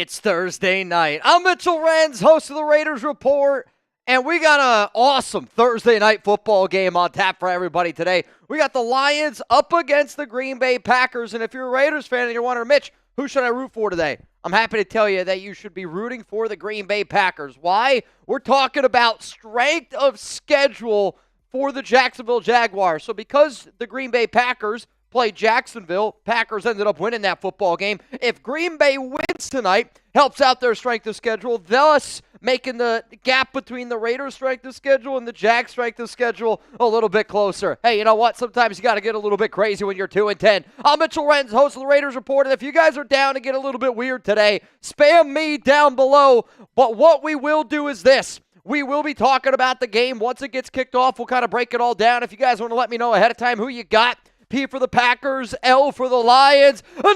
It's Thursday night. I'm Mitchell Renz, host of the Raiders Report, and we got an awesome Thursday night football game on tap for everybody today. We got the Lions up against the Green Bay Packers, and if you're a Raiders fan and you're wondering, Mitch, who should I root for today? I'm happy to tell you that you should be rooting for the Green Bay Packers. Why? We're talking about strength of schedule for the Jacksonville Jaguars. So because the Green Bay Packers played Jacksonville, Packers ended up winning that football game. If Green Bay wins tonight, helps out their strength of schedule, thus making the gap between the Raiders' strength of schedule and the Jags' strength of schedule a little bit closer. Hey, you know what? Sometimes you got to get a little bit crazy when you're 2-10. I'm Mitchell Renz, host of the Raiders Report, and if you guys are down to get a little bit weird today, spam me down below. But what we will do is this. We will be talking about the game. Once it gets kicked off, we'll kind of break it all down. If you guys want to let me know ahead of time who you got, P for the Packers, L for the Lions, Nathan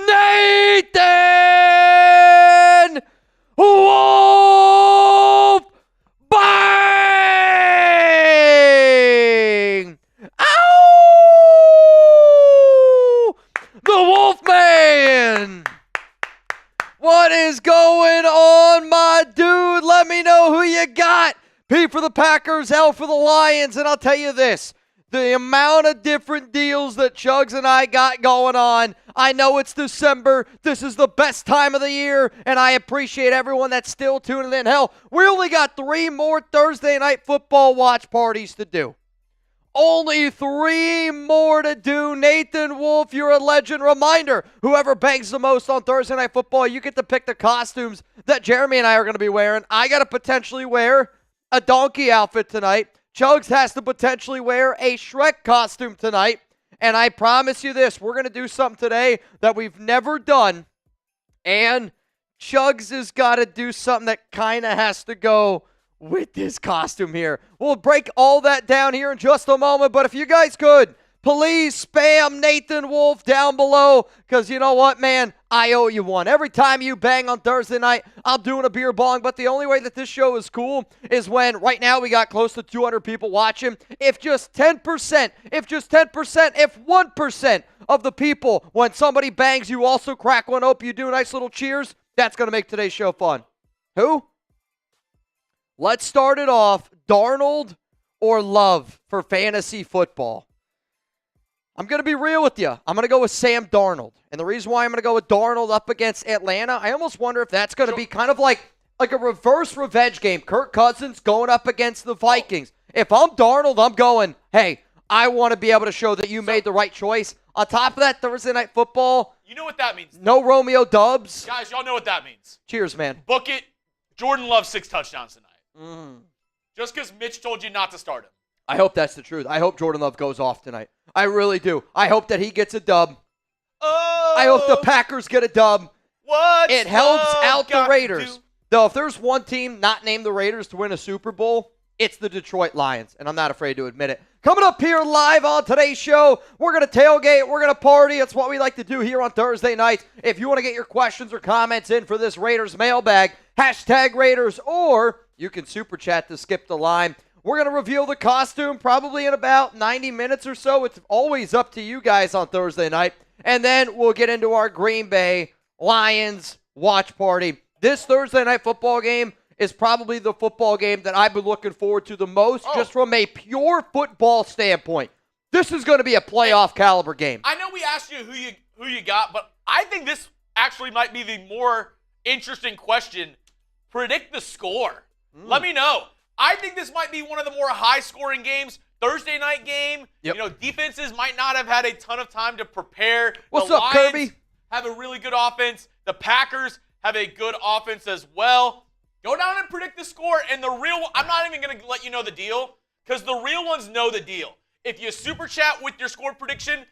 Wolf Bang! Ow! The Wolfman! What is going on, my dude? Let me know who you got. P for the Packers, L for the Lions, and I'll tell you this. The amount of different deals that Chuggs and I got going on, I know it's December. This is the best time of the year, and I appreciate everyone that's still tuning in. Hell, we only got 3 more Thursday night football watch parties to do. Only 3 more to do. Nathan Wolf, you're a legend. Reminder, whoever bangs the most on Thursday Night Football, you get to pick the costumes that Jeremy and I are going to be wearing. I got to potentially wear a donkey outfit tonight. Chuggs has to potentially wear a Shrek costume tonight. And I promise you this, we're going to do something today that we've never done. And Chuggs has got to do something that kind of has to go with this costume here. We'll break all that down here in just a moment. But if you guys could, please spam Nathan Wolf down below. Because you know what, man? I owe you one. Every time you bang on Thursday night, I'm doing a beer bong. But the only way that this show is cool is when right now we got close to 200 people watching. If 1% of the people, when somebody bangs, you also crack one open, you do a nice little cheers, that's going to make today's show fun. Who? Let's start it off. Darnold or Love for fantasy football? I'm going to be real with you. I'm going to go with Sam Darnold. And the reason why I'm going to go with Darnold up against Atlanta, I almost wonder if that's going to be kind of like a reverse revenge game. Kirk Cousins going up against the Vikings. If I'm Darnold, I'm going, hey, I want to be able to show that you made the right choice. On top of that, Thursday Night Football. You know what that means? No Romeo Dubs. Guys, y'all know what that means. Cheers, man. Book it. Jordan Love 6 touchdowns tonight. Just because Mitch told you not to start him. I hope that's the truth. I hope Jordan Love goes off tonight. I really do. I hope that he gets a dub. Oh, I hope the Packers get a dub. What? It helps out the Raiders. Though if there's one team not named the Raiders to win a Super Bowl, it's the Detroit Lions, and I'm not afraid to admit it. Coming up here live on today's show, we're going to tailgate, we're going to party. It's what we like to do here on Thursday nights. If you want to get your questions or comments in for this Raiders mailbag, #Raiders, or you can super chat to skip the line. We're going to reveal the costume probably in about 90 minutes or so. It's always up to you guys on Thursday night. And then we'll get into our Green Bay Lions watch party. This Thursday night football game is probably the football game that I've been looking forward to the most, just from a pure football standpoint. This is going to be a playoff caliber game. I know we asked you who you got, but I think this actually might be the more interesting question. Predict the score. Let me know. I think this might be one of the more high-scoring games. Thursday night game. Yep. You know, defenses might not have had a ton of time to prepare. What's up, Lions Kirby? have a really good offense. The Packers have a good offense as well. Go down and predict the score. And the real – I'm not even going to let you know the deal because the real ones know the deal. If you super chat with your score prediction,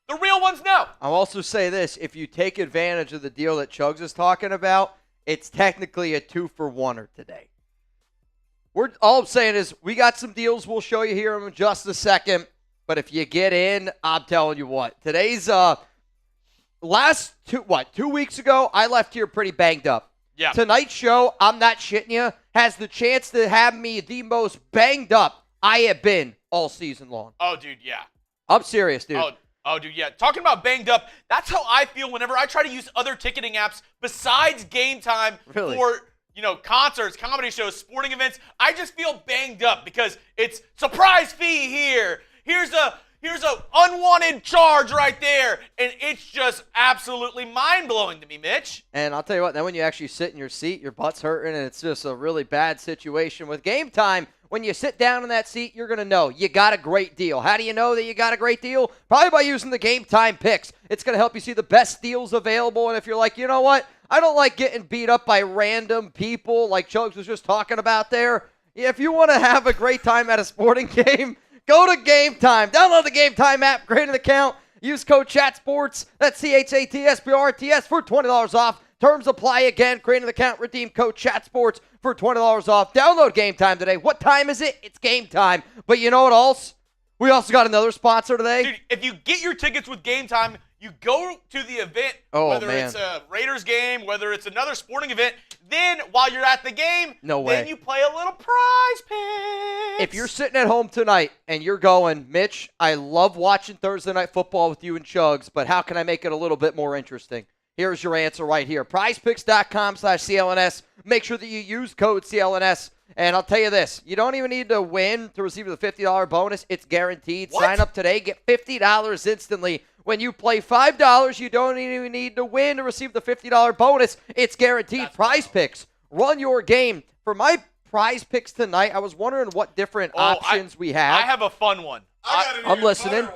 the real ones know. I'll also say this. If you take advantage of the deal that Chuggs is talking about, it's technically a 2-for-1er today. All I'm saying is we got some deals we'll show you here in just a second. But if you get in, I'm telling you what. Today's 2 weeks ago, I left here pretty banged up. Yeah. Tonight's show, I'm not shitting you, has the chance to have me the most banged up I have been all season long. Oh, dude, yeah. I'm serious, dude. Oh, dude, yeah. Talking about banged up, that's how I feel whenever I try to use other ticketing apps besides Game Time Really? for, concerts, comedy shows, sporting events. I just feel banged up because it's surprise fee here. Here's a unwanted charge right there, and it's just absolutely mind-blowing to me, Mitch. And I'll tell you what, then when you actually sit in your seat, your butt's hurting, and it's just a really bad situation. With Game Time, when you sit down in that seat, you're going to know you got a great deal. How do you know that you got a great deal? Probably by using the Game Time picks. It's going to help you see the best deals available, and if you're like, you know what, I don't like getting beat up by random people like Chuggs was just talking about there. If you want to have a great time at a sporting game, go to Game Time. Download the Game Time app, create an account, use code CHATSPORTS, that's CHATSPORTS for $20 off. Terms apply again. Create an account, redeem code CHATSPORTS for $20 off. Download Game Time today. What time is it? It's Game Time. But you know what else? We also got another sponsor today. Dude, if you get your tickets with Game Time, you go to the event, whether it's a Raiders game, whether it's another sporting event, then while you're at the game, then you play a little prize picks. If you're sitting at home tonight and you're going, Mitch, I love watching Thursday Night Football with you and Chuggs, but how can I make it a little bit more interesting? Here's your answer right here. PrizePicks.com/CLNS. Make sure that you use code CLNS. And I'll tell you this, you don't even need to win to receive the $50 bonus. It's guaranteed. What? Sign up today. Get $50 instantly. When you play $5, you don't even need to win to receive the $50 bonus. It's guaranteed. That's Prize Picks. Run your game. For my Prize Picks tonight, I was wondering what different options we have. I have a fun one. I'm listening.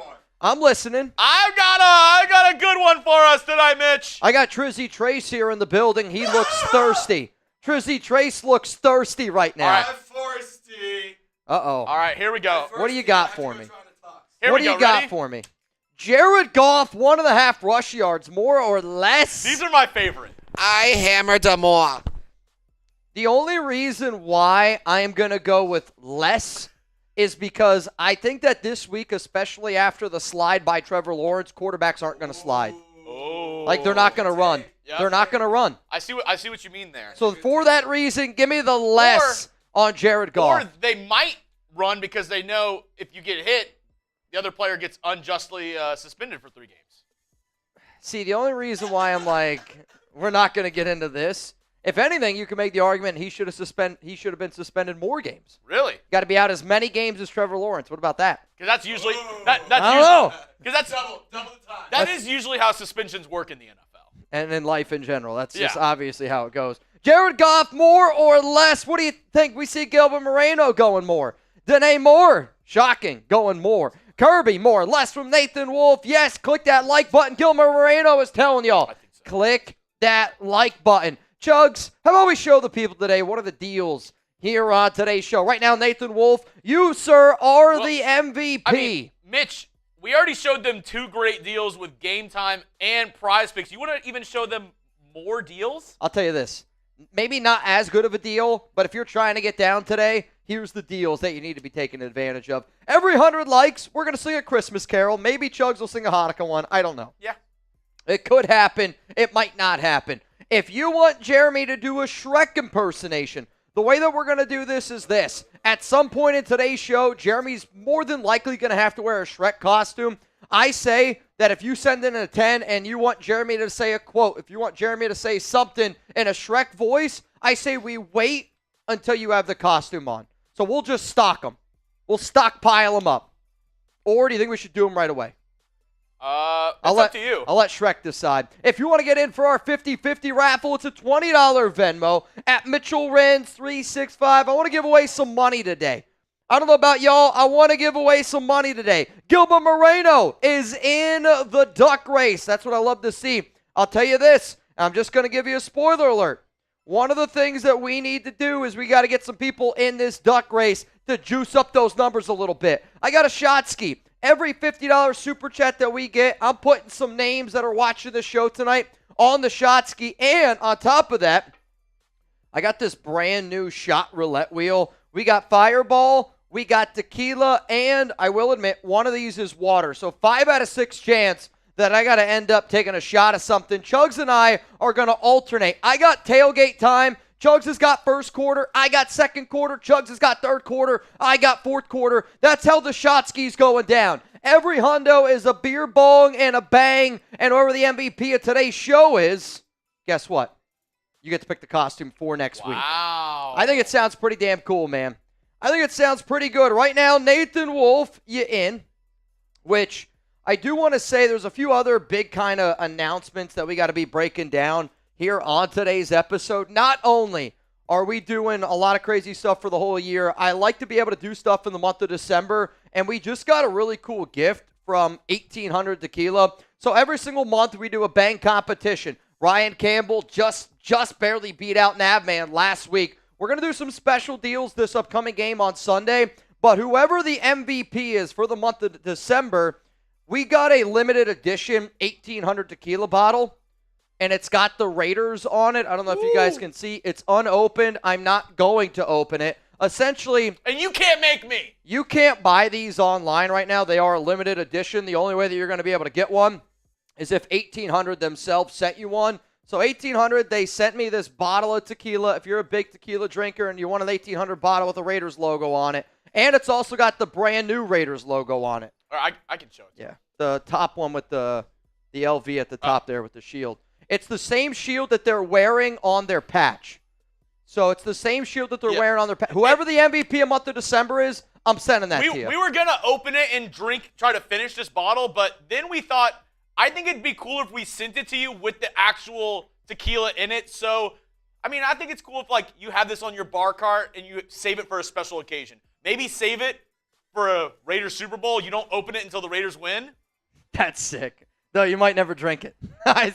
I'm listening. I got a good one for us tonight, Mitch. I got Trizzy Trace here in the building. He looks thirsty. Trizzy Trace looks thirsty right now. All right. Thirsty. Uh-oh. All right, here we go. What do you got for me? Here What we do go. you got Ready? for me? Jared Goff, 1.5 rush yards, more or less? These are my favorite. I hammered them all. The only reason why I am going to go with less is because I think that this week, especially after the slide by Trevor Lawrence, quarterbacks aren't going to slide. Oh. Like, they're not going to run. Yeah. They're not going to run. I see what you mean there. So for that reason, give me the less on Jared Goff. Or they might run because they know if you get hit, the other player gets unjustly suspended for 3 games. See, the only reason why I'm like, we're not going to get into this, if anything, you can make the argument he should have been suspended more games. Really? Got to be out as many games as Trevor Lawrence. What about that? Because that's usually I don't know. Because that's Double the time. that is usually how suspensions work in the NFL. And in life in general. That's just Yeah. obviously how it goes. Jared Goff, more or less? What do you think? We see Gilbert Moreno going more. Danae Moore, shocking, going more. Kirby, more or less from Nathan Wolf. Yes, click that like button. Gilbert Moreno is telling y'all. I think so. Click that like button. Chuggs, how about we show the people today what are the deals here on today's show? Right now, Nathan Wolf, you, sir, are the MVP. I mean, Mitch, we already showed them 2 great deals with Game Time and Prize Picks. You want to even show them more deals? I'll tell you this. Maybe not as good of a deal, but if you're trying to get down today, here's the deals that you need to be taking advantage of. Every 100 likes, we're going to sing a Christmas carol. Maybe Chuggs will sing a Hanukkah one. I don't know. Yeah. It could happen. It might not happen. If you want Jeremy to do a Shrek impersonation, the way that we're going to do this is this. At some point in today's show, Jeremy's more than likely going to have to wear a Shrek costume. I say that if you send in a 10 and you want Jeremy to say a quote, if you want Jeremy to say something in a Shrek voice, I say we wait until you have the costume on. So we'll just stock them. We'll stockpile them up. Or do you think we should do them right away? It's up to you. I'll let Shrek decide. If you want to get in for our 50-50 raffle, it's a $20 Venmo at Mitchell Renz 365. I want to give away some money today. I don't know about y'all. I want to give away some money today. Gilbert Moreno is in the duck race. That's what I love to see. I'll tell you this. I'm just going to give you a spoiler alert. One of the things that we need to do is we got to get some people in this duck race to juice up those numbers a little bit. I got a shot ski. Every $50 super chat that we get, I'm putting some names that are watching the show tonight on the shot ski. And on top of that, I got this brand new shot roulette wheel. We got Fireball, we got tequila, and I will admit, one of these is water. So 5 out of 6 chance that I got to end up taking a shot of something. Chuggs and I are going to alternate. I got tailgate time. Chuggs has got first quarter. I got second quarter. Chuggs has got third quarter. I got fourth quarter. That's how the shot ski's going down. Every hundo is a beer bong and a bang. And whoever the MVP of today's show is, guess what? You get to pick the costume for next week. Wow. I think it sounds pretty damn cool, man. I think it sounds pretty good. Right now, Nathan Wolf, you in. Which I do want to say there's a few other big kind of announcements that we got to be breaking down here on today's episode. Not only are we doing a lot of crazy stuff for the whole year, I like to be able to do stuff in the month of December, and we just got a really cool gift from 1800 Tequila. So every single month we do a bang competition. Ryan Campbell just barely beat out Navman last week. We're going to do some special deals this upcoming game on Sunday, but whoever the MVP is for the month of December, we got a limited edition 1800 Tequila bottle, and it's got the Raiders on it. I don't know if you guys can see. It's unopened. I'm not going to open it. Essentially, and you can't make me. You can't buy these online right now. They are a limited edition. The only way that you're going to be able to get one is if 1800 themselves sent you one. So 1800, they sent me this bottle of tequila. If you're a big tequila drinker and you want an 1800 bottle with a Raiders logo on it, and it's also got the brand new Raiders logo on it. Or I can show it. Yeah, the top one with the LV at the top there with the shield. It's the same shield that they're wearing on their patch. So it's the same shield that they're wearing on their patch. Whoever the MVP of month of December is, I'm sending that to you. We were going to open it and try to finish this bottle, but then we thought, I think it'd be cool if we sent it to you with the actual tequila in it. So, I mean, I think it's cool if, like, you have this on your bar cart and you save it for a special occasion. Maybe save it for a Raiders Super Bowl. You don't open it until the Raiders win. That's sick. Though you might never drink it.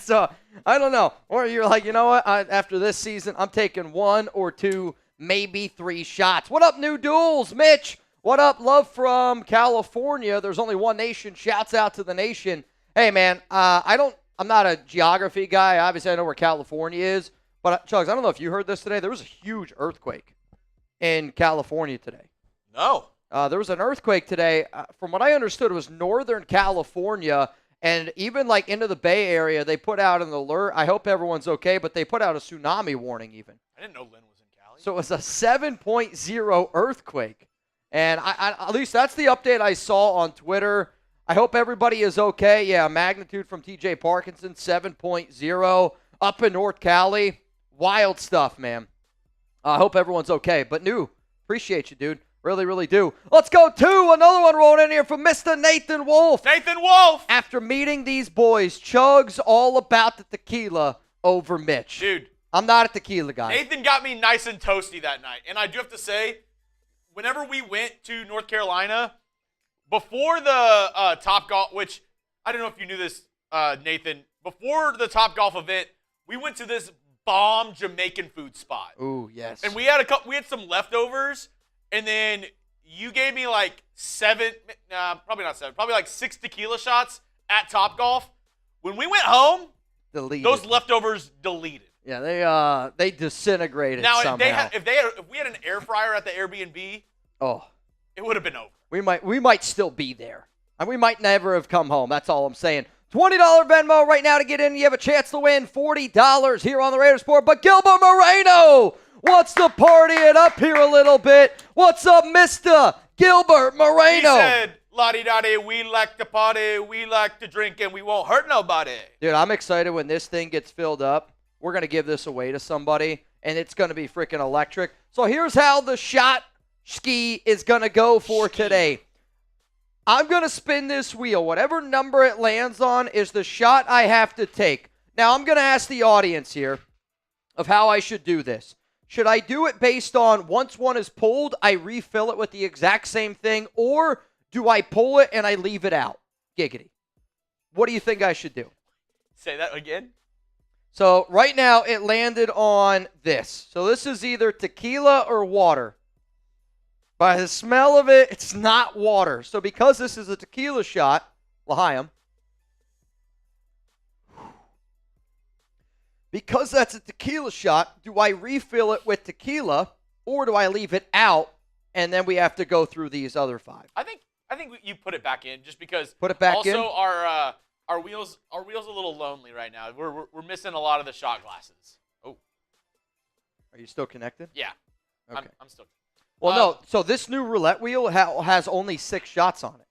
So, I don't know. Or you're like, you know what? After this season, I'm taking 1 or 2, maybe 3 shots. What up, New Duels? Mitch, what up? Love from California. There's only one nation. Shouts out to the nation. Hey, man, I'm not a geography guy. Obviously, I know where California is. But, Chuggs, I don't know if you heard this today. There was a huge earthquake in California today. No. There was an earthquake today. From what I understood, it was Northern California. And even, like, into the Bay Area, they put out an alert. I hope everyone's okay, but they put out a tsunami warning even. I didn't know Lynn was in Cali. So it was a 7.0 earthquake. And at least that's the update I saw on Twitter. I hope everybody is okay. Yeah, magnitude from TJ Parkinson, 7.0 up in North Cali. Wild stuff, man. I hope everyone's okay. But, appreciate you, dude. Really, really do. Let's go to another one rolling in here from Mr. Nathan Wolf. Nathan Wolf! After meeting these boys, Chug's all about the tequila over Mitch. Dude. I'm not a tequila guy. Nathan got me nice and toasty that night. And I do have to say, whenever we went to North Carolina, before the Topgolf, which I don't know if you knew this, Nathan, before the Topgolf event, we went to this bomb Jamaican food spot. Ooh, yes. And we had some leftovers. And then you gave me like probably not 7, probably like 6 tequila shots at Topgolf. When we went home, those leftovers deleted. Yeah, they disintegrated now, somehow. if we had an air fryer at the Airbnb, it would have been over. We might still be there. And we might never have come home. That's all I'm saying. $20 Venmo right now to get in. You have a chance to win $40 here on the Raiders Sport. But Gilbert Moreno wants to party it up here a little bit. What's up, Mr. Gilbert Moreno? He said, la-di-da-di, we like to party, we like to drink, and we won't hurt nobody. Dude, I'm excited when this thing gets filled up. We're going to give this away to somebody, and it's going to be freaking electric. So here's how the shot ski is going to go for today. I'm going to spin this wheel. Whatever number it lands on is the shot I have to take. Now, I'm going to ask the audience here of how I should do this. Should I do it based on once one is pulled, I refill it with the exact same thing, or do I pull it and I leave it out? Giggity. What do you think I should do? Say that again? So right now it landed on this. So this is either tequila or water. By the smell of it, it's not water. So because this is a tequila shot, L'Chaim, because that's a tequila shot, do I refill it with tequila or do I leave it out and then we have to go through these other 5? I think you put it back in just because. Put it back in. Also, our wheels a little lonely right now. We're missing a lot of the shot glasses. Oh, are you still connected? Yeah. Okay. I'm still. Well, no. So this new roulette wheel has only 6 shots on it.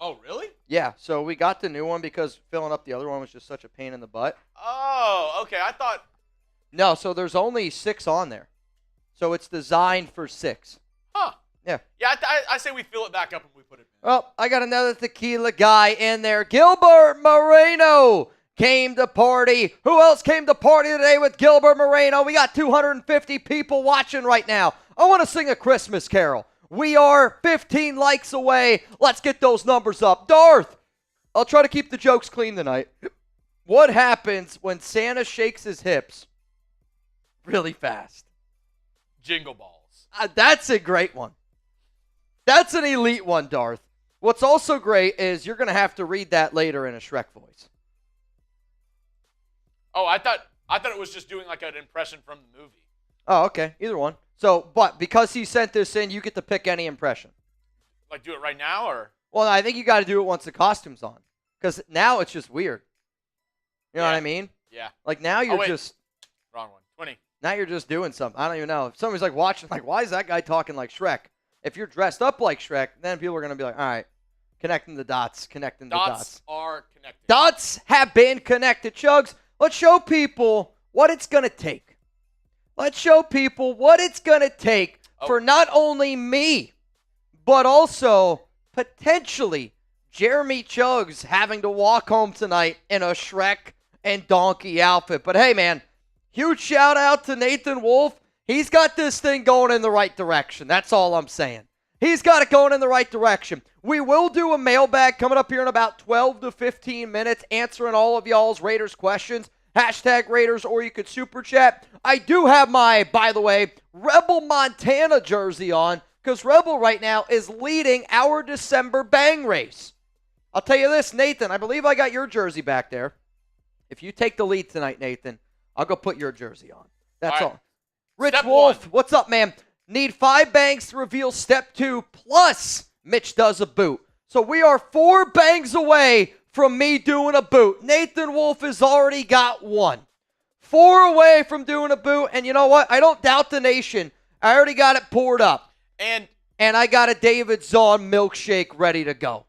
Oh, really? Yeah, so we got the new one because filling up the other one was just such a pain in the butt. Oh, okay. I thought. No, so there's only 6 on there. So it's designed for 6. Huh. Yeah. Yeah, I say we fill it back up and we put it in. Well, I got another tequila guy in there. Gilbert Moreno came to party. Who else came to party today with Gilbert Moreno? We got 250 people watching right now. I want to sing a Christmas carol. We are 15 likes away. Let's get those numbers up. Darth, I'll try to keep the jokes clean tonight. What happens when Santa shakes his hips really fast? Jingle balls. That's a great one. That's an elite one, Darth. What's also great is you're going to have to read that later in a Shrek voice. Oh, I thought it was just doing like an impression from the movie. Oh, okay. Either one. So, but because he sent this in, you get to pick any impression. Like do it right now or? Well, I think you got to do it once the costume's on. Because now it's just weird. You know what I mean? Yeah. Like now you're just... Wrong one. 20. Now you're just doing something. I don't even know. If somebody's like watching, like, why is that guy talking like Shrek? If you're dressed up like Shrek, then people are going to be like, all right, connecting the dots, connecting the dots. Dots are connected. Dots have been connected. Chuggs, let's show people what it's going to take. Let's show people what it's going to take for not only me, but also potentially Jeremy Chuggs having to walk home tonight in a Shrek and Donkey outfit. But hey, man, huge shout out to Nathan Wolf. He's got this thing going in the right direction. That's all I'm saying. He's got it going in the right direction. We will do a mailbag coming up here in about 12 to 15 minutes, answering all of y'all's Raiders questions. Hashtag Raiders, or you could super chat. I do have my, by the way, Rebel Montana jersey on, because Rebel right now is leading our December bang race. I'll tell you this, Nathan, I believe I got your jersey back there. If you take the lead tonight, Nathan, I'll go put your jersey on. That's all. Rich Step Wolf, 1. what's up, man? Need 5 bangs to reveal step 2, plus Mitch does a boot. So we are 4 bangs away from me doing a boot. Nathan Wolf has already got 1. 4 away from doing a boot, and you know what? I don't doubt the nation. I already got it poured up. And I got a David Zahn milkshake ready to go.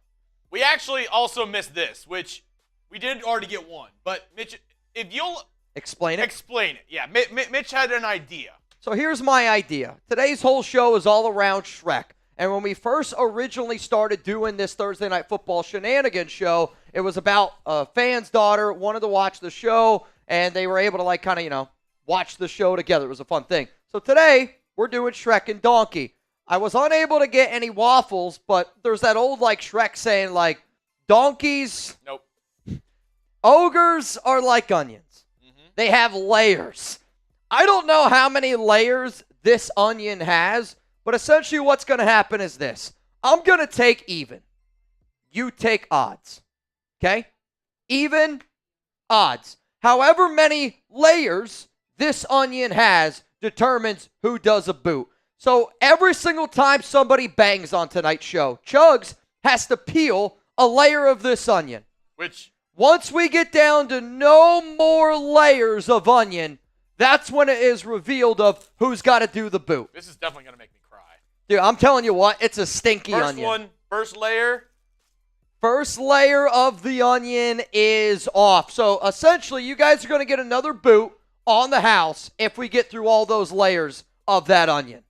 we actually also missed this, which we did already get 1. But Mitch, if you'll Explain it. explain it. Yeah, Mitch had an idea. So here's my idea. Today's whole show is all around Shrek. And when we first originally started doing this Thursday Night Football Shenanigans show, it was about a fan's daughter wanted to watch the show, and they were able to, like, kind of, you know, watch the show together. It was a fun thing. So today, we're doing Shrek and Donkey. I was unable to get any waffles, but there's that old, like, Shrek saying, like, donkeys, Nope. ogres are like onions. They have layers. I don't know how many layers this onion has, but essentially what's going to happen is this. I'm going to take even. You take odds. Okay? Even, odds. However many layers this onion has determines who does a boot. So every single time somebody bangs on tonight's show, Chuggs has to peel a layer of this onion. Which, Once we get down to no more layers of onion, that's when it is revealed of who's got to do the boot. this is definitely going to make me cry. Dude, I'm telling you what, it's a stinky onion. First layer. First layer of the onion is off. So essentially, you guys are going to get another boot on the house if we get through all those layers of that onion.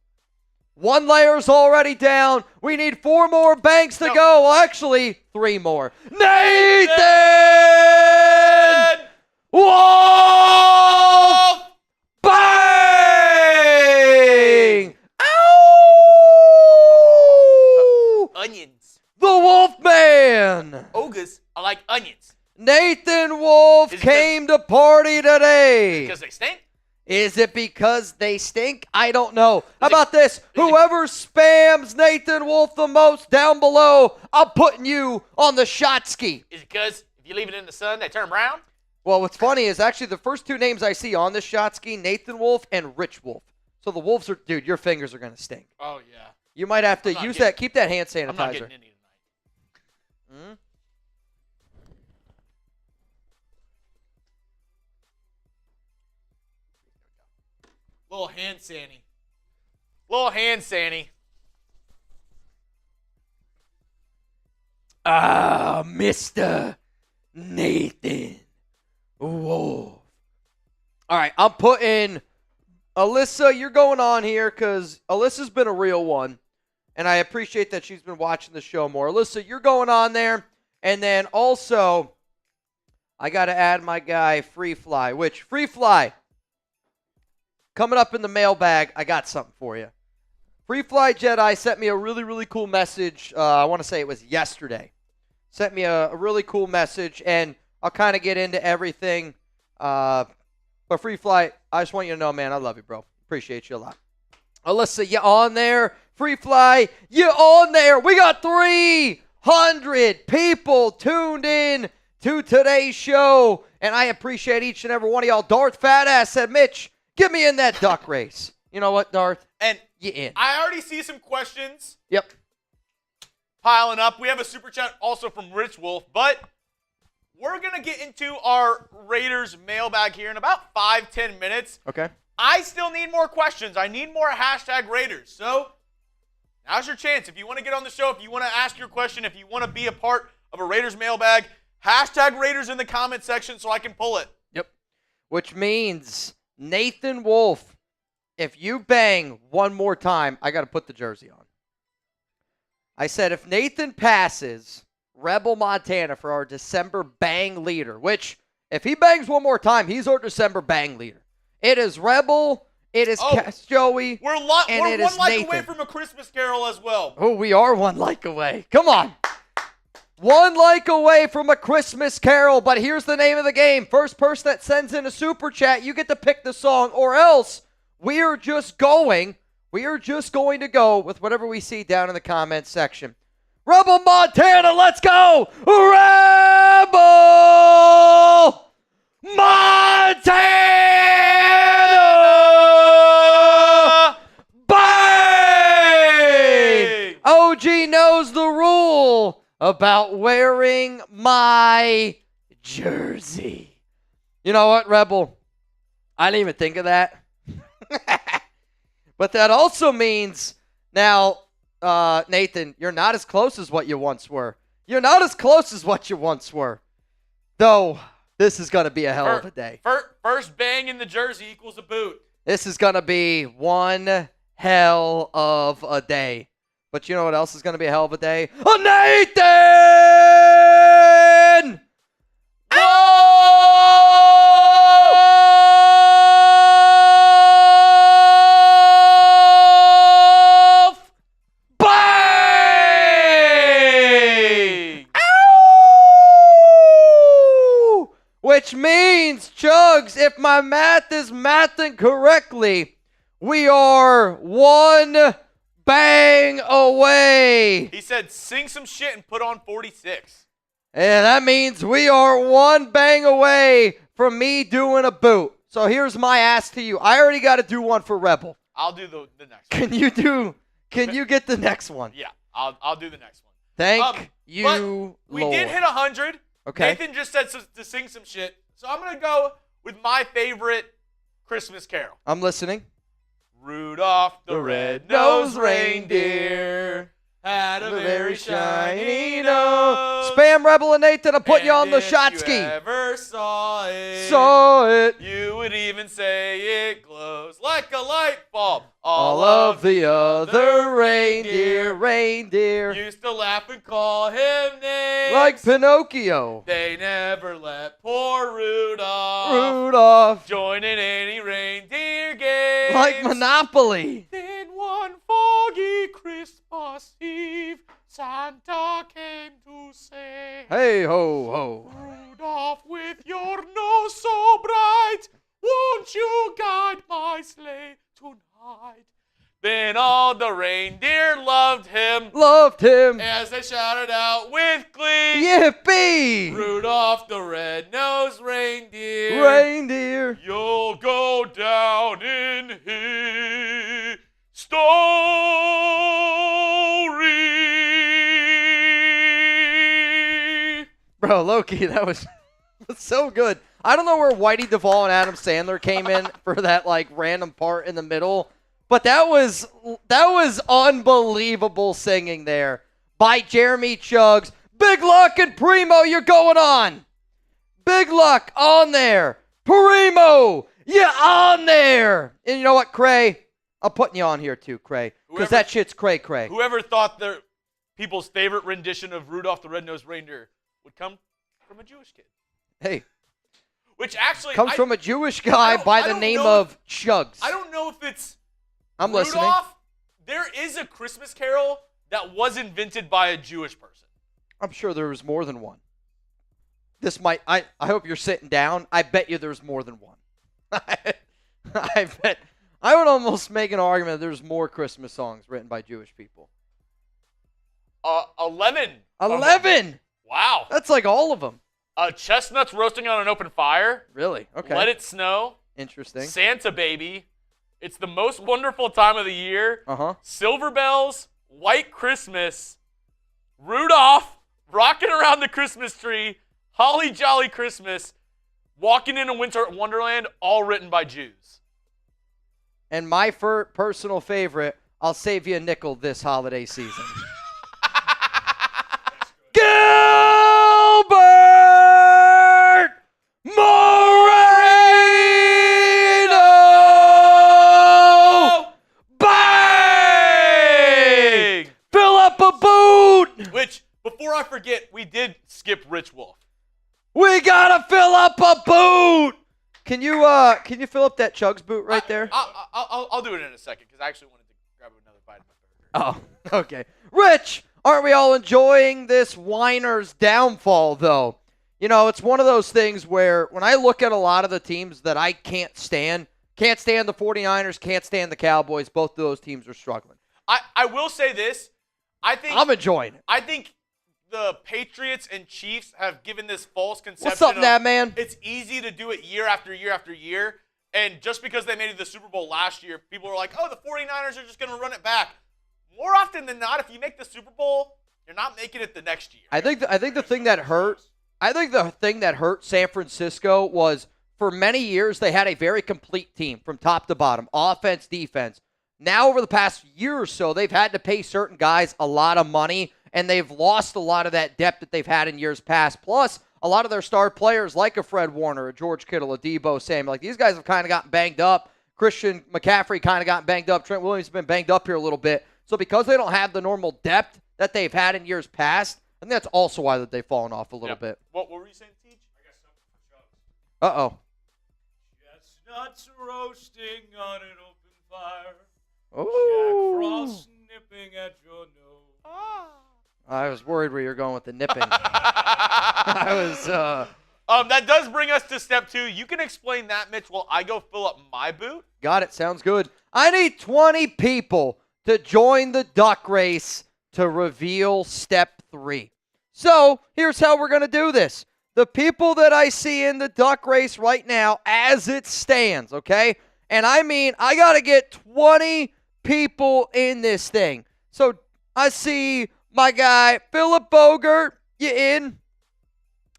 1 layer's already down. We need 4 more banks to go. Well, actually, 3 more. Nathan Wolf! Bang! Ow! Onions. The Wolfman! Ogres are like onions. Nathan Wolf came to party today. Because they stink? Is it because they stink? I don't know. How about this? Whoever spams Nathan Wolf the most down below, I'm putting you on the shot ski. Is it because if you leave it in the sun, they turn brown? Well, what's funny is actually the first 2 names I see on this shot ski, Nathan Wolf and Rich Wolf. So the Wolves are, dude, your fingers are going to stink. Oh, yeah. You might have to use that. Keep that hand sanitizer. I'm not getting any tonight. Little hand sanny. Little hand sanny. Mr. Nathan Wolf. All right, I'm putting Alyssa, you're going on here because Alyssa's been a real one, and I appreciate that she's been watching the show more. Alyssa, you're going on there, and then also I got to add my guy Free Fly, which Free Fly, coming up in the mailbag, I got something for you. Free Fly Jedi sent me a really, really cool message. I want to say it was yesterday. Sent me a really cool message, and I'll kind of get into everything. But Free Fly, I just want you to know, man, I love you, bro. Appreciate you a lot. Alyssa, you on there? Free Fly, you on there? We got 300 people tuned in to today's show, and I appreciate each and every one of y'all. Darth Fatass said, Mitch, get me in that duck race. You know what, Darth? And you in. I already see some questions Yep. piling up. We have a super chat also from Rich Wolf, but we're going to get into our Raiders mailbag here in about 5-10 minutes. Okay. I still need more questions. I need more hashtag Raiders. So now's your chance. If you want to get on the show, if you want to ask your question, if you want to be a part of a Raiders mailbag, hashtag Raiders in the comment section so I can pull it. Yep. Which means Nathan Wolf, if you bang one more time, I got to put the jersey on. I said if Nathan passes Rebel Montana for our December bang leader, which if he bangs one more time, he's our December bang leader. It is Rebel, it is Joey, We're and one it is like Nathan. away from a Christmas Carol as well. Oh, we are one like away. Come on. One like away from a Christmas Carol, but here's the name of the game. First person that sends in a super chat, you get to pick the song, or else we are just going to go with whatever we see down in the comments section. Rebel Montana, let's go! Rebel Montana! Bang! OG knows the rule about wearing my jersey. You know what, Rebel? I didn't even think of that. But that also means now, Nathan, you're not as close as what you once were. You're not as close as what you once were. Though, this is going to be a hell of a day. First bang in the jersey equals a boot. This is going to be one hell of a day. But you know what else is going to be a hell of a day? A Nathan! Which means, Chuggs, if my math is mathing correctly, we are one bang away. He said, sing some shit and put on 46. And that means we are one bang away from me doing a boot. So here's my ask to you. I already got to do one for Rebel. I'll do the next Can one. you get the next one? Yeah, I'll do the next one. Thank you, Lord. We did hit 100. Okay. Nathan just said to sing some shit. So I'm going to go with my favorite Christmas carol. I'm listening. Rudolph the red-nosed reindeer had a very shiny nose. Spam Rebel and Nathan, I'm putting you on the shot If ski. you ever saw it, Saw it. you would even say it glows like a light bulb. All of the other reindeer used to laugh and call him names. like Pinocchio. They never let poor Rudolph Rudolph join in any reindeer games. like Monopoly. Then one foggy Christmas Eve, Santa came to say, Hey ho ho. Rudolph, with your nose so bright, won't you guide my sleigh tonight? Then all the reindeer loved him Loved him. as they shouted out with glee, Yippee. Rudolph the red-nosed reindeer, Reindeer. you'll go down in history. Bro, Loki, that was so good. I don't know where Whitey Duvall and Adam Sandler came in for that like random part in the middle, but that was unbelievable singing there by Jeremy Chuggs. Big Luck and Primo, you're going on. Big Luck on there. Primo, you on there. And you know what, Cray? I'm putting you on here too, Cray, because that shit's cray-cray. Whoever thought the people's favorite rendition of Rudolph the Red-Nosed Reindeer would come from a Jewish kid. Hey. Which actually comes from a Jewish guy by the name of Chuggs. I don't know if it's I'm Rudolph. listening. There is a Christmas Carol that was invented by a Jewish person. I'm sure there was more than one. I hope you're sitting down. I bet you there's more than one. I bet. I would almost make an argument that there's more Christmas songs written by Jewish people. 11. 11? Wow. That's like all of them. Chestnuts Roasting on an Open Fire. Really? Okay. Let It Snow. Interesting. Santa Baby. It's the Most Wonderful Time of the Year. Uh-huh. Silver Bells. White Christmas. Rudolph. Rocking Around the Christmas Tree. Holly Jolly Christmas. Walking in a Winter Wonderland. All written by Jews. And my personal favorite, I'll save you a nickel this holiday season. Gilbert Moreno! Bang! Fill up a boot! Which, before I forget, we did skip Rich Wolf. We gotta fill up a boot! Can you fill up that Chuggs boot right there? I'll do it in a second because I actually wanted to grab another bite of my burger. Oh, okay. Rich, aren't we all enjoying this whiner's downfall, though? You know, it's one of those things where when I look at a lot of the teams that I can't stand the 49ers, can't stand the Cowboys, both of those teams are struggling. I will say this. I'm enjoying it. I think the Patriots and Chiefs have given this false conception. What's up, that man? It's easy to do it year after year after year. And just because they made it to the Super Bowl last year, people are like, oh, the 49ers are just going to run it back. More often than not, if you make the Super Bowl, you're not making it the next year. I think the thing that hurt San Francisco was for many years they had a very complete team from top to bottom, offense, defense. Now over the past year or so, they've had to pay certain guys a lot of money, and they've lost a lot of that depth that they've had in years past. Plus, a lot of their star players like a Fred Warner, a George Kittle, a Deebo Samuel, like these guys have kind of gotten banged up. Christian McCaffrey kind of gotten banged up. Trent Williams has been banged up here a little bit. So because they don't have the normal depth that they've had in years past, I think that's also why that they've fallen off a little bit. What were you saying, Teach? I got something for Chuggs. Uh-oh. Chestnuts roasting on an open fire. Oh. Jack Frost nipping at your nose. I was worried where you're going with the nipping. I was, That does bring us to step 2. You can explain that, Mitch, while I go fill up my boot. Got it. Sounds good. I need 20 people to join the duck race to reveal step 3. So here's how we're going to do this. The people that I see in the duck race right now as it stands, okay? And I mean, I got to get 20 people in this thing. So I see my guy, Philip Bogert, you in?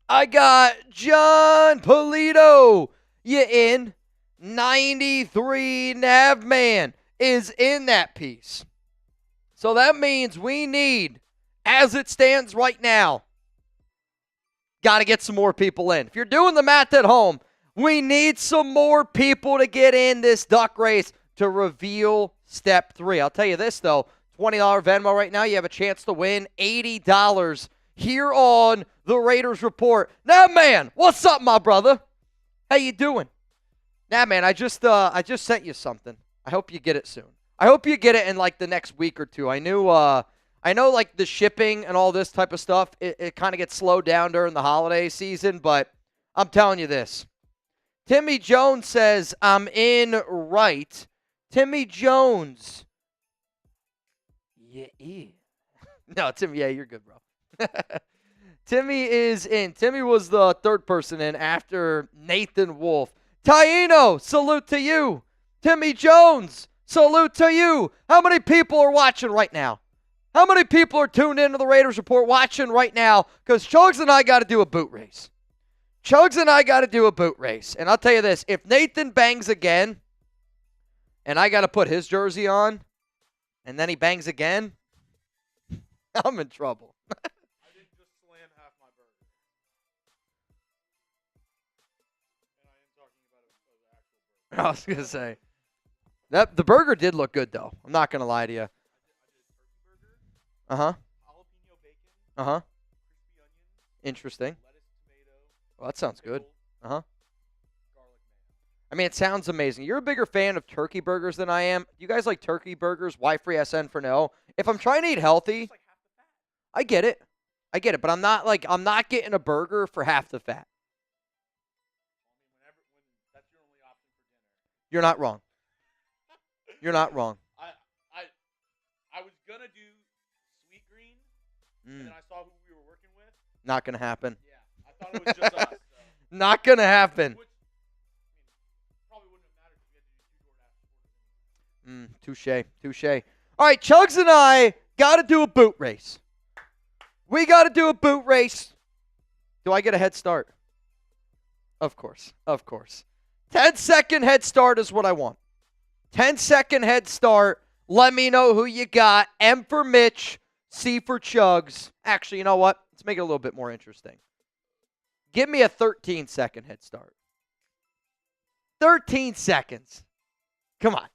I got John Polito, you in? 93 Navman is in that piece. So that means we need, as it stands right now, got to get some more people in. If you're doing the math at home, we need some more people to get in this duck race to reveal step 3. I'll tell you this, though. $20 Venmo right now. You have a chance to win $80 here on the Raiders Report. Now, man, what's up, my brother? How you doing? Now, man, I just sent you something. I hope you get it soon. I hope you get it in like the next week or two. I know like the shipping and all this type of stuff, it kind of gets slowed down during the holiday season, but I'm telling you this. Timmy Jones says, I'm in right. Timmy Jones. Yeah. No, Timmy, yeah, you're good, bro. Timmy is in. Timmy was the third person in after Nathan Wolf. Taino, salute to you. Timmy Jones, salute to you. How many people are watching right now? How many people are tuned into the Raiders Report watching right now? Because Chuggs and I got to do a boot race. Chuggs and I got to do a boot race. And I'll tell you this, if Nathan bangs again, and I got to put his jersey on, and then he bangs again, I'm in trouble. I didn't just slam I was going to say. The burger did look good, though. I'm not going to lie to you. Uh-huh. Jalapeno bacon, Uh-huh. crispy onions, Interesting. lettuce, tomato, Well, that sounds good. pickle, Uh-huh. garlic mayo. I mean, it sounds amazing. You're a bigger fan of turkey burgers than I am. You guys like turkey burgers? Y free SN for no. If I'm trying to eat healthy, It's like half the fat. I get it. But I'm not getting a burger for half the fat. I mean, when that's your only option for dinner. You're not wrong. You're not wrong. I was gonna do sweet green, and then I saw who we were working with. Not gonna happen. Yeah, I thought it was just us. So. Not gonna happen. Which, probably wouldn't have mattered if we had to do 2 DoorDash orders. Touche. All right, Chuggs and I got to do a boot race. We got to do a boot race. Do I get a head start? Of course. 10-second head start is what I want. 10-second head start. Let me know who you got. M for Mitch, C for Chuggs. Actually, you know what? Let's make it a little bit more interesting. Give me a 13-second head start. 13 seconds. Come on.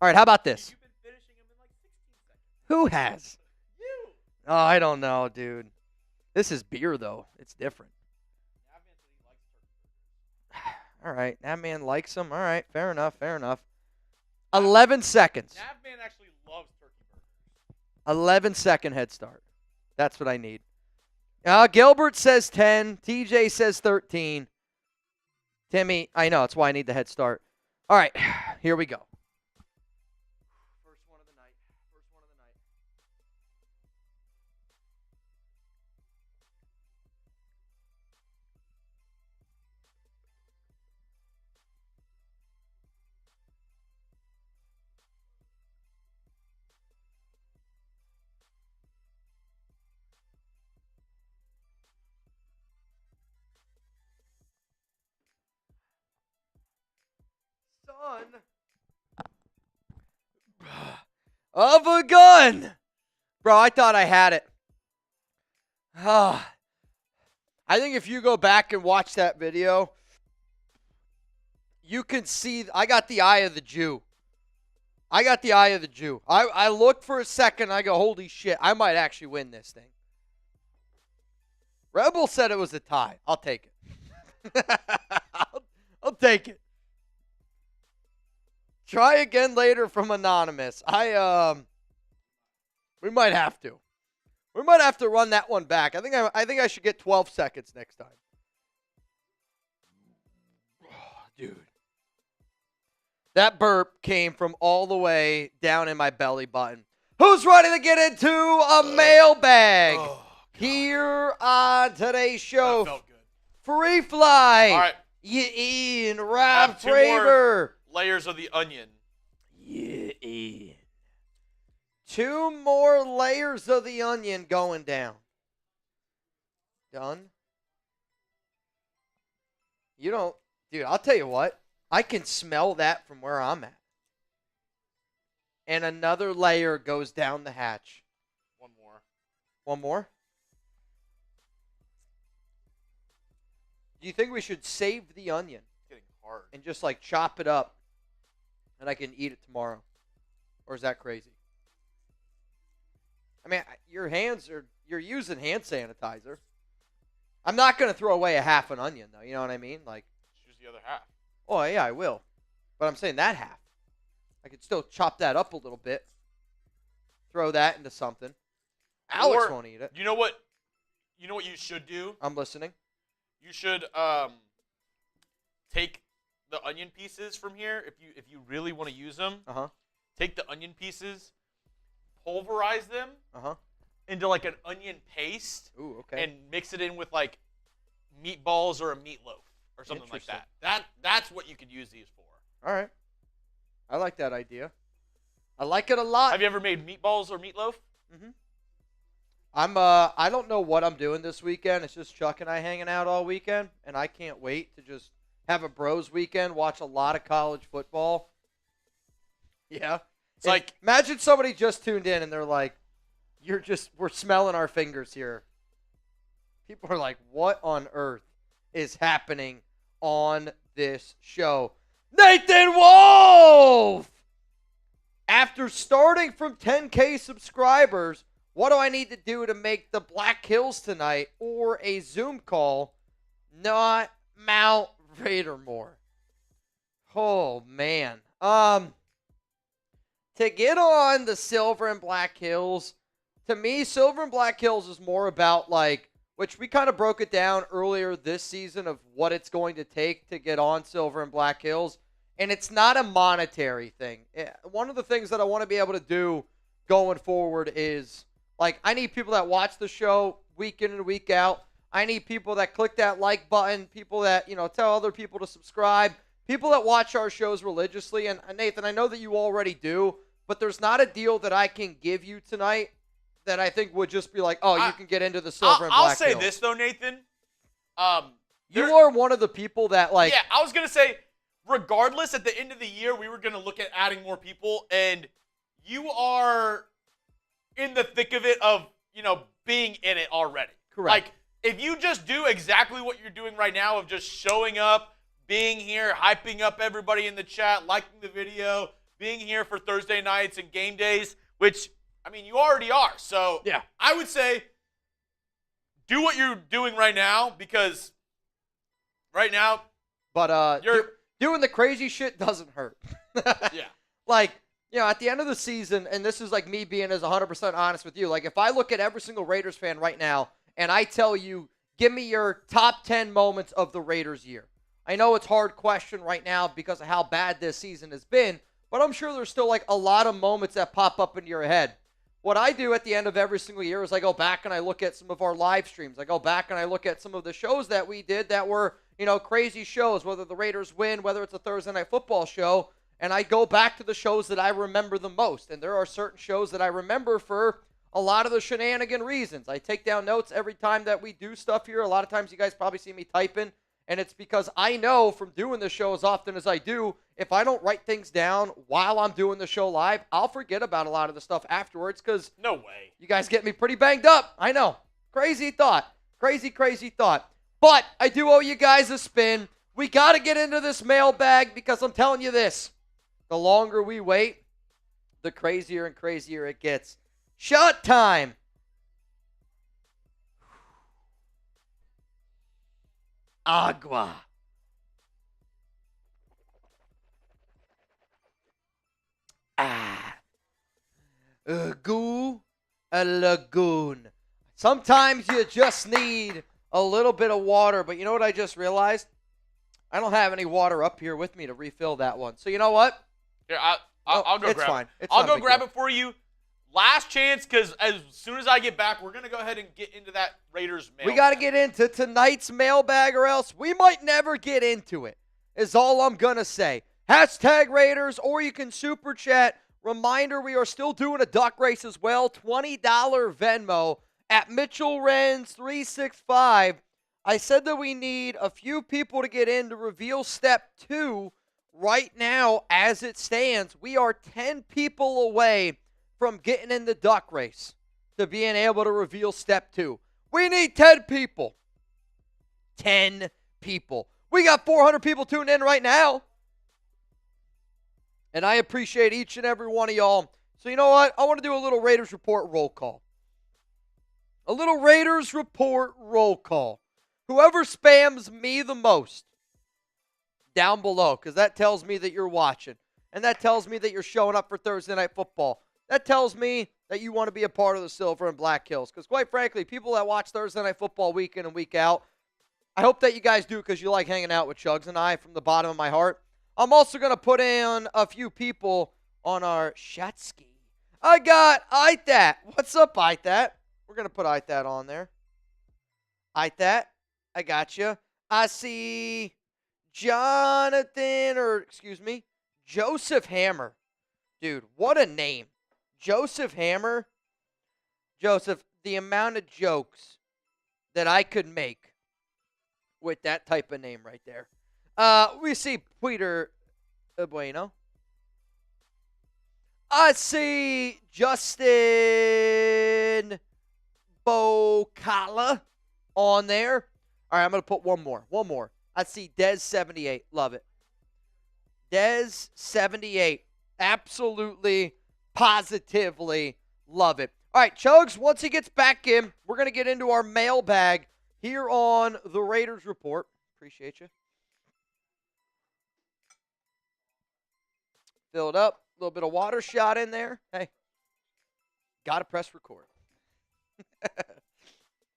All right, how about this? You've been finishing them in like 16 seconds. Who has? You. Oh, I don't know, dude. This is beer, though. It's different. Navman said he likes turkey burgers. All right, that man likes them. All right, fair enough. 11 seconds. Navman actually loves turkey burgers. 11-second head start. That's what I need. Gilbert says 10. TJ says 13. Timmy, I know. That's why I need the head start. All right, here we go. First one of the night. Son of a gun. Bro, I thought I had it. I think if you go back and watch that video, you can see I got the eye of the Jew. I looked for a second. I go, holy shit, I might actually win this thing. Rebel said it was a tie. I'll take it. I'll take it. Try again later from Anonymous. We might have to. We might have to run that one back. I think I should get 12 seconds next time. Oh, dude. That burp came from all the way down in my belly button. Who's ready to get into a mailbag? Here on today's show. That felt good. Free fly. All right. Ian, Rob Have 2 more Fravor. layers of the onion. Yeah, Ian. 2 more layers of the onion going down. Done? You don't, dude, I'll tell you what. I can smell that from where I'm at. And another layer goes down the hatch. One more. One more? Do you think we should save the onion It's getting hard. and just like chop it up and I can eat it tomorrow? Or is that crazy? I mean, you're using hand sanitizer. I'm not going to throw away a half an onion, though. You know what I mean? Like, Choose the other half. oh, yeah, I will. But I'm saying that half. I could still chop that up a little bit. Throw that into something. Alex Or, won't eat it. You know what you should do? I'm listening. You should take the onion pieces from here if you really want to use them. Uh-huh. Take the onion pieces, pulverize them Uh-huh. into like an onion paste, Ooh, okay. and mix it in with like meatballs or a meatloaf or something like Interesting. that. That's what you could use these for. All right. I like that idea. I like it a lot. Have you ever made meatballs or meatloaf? Mm-hmm. I don't know what I'm doing this weekend. It's just Chuck and I hanging out all weekend, and I can't wait to just have a bros weekend, watch a lot of college football. Yeah. It's like, imagine somebody just tuned in and they're like, we're smelling our fingers here. People are like, what on earth is happening on this show? Nathan Wolf! After starting from 10K subscribers, what do I need to do to make the Black Hills tonight or a Zoom call not Mount Raidermore? Oh, man. To get on the Silver and Black Hills, to me, Silver and Black Hills is more about, like, which we kind of broke it down earlier this season of what it's going to take to get on Silver and Black Hills. And it's not a monetary thing. One of the things that I want to be able to do going forward is, like, I need people that watch the show week in and week out. I need people that click that like button, people that, tell other people to subscribe, people that watch our shows religiously. And Nathan, I know that you already do, but there's not a deal that I can give you tonight that I think would just be like, oh, you can get into the Silver and Black I'll say Hills. this, though, Nathan. You are one of the people that, like... Yeah, I was going to say, regardless, at the end of the year, we were going to look at adding more people, and you are in the thick of it of, being in it already. Correct. Like, if you just do exactly what you're doing right now of just showing up, being here, hyping up everybody in the chat, liking the video, being here for Thursday nights and game days, which... you already are. So yeah. I would say do what you're doing right now because right now. But doing the crazy shit doesn't hurt. Yeah. Like, at the end of the season, and this is like me being as 100% honest with you, like if I look at every single Raiders fan right now and I tell you, give me your top 10 moments of the Raiders year. I know it's a hard question right now because of how bad this season has been, but I'm sure there's still like a lot of moments that pop up into your head. What I do at the end of every single year is I go back and I look at some of our live streams. I go back and I look at some of the shows that we did that were, crazy shows, whether the Raiders win, whether it's a Thursday night football show, and I go back to the shows that I remember the most. And there are certain shows that I remember for a lot of the shenanigan reasons. I take down notes every time that we do stuff here. A lot of times you guys probably see me typing, and it's because I know from doing the show as often as I do, if I don't write things down while I'm doing the show live, I'll forget about a lot of the stuff afterwards because no way. You guys get me pretty banged up. I know. Crazy thought. Crazy thought. But I do owe you guys a spin. We got to get into this mailbag because I'm telling you this. The longer we wait, the crazier and crazier it gets. Shot time. Agua. A lagoon. Sometimes you just need a little bit of water, but you know what I just realized? I don't have any water up here with me to refill that one. So you know what? Here, I'll go it's grab fine. it. I'll go grab it for you. Last chance, because as soon as I get back, we're going to go ahead and get into that Raiders mailbag. We got to get into tonight's mailbag or else we might never get into it, is all I'm going to say. Hashtag Raiders, or you can super chat. Reminder, we are still doing a duck race as well. $20 Venmo at Mitchell Renz 365. I said that we need a few people to get in to reveal step 2. Right now, as it stands, we are 10 people away from getting in the duck race to being able to reveal step 2. We need 10 people. 10 people. We got 400 people tuned in right now. And I appreciate each and every one of y'all. So you know what? I want to do a little Raiders Report roll call. A little Raiders Report roll call. Whoever spams me the most down below, because that tells me that you're watching. And that tells me that you're showing up for Thursday Night Football. That tells me that you want to be a part of the Silver and Black Hills. Because quite frankly, people that watch Thursday Night Football week in and week out, I hope that you guys do because you like hanging out with Chuggs and I from the bottom of my heart. I'm also going to put in a few people on our Shatsky. I got Aitan. What's up, Aitan? We're going to put Aitan on there. Aitan, I got you. I see Joseph Hammer. Dude, what a name. Joseph Hammer. Joseph, the amount of jokes that I could make with that type of name right there. We see Peter Bueno. I see Justin Bocala on there. All right, I'm going to put one more. I see Dez78. Love it. Des78. Absolutely, positively love it. All right, Chuggs, once he gets back in, we're going to get into our mailbag here on the Raiders Report. Appreciate you. Filled up. A little bit of water shot in there. Hey, got to press record.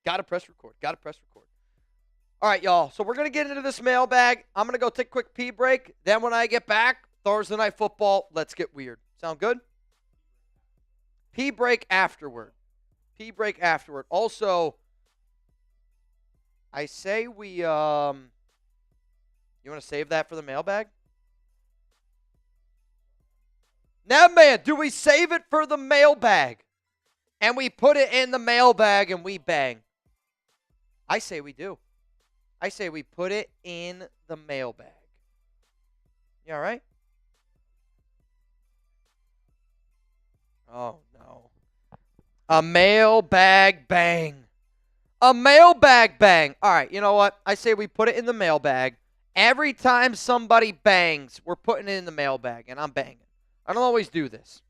Got to press record. Got to press record. All right, y'all. So we're going to get into this mailbag. I'm going to go take a quick pee break. Then when I get back, Thursday Night Football, let's get weird. Sound good? Pee break afterward. Pee break afterward. Also, I say we, you want to save that for the mailbag? Now, man, do we save it for the mailbag? And we put it in the mailbag and we bang. I say we do. I say we put it in the mailbag. You all right? Oh, no. A mailbag bang. A mailbag bang. All right, you know what? I say we put it in the mailbag. Every time somebody bangs, we're putting it in the mailbag, and I'm banging. I don't always do this.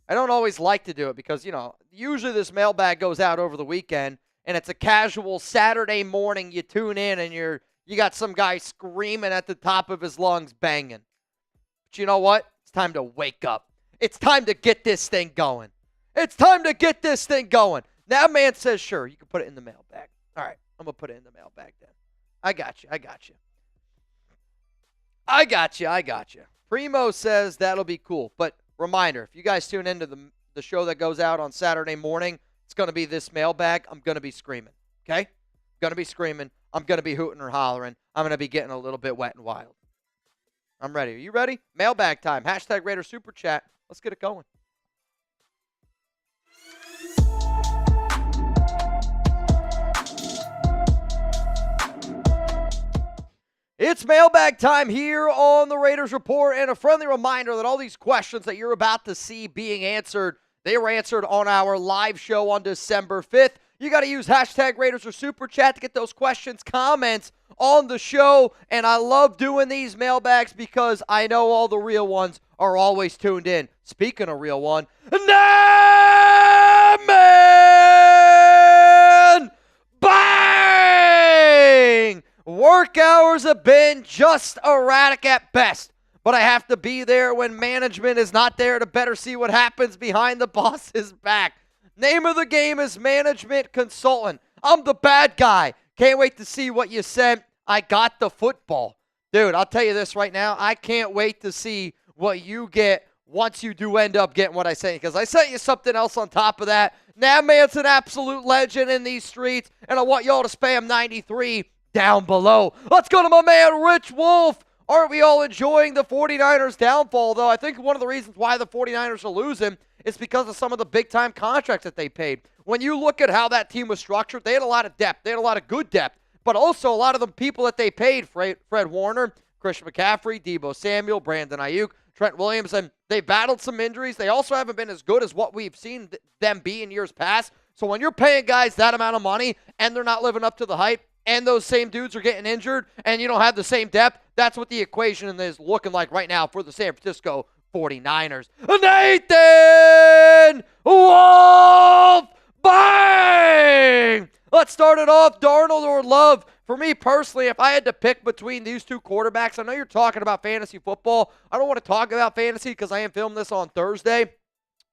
I don't always like to do it because, usually this mailbag goes out over the weekend, and it's a casual Saturday morning. You tune in, and you got some guy screaming at the top of his lungs, banging. But you know what? It's time to wake up. It's time to get this thing going. It's time to get this thing going. That man says, sure, you can put it in the mailbag. All right, I'm going to put it in the mailbag then. I got you. Primo says that'll be cool. But reminder, if you guys tune into the show that goes out on Saturday morning, it's going to be this mailbag. I'm going to be screaming, okay? I'm going to be screaming. I'm going to be hooting or hollering. I'm going to be getting a little bit wet and wild. I'm ready. Are you ready? Mailbag time. Hashtag Raider Super Chat. Let's get it going. It's mailbag time here on the Raiders Report, and a friendly reminder that all these questions that you're about to see being answered, they were answered on our live show on December 5th. You got to use hashtag Raiders or Super Chat to get those questions, comments on the show, and I love doing these mailbags because I know all the real ones are always tuned in. Speaking of real one, nah, man! Bang! Work hours have been just erratic at best, but I have to be there when management is not there to better see what happens behind the boss's back. Name of the game is management consultant. I'm the bad guy. Can't wait to see what you sent. I got the football. Dude, I'll tell you this right now. I can't wait to see what you get once you do end up getting what I sent you, because I sent you something else on top of that. Now, man's an absolute legend in these streets, and I want y'all to spam 93 down below. Let's go to my man, Rich Wolf. Aren't we all enjoying the 49ers downfall, though? I think one of the reasons why the 49ers are losing is because of some of the big-time contracts that they paid. When you look at how that team was structured, they had a lot of depth. They had a lot of good depth, but also a lot of the people that they paid, Fred Warner, Christian McCaffrey, Deebo Samuel, Brandon Ayuk, Trent Williams, and they battled some injuries. They also haven't been as good as what we've seen them be in years past. So when you're paying guys that amount of money and they're not living up to the hype, and those same dudes are getting injured, and you don't have the same depth, that's what the equation is looking like right now for the San Francisco 49ers. Nathan Wolf! Bang! Let's start it off, Darnold or Love. For me personally, if I had to pick between these two quarterbacks, I know you're talking about fantasy football. I don't want to talk about fantasy because I am filming this on Thursday.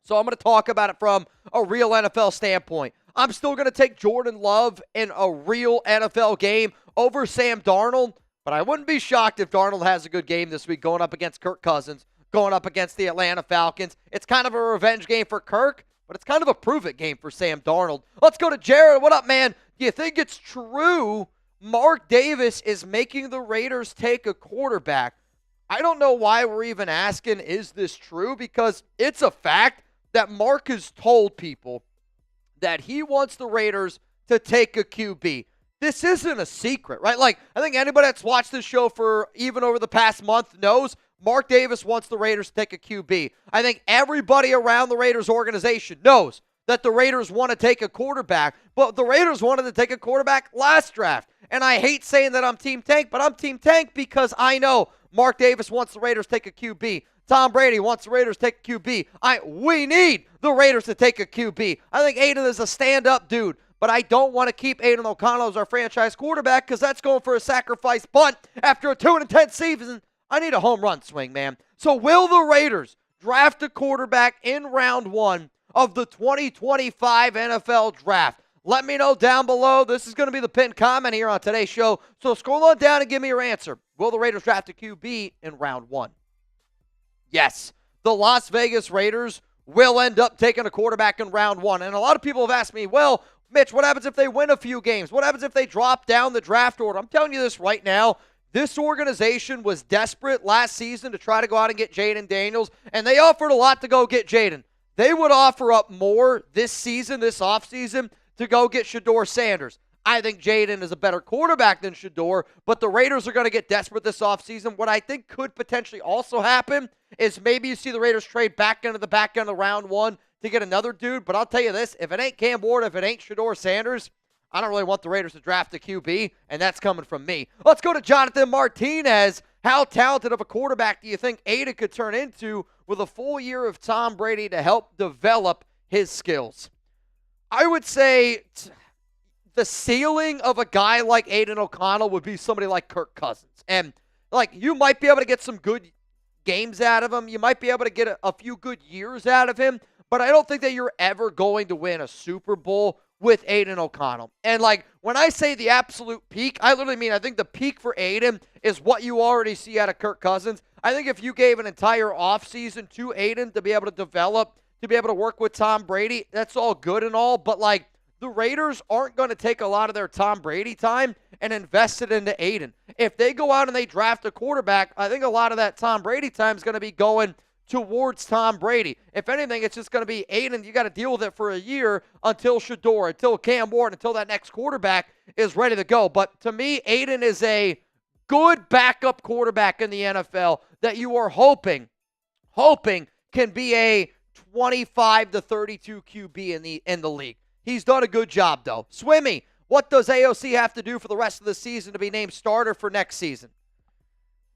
So I'm going to talk about it from a real NFL standpoint. I'm still going to take Jordan Love in a real NFL game over Sam Darnold, but I wouldn't be shocked if Darnold has a good game this week going up against Kirk Cousins, going up against the Atlanta Falcons. It's kind of a revenge game for Kirk, but it's kind of a prove-it game for Sam Darnold. Let's go to Jared. What up, man? Do you think it's true Mark Davis is making the Raiders take a quarterback? I don't know why we're even asking, is this true? Because it's a fact that Mark has told people that he wants the Raiders to take a QB. This isn't a secret, right? Like, I think anybody that's watched this show for even over the past month knows Mark Davis wants the Raiders to take a QB. I think everybody around the Raiders organization knows that the Raiders want to take a quarterback, but the Raiders wanted to take a quarterback last draft. And I hate saying that I'm Team Tank, but I'm Team Tank because I know Mark Davis wants the Raiders to take a QB. Tom Brady wants the Raiders to take a QB. We need the Raiders to take a QB. I think Aidan is a stand-up dude, but I don't want to keep Aidan O'Connell as our franchise quarterback because that's going for a sacrifice punt after a 2-10 season. I need a home run swing, man. So will the Raiders draft a quarterback in round 1 of the 2025 NFL Draft? Let me know down below. This is going to be the pinned comment here on today's show. So scroll on down and give me your answer. Will the Raiders draft a QB in round 1? Yes, the Las Vegas Raiders will end up taking a quarterback in round 1. And a lot of people have asked me, well, Mitch, what happens if they win a few games? What happens if they drop down the draft order? I'm telling you this right now. This organization was desperate last season to try to go out and get Jaden Daniels, and they offered a lot to go get Jaden. They would offer up more this season, this offseason, to go get Shedeur Sanders. I think Jaden is a better quarterback than Shedeur, but the Raiders are going to get desperate this offseason. What I think could potentially also happen is maybe you see the Raiders trade back into the back end of round 1 to get another dude. But I'll tell you this, if it ain't Cam Ward, if it ain't Shedeur Sanders, I don't really want the Raiders to draft a QB, and that's coming from me. Let's go to Jonathan Martinez. How talented of a quarterback do you think Aidan could turn into with a full year of Tom Brady to help develop his skills? I would say the ceiling of a guy like Aidan O'Connell would be somebody like Kirk Cousins. And, you might be able to get some good games out of him. You might be able to get a few good years out of him. But I don't think that you're ever going to win a Super Bowl with Aidan O'Connell. And, when I say the absolute peak, I literally mean I think the peak for Aidan is what you already see out of Kirk Cousins. I think if you gave an entire offseason to Aidan to be able to develop, to be able to work with Tom Brady, that's all good and all. But, the Raiders aren't going to take a lot of their Tom Brady time and invest it into Aidan. If they go out and they draft a quarterback, I think a lot of that Tom Brady time is going to be going towards Tom Brady. If anything, it's just going to be Aidan. You got to deal with it for a year until Shedeur, until Cam Ward, until that next quarterback is ready to go. But to me, Aidan is a good backup quarterback in the NFL that you are hoping can be a 25 to 32 QB in the league. He's done a good job, though. Swimmy, what does AOC have to do for the rest of the season to be named starter for next season?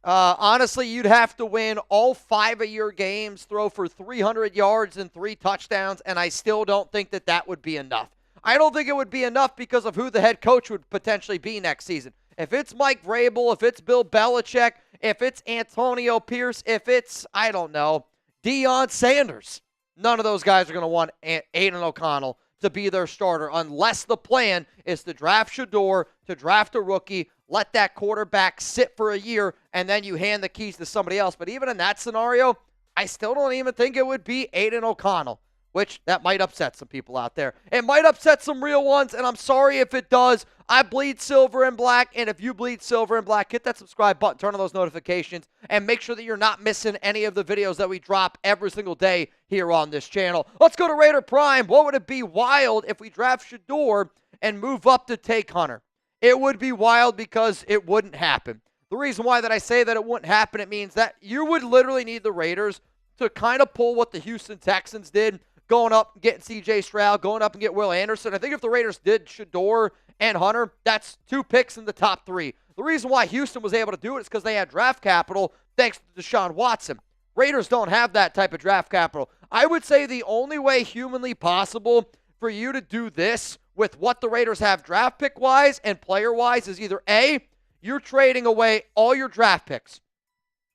Honestly, you'd have to win all 5 of your games, throw for 300 yards and 3 touchdowns, and I still don't think that would be enough. I don't think it would be enough because of who the head coach would potentially be next season. If it's Mike Vrabel, if it's Bill Belichick, if it's Antonio Pierce, if it's, I don't know, Deion Sanders, none of those guys are going to want Aidan O'Connell to be their starter unless the plan is to draft Shedeur, to draft a rookie, let that quarterback sit for a year, and then you hand the keys to somebody else. But even in that scenario, I still don't even think it would be Aidan O'Connell, which that might upset some people out there. It might upset some real ones, and I'm sorry if it does. I bleed silver and black, and if you bleed silver and black, hit that subscribe button, turn on those notifications, and make sure that you're not missing any of the videos that we drop every single day here on this channel. Let's go to Raider Prime. What would it be wild if we draft Shedeur and move up to take Hunter? It would be wild because it wouldn't happen. The reason why that I say that it wouldn't happen, it means that you would literally need the Raiders to kind of pull what the Houston Texans did, going up and getting C.J. Stroud, going up and get Will Anderson. I think if the Raiders did Shedeur and Hunter, that's 2 picks in the top 3. The reason why Houston was able to do it is because they had draft capital thanks to Deshaun Watson. Raiders don't have that type of draft capital. I would say the only way humanly possible for you to do this with what the Raiders have draft pick-wise and player-wise is either A, you're trading away all your draft picks.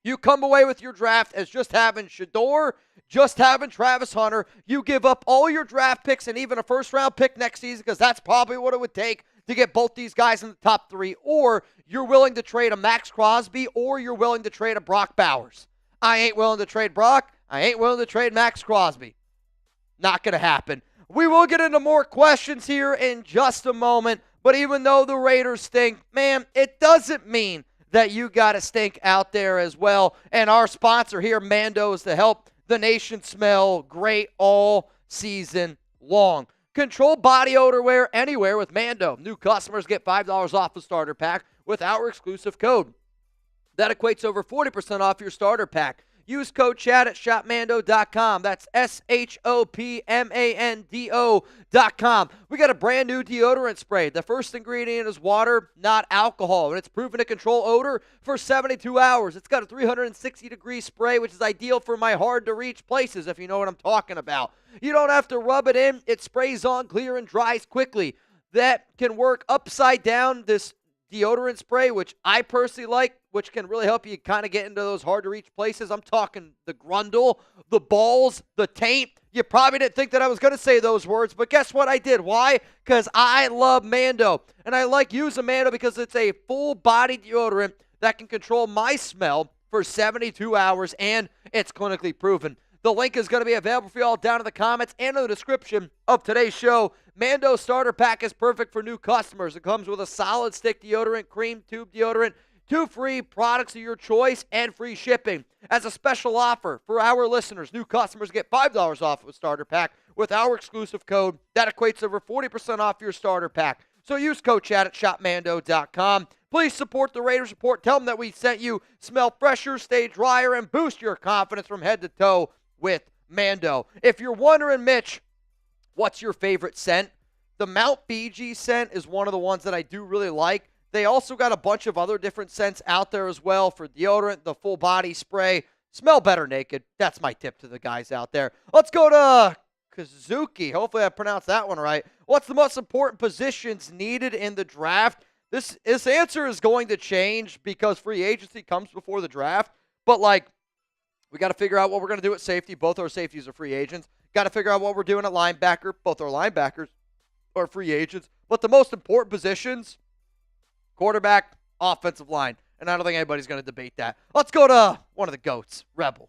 You come away with your draft as just having Shedeur, just having Travis Hunter. You give up all your draft picks and even a first-round pick next season because that's probably what it would take to get both these guys in the top 3. Or you're willing to trade a Maxx Crosby or you're willing to trade a Brock Bowers. I ain't willing to trade Brock. I ain't willing to trade Maxx Crosby. Not going to happen. We will get into more questions here in just a moment. But even though the Raiders stink, man, it doesn't mean that you got to stink out there as well. And our sponsor here, Mando, is to help the nation smell great all season long. Control body odor wear anywhere with Mando. New customers get $5 off the starter pack with our exclusive code. That equates over 40% off your starter pack. Use code chat at shopmando.com. That's SHOPMANDO.com. We got a brand new deodorant spray. The first ingredient is water, not alcohol, and it's proven to control odor for 72 hours. It's got a 360-degree spray, which is ideal for my hard-to-reach places, if you know what I'm talking about. You don't have to rub it in. It sprays on clear and dries quickly. That can work upside down, this deodorant spray, which I personally like, which can really help you kind of get into those hard-to-reach places. I'm talking the grundle, the balls, the taint. You probably didn't think that I was going to say those words, but guess what? I did. Why? Because I love Mando, and I like using Mando because it's a full-body deodorant that can control my smell for 72 hours, and it's clinically proven. The link is going to be available for you all down in the comments and in the description of today's show. Mando Starter Pack is perfect for new customers. It comes with a solid stick deodorant, cream tube deodorant, 2 free products of your choice, and free shipping. As a special offer for our listeners, new customers get $5 off of a starter pack with our exclusive code. That equates to over 40% off your starter pack. So use code chat at shopmando.com. Please support the Raiders Report. Tell them that we sent you. Smell fresher, stay drier, and boost your confidence from head to toe with Mando. If you're wondering, Mitch, what's your favorite scent? The Mount Fiji scent is one of the ones that I do really like. They also got a bunch of other different scents out there as well for deodorant, the full body spray. Smell better naked. That's my tip to the guys out there. Let's go to Kazuki. Hopefully I pronounced that one right. What's the most important positions needed in the draft? This answer is going to change because free agency comes before the draft. But, we got to figure out what we're going to do at safety. Both our safeties are free agents. Got to figure out what we're doing at linebacker. Both our linebackers are free agents. But the most important positions, quarterback, offensive line. And I don't think anybody's going to debate that. Let's go to one of the GOATs, Rebel.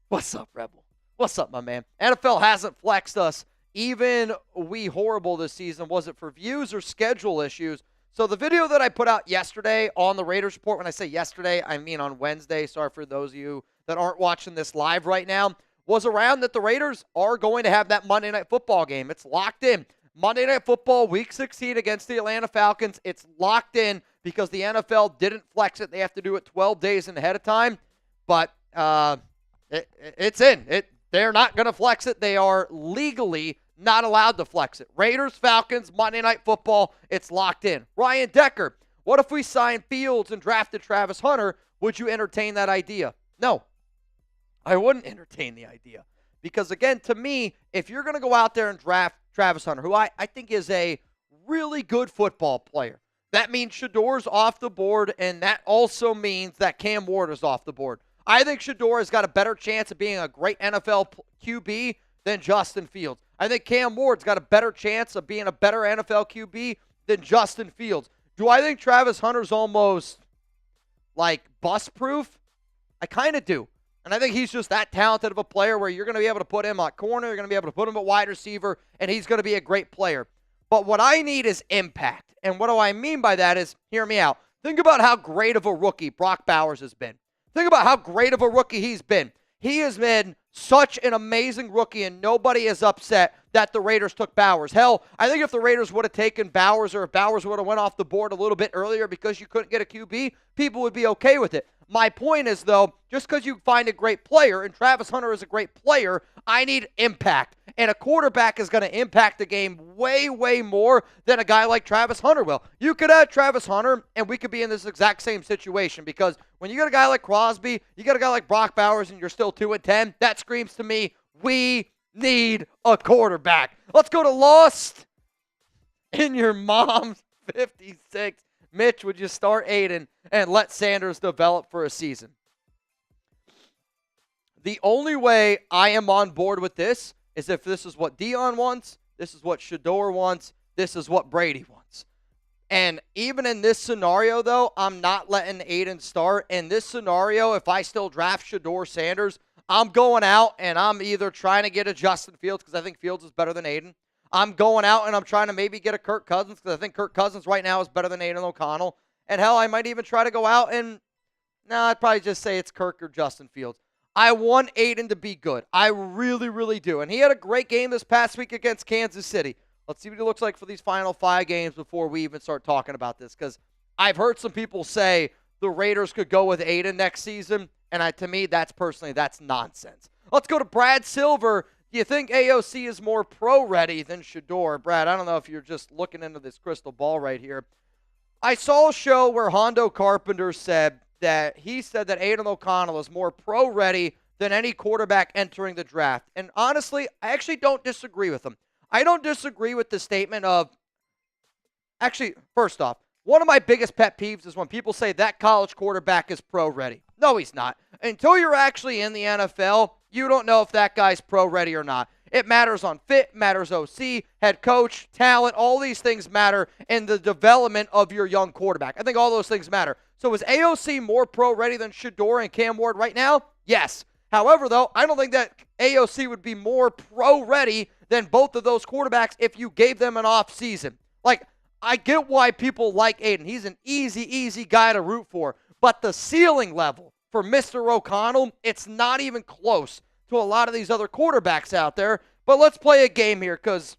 What's up, Rebel? What's up, my man? NFL hasn't flexed us. Even we horrible this season. Was it for views or schedule issues? So the video that I put out yesterday on the Raiders Report, when I say yesterday, I mean on Wednesday. Sorry for those of you that aren't watching this live right now, was around that the Raiders are going to have that Monday Night Football game. It's locked in. Monday Night Football, Week 16 against the Atlanta Falcons. It's locked in because the NFL didn't flex it. They have to do it 12 days ahead of time. But it's in. They're not going to flex it. They are legally not allowed to flex it. Raiders, Falcons, Monday Night Football, it's locked in. Ryan Decker, what if we signed Fields and drafted Travis Hunter? Would you entertain that idea? No, I wouldn't entertain the idea. Because, again, to me, if you're going to go out there and draft Travis Hunter, who I think is a really good football player, that means Shador's off the board, and that also means that Cam Ward is off the board. I think Shador has got a better chance of being a great NFL QB than Justin Fields. I think Cam Ward's got a better chance of being a better NFL QB than Justin Fields. Do I think Travis Hunter's almost, bust-proof? I kind of do. And I think he's just that talented of a player where you're going to be able to put him at corner, you're going to be able to put him at wide receiver, and he's going to be a great player. But what I need is impact. And what do I mean by that is, hear me out. Think about how great of a rookie Brock Bowers has been. Think about how great of a rookie he's been. He has been such an amazing rookie, and nobody is upset that the Raiders took Bowers. Hell, I think if the Raiders would have taken Bowers, or if Bowers would have went off the board a little bit earlier because you couldn't get a QB, people would be okay with it. My point is, though, just because you find a great player, and Travis Hunter is a great player, I need impact. And a quarterback is going to impact the game way, way more than a guy like Travis Hunter will. You could add Travis Hunter, and we could be in this exact same situation, because when you got a guy like Crosby, you got a guy like Brock Bowers, and you're still 2-10, that screams to me, we need a quarterback. Let's go to Lost in Your Mom's 56. Mitch, would you start Aidan and let Sanders develop for a season? The only way I am on board with this is if this is what Dion wants, this is what Shador wants, this is what Brady wants. And even in this scenario, though, I'm not letting Aidan start. In this scenario, if I still draft Shador Sanders, I'm going out and I'm either trying to get a Justin Fields because I think Fields is better than Aidan. I'm going out and I'm trying to maybe get a Kirk Cousins because I think Kirk Cousins right now is better than Aidan O'Connell. And hell, I might even try to go out and, I'd probably just say it's Kirk or Justin Fields. I want Aidan to be good. I really, really do. And he had a great game this past week against Kansas City. Let's see what he looks like for these final 5 games before we even start talking about this, because I've heard some people say the Raiders could go with Aidan next season. And to me, that's nonsense. Let's go to Brad Silver. Do you think AOC is more pro-ready than Shedeur? Brad, I don't know if you're just looking into this crystal ball right here. I saw a show where Hondo Carpenter said that Aidan O'Connell is more pro-ready than any quarterback entering the draft. And honestly, I actually don't disagree with him. I don't disagree with the statement of, actually, first off, one of my biggest pet peeves is when people say that college quarterback is pro-ready. No, he's not. Until you're actually in the NFL, you don't know if that guy's pro-ready or not. It matters on fit, matters OC, head coach, talent. All these things matter in the development of your young quarterback. I think all those things matter. So is AOC more pro-ready than Shedeur and Cam Ward right now? Yes. However, though, I don't think that AOC would be more pro-ready than both of those quarterbacks if you gave them an off season. Like, I get why people like Aidan. He's an easy guy to root for. But the ceiling level for Mr. O'Connell, it's not even close to a lot of these other quarterbacks out there. But let's play a game here because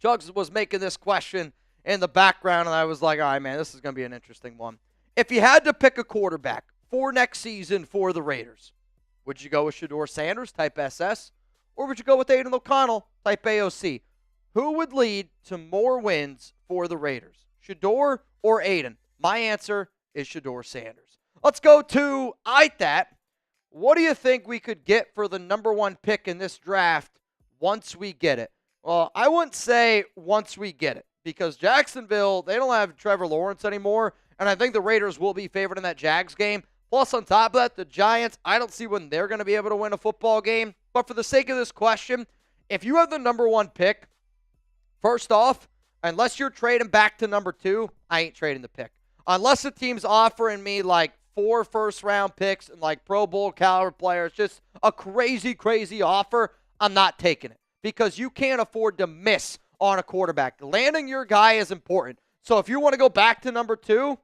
Chuggs was making this question in the background, and I was like, all right, man, this is going to be an interesting one. If you had to pick a quarterback for next season for the Raiders, would you go with Shedeur Sanders, type SS, or would you go with Aidan O'Connell, type AOC? Who would lead to more wins for the Raiders, Shedeur or Aidan? My answer is Shedeur Sanders. Let's go to IThat. What do you think we could get for the number one pick in this draft once we get it? Well, I wouldn't say once we get it because Jacksonville, they don't have Trevor Lawrence anymore, and I think the Raiders will be favored in that Jags game. Plus, on top of that, the Giants, I don't see when they're going to be able to win a football game. But for the sake of this question, if you have the number one pick, first off, unless you're trading back to number 2, I ain't trading the pick. Unless the team's offering me like 4 first-round picks and like Pro Bowl caliber players, just a crazy offer, I'm not taking it because you can't afford to miss on a quarterback. Landing your guy is important. So if you want to go back to number 2,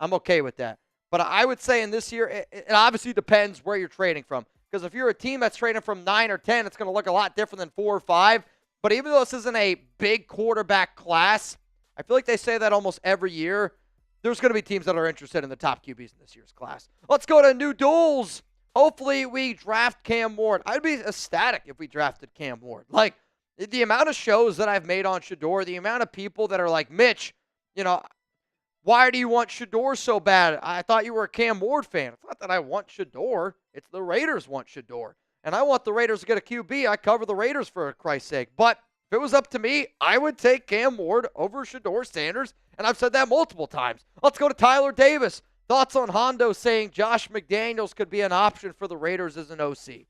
I'm okay with that. But I would say in this year, it obviously depends where you're trading from. Because if you're a team that's trading from 9 or 10, it's going to look a lot different than 4 or 5. But even though this isn't a big quarterback class, I feel like they say that almost every year. There's going to be teams that are interested in the top QBs in this year's class. Let's go to new duels. Hopefully we draft Cam Ward. I'd be ecstatic if we drafted Cam Ward. Like, the amount of shows that I've made on Shedeur, the amount of people that are like, Mitch, why do you want Shedeur so bad? I thought you were a Cam Ward fan. It's not that I want Shedeur. It's the Raiders want Shedeur. And I want the Raiders to get a QB. I cover the Raiders for Christ's sake. But if it was up to me, I would take Cam Ward over Shedeur Sanders. And I've said that multiple times. Let's go to Tyler Davis. Thoughts on Hondo saying Josh McDaniels could be an option for the Raiders as an OC.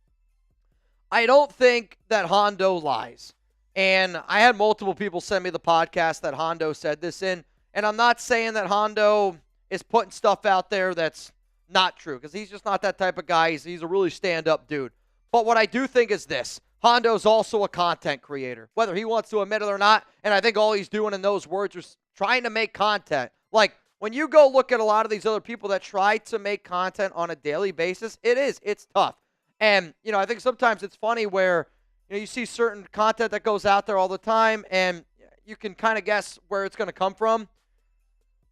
I don't think that Hondo lies. And I had multiple people send me the podcast that Hondo said this in. And I'm not saying that Hondo is putting stuff out there that's not true, because he's just not that type of guy. He's a really stand-up dude. But what I do think is this. Hondo's also a content creator, whether he wants to admit it or not. And I think all he's doing in those words is trying to make content. Like, when you go look at a lot of these other people that try to make content on a daily basis, it's tough. And, I think sometimes it's funny where, you see certain content that goes out there all the time, and you can kind of guess where it's going to come from.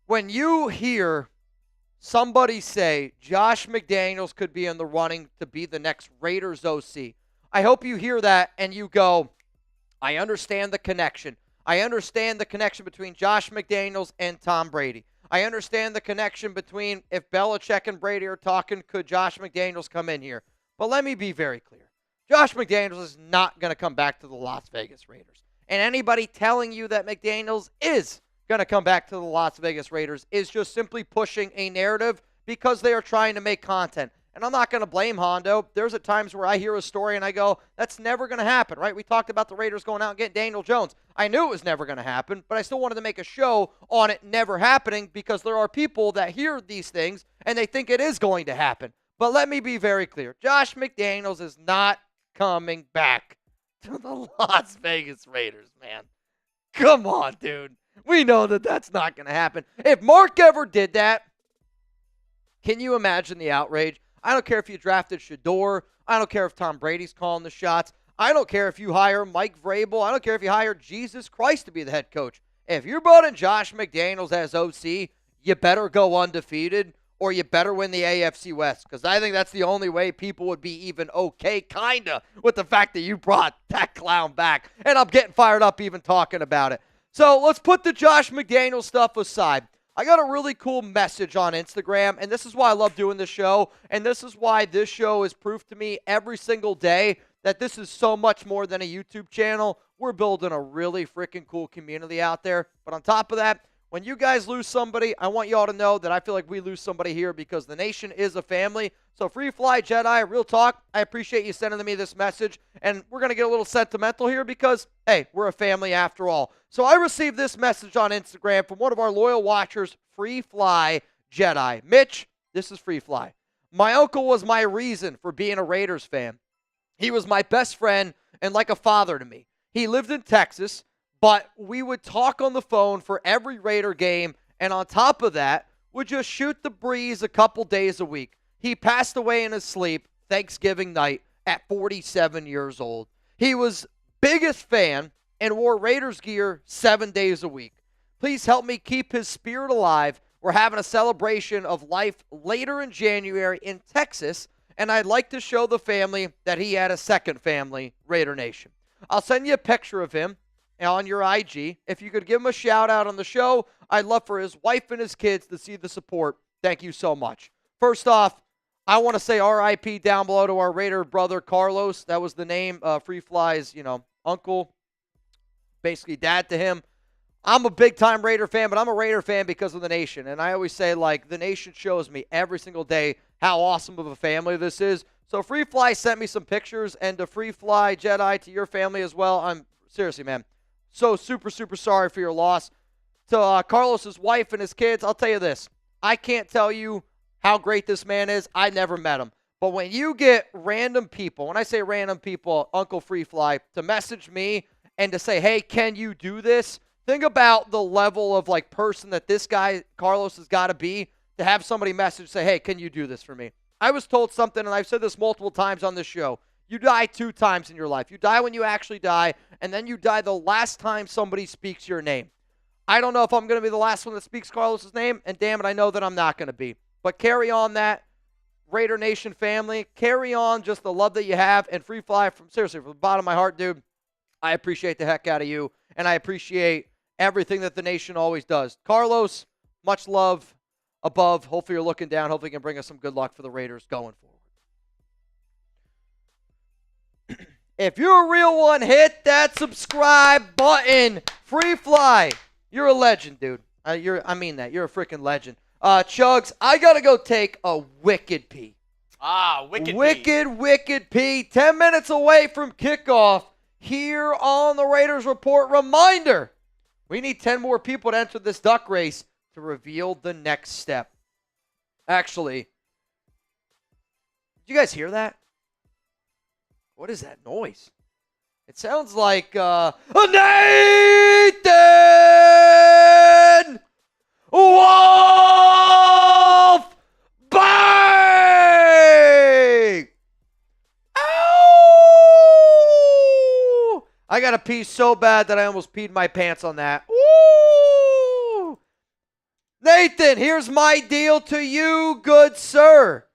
When you hear somebody say Josh McDaniels could be in the running to be the next Raiders OC, I hope you hear that and you go, I understand the connection. I understand the connection between Josh McDaniels and Tom Brady. I understand the connection between if Belichick and Brady are talking, could Josh McDaniels come in here? But let me be very clear. Josh McDaniels is not going to come back to the Las Vegas Raiders. And anybody telling you that McDaniels is going to come back to the Las Vegas Raiders is just simply pushing a narrative because they are trying to make content. And I'm not going to blame Hondo. There's at times where I hear a story and I go, that's never going to happen, right? We talked about the Raiders going out and getting Daniel Jones. I knew it was never going to happen, but I still wanted to make a show on it never happening because there are people that hear these things and they think it is going to happen. But let me be very clear. Josh McDaniels is not coming back to the Las Vegas Raiders, man. Come on, dude. We know that that's not going to happen. If Mark ever did that, can you imagine the outrage? I don't care if you drafted Shedeur. I don't care if Tom Brady's calling the shots. I don't care if you hire Mike Vrabel. I don't care if you hire Jesus Christ to be the head coach. If you're brought in Josh McDaniels as OC, you better go undefeated or you better win the AFC West, because I think that's the only way people would be even okay, kind of, with the fact that you brought that clown back. And I'm getting fired up even talking about it. So let's put the Josh McDaniels stuff aside. I got a really cool message on Instagram, and this is why I love doing this show, and this is why this show is proof to me every single day that this is so much more than a YouTube channel. We're building a really freaking cool community out there. But on top of that, when you guys lose somebody, I want you all to know that I feel like we lose somebody here because the nation is a family. So Free Fly Jedi, real talk, I appreciate you sending me this message. And we're going to get a little sentimental here because, hey, we're a family after all. So I received this message on Instagram from one of our loyal watchers, Free Fly Jedi. Mitch, this is Free Fly. My uncle was my reason for being a Raiders fan. He was my best friend and like a father to me. He lived in Texas, but we would talk on the phone for every Raider game, and on top of that, would just shoot the breeze a couple days a week. He passed away in his sleep Thanksgiving night at 47 years old. He was biggest fan and wore Raiders gear 7 days a week. Please help me keep his spirit alive. We're having a celebration of life later in January in Texas, and I'd like to show the family that he had a second family, Raider Nation. I'll send you a picture of him on your IG. If you could give him a shout out on the show, I'd love for his wife and his kids to see the support. Thank you so much. First off, I want to say RIP down below to our Raider brother, Carlos. That was the name, Free Fly's, uncle, basically dad to him. I'm a big-time Raider fan, but I'm a Raider fan because of the nation. And I always say, the nation shows me every single day how awesome of a family this is. So Free Fly sent me some pictures, and to Free Fly Jedi, to your family as well. I'm seriously, man, so super, super sorry for your loss. To Carlos's wife and his kids, I'll tell you this. I can't tell you how great this man is. I never met him. But when you get random people, when I say random people, Uncle Free Fly, to message me and to say, hey, can you do this? Think about the level of person that this guy, Carlos, has got to be to have somebody message, say, hey, can you do this for me? I was told something, and I've said this multiple times on this show. You die 2 times in your life. You die when you actually die, and then you die the last time somebody speaks your name. I don't know if I'm going to be the last one that speaks Carlos's name, and damn it, I know that I'm not going to be. But carry on that Raider Nation family. Carry on just the love that you have. And Free Fly, seriously, from the bottom of my heart, dude, I appreciate the heck out of you, and I appreciate everything that the nation always does. Carlos, much love above. Hopefully you're looking down. Hopefully you can bring us some good luck for the Raiders going forward. If you're a real one, hit that subscribe button. Free Fly, you're a legend, dude. I mean that. You're a freaking legend. Chuggs, I got to go take a wicked pee. Wicked pee. 10 minutes away from kickoff here on the Raiders Report. Reminder, we need 10 more people to enter this duck race to reveal the next step. Actually, did you guys hear that? What is that noise? It sounds like Nathan Wolf Bang! Ow! I got to pee so bad that I almost peed my pants on that. Woo! Nathan, here's my deal to you, good sir.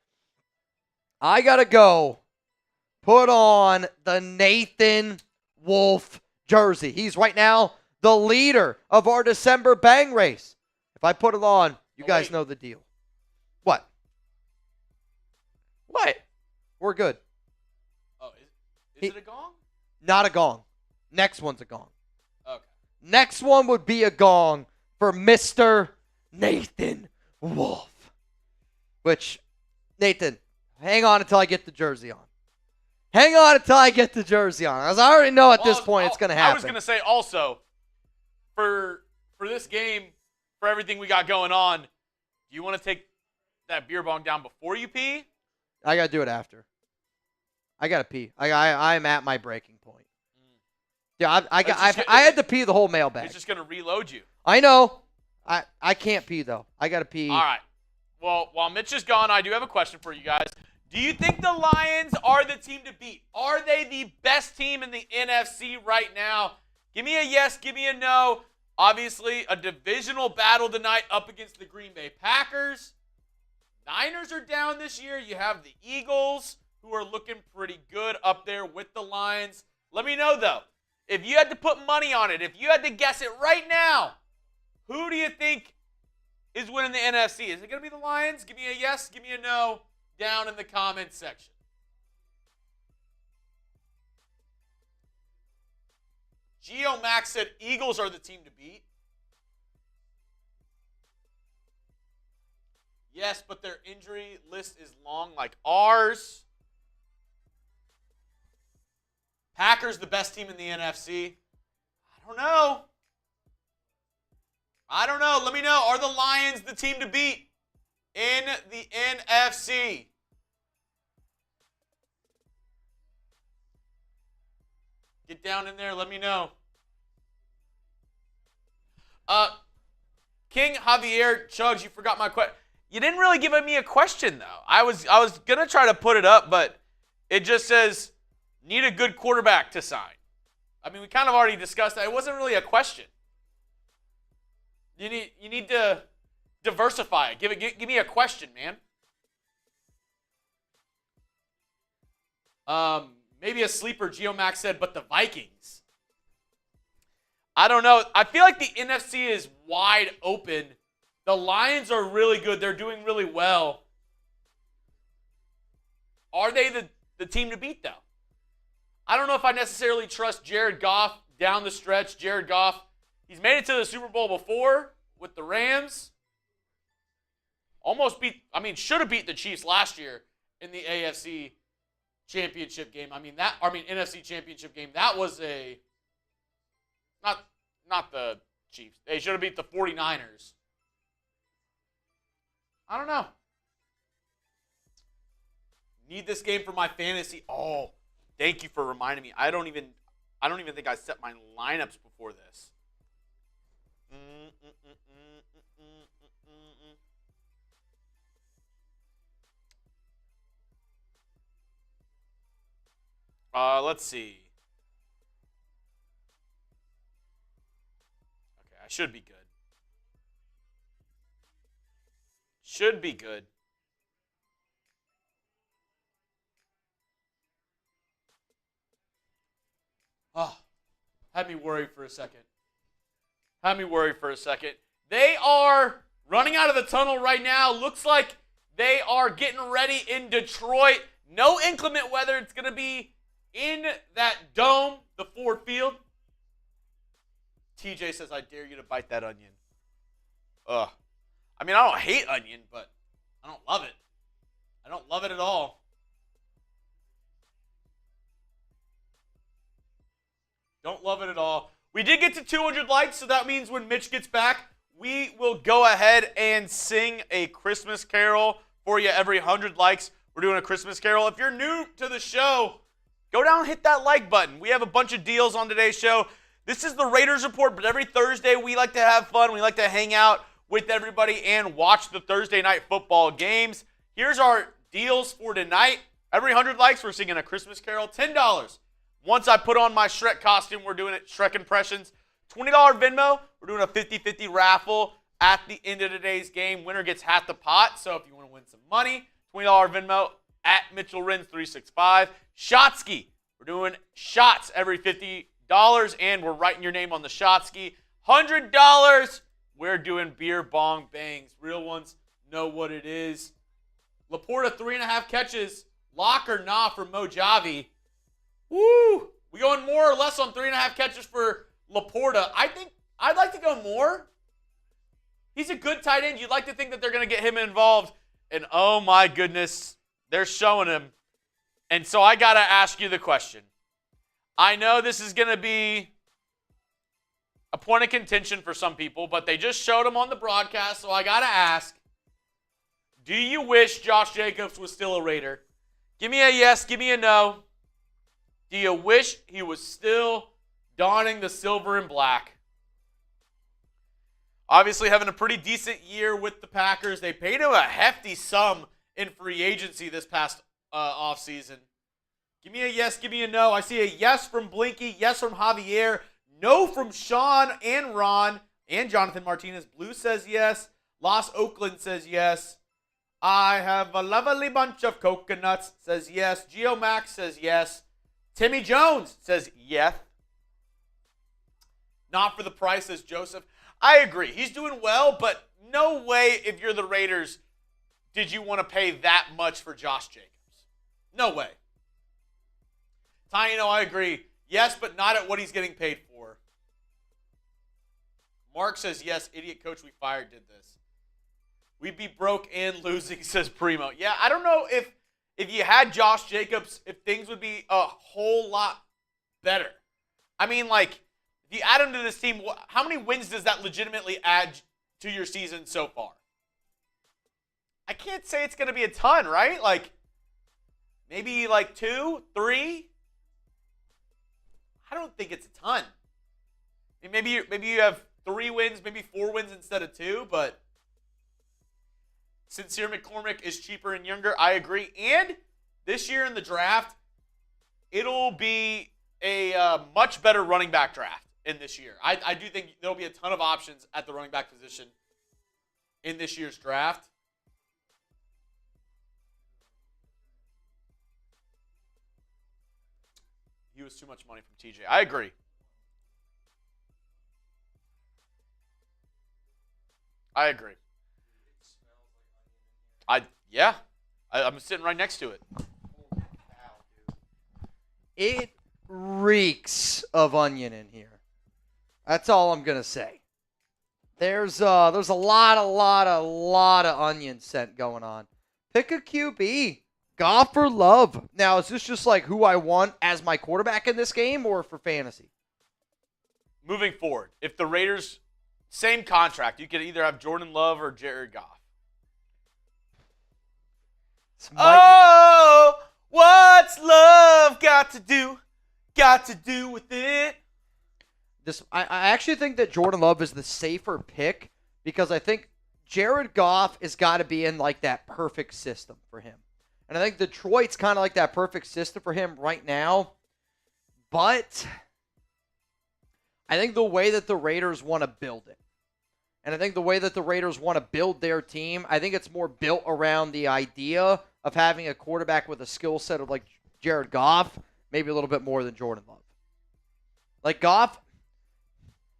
I got to go put on the Nathan Wolf jersey. He's right now the leader of our December bang race. If I put it on, you guys know the deal. What? We're good. Oh, is it a gong? Not a gong. Next one's a gong. Okay. Next one would be a gong for Mr. Nathan Wolf. Which, Nathan, hang on until I get the jersey on. Hang on until I get the jersey on. As I already know at this point it's going to happen. I was going to say also, for this game, for everything we got going on, do you want to take that beer bong down before you pee? I got to do it after. I got to pee. I'm at my breaking point. Yeah, I had to pee the whole mailbag. It's just going to reload you. I know. I can't pee, though. I got to pee. All right. Well, while Mitch is gone, I do have a question for you guys. Do you think the Lions are the team to beat? Are they the best team in the NFC right now? Give me a yes, give me a no. Obviously, a divisional battle tonight up against the Green Bay Packers. Niners are down this year. You have the Eagles, who are looking pretty good up there with the Lions. Let me know, though, if you had to put money on it, if you had to guess it right now, who do you think is winning the NFC? Is it going to be the Lions? Give me a yes, give me a no down in the comments section. Geo Max said Eagles are the team to beat. Yes, but their injury list is long like ours. Packers the best team in the NFC. I don't know. Let me know. Are the Lions the team to beat in the NFC? Get down in there. Let me know. King Javier Chuggs, you forgot my question. You didn't really give me a question, though. I was going to try to put it up, but it just says, need a good quarterback to sign. I mean, we kind of already discussed that. It wasn't really a question. You need to diversify it. Give me a question, man. Maybe a sleeper, Geomax said, but the Vikings. I don't know. I feel like the NFC is wide open. The Lions are really good. They're doing really well. Are they the team to beat, though? I don't know if I necessarily trust Jared Goff down the stretch. Jared Goff, he's made it to the Super Bowl before with the Rams. Should have beat the Chiefs last year in the AFC championship game. NFC championship game. That was not the Chiefs. They should have beat the 49ers. I don't know. Need this game for my fantasy. Oh, thank you for reminding me. I don't even think I set my lineups before this. Let's see. Okay, I should be good. Should be good. Oh, had me worried for a second. They are running out of the tunnel right now. Looks like they are getting ready in Detroit. No inclement weather. It's going to be in that dome, the Ford Field. TJ says, I dare you to bite that onion. Ugh. I don't hate onion, but I don't love it. I don't love it at all. Don't love it at all. We did get to 200 likes, so that means when Mitch gets back, we will go ahead and sing a Christmas carol for you every 100 likes. We're doing a Christmas carol. If you're new to the show, go down and hit that like button. We have a bunch of deals on today's show. This is the Raiders Report, but every Thursday we like to have fun. We like to hang out with everybody and watch the Thursday night football games. Here's our deals for tonight. Every 100 likes, we're singing a Christmas carol. $10. Once I put on my Shrek costume, we're doing it Shrek impressions. $20 Venmo, we're doing a 50-50 raffle at the end of today's game. Winner gets half the pot, so if you want to win some money, $20 Venmo at Mitchell Renz 365. Shotski, we're doing shots every $50, and we're writing your name on the Shotski. $100, we're doing beer bong bangs. Real ones know what it is. Laporta, 3.5 catches. Lock or nah for Mojave. Woo! We going more or less on 3.5 catches for Laporta? I think I'd like to go more. He's a good tight end. You'd like to think that they're going to get him involved. And oh my goodness, they're showing him. And so I got to ask you the question. I know this is going to be a point of contention for some people, but they just showed him on the broadcast, so I got to ask, do you wish Josh Jacobs was still a Raider? Give me a yes, give me a no. Do you wish he was still donning the silver and black? Obviously having a pretty decent year with the Packers. They paid him a hefty sum in free agency this past offseason. Give me a yes, give me a no. I see a yes from Blinky, yes from Javier, no from Sean and Ron and Jonathan Martinez. Blue says yes. Los Oakland says yes. I have a lovely bunch of coconuts, says yes. Geo Max says yes. Timmy Jones says yes. Not for the price, says Joseph. I agree. He's doing well, but no way if you're the Raiders did you want to pay that much for Josh Jacobs. No way. Taino, I agree. Yes, but not at what he's getting paid for. Mark says yes. Idiot coach we fired did this. We'd be broke and losing, says Primo. Yeah, I don't know if you had Josh Jacobs, if things would be a whole lot better. I mean, like, if you add him to this team, how many wins does that legitimately add to your season so far? I can't say it's going to be a ton, right? Like, maybe like 2, 3. I don't think it's a ton. I mean, maybe you have 3 wins, maybe 4 wins instead of 2, but Sincere McCormick is cheaper and younger. I agree. And this year in the draft, it'll be a much better running back draft in this year. I do think there'll be a ton of options at the running back position in this year's draft. He was too much money from TJ. I agree. I'm sitting right next to it. It reeks of onion in here. That's all I'm gonna say. There's a lot of onion scent going on. Pick a QB. Goff or Love. Now, is this just like who I want as my quarterback in this game or for fantasy? Moving forward, if the Raiders, same contract, you could either have Jordan Love or Jared Goff. Oh, what's love got to do with it? I actually think that Jordan Love is the safer pick because I think Jared Goff has got to be in like that perfect system for him. And I think Detroit's kind of like that perfect system for him right now. But I think the way that the Raiders want to build it, and I think the way that the Raiders want to build their team, I think it's more built around the idea of having a quarterback with a skill set of like Jared Goff, maybe a little bit more than Jordan Love. Like Goff,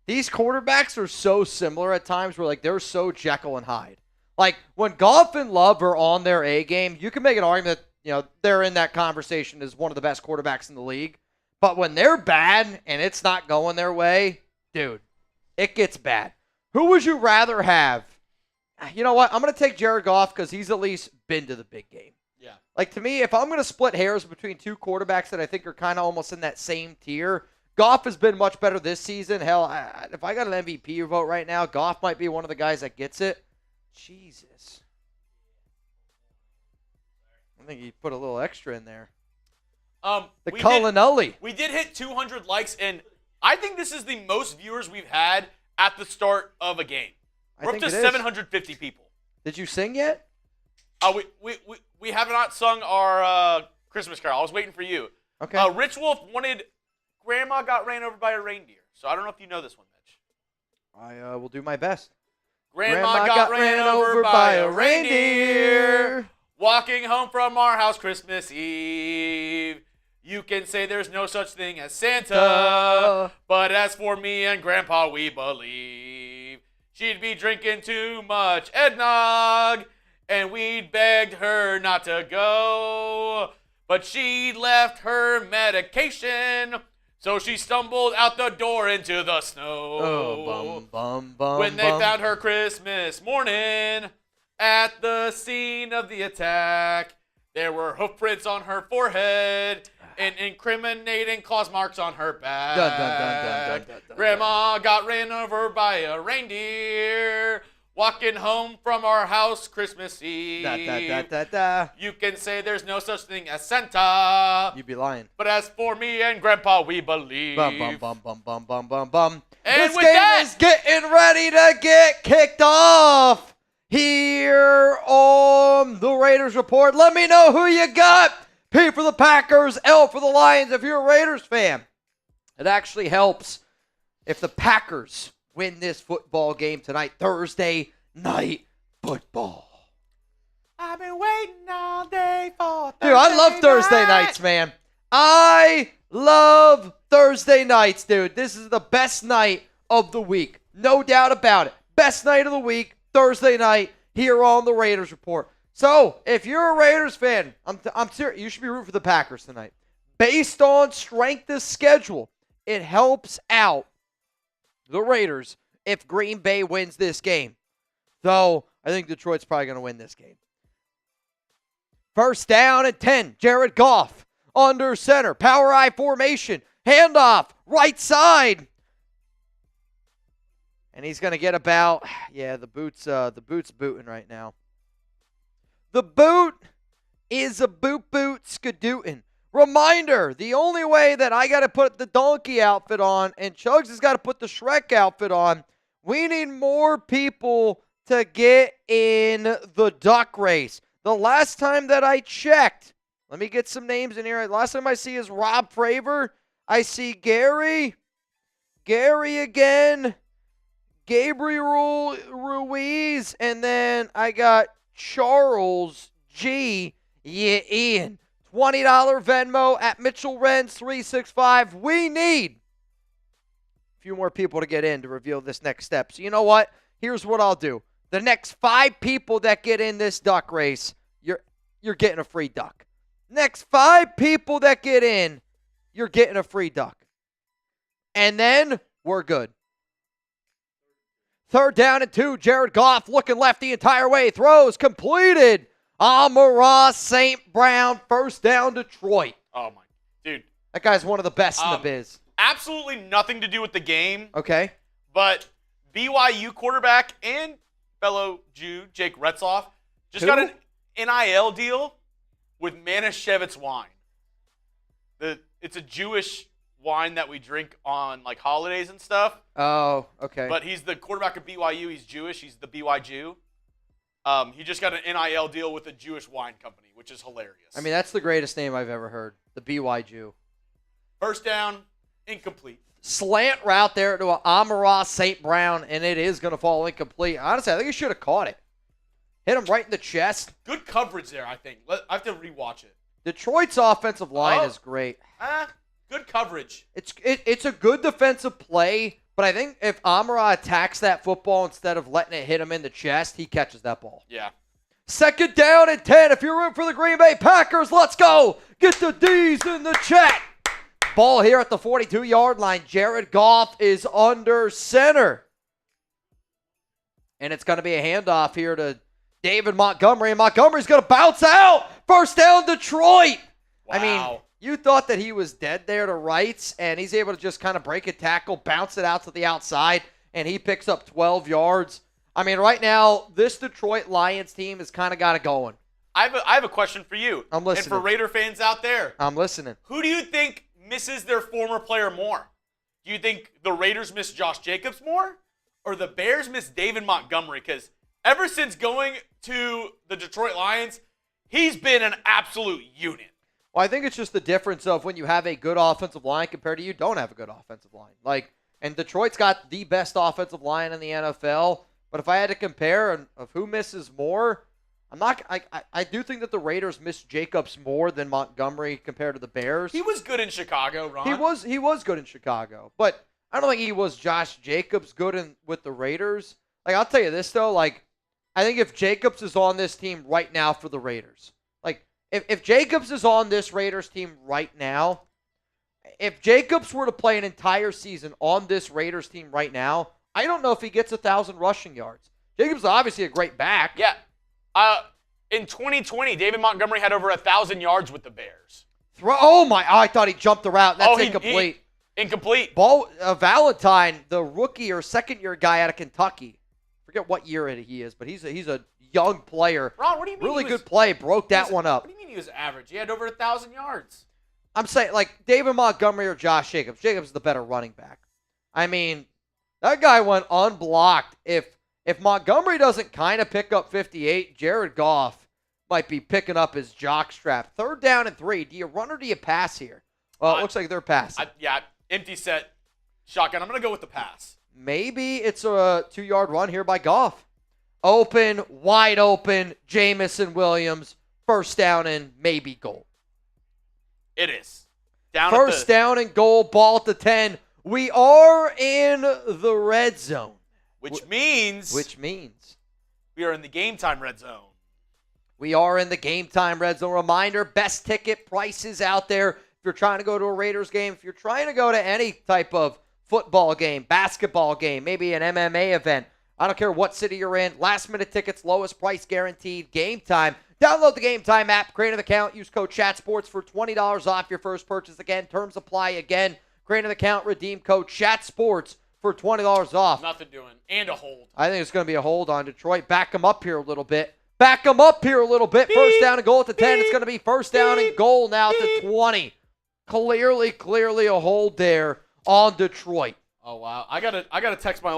these quarterbacks are so similar at times where like they're so Jekyll and Hyde. Like, when Goff and Love are on their A game, you can make an argument that, they're in that conversation as one of the best quarterbacks in the league. But when they're bad and it's not going their way, dude, it gets bad. Who would you rather have? You know what? I'm going to take Jared Goff because he's at least been to the big game. Yeah. Like, to me, if I'm going to split hairs between two quarterbacks that I think are kind of almost in that same tier, Goff has been much better this season. Hell, if I got an MVP vote right now, Goff might be one of the guys that gets it. Jesus. I think he put a little extra in there. The Culinelli. We did hit 200 likes, and I think this is the most viewers we've had at the start of a game. We're up to 750 people. Did you sing yet? We have not sung our Christmas carol. I was waiting for you. Okay. Rich Wolf wanted Grandma Got Ran Over by a Reindeer. So I don't know if you know this one, Mitch. I will do my best. Grandma got ran over by a reindeer walking home from our house Christmas Eve. You can say there's no such thing as Santa, but as for me and Grandpa, we believe she'd be drinking too much eggnog, and we'd begged her not to go, but she left her medication. So she stumbled out the door into the snow. When they found her Christmas morning at the scene of the attack, there were hoof prints on her forehead and incriminating claws marks on her back. Grandma got ran over by a reindeer walking home from our house Christmas Eve. You can say there's no such thing as Santa. You'd be lying. But as for me and Grandpa, we believe. And And this with game that, is getting ready to get kicked off here on the Raiders Report. Let me know who you got. P for the Packers, L for the Lions if you're a Raiders fan. It actually helps if the Packers win this football game tonight, Thursday night football. I've been waiting all day for Dude, I love Thursday night. nights, man. I love Thursday nights, dude. This is the best night of the week. No doubt about it. Best night of the week, Thursday night, here on the Raiders Report. So, if you're a Raiders fan, I'm serious. You should be rooting for the Packers tonight. Based on strength of schedule, it helps out the Raiders if Green Bay wins this game. Though, I think Detroit's probably going to win this game. First down and 10. Jared Goff under center. Power I formation. Handoff. Right side. And he's going to get about, the boot's booting right now. The boot is a boot skadootin'. Reminder, the only way that I got to put the donkey outfit on and Chuggs has got to put the Shrek outfit on, we need more people to get in the duck race. The last time that I checked, let me get some names in here. Last time I see is Rob Fravor. I see Gary again, Gabriel Ruiz, and then I got Charles G. Yeah, Ian. $20 Venmo at Mitchell Renz 365. We need a few more people to get in to reveal this next step. So you know what? Here's what I'll do. The next 5 people that get in this duck race, you're getting a free duck. Next 5 people that get in, you're getting a free duck. And then we're good. Third down and 2. Jared Goff looking left the entire way. Throws completed. Amon-Ra St. Brown, first down Detroit. Oh, my. Dude. That guy's one of the best in the biz. Absolutely nothing to do with the game. Okay. But BYU quarterback and fellow Jew, Jake Retzoff, just got an NIL deal with Manischewitz wine. It's a Jewish wine that we drink on, like, holidays and stuff. Oh, okay. But he's the quarterback of BYU. He's Jewish. He's the BY Jew. He just got an NIL deal with a Jewish wine company, which is hilarious. I mean, that's the greatest name I've ever heard. The BY Jew. First down, incomplete. Slant route there to Amon-Ra St. Brown, and it is going to fall incomplete. Honestly, I think he should have caught it. Hit him right in the chest. Good coverage there, I think. I have to rewatch it. Detroit's offensive line is great. Good coverage. It's a good defensive play, but I think if Amon-Ra attacks that football instead of letting it hit him in the chest, he catches that ball. Yeah. Second down and 10. If you're rooting for the Green Bay Packers, let's go. Get the D's in the chat. Ball here at the 42-yard line. Jared Goff is under center. And it's going to be a handoff here to David Montgomery. And Montgomery's going to bounce out. First down, Detroit. Wow. I mean, you thought that he was dead there to rights, and he's able to just kind of break a tackle, bounce it out to the outside, and he picks up 12 yards. I mean, right now, this Detroit Lions team has kind of got it going. I have a question for you. I'm listening. And for Raider fans out there. I'm listening. Who do you think misses their former player more? Do you think the Raiders miss Josh Jacobs more? Or the Bears miss David Montgomery? Because ever since going to the Detroit Lions, he's been an absolute unit. Well, I think it's just the difference of when you have a good offensive line compared to you don't have a good offensive line. And Detroit's got the best offensive line in the NFL. But if I had to compare of who misses more, I do think that the Raiders miss Jacobs more than Montgomery compared to the Bears. He was good in Chicago, Ron. He was good in Chicago, but I don't think he was Josh Jacobs good with the Raiders. I'll tell you this though, I think if Jacobs is on this team right now for the Raiders, if Jacobs is on this Raiders team right now, if Jacobs were to play an entire season on this Raiders team right now, I don't know if he gets 1,000 rushing yards. Jacobs is obviously a great back. Yeah. In 2020, David Montgomery had over 1,000 yards with the Bears. I thought he jumped the route. That's incomplete. Incomplete. Valentine, the rookie or second-year guy out of Kentucky. Forget what year he is, but he's a young player. Ron, what do you mean? Really good play. Broke that one up. What do you mean he was average? He had over 1,000 yards. I'm saying, David Montgomery or Josh Jacobs. Jacobs is the better running back. I mean, that guy went unblocked. If Montgomery doesn't kind of pick up 58, Jared Goff might be picking up his jockstrap. Third down and 3. Do you run or do you pass here? Well, it looks like they're passing. Empty set, shotgun. I'm going to go with the pass. Maybe it's a 2-yard run here by Goff. Open, wide open, Jamison Williams. First down and maybe goal. It is. First down and goal, ball at the 10. We are in the red zone. Which means we are in the game time red zone. We are in the game time red zone. Reminder, best ticket prices out there. If you're trying to go to a Raiders game, if you're trying to go to any type of football game, basketball game, maybe an MMA event, I don't care what city you're in, last minute tickets, lowest price guaranteed, game time. Download the Game Time app, create an account, use code CHATSPORTS for $20 off your first purchase. Again, terms apply again. Create an account, redeem code CHATSPORTS for $20 off. Nothing doing. And a hold. I think it's going to be a hold on Detroit. Back them up here a little bit. First down and goal at the 10. It's going to be first down and goal now at the 20. Clearly a hold there on Detroit. Oh, wow. I gotta text my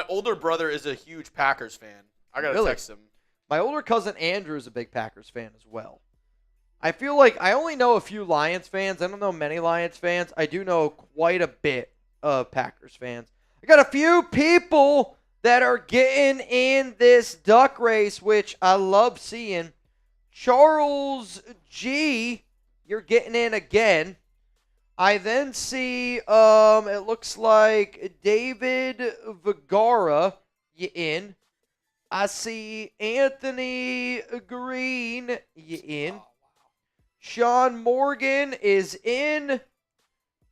older brother is a huge Packers fan. I got to text him. My older cousin Andrew is a big Packers fan as well. I feel like I only know a few Lions fans. I don't know many Lions fans. I do know quite a bit of Packers fans. I got a few people that are getting in this duck race, which I love seeing. Charles G., you're getting in again. I then see, it looks like David Vergara, you in. I see Anthony Green, you in. Sean Morgan is in.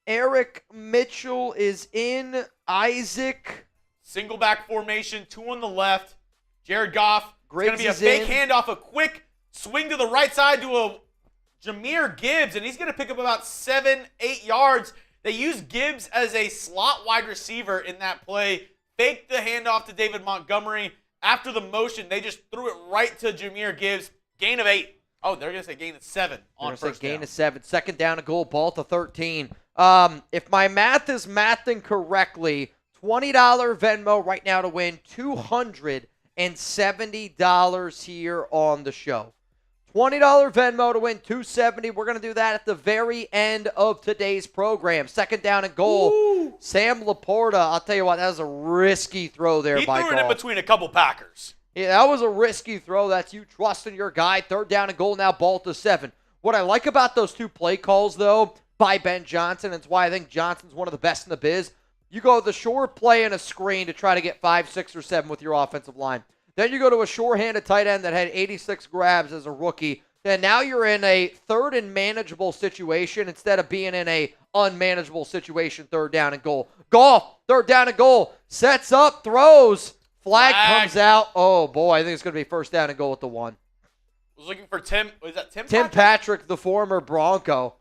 Eric Mitchell is in. Isaac. Single back formation, 2 on the left. Jared Goff. It's going to be a Griggs fake is handoff, a quick swing to the right side to a Jahmyr Gibbs, and he's going to pick up about 7-8 yards. They use Gibbs as a slot wide receiver in that play. Faked the handoff to David Montgomery. After the motion, they just threw it right to Jahmyr Gibbs. Gain of 8. Oh, they're going to say gain of 7 on first down. Gain of 7. Second down and goal, ball to 13. If my math is mathing correctly, $20 Venmo right now to win $270 here on the show. $20 Venmo to win $270. We're going to do that at the very end of today's program. Second down and goal. Ooh. Sam Laporta, I'll tell you what, that was a risky throw there by Goff. He threw it in between a couple Packers. Yeah, that was a risky throw. That's you trusting your guy. Third down and goal now, ball to 7. What I like about those 2 play calls, though, by Ben Johnson, and it's why I think Johnson's one of the best in the biz, you go the short play and a screen to try to get 5, 6, or 7 with your offensive line. Then you go to a short-handed tight end that had 86 grabs as a rookie. Then now you're in a third and manageable situation instead of being in a unmanageable situation, third down and goal. Goff, third down and goal. Sets up, throws. Flag comes out. Oh, boy, I think it's going to be first down and goal at the 1. I was looking for Tim. Was that Tim? Tim Patrick, the former Bronco.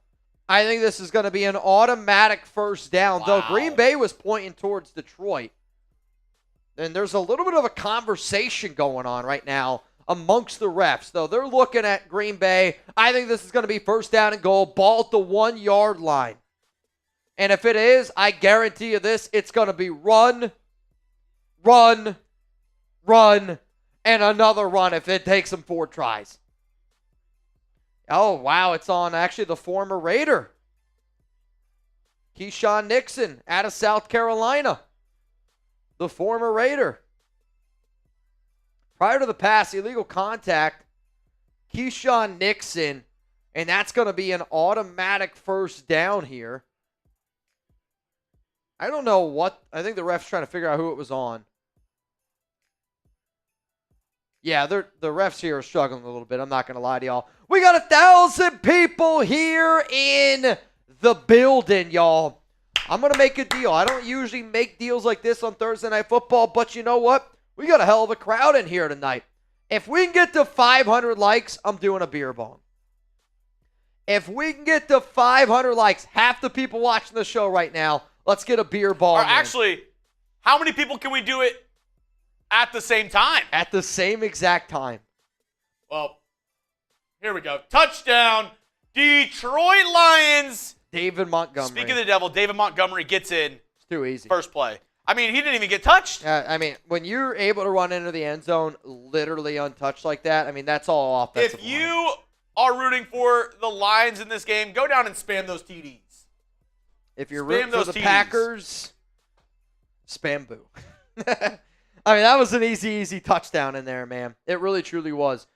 I think this is going to be an automatic first down, though Green Bay was pointing towards Detroit. And there's a little bit of a conversation going on right now amongst the refs, though. They're looking at Green Bay. I think this is going to be first down and goal, ball at the 1-yard line. And if it is, I guarantee you this, it's going to be run, and another run if it takes them 4 tries. Oh, wow, it's on actually the former Raider. Keyshawn Nixon out of South Carolina. The former Raider. Prior to the pass, illegal contact, Keyshawn Nixon, and that's going to be an automatic first down here. I don't know what, I think the ref's trying to figure out who it was on. Yeah, the refs here are struggling a little bit. I'm not going to lie to y'all. We got 1,000 people here in the building, y'all. I'm going to make a deal. I don't usually make deals like this on Thursday Night Football, but you know what? We got a hell of a crowd in here tonight. If we can get to 500 likes, I'm doing a beer bong. If we can get to 500 likes, half the people watching the show right now, let's get a beer bong. Or actually, how many people can we do it at the same time? At the same exact time. Well, here we go. Touchdown, Detroit Lions. David Montgomery. Speaking of the devil, David Montgomery gets in. It's too easy. First play. I mean, he didn't even get touched. I mean, when you're able to run into the end zone literally untouched like that, I mean, that's all offensive If you are rooting for the Lions in this game, go down and spam those TDs. If you're rooting for the TDs. Packers, spam boo. I mean, that was an easy touchdown in there, man. It really, truly was.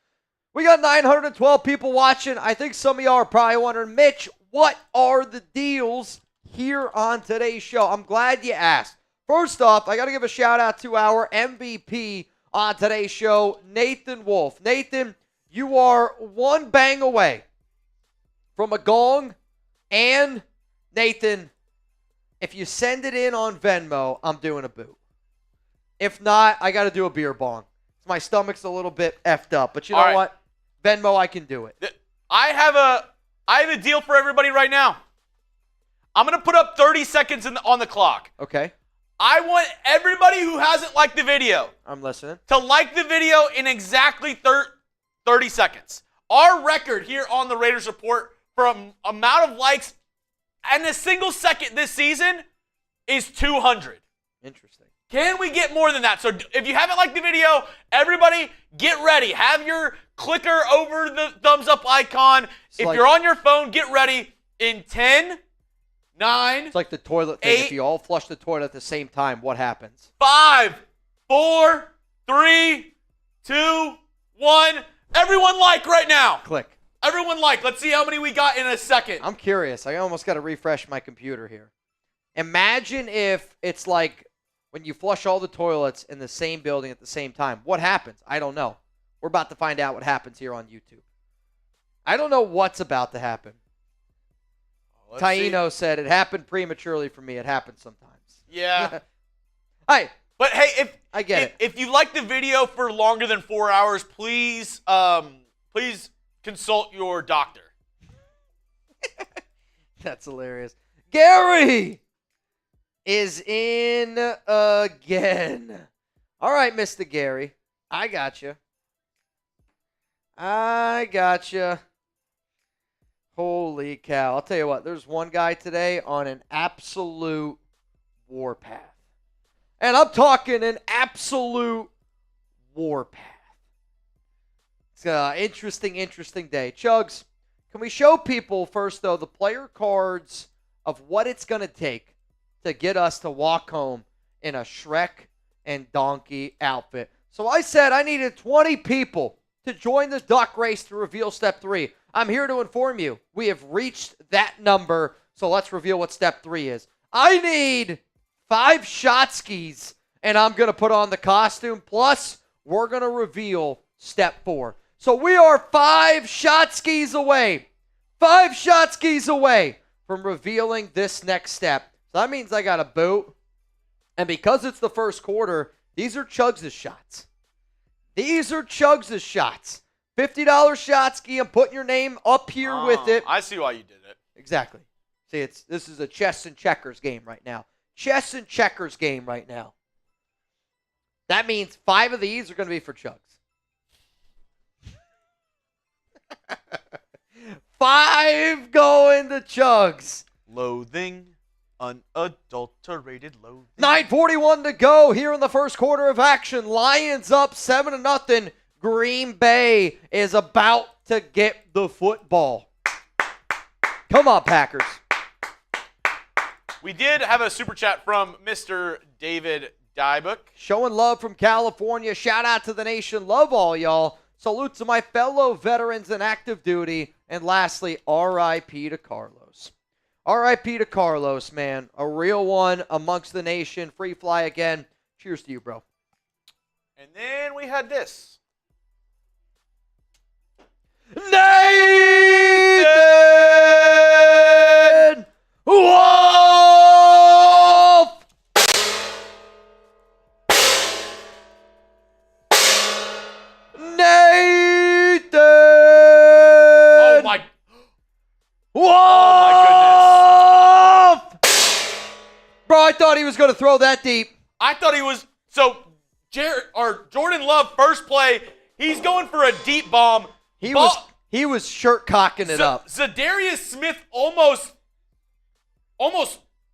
We got 912 people watching. I think some of y'all are probably wondering, Mitch, what are the deals here on today's show? I'm glad you asked. First off, I got to give a shout-out to our MVP on today's show, Nathan Wolf. Nathan, you are one bang away from a gong, and Nathan, if you send it in on Venmo, I'm doing a boot. If not, I got to do a beer bong. My stomach's a little bit effed up, but you know what? Venmo, I can do it. I have a deal for everybody right now. I'm going to put up 30 seconds on the clock. Okay. I want everybody who hasn't liked the video I'm listening. to like the video in exactly 30 seconds. Our record here on the Raiders Report for amount of likes in a single second this season is 200. Interesting. Can we get more than that? So if you haven't liked the video, everybody get ready. Have your clicker over the thumbs up icon. If you're on your phone, get ready in 10, 9, it's like the toilet thing. 8, if you all flush the toilet at the same time, what happens? 5, 4, 3, 2, 1. Everyone like right now. Click. Everyone like. Let's see how many we got in a second. I'm curious. I almost got to refresh my computer here. Imagine if it's like when you flush all the toilets in the same building at the same time. What happens? I don't know. We're about to find out what happens here on YouTube. I don't know what's about to happen. Taino said it happened prematurely for me. It happens sometimes. Yeah. Hey. But hey, I get it. If you like the video for longer than 4 hours, please consult your doctor. That's hilarious. Gary is in again. All right, Mr. Gary. I got you. Holy cow. I'll tell you what. There's one guy today on an absolute warpath. And I'm talking an absolute warpath. It's an interesting day. Chuggs, can we show people first, though, the player cards of what it's going to take to get us to walk home in a Shrek and Donkey outfit? So I said I needed 20 people to join the duck race to reveal Step 3. I'm here to inform you. We have reached that number, so let's reveal what Step 3 is. I need 5 shot skis, and I'm going to put on the costume. Plus, we're going to reveal Step 4. So we are 5 shot skis away. 5 shot skis away from revealing this next step. So that means I got a boot. And because it's the first quarter, these are Chuggs' shots. These are Chuggs' shots. $50 shot ski. I'm putting your name up here with it. I see why you did it. Exactly. See, this is a chess and checkers game right now. Chess and checkers game right now. That means 5 of these are going to be for Chuggs. 5 going to Chuggs. Loathing. Unadulterated loathing. 9:41 to go here in the first quarter of action. Lions up 7-0. Green Bay is about to get the football. Come on, Packers. We did have a super chat from Mr. David Dybook. Showing love from California. Shout out to the nation. Love all y'all. Salute to my fellow veterans in active duty. And lastly, R.I.P. to Carlos. R.I.P. to Carlos, man. A real one amongst the nation. Free fly again. Cheers to you, bro. And then we had this. Nathan Wolf! Nathan! Oh, my. Wolf! Oh, my goodness. Bro, I thought he was going to throw that deep. I thought he was. So, Jordan Love, first play, he's going for a deep bomb. He was shirt cocking it up. Zadarius Smith almost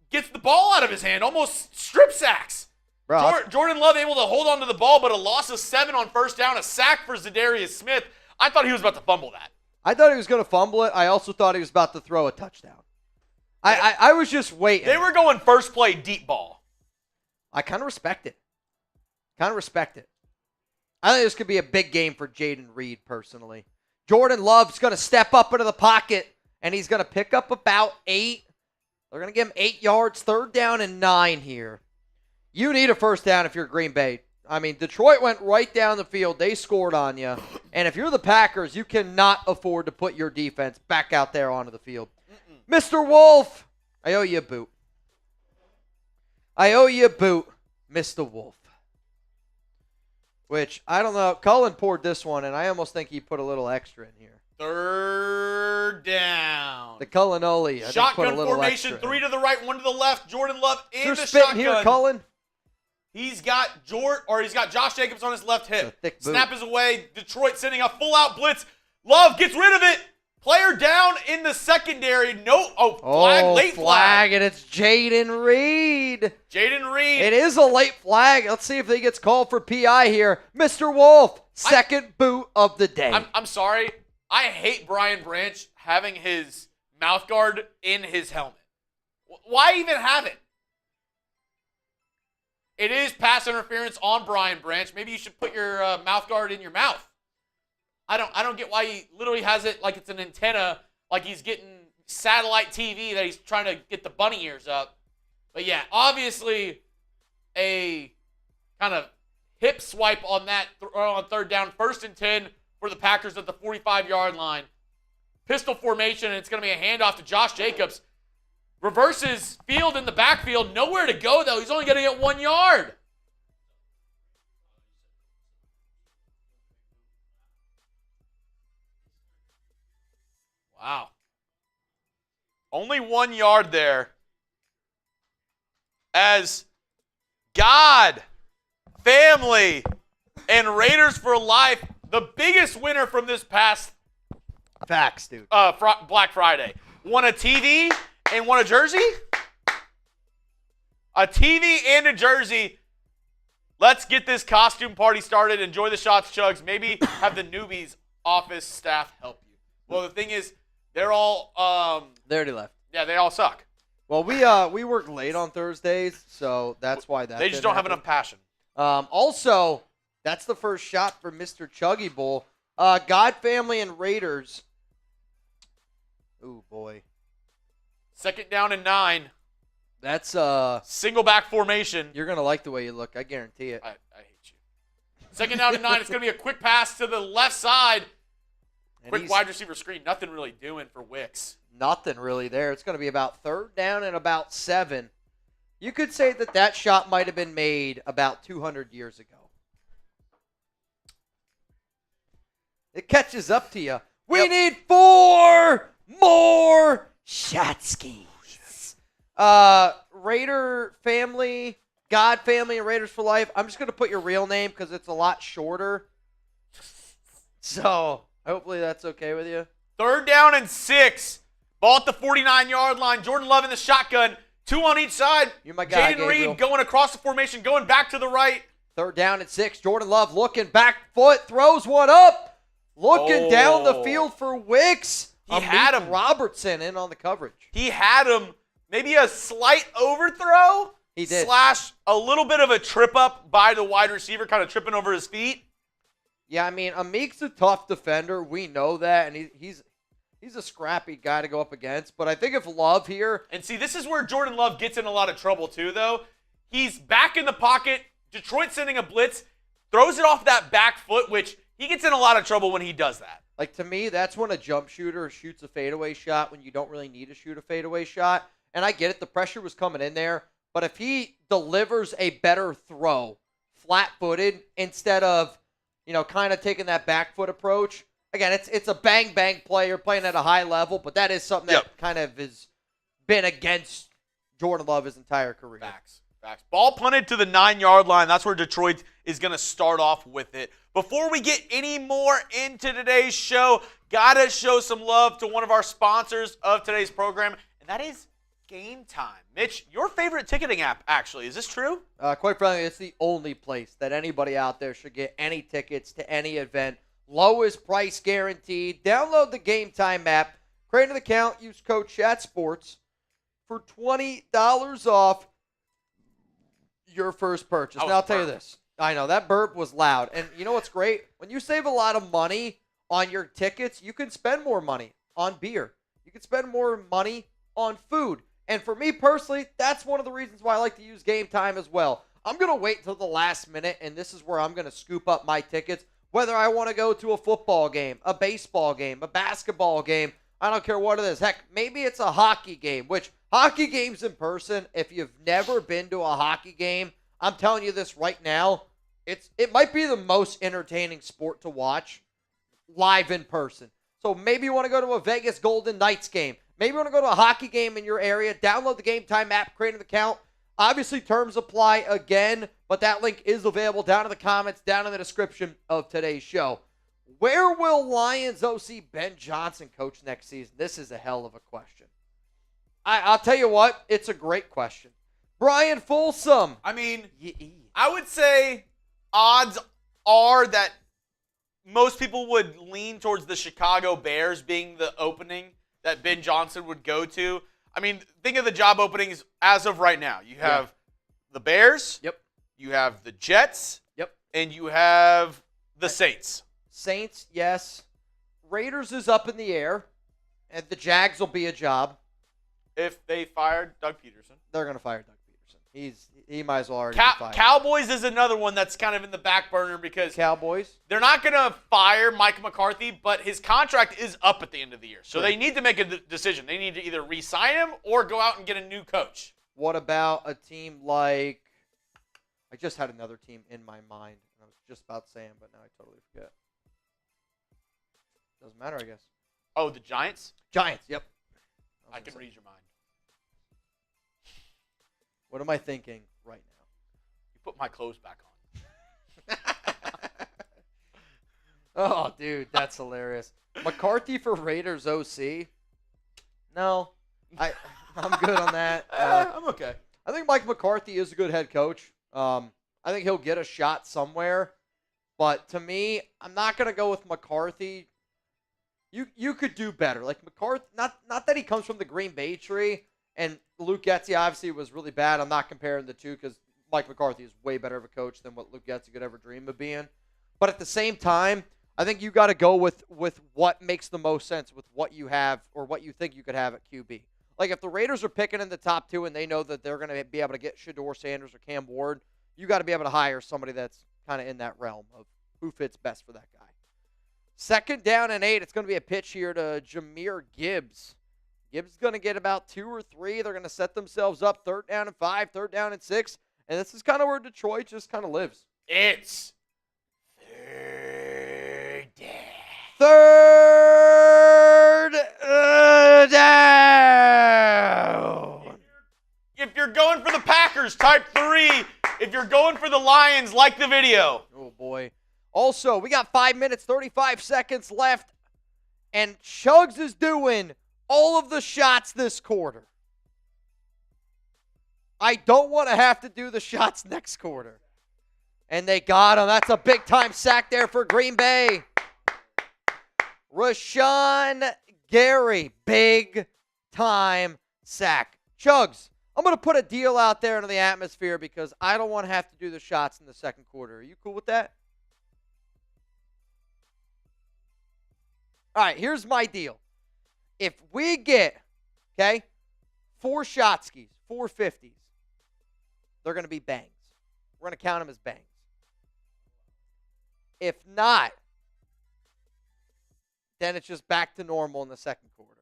gets the ball out of his hand, almost strip sacks. Bro, Jordan Love able to hold on to the ball, but a loss of 7 on first down, a sack for Zadarius Smith. I thought he was about to fumble that. I thought he was going to fumble it. I also thought he was about to throw a touchdown. I was just waiting. They were going first play deep ball. I kind of respect it. Kind of respect it. I think this could be a big game for Jaden Reed, personally. Jordan Love's going to step up into the pocket, and he's going to pick up about 8. They're going to give him 8 yards, 3rd down and 9 here. You need a first down if you're Green Bay. I mean, Detroit went right down the field. They scored on you. And if you're the Packers, you cannot afford to put your defense back out there onto the field. Mr. Wolf, I owe you a boot. I owe you a boot, Mr. Wolf. Which, I don't know. Cullen poured this one, and I almost think he put a little extra in here. 3rd down. The Cullenoli. Shotgun formation, 3 to the right, 1 to the left. Jordan Love in the spitting shotgun. Here, Cullen. He's got Josh Jacobs on his left hip. Thick boot. Snap is away. Detroit sending a full-out blitz. Love gets rid of it. Player down in the secondary. Late flag. And it's Jaden Reed. Jaden Reed. It is a late flag. Let's see if he gets called for PI here. Mr. Wolf, second boot of the day. I'm sorry. I hate Brian Branch having his mouth guard in his helmet. Why even have it? It is pass interference on Brian Branch. Maybe you should put your mouth guard in your mouth. I don't get why he literally has it like it's an antenna, like he's getting satellite TV that he's trying to get the bunny ears up. But yeah, obviously a kind of hip swipe on that on 3rd down, 1st and 10 for the Packers at the 45-yard line. Pistol formation, and it's going to be a handoff to Josh Jacobs. Reverses field in the backfield. Nowhere to go, though. He's only going to get 1 yard. Wow. Only 1 yard there. As God, family, and Raiders for life, the biggest winner from this past Facts, dude. Black Friday. Won a TV and won a jersey? A TV and a jersey. Let's get this costume party started. Enjoy the shots, Chuggs. Maybe have the newbies office staff help you. Well, the thing is, they're all they already left. Yeah, they all suck. Well, we work late on Thursdays, so that's why they just don't have enough passion. Also, that's the first shot for Mr. Chuggy Bowl. God, family, and Raiders. Ooh, boy. 2nd down and 9. That's single back formation. You're gonna like the way you look. I guarantee it. I hate you. 2nd down and 9. It's gonna be a quick pass to the left side. Quick wide receiver screen. Nothing really doing for Wicks. Nothing really there. It's going to be about 3rd down and about 7. You could say that shot might have been made about 200 years ago. It catches up to you. We need 4 more Shatskis. Raider family, God family, and Raiders for life. I'm just going to put your real name because it's a lot shorter. So hopefully that's okay with you. 3rd down and 6. Ball at the 49-yard line. Jordan Love in the shotgun. 2 on each side. You're my guy, Jaden Reed going across the formation, going back to the right. 3rd down and 6. Jordan Love looking back foot, throws one up. Looking down the field for Wicks. He had him. Robertson in on the coverage. He had him. Maybe a slight overthrow. He did. / a little bit of a trip up by the wide receiver, kind of tripping over his feet. Yeah, I mean, Amik's a tough defender. We know that, and he's a scrappy guy to go up against. But I think if Love here... And see, this is where Jordan Love gets in a lot of trouble too, though. He's back in the pocket. Detroit sending a blitz. Throws it off that back foot, which he gets in a lot of trouble when he does that. Like, to me, that's when a jump shooter shoots a fadeaway shot when you don't really need to shoot a fadeaway shot. And I get it. The pressure was coming in there. But if he delivers a better throw, flat-footed, instead of, kind of taking that back foot approach... Again, it's a bang-bang play. You're playing at a high level, but that is something that kind of has been against Jordan Love his entire career. Facts. Ball punted to the 9-yard line. That's where Detroit is going to start off with it. Before we get any more into today's show, got to show some love to one of our sponsors of today's program, and that is Game Time. Mitch, your favorite ticketing app, actually. Is this true? Quite frankly, it's the only place that anybody out there should get any tickets to any event. Lowest price guaranteed. Download the Game Time app. Create an account. Use code CHATSPORTS for $20 off your first purchase. Now, I'll tell you this. I know, that burp was loud. And you know what's great? When you save a lot of money on your tickets, you can spend more money on beer. You can spend more money on food. And for me personally, that's one of the reasons why I like to use Game Time as well. I'm going to wait until the last minute, and this is where I'm going to scoop up my tickets, whether I want to go to a football game, a baseball game, a basketball game. I don't care what it is. Heck, maybe it's a hockey game, which hockey games in person, if you've never been to a hockey game, I'm telling you this right now, it might be the most entertaining sport to watch live in person. So maybe you want to go to a Vegas Golden Knights game. Maybe you want to go to a hockey game in your area. Download the Game Time app, create an account. Obviously, terms apply again, but that link is available down in the comments, down in the description of today's show. Where will Lions OC Ben Johnson coach next season? This is a hell of a question. I'll tell you what, it's a great question. Brian Folsom. I mean, I would say odds are that most people would lean towards the Chicago Bears being the opening that Ben Johnson would go to. I mean, think of the job openings as of right now. You have the Bears. Yep. You have the Jets. Yep. And you have the Saints. Saints, yes. Raiders is up in the air. And the Jags will be a job. If they fired Doug Peterson. They're going to fire Doug Peterson. He might as well already be fired. Cowboys is another one that's kind of in the back burner because Cowboys. They're not going to fire Mike McCarthy, but his contract is up at the end of the year. So they need to make a decision. They need to either re-sign him or go out and get a new coach. What about a team like – I just had another team in my mind. I was just about saying, but now I totally forget. Doesn't matter, I guess. Oh, the Giants? Giants, yep. I can read your mind. What am I thinking right now? You put my clothes back on. Oh, dude, that's hilarious. McCarthy for Raiders OC? No, I'm good on that. I'm okay. I think Mike McCarthy is a good head coach. I think he'll get a shot somewhere. But to me, I'm not going to go with McCarthy. You could do better. Like McCarthy, not that he comes from the Green Bay tree, and Luke Getsy obviously was really bad. I'm not comparing the two because Mike McCarthy is way better of a coach than what Luke Getsy could ever dream of being. But at the same time, I think you got to go with what makes the most sense with what you have or what you think you could have at QB. Like if the Raiders are picking in the top two and they know that they're going to be able to get Shedeur Sanders or Cam Ward, you got to be able to hire somebody that's kind of in that realm of who fits best for that guy. 2nd down and 8. It's going to be a pitch here to Jahmyr Gibbs. Gibbs is going to get about 2 or 3. They're going to set themselves up 3rd down and 5, 3rd down and 6. And this is kind of where Detroit just kind of lives. It's 3rd down. 3rd down. If you're going for the Packers, type 3. If you're going for the Lions, like the video. Oh, boy. Also, we got 5 minutes, 35 seconds left. And Chuggs is doing all of the shots this quarter. I don't want to have to do the shots next quarter. And they got him. That's a big-time sack there for Green Bay. Rashawn Gary, big-time sack. Chuggs, I'm going to put a deal out there into the atmosphere because I don't want to have to do the shots in the second quarter. Are you cool with that? All right, here's my deal. If we get, 4 shot skis, 4 50s, they're going to be bangs. We're going to count them as bangs. If not, then it's just back to normal in the second quarter.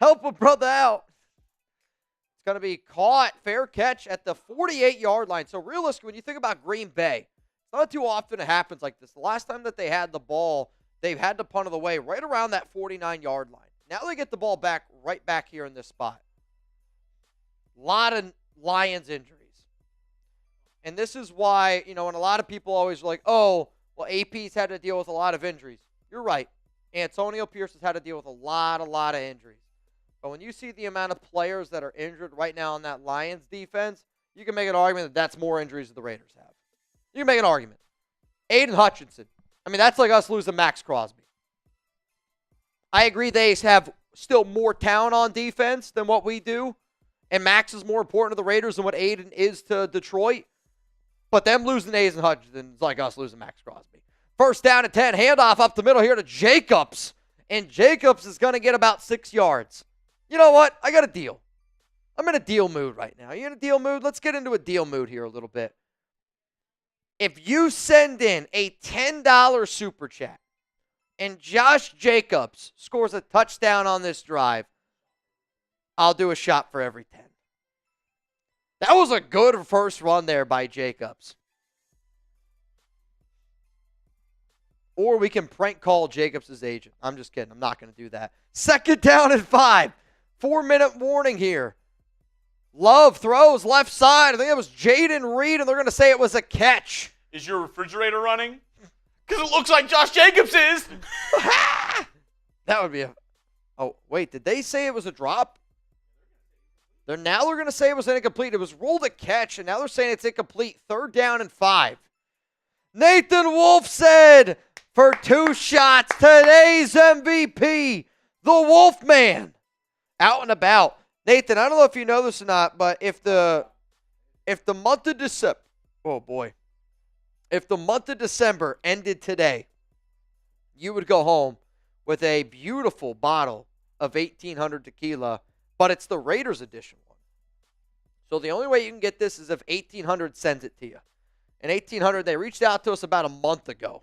Help a brother out. It's going to be caught, fair catch at the 48-yard line. So realistically, when you think about Green Bay, it's not too often it happens like this. The last time that they had the ball, they've had to punt it away right around that 49-yard line. Now they get the ball back right back here in this spot. A lot of Lions injuries. And this is why, and a lot of people always are like, oh, well, AP's had to deal with a lot of injuries. You're right. Antonio Pierce has had to deal with a lot of injuries. But when you see the amount of players that are injured right now in that Lions defense, you can make an argument that that's more injuries than the Raiders have. You can make an argument. Aiden Hutchinson. I mean, that's like us losing Maxx Crosby. I agree they have still more talent on defense than what we do, and Max is more important to the Raiders than what Aiden is to Detroit. But them losing A's and Hutchinson is like us losing Maxx Crosby. First down and 10. Handoff up the middle here to Jacobs. And Jacobs is going to get about 6 yards. You know what? I got a deal. I'm in a deal mood right now. You in a deal mood? Let's get into a deal mood here a little bit. If you send in a $10 super chat and Josh Jacobs scores a touchdown on this drive, I'll do a shot for every 10. That was a good first run there by Jacobs. Or we can prank call Jacobs' agent. I'm just kidding. I'm not going to do that. Second down and 5. 4-minute warning here. Love throws left side. I think it was Jaden Reed, and they're going to say it was a catch. Is your refrigerator running? Because it looks like Josh Jacobs is. That would be a... Oh, wait. Did they say it was a drop? Now they're going to say it was incomplete. It was ruled a catch, and now they're saying it's incomplete. Third down and 5. Nathan Wolf said, for 2 shots, today's MVP, the Wolfman. Out and about. Nathan, I don't know if you know this or not, but if the month of December, oh boy, if the month of December ended today, you would go home with a beautiful bottle of 1800 tequila, but it's the Raiders edition one. So the only way you can get this is if 1800 sends it to you. And 1800, they reached out to us about a month ago.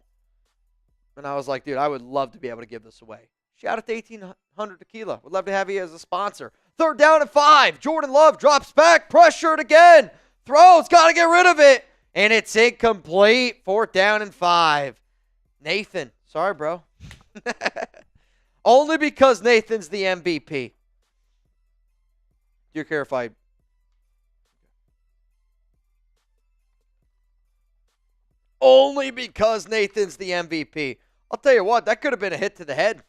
And I was like, dude, I would love to be able to give this away. Shout out to 1800 Tequila. Would love to have you as a sponsor. Third down and 5. Jordan Love drops back. Pressured again. Throws. Got to get rid of it. And it's incomplete. 4th down and 5. Nathan. Sorry, bro. Only because Nathan's the MVP. Do you care if I... Only because Nathan's the MVP. I'll tell you what, that could have been a hit to the head.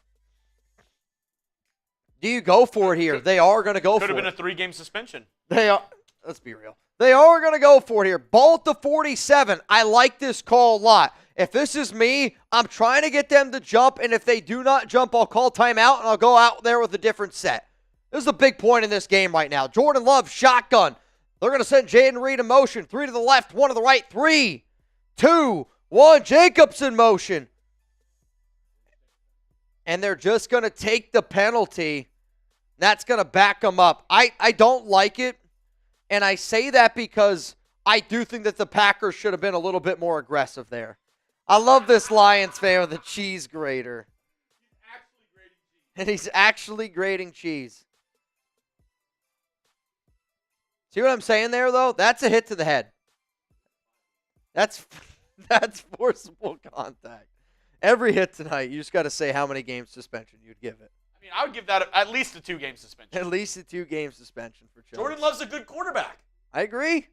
Do you go for it here? They are going to go for it. Could have been a 3-game suspension. They are. Let's be real. They are going to go for it here. Ball at the 47. I like this call a lot. If this is me, I'm trying to get them to jump, and if they do not jump, I'll call timeout, and I'll go out there with a different set. This is a big point in this game right now. Jordan Love, shotgun. They're going to send Jaden Reed in motion. 3 to the left, 1 to the right. 3, 2, 1. Jacobs in motion. And they're just going to take the penalty. That's going to back them up. I don't like it. And I say that because I do think that the Packers should have been a little bit more aggressive there. I love this Lions fan with a cheese grater. And he's actually grating cheese. See what I'm saying there, though? That's a hit to the head. That's forcible contact. Every hit tonight, you just got to say how many games suspension you'd give it. I mean, I would give that at least a 2-game suspension. At least a 2-game suspension for Chuggs. Jordan Love's a good quarterback. I agree.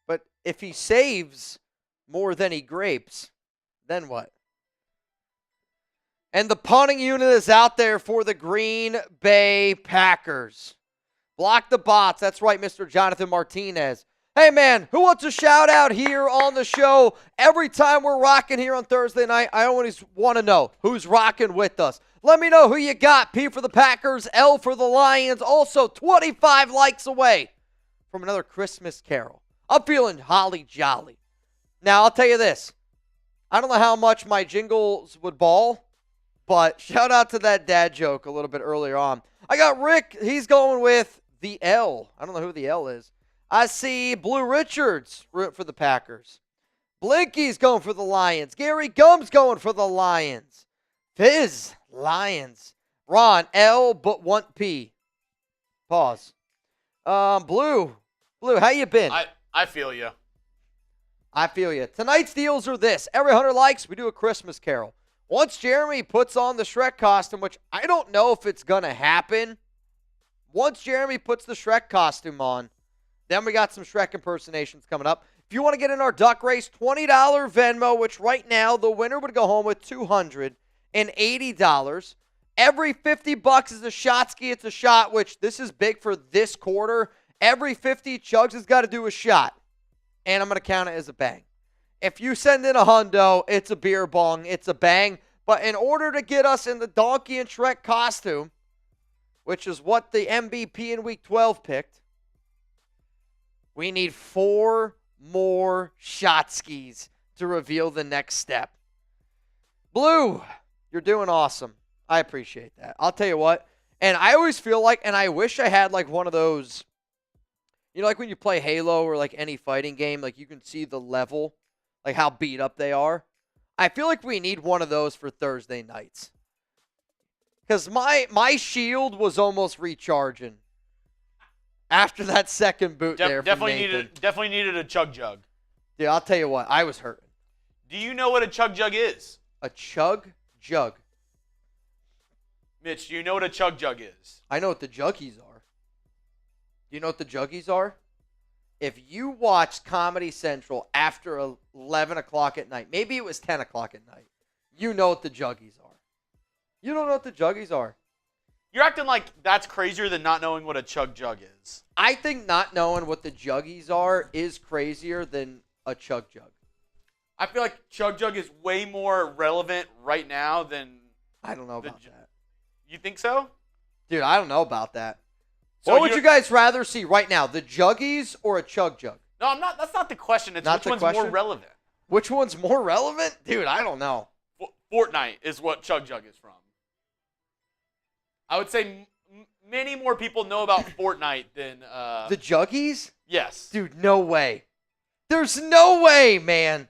But if he saves more than he grapes, then what? And the punting unit is out there for the Green Bay Packers. Block the bots. That's right, Mr. Jonathan Martinez. Hey, man, who wants a shout-out here on the show? Every time we're rocking here on Thursday night, I always want to know who's rocking with us. Let me know who you got. P for the Packers, L for the Lions. Also, 25 likes away from another Christmas carol. I'm feeling holly jolly. Now, I'll tell you this. I don't know how much my jingles would ball, but shout out to that dad joke a little bit earlier on. I got Rick. He's going with the L. I don't know who the L is. I see Blue Richards root for the Packers. Blinky's going for the Lions. Gary Gum's going for the Lions. Fizz, Lions. Ron, L, but want P. Pause. Blue, how you been? I feel you. I feel you. Tonight's deals are this. Every 100 likes, we do a Christmas carol. Once Jeremy puts on the Shrek costume, which I don't know if it's going to happen. Once Jeremy puts the Shrek costume on, then we got some Shrek impersonations coming up. If you want to get in our duck race, $20 Venmo, which right now the winner would go home with $280. Every $50 is a shot ski. It's a shot, which this is big for this quarter. Every 50 Chuggs has got to do a shot, and I'm going to count it as a bang. If you send in a hundo, it's a beer bong. It's a bang. But in order to get us in the Donkey and Shrek costume, which is what the MVP in Week 12 picked, we need 4 more shot skis to reveal the next step. Blue, you're doing awesome. I appreciate that. I'll tell you what. And I always feel like, and I wish I had like one of those, you know, like when you play Halo or like any fighting game, like you can see the level, like how beat up they are. I feel like we need one of those for Thursday nights. Because my shield was almost recharging after that second boot there from Nathan. Definitely needed a chug jug. Dude, I'll tell you what, I was hurting. Do you know what a chug jug is? A chug jug. Mitch, do you know what a chug jug is? I know what the juggies are. Do you know what the juggies are? If you watched Comedy Central after 11 o'clock at night, maybe it was 10 o'clock at night, you know what the juggies are. You don't know what the juggies are. You're acting like that's crazier than not knowing what a chug jug is. I think not knowing what the juggies are is crazier than a chug jug. I feel like chug jug is way more relevant right now than... I don't know about that. You think so? Dude, I don't know about that. So what would you guys rather see right now, the juggies or a chug jug? No, I'm not. That's not the question. It's Not which the one's more question? relevant. Which one's more relevant? Dude, I don't know. Fortnite is what chug jug is from. I would say many more people know about Fortnite than... The juggies? Yes. Dude, no way. There's no way, man.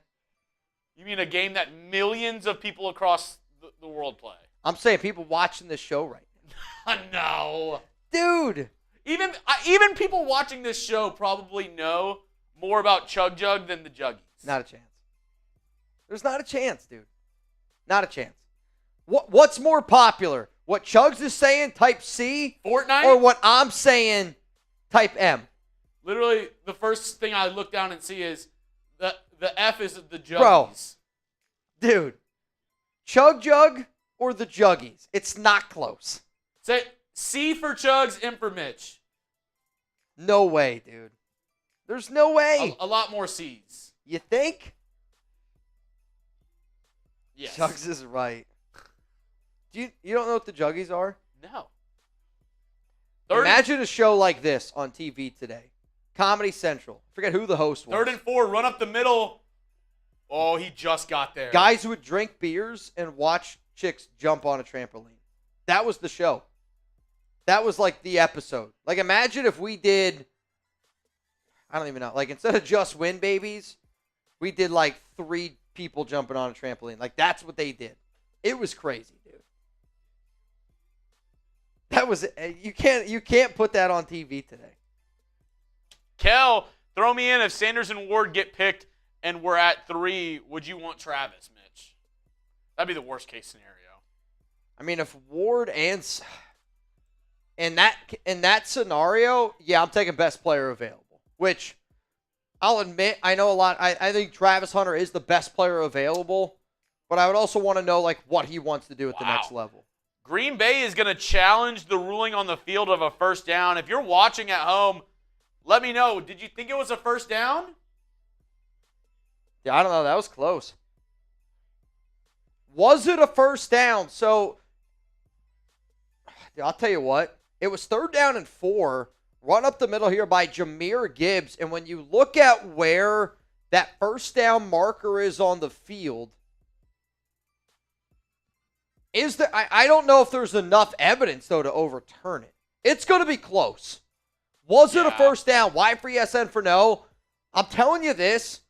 You mean a game that millions of people across the world play? I'm saying people watching this show right now. No. Dude. Even people watching this show probably know more about Chug Jug than the Juggies. Not a chance. There's not a chance, dude. Not a chance. What's more popular? What Chuggs is saying, type C? Fortnite? Or what I'm saying, type M? Literally, the first thing I look down and see is the F is the Juggies. Bro. Dude. Chug Jug or the Juggies? It's not close. Say C for Chugs, M for Mitch. No way, dude. There's no way. A lot more C's. You think? Yes. Chuggs is right. You don't know what the Juggies are? No. Imagine a show like this on TV today. Comedy Central. Forget who the host was. 3rd and 4, run up the middle. Oh, he just got there. Guys who would drink beers and watch chicks jump on a trampoline. That was the show. That was like the episode. Like imagine if we did, I don't even know, like instead of just win babies, we did like 3 people jumping on a trampoline. Like that's what they did. It was crazy, dude. That was, you can't put that on TV today. Kel, throw me in. If Sanders and Ward get picked and we're at 3, would you want Travis, Mitch? That'd be the worst case scenario. I mean, if Ward and in that scenario, yeah, I'm taking best player available. Which I'll admit, I know a lot. I think Travis Hunter is the best player available, but I would also want to know like what he wants to do at the next level. Green Bay is going to challenge the ruling on the field of a first down. If you're watching at home, let me know. Did you think it was a first down? Yeah, I don't know. That was close. Was it a first down? So, I'll tell you what. It was 3rd down and 4. Run up the middle here by Jahmyr Gibbs. And when you look at where that first down marker is on the field, is there? I don't know if there's enough evidence, though, to overturn it. It's going to be close. Was it a first down? Why for yes and for no? I'm telling you this.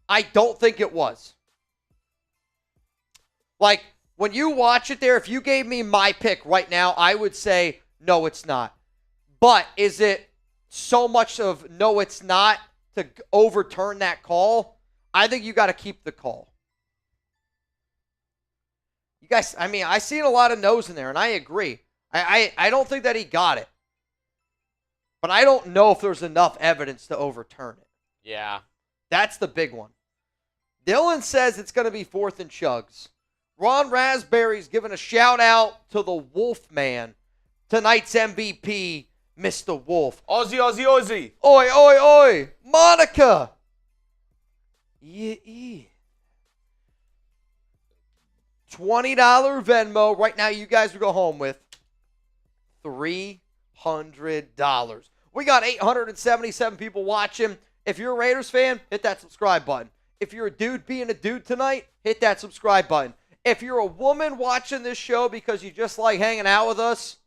I don't think it was. Like, when you watch it there, if you gave me my pick right now, I would say, no, it's not. But is it so much of no, it's not to overturn that call? I think you got to keep the call. You guys, I mean, I seen a lot of no's in there, and I agree. I don't think that he got it. But I don't know if there's enough evidence to overturn it. Yeah. That's the big one. Dylan says it's going to be 4th and Chuggs. Ron Raspberry's giving a shout-out to the Wolfman. Tonight's MVP, Mr. Wolf. Aussie, Aussie, Aussie. Oi, oi, oi. Monica. Yeah. $20 Venmo. Right now, you guys will go home with $300. We got 877 people watching. If you're a Raiders fan, hit that subscribe button. If you're a dude being a dude tonight, hit that subscribe button. If you're a woman watching this show because you just like hanging out with us,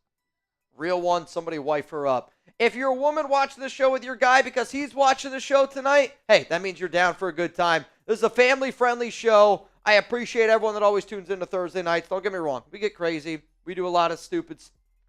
real one, somebody wife her up. If you're a woman watching this show with your guy because he's watching the show tonight, hey, that means you're down for a good time. This is a family-friendly show. I appreciate everyone that always tunes into Thursday nights. Don't get me wrong. We get crazy. We do a lot of stupid,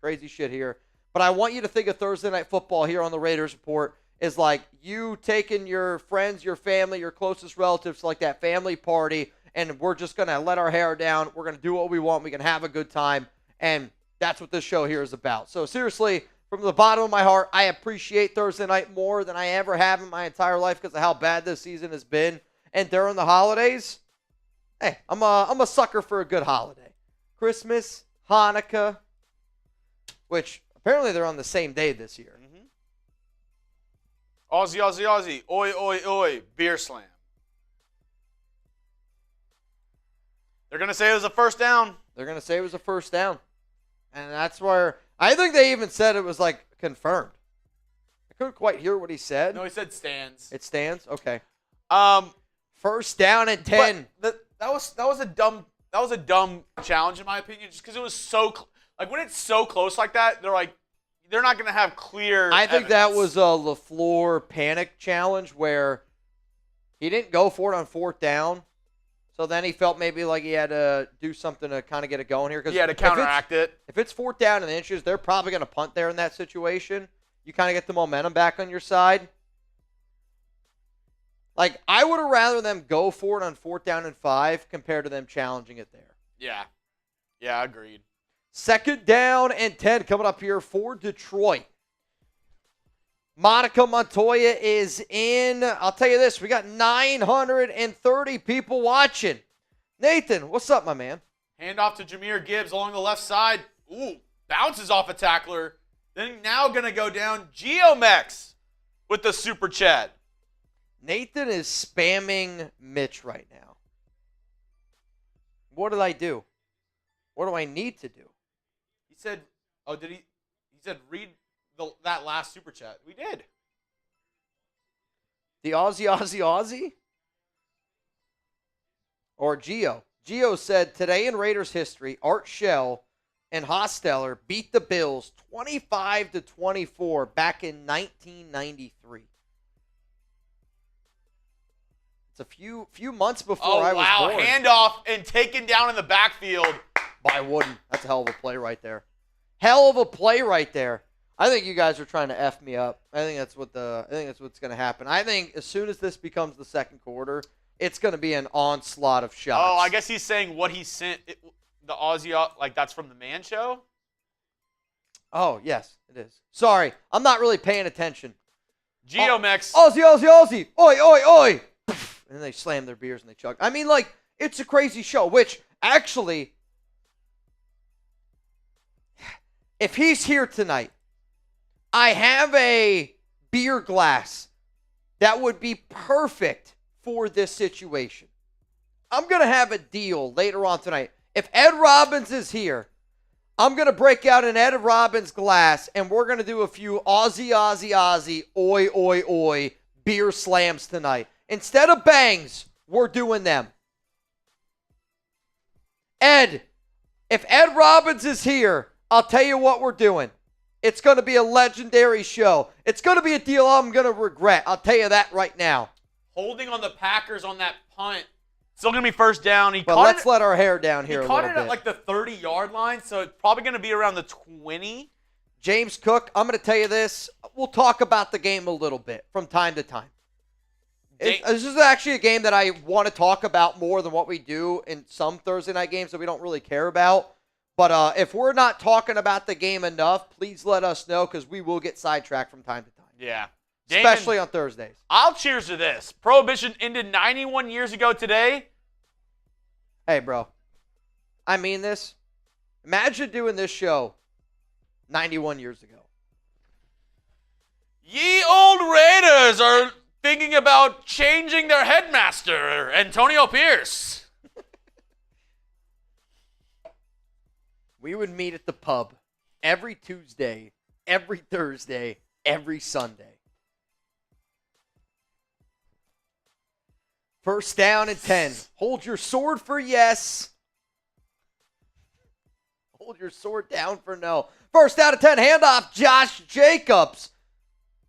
crazy shit here. But I want you to think of Thursday Night Football here on the Raiders Report is like you taking your friends, your family, your closest relatives to like that family party, and we're just going to let our hair down. We're going to do what we want. We can have a good time. And that's what this show here is about. So seriously, from the bottom of my heart, I appreciate Thursday night more than I ever have in my entire life because of how bad this season has been. And during the holidays, hey, I'm a sucker for a good holiday. Christmas, Hanukkah, which apparently they're on the same day this year. Aussie, Aussie, Aussie. Oi, oi, oi. Beer slam. They're going to say it was a first down. They're going to say it was a first down. And that's where I think they even said it was like confirmed. I couldn't quite hear what he said. No, he said stands. It stands? Okay. First down and 10. That was a dumb challenge in my opinion, just because it was so like when it's so close like that, they're not going to have clear. I think evidence. that was a Lafleur panic challenge where he didn't go for it on fourth down. So then he felt maybe like he had to do something to kind of get it going here. Yeah, to counteract it. If it's fourth down and inches, they're probably going to punt there in that situation. You kind of get the momentum back on your side. Like, I would have rather them go for it on fourth down and 5 compared to them challenging it there. Yeah. Yeah, agreed. Second down and 10 coming up here for Detroit. Monica Montoya is in. I'll tell you this, we got 930 people watching. Nathan, what's up, my man? Handoff to Jahmyr Gibbs along the left side. Ooh, bounces off a tackler. Then now going to go down Geomex with the super chat. Nathan is spamming Mitch right now. What did I do? What do I need to do? He said, oh, did he? He said, read that last super chat. We did. The Aussie? Or Geo? Geo said, today in Raiders history, Art Shell and Hosteller beat the Bills 25-24 back in 1993. It's a few months before I was born. Handoff and taken down in the backfield. By Wooden. That's a hell of a play right there. Hell of a play right there. I think you guys are trying to F me up. I think that's what's going to happen. I think as soon as this becomes the second quarter, it's going to be an onslaught of shots. Oh, I guess he's saying what he sent the Aussie, like that's from the Man Show? Oh, yes, it is. Sorry, I'm not really paying attention. Geomex. Aussie. Oi, oi, oi. And they slam their beers and they chug. I mean, like, it's a crazy show, which actually, if he's here tonight, I have a beer glass that would be perfect for this situation. I'm going to have a deal later on tonight. If Ed Robbins is here, I'm going to break out an Ed Robbins glass, and we're going to do a few Aussie, oi, oi, oi, beer slams tonight. Instead of bangs, we're doing them. Ed, if Ed Robbins is here, I'll tell you what we're doing. It's going to be a legendary show. It's going to be a deal I'm going to regret. I'll tell you that right now. Holding on the Packers on that punt. Still going to be first down. Let's let our hair down here a little bit. He caught it at like the 30-yard line, so it's probably going to be around the 20. James Cook, I'm going to tell you this. We'll talk about the game a little bit from time to time. This is actually a game that I want to talk about more than what we do in some Thursday night games that we don't really care about. But if we're not talking about the game enough, please let us know because we will get sidetracked from time to time. Yeah. Especially on Thursdays. I'll cheers to this. Prohibition ended 91 years ago today. Hey, bro. I mean this. Imagine doing this show 91 years ago. Ye old Raiders are thinking about changing their headmaster, Antonio Pierce. We would meet at the pub every Tuesday, every Thursday, every Sunday. First down and 10. Hold your sword for yes. Hold your sword down for no. First down and 10. Handoff, Josh Jacobs.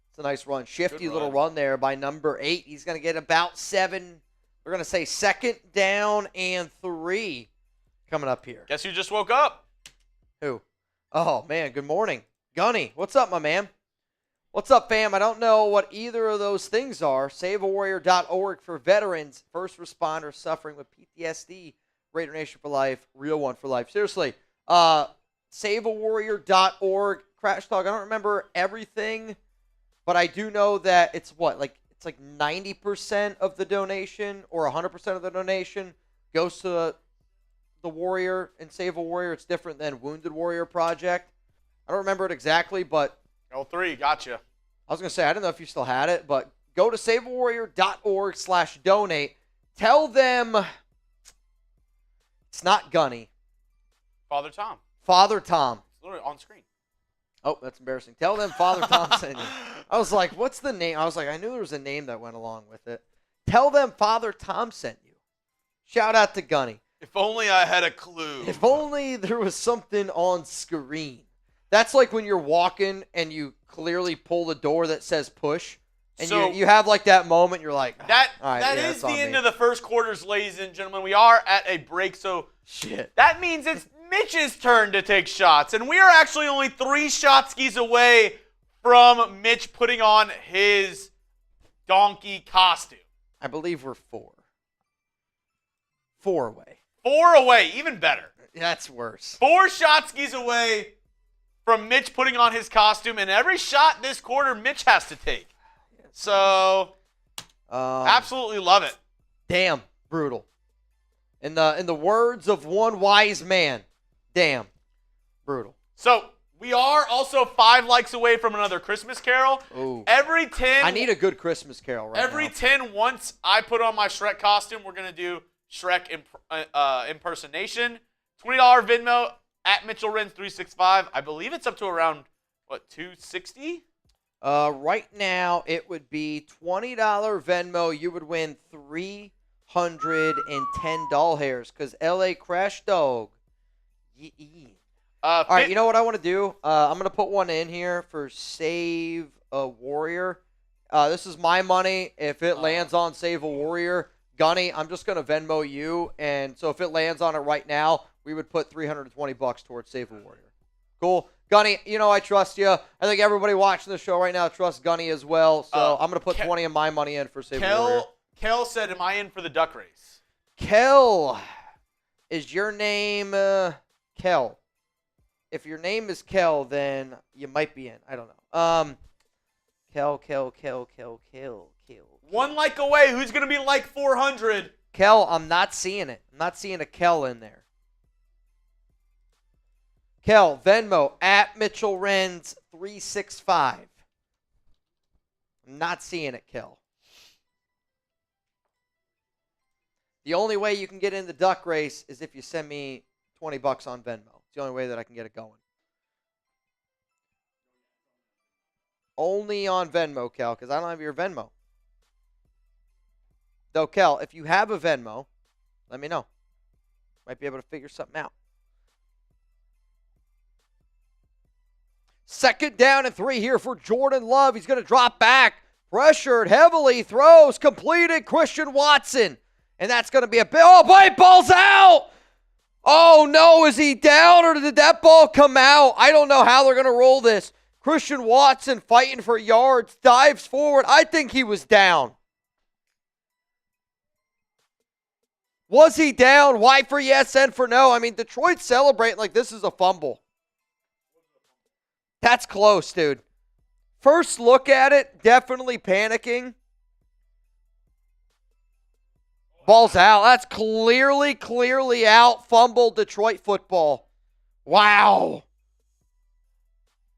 It's a nice run. Shifty little run there by number 8. He's going to get about 7. We're going to say second down and 3 coming up here. Guess who just woke up? Who? Oh, man, good morning. Gunny, what's up, my man? What's up, fam? I don't know what either of those things are. SaveAWarrior.org for veterans, first responders suffering with PTSD. Raider Nation for life, real one for life. Seriously, SaveAWarrior.org. Crash Talk, I don't remember everything, but I do know that it's what, like, it's like 90% of the donation or 100% of the donation goes to the Warrior and Save a Warrior. It's different than Wounded Warrior Project. I don't remember it exactly, but L3, gotcha. I was going to say, I don't know if you still had it, but go to SaveAWarrior.org/donate. Tell them it's not Gunny. Father Tom. Father Tom. It's literally on screen. Oh, that's embarrassing. Tell them Father Tom sent you. I was like, what's the name? I was like, I knew there was a name that went along with it. Tell them Father Tom sent you. Shout out to Gunny. If only I had a clue. If only there was something on screen. That's like when you're walking and you clearly pull the door that says push. And So- you have like that moment, you're like, That all right, that yeah, is it's the on end me. of the first quarters, ladies and gentlemen. We are at a break, so Shit. that means it's Mitch's turn to take shots. And we are actually only 3 shot skis away from Mitch putting on his donkey costume. I believe we're 4. 4 away. 4 away, even better. That's worse. 4 shot skis away from Mitch putting on his costume, and every shot this quarter Mitch has to take. So, absolutely love it. Damn, brutal. In the words of one wise man, damn, brutal. So, we are also 5 likes away from another Christmas Carol. Ooh. Every 10. I need a good Christmas Carol right Every now. 10, once I put on my Shrek costume, we're going to do Shrek impersonation. $20 Venmo at Mitchell Renz 365. I believe it's up to around, what, $260? Right now, it would be $20 Venmo. You would win 310 doll hairs because LA Crash Dog. All right, you know what I want to do? I'm going to put one in here for Save a Warrior. This is my money. If it lands on Save a Warrior, Gunny, I'm just going to Venmo you. And so if it lands on it right now, we would put $320 towards Save a Warrior. Cool. Gunny, you know I trust you. I think everybody watching the show right now trusts Gunny as well. So I'm going to put 20 of my money in for Save a Warrior. Kel said, am I in for the duck race? Kel, is your name Kel? If your name is Kel, then you might be in. I don't know. Kel. 1 like away. Who's going to be like 400? Kel, I'm not seeing it. I'm not seeing a Kel in there. Kel, Venmo, at Mitchell Renz 365. I'm not seeing it, Kel. The only way you can get in the duck race is if you send me $20 on Venmo. It's the only way that I can get it going. Only on Venmo, Kel, because I don't have your Venmo. Though, Kel, if you have a Venmo, let me know. Might be able to figure something out. Second down and 3 here for Jordan Love. He's going to drop back. Pressured heavily. Throws. Completed. Christian Watson. And that's going to be a big... Oh, boy, ball's out! Oh, no. Is he down or did that ball come out? I don't know how they're going to roll this. Christian Watson fighting for yards. Dives forward. I think he was down. Was he down? Why for yes and for no? I mean, Detroit's celebrating like this is a fumble. That's close, dude. First look at it, definitely panicking. Ball's out. That's clearly out. Fumble, Detroit football. Wow.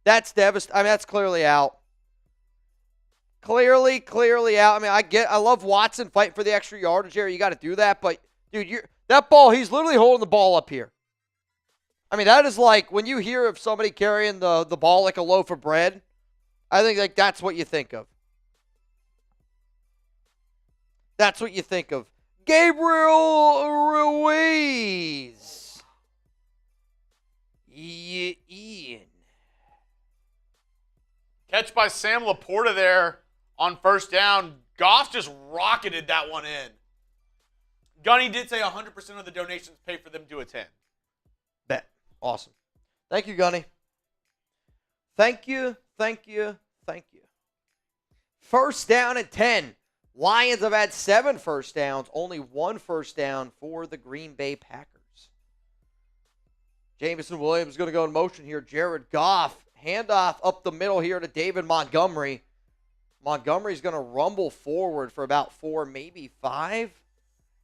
That's devastating. I mean, that's clearly out. Clearly out. I mean, I love Watson fighting for the extra yardage here. You got to do that. But, dude, that ball, he's literally holding the ball up here. I mean, that is like when you hear of somebody carrying the ball like a loaf of bread, I think like that's what you think of. That's what you think of. Gabriel Ruiz. Ian. Catch by Sam Laporta there on first down. Goff just rocketed that one in. Gunny did say 100% of the donations pay for them to attend. Bet. Awesome. Thank you, Gunny. Thank you. First down and 10. Lions have had 7 first downs, only 1 first down for the Green Bay Packers. Jameson Williams is going to go in motion here. Jared Goff, handoff up the middle here to David Montgomery. Montgomery's going to rumble forward for about 4, maybe 5.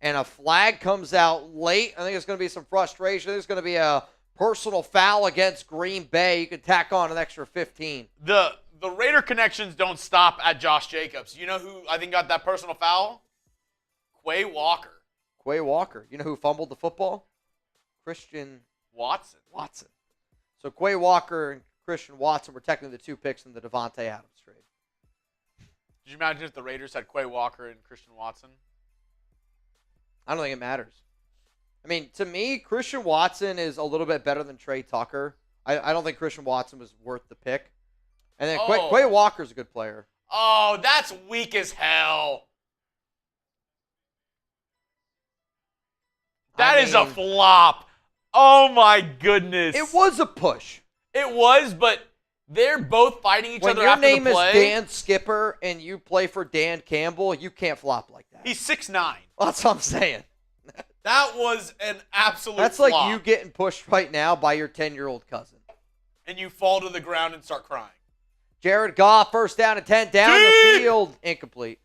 And a flag comes out late. I think it's going to be some frustration. There's going to be a personal foul against Green Bay. You can tack on an extra 15. The Raider connections don't stop at Josh Jacobs. You know who I think got that personal foul? Quay Walker. Quay Walker. You know who fumbled the football? Christian Watson. So Quay Walker and Christian Watson were technically the 2 picks in the Devontae Adams trade. Did you imagine if the Raiders had Quay Walker and Christian Watson? I don't think it matters. I mean, to me, Christian Watson is a little bit better than Tre Tucker. I don't think Christian Watson was worth the pick. And then Quay Walker's a good player. Oh, that's weak as hell. That is a flop. Oh, my goodness. It was a push. It was, but they're both fighting each other after the play. When your name is Dan Skipper and you play for Dan Campbell, you can't flop like that. He's 6'9". That's what I'm saying. That was an absolute That's flop. like you getting pushed right now by your 10-year-old cousin. And you fall to the ground and start crying. Jared Goff, first down and 10, down the field, incomplete.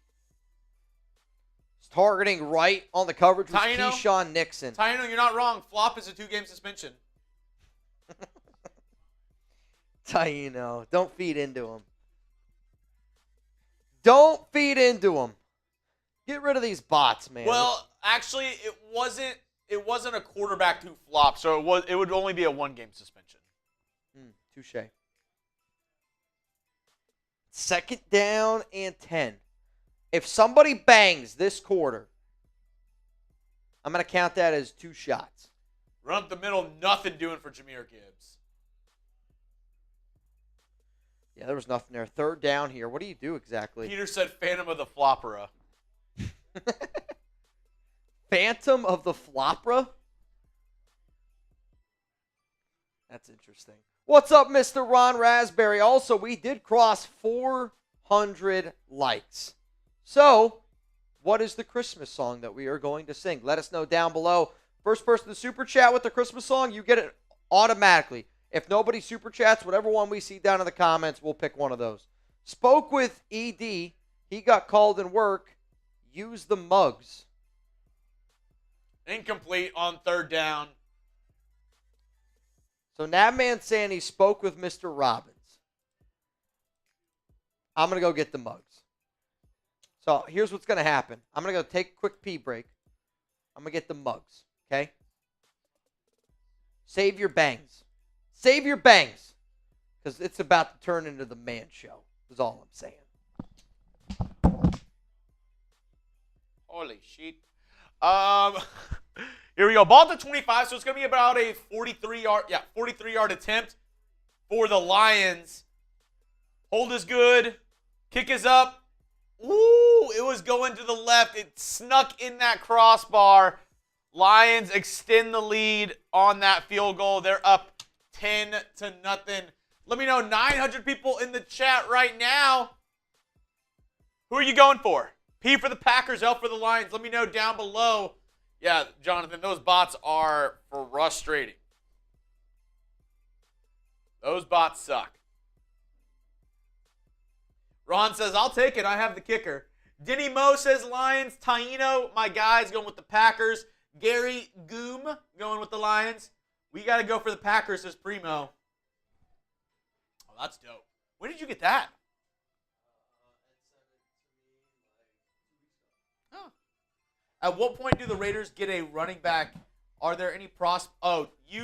He's targeting right on the coverage with Keyshawn Nixon. Taino, you're not wrong. Flop is a 2-game suspension. Taino, don't feed into him. Don't feed into him. Get rid of these bots, man. Well, actually, it wasn't a quarterback who flopped, so it would only be a 1-game suspension. Touche. Second down and 10. If somebody bangs this quarter, I'm going to count that as 2 shots. Run up the middle, nothing doing for Jahmyr Gibbs. Yeah, there was nothing there. Third down here. What do you do exactly? Peter said Phantom of the Flopera. Phantom of the Flopera? That's interesting. What's up, Mr. Ron Raspberry? Also, we did cross 400 likes. So, what is the Christmas song that we are going to sing? Let us know down below. First person to super chat with the Christmas song, you get it automatically. If nobody super chats, whatever one we see down in the comments, we'll pick one of those. Spoke with ED. He got called in work. Use the mugs. Incomplete on third down. So Nabman saying he spoke with Mr. Robbins. I'm going to go get the mugs. So here's what's going to happen. I'm going to go take a quick pee break. I'm going to get the mugs, okay? Save your bangs. Save your bangs. Because it's about to turn into the man show, is all I'm saying. Holy shit. Here we go. Ball to 25, so it's going to be about a 43-yard attempt for the Lions. Hold is good. Kick is up. Ooh, it was going to the left. It snuck in that crossbar. Lions extend the lead on that field goal. They're up 10-0. Let me know, 900 people in the chat right now. Who are you going for? P for the Packers, L for the Lions. Let me know down below. Yeah, Jonathan, those bots are frustrating. Those bots suck. Ron says, I'll take it. I have the kicker. Denny Mo says Lions. Taino, my guy's going with the Packers. Gary Goom going with the Lions. We got to go for the Packers, says Primo. Oh, that's dope. When did you get that? Oh. At what point do the Raiders get a running back? Are there any Oh, you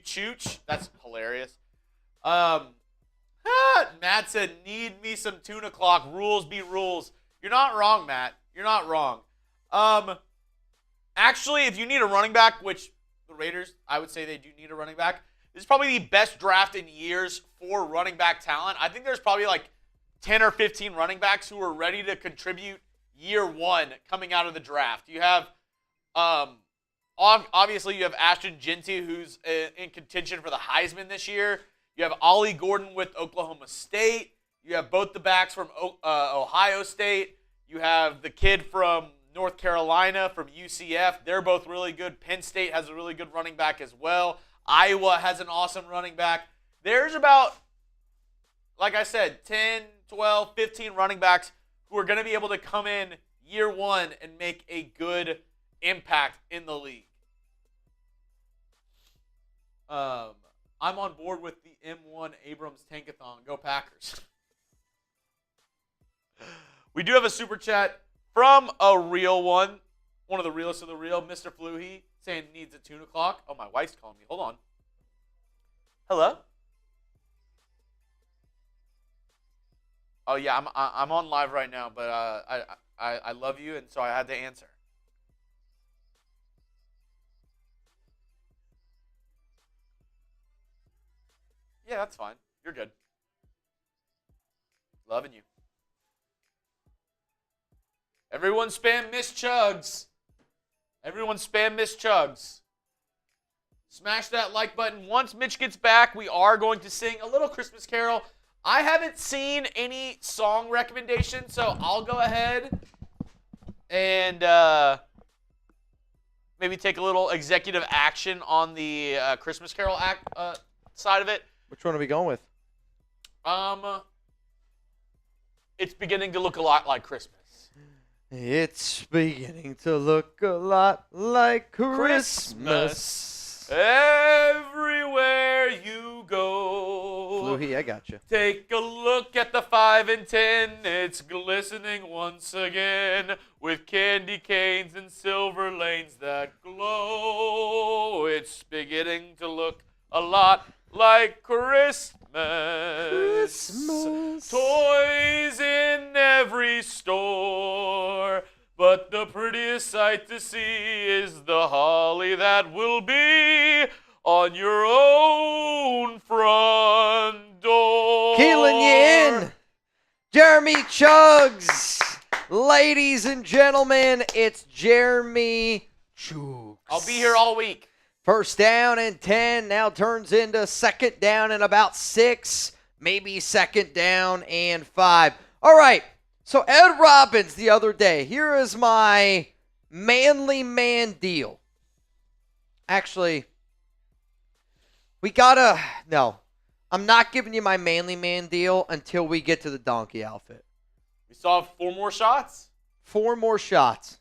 chooch? That's hilarious. Matt said, need me some tuna clock. Rules be rules. You're not wrong, Matt. You're not wrong. Actually, if you need a running back, which the Raiders, I would say they do need a running back, this is probably the best draft in years for running back talent. I think there's probably like 10 or 15 running backs who are ready to contribute year one coming out of the draft. You have, obviously, you have Ashton Jeanty, who's in contention for the Heisman this year. You have Ollie Gordon with Oklahoma State. You have both the backs from Ohio State. You have the kid from North Carolina from UCF. They're both really good. Penn State has a really good running back as well. Iowa has an awesome running back. There's about, like I said, 10, 12, 15 running backs who are going to be able to come in year one and make a good impact in the league. I'm on board with the M1 Abrams Tankathon. Go Packers. We do have a super chat from a real one of the realest of the real, Mr. Fluhy, saying needs a tune o'clock. Oh, my wife's calling me. Hold on. Hello? Oh, yeah, I'm on live right now, but I love you, and so I had to answer. Yeah, that's fine. You're good. Loving you. Everyone spam Miss Chuggs. Everyone spam Miss Chuggs. Smash that like button. Once Mitch gets back, we are going to sing a little Christmas carol. I haven't seen any song recommendations, so I'll go ahead and maybe take a little executive action on the Christmas carol side of it. Which one are we going with? It's beginning to look a lot like Christmas. It's beginning to look a lot like Christmas. Everywhere you go. Fluhy, I got you. Take a look at the 5 and 10. It's glistening once again with candy canes and silver lanes that glow. It's beginning to look a lot like Christmas. Toys in every store. But the prettiest sight to see is the holly that will be on your own front door. Keeling you in. Jeremy Chuggs. Ladies and gentlemen, it's Jeremy Chuggs. I'll be here all week. First down and 10 now turns into second down and about 6, maybe second down and 5. All right, so Ed Robbins the other day, here is my manly man deal. Actually, no, I'm not giving you my manly man deal until we get to the donkey outfit. We still have 4 more shots? 4 more shots.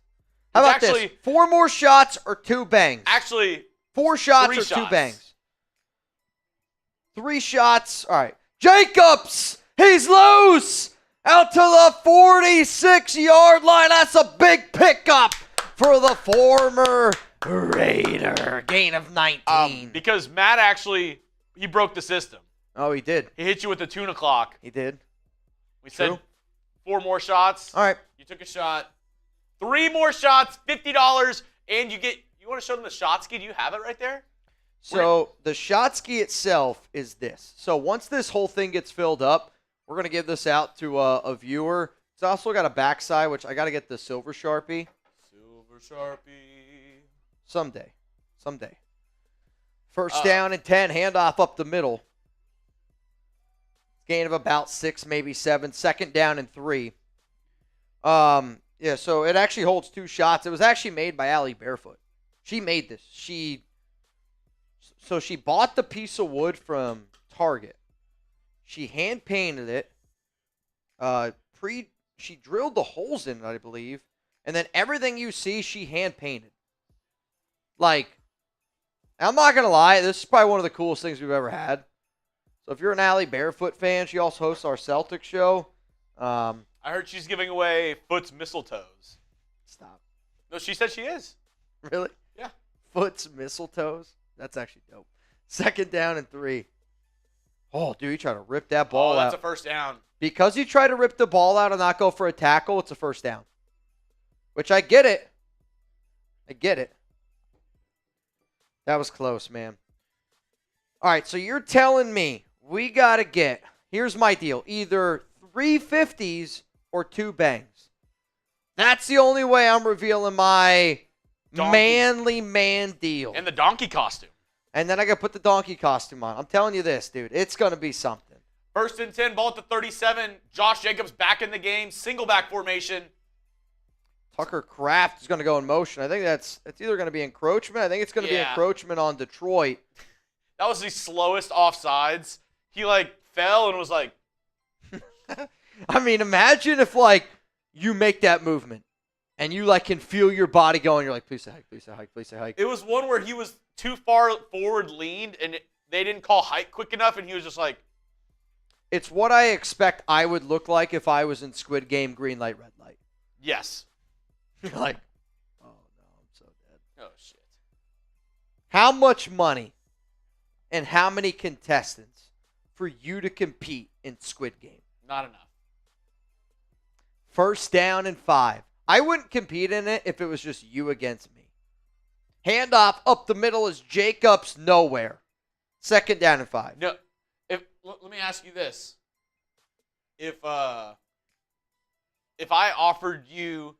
How about this? 4 more shots or 2 bangs? Actually, 4 shots 3 or shots. 2 bangs? 3 shots. All right. Jacobs, he's loose. Out to the 46-yard line. That's a big pickup for the former Raider. Gain of 19. Because Matt actually, he broke the system. Oh, he did. He hit you with the tune o'clock. He did. We True. said 4 more shots. All right. You took a shot. 3 more shots, $50, and you want to show them the shot ski? Do you have it right there? So the shot ski itself is this. So once this whole thing gets filled up, we're going to give this out to a viewer. It's also got a backside, which I got to get the silver Sharpie. Silver Sharpie. Someday. First down and 10, handoff up the middle. Gain of about 6, maybe 7. Second down and 3. Yeah, so it actually holds 2 shots. It was actually made by Allie Barefoot. She made this. She bought the piece of wood from Target. She hand painted it. She drilled the holes in it, I believe. And then everything you see, she hand painted. Like, I'm not going to lie, this is probably one of the coolest things we've ever had. So if you're an Allie Barefoot fan, she also hosts our Celtics show. I heard she's giving away Foot's mistletoes. Stop. No, she said she is. Really? Yeah. Foot's mistletoes? That's actually dope. Second down and 3. Oh, dude, he tried to rip that ball out. That's a first down. Because you try to rip the ball out and not go for a tackle, it's a first down. which I get it. I get it. That was close, man. All right, so you're telling me we got to get, here's my deal, either 3 50s or 2 bangs. That's the only way I'm revealing my manly man deal. And the donkey costume. And then I got to put the donkey costume on. I'm telling you this, dude. It's going to be something. 1st and 10, ball at the 37. Josh Jacobs back in the game. Single back formation. Tucker Kraft is going to go in motion. I think that's either going to be encroachment. I think it's going to be encroachment on Detroit. That was the slowest offsides. He, fell and was like... I mean, imagine if, you make that movement and you, can feel your body going. You're like, please say hike, please say hike, please say hike. It was one where he was too far forward leaned and they didn't call hike quick enough and he was just like... It's what I expect I would look like if I was in Squid Game green light, red light. Yes. You're like, oh, no, I'm so dead. Oh, shit. How much money and how many contestants for you to compete in Squid Game? Not enough. 1st down and 5. I wouldn't compete in it if it was just you against me. Handoff up the middle is Jacobs nowhere. 2nd down and 5. No, let me ask you this. If I offered you,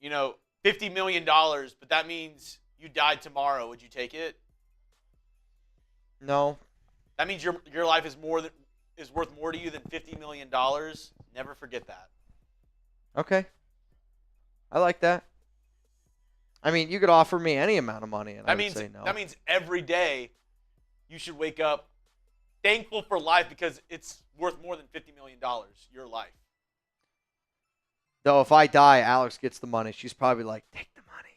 $50 million, but that means you died tomorrow, would you take it? No. That means your life is worth more to you than $50 million. Never forget that. Okay. I like that. I mean, you could offer me any amount of money, and I would say no. That means every day you should wake up thankful for life because it's worth more than $50 million, your life. Though if I die, Alex gets the money. She's probably like, take the money.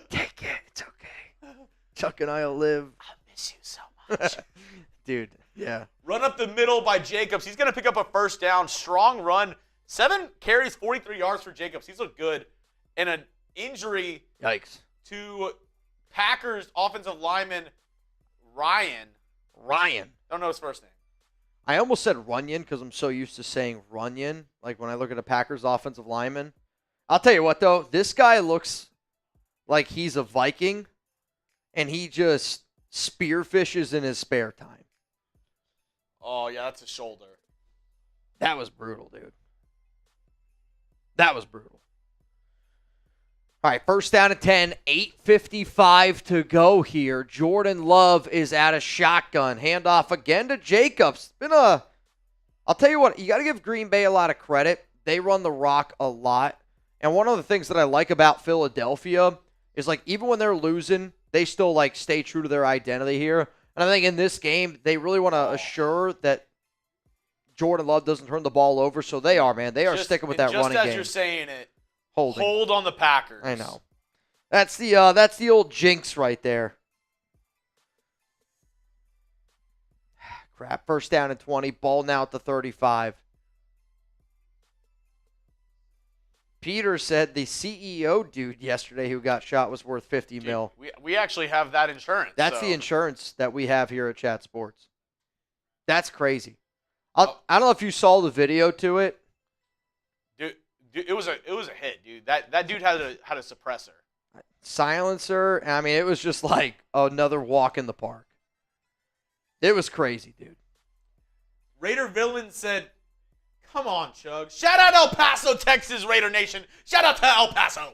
Take it. It's okay. Chuck and I will live. I miss you so much. Dude, yeah. Run up the middle by Jacobs. He's going to pick up a 1st down. Strong run. 7 carries, 43 yards for Jacobs. He's looked good. And an injury Yikes. to Packers offensive lineman Ryan. Don't know his first name. I almost said Runyon because I'm so used to saying Runyon, like when I look at a Packers offensive lineman. I'll tell you what, though. This guy looks like he's a Viking, and he just spearfishes in his spare time. Oh, yeah, that's his shoulder. That was brutal, dude. That was brutal. All right, 1st down and 10, 8:55 to go here. Jordan Love is at a shotgun. Handoff again to Jacobs. I'll tell you what, you got to give Green Bay a lot of credit. They run the rock a lot. And one of the things that I like about Philadelphia is, even when they're losing, they still, stay true to their identity here. And I think in this game, they really want to assure that Jordan Love doesn't turn the ball over. So they are, man. They are sticking with that running game. Just as you're saying it, holding. Hold on the Packers. I know. That's the old jinx right there. Crap. 1st down and 20. Ball now at the 35. Peter said the CEO dude yesterday who got shot was worth $50 million. We actually have that insurance. That's the insurance that we have here at Chat Sports. That's crazy. I don't know if you saw the video to it. Dude, it was a hit, dude. That dude had a suppressor. Silencer. I mean, it was just like another walk in the park. It was crazy, dude. Raider Villain said, come on, Chuggs. Shout out El Paso, Texas, Raider Nation. Shout out to El Paso.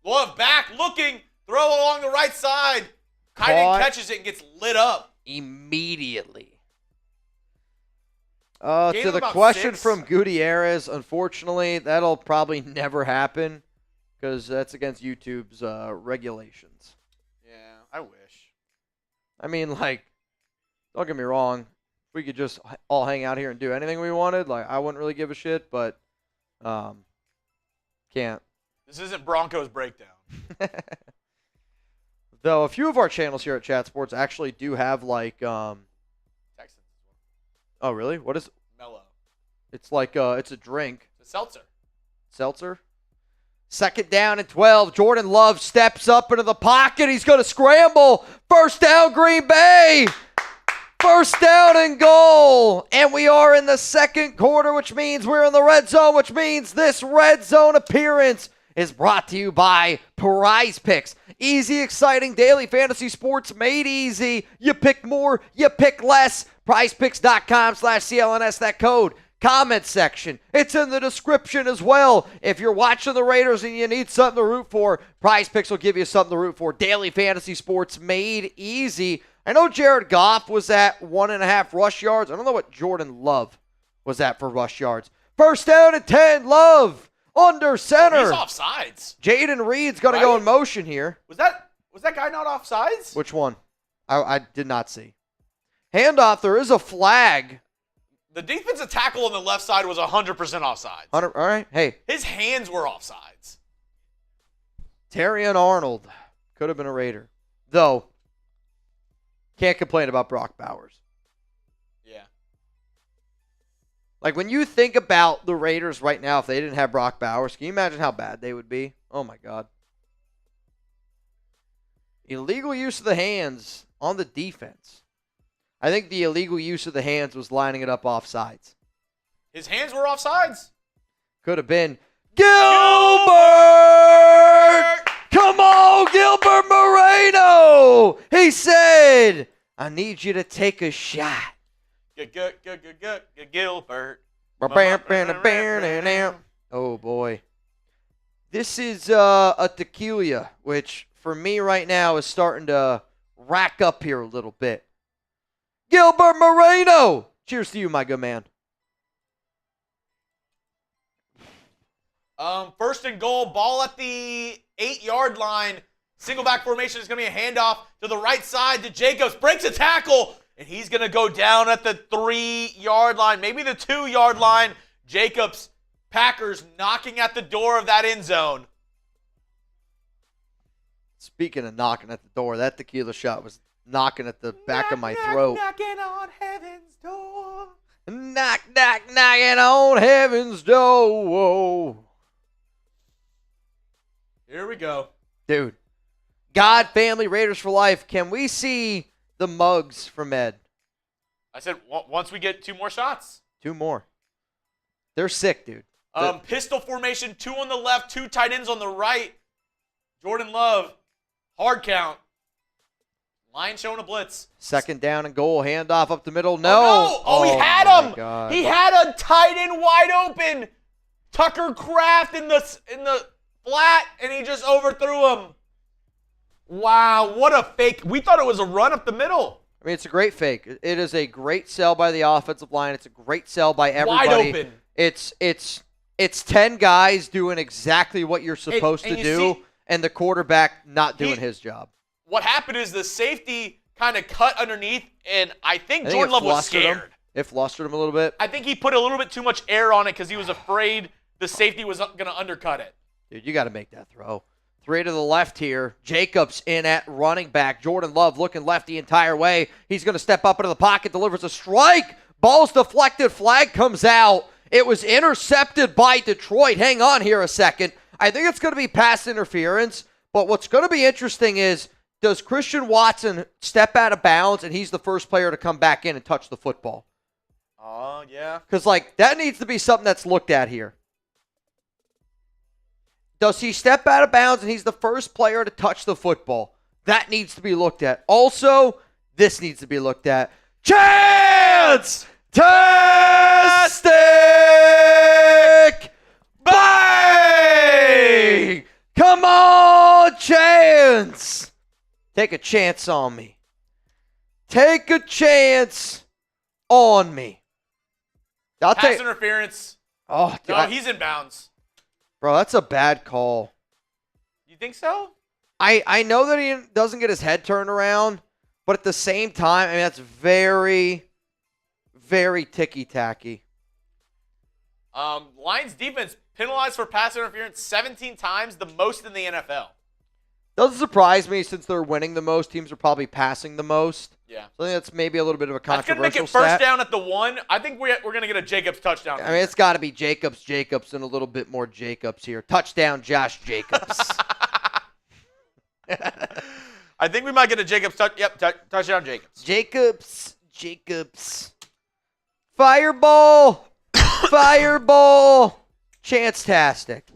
Love back, looking, throw along the right side. Aidan catches it and gets lit up. Immediately. To the question from Gutierrez, unfortunately, that'll probably never happen because that's against YouTube's regulations. Yeah, I wish. I mean, don't get me wrong. If we could just all hang out here and do anything we wanted, I wouldn't really give a shit, but can't. This isn't Broncos Breakdown. Though a few of our channels here at Chat Sports actually do have Texans. Oh, really? What is Mellow. It's it's a drink. It's a seltzer. Seltzer? 2nd down and 12. Jordan Love steps up into the pocket. He's going to scramble. 1st down, Green Bay. First down and goal. And we are in the second quarter, which means we're in the red zone, which means this red zone appearance is brought to you by Prize Picks. Easy, exciting daily fantasy sports made easy. You pick more, you pick less. PrizePicks.com/CLNS, that code. Comment section. It's in the description as well. If you're watching the Raiders and you need something to root for, Prize Picks will give you something to root for. Daily fantasy sports made easy. I know Jared Goff was at 1.5 rush yards. I don't know what Jordan Love was at for rush yards. First down and 10, Love under center. He's offsides. Jaden Reed's going to go in motion here. Was that guy not offsides? Which one? I did not see. Handoff, there is a flag. The defensive tackle on the left side was 100% offsides. All right, hey. His hands were offsides. Terrion Arnold could have been a Raider. Though, can't complain about Brock Bowers. Yeah. Like, when you think about the Raiders right now, if they didn't have Brock Bowers, can you imagine how bad they would be? Oh, my God. Illegal use of the hands on the defense. I think the illegal use of the hands was lining it up offsides. His hands were offsides. Could have been Gilbert! Come on, Gilbert Moreno! He said, I need you to take a shot. Gilbert. Oh, boy. This is a tequila, which for me right now is starting to rack up here a little bit. Gilbert Moreno! Cheers to you, my good man. First and goal, ball at the 8-yard line. Single back formation is going to be a handoff to the right side to Jacobs. Breaks a tackle, and he's going to go down at the 3-yard line, maybe the 2-yard line. Jacobs, Packers knocking at the door of that end zone. Speaking of knocking at the door, that tequila shot was knocking at the back of my throat. Knocking on heaven's door. Knock, knock, knocking on heaven's door. Whoa. Here we go. Dude. God, family, Raiders for life. Can we see the mugs from Ed? I said once we get 2 more shots. 2 more. They're sick, dude. Pistol formation, 2 on the left, 2 tight ends on the right. Jordan Love, hard count. Lion showing a blitz. Second down and goal. Handoff up the middle. No. Oh, he had him. God. He had a tight end wide open. Tucker Kraft in the flat, and he just overthrew him. Wow, what a fake. We thought it was a run up the middle. I mean, it's a great fake. It is a great sell by the offensive line. It's a great sell by everybody. Wide open. It's 10 guys doing exactly what you're supposed to do, and the quarterback not doing his job. What happened is the safety kind of cut underneath, and I think Jordan Love was scared. It flustered him a little bit. I think he put a little bit too much air on it because he was afraid the safety was going to undercut it. Dude, you got to make that throw. 3 to the left here. Jacobs in at running back. Jordan Love looking left the entire way. He's going to step up into the pocket, delivers a strike. Ball's deflected. Flag comes out. It was intercepted by Detroit. Hang on here a second. I think it's going to be pass interference, but what's going to be interesting is, does Christian Watson step out of bounds and he's the first player to come back in and touch the football? Oh, yeah. Because, that needs to be something that's looked at here. Does he step out of bounds and he's the first player to touch the football? That needs to be looked at. Also, this needs to be looked at. Chance! Tastic! Bang! Come on, Chance! Take a chance on me. Take a chance on me. Pass interference. Oh, dude, no, he's in bounds. Bro, that's a bad call. You think so? I know that he doesn't get his head turned around, but at the same time, I mean, that's very, very ticky-tacky. Lions defense penalized for pass interference 17 times, the most in the NFL. Doesn't surprise me since they're winning the most. Teams are probably passing the most. Yeah. So I think that's maybe a little bit of a controversial That's going to make it first down at the 1. I think we're going to get a Jacobs touchdown. I mean, it's got to be Jacobs, and a little bit more Jacobs here. Touchdown, Josh Jacobs. I think we might get a Jacobs touchdown, Jacobs. Jacobs. Fireball. Fireball. Chance-tastic.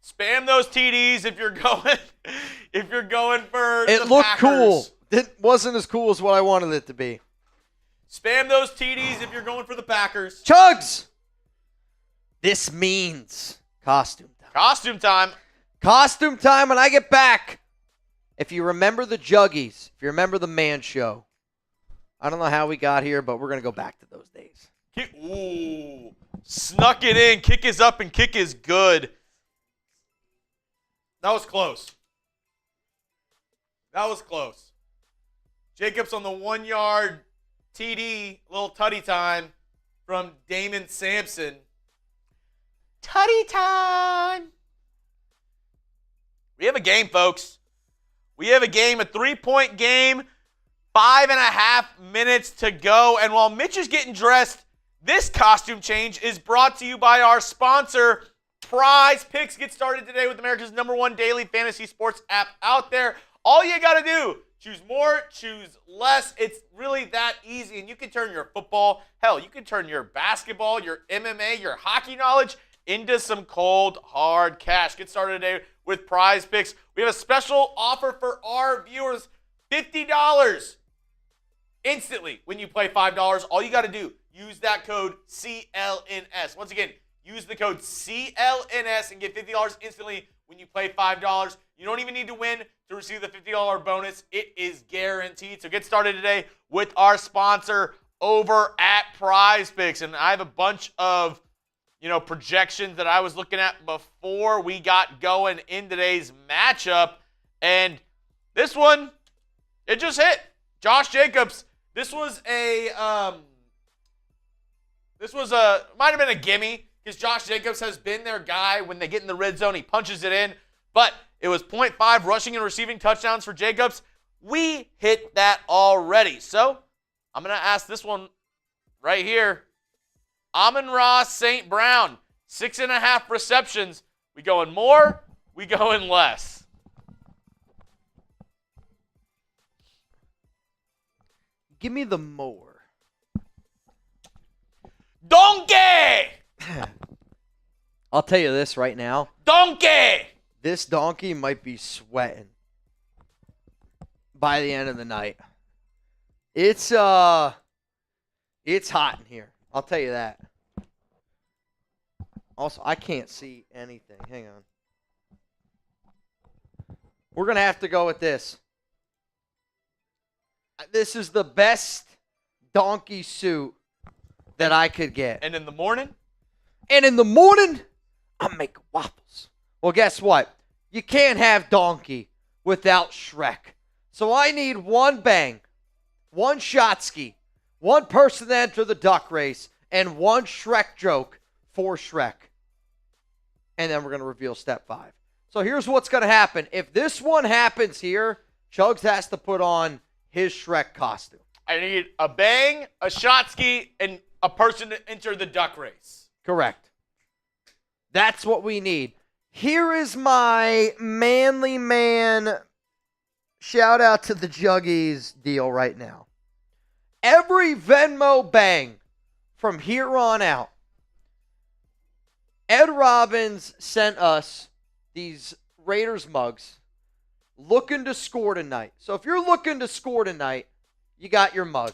Spam those TDs if you're going for It the looked Packers. cool. It wasn't as cool as what I wanted it to be. Spam those TDs if you're going for the Packers. Chuggs. This means costume time. Costume time. Costume time when I get back. If you remember the Juggies, if you remember the Man Show, I don't know how we got here, but we're going to go back to those days. Ooh. Snuck it in. Kick is up and kick is good. That was close. That was close. Jacobs on the 1-yard TD, little tutty time from Damon Sampson. Tutty time. We have a game, folks. We have a game, a 3-point game, 5.5 minutes to go. And while Mitch is getting dressed, this costume change is brought to you by our sponsor, Prize Picks. Get started today with America's #1 daily fantasy sports app out there. All you got to do, choose more, choose less. It's really that easy. And you can turn your football, hell, you can turn your basketball, your MMA, your hockey knowledge into some cold, hard cash. Get started today with Prize Picks. We have a special offer for our viewers, $50 instantly when you play $5. All you got to do, use that code CLNS. Once again, use the code CLNS and get $50 instantly when you play $5. You don't even need to win to receive the $50 bonus. It is guaranteed. So get started today with our sponsor over at Prize Picks. And I have a bunch of projections that I was looking at before we got going in today's matchup. And this one, it just hit. Josh Jacobs. This was might have been a gimme because Josh Jacobs has been their guy. When they get in the red zone, he punches it in. But it was 0.5 rushing and receiving touchdowns for Jacobs. We hit that already. So I'm going to ask this one right here. Amon-Ra St. Brown, 6.5 receptions. We going more? We going less? Give me the more. Donkey! I'll tell you this right now. Donkey! This donkey might be sweating by the end of the night. It's hot in here. I'll tell you that. Also, I can't see anything. Hang on. We're going to have to go with this. This is the best donkey suit that I could get. And in the morning? And in the morning, I'm making waffles. Well, guess what? You can't have donkey without Shrek. So I need one bang, one Shotsky, one person to enter the duck race, and one Shrek joke for Shrek. And then we're going to reveal step 5. So here's what's going to happen. If this one happens here, Chuggs has to put on his Shrek costume. I need a bang, a Shotsky, and a person to enter the duck race. Correct. That's what we need. Here is my manly man shout out to the Juggies deal right now. Every Venmo bang from here on out, Ed Robbins sent us these Raiders mugs looking to score tonight. So if you're looking to score tonight, you got your mug.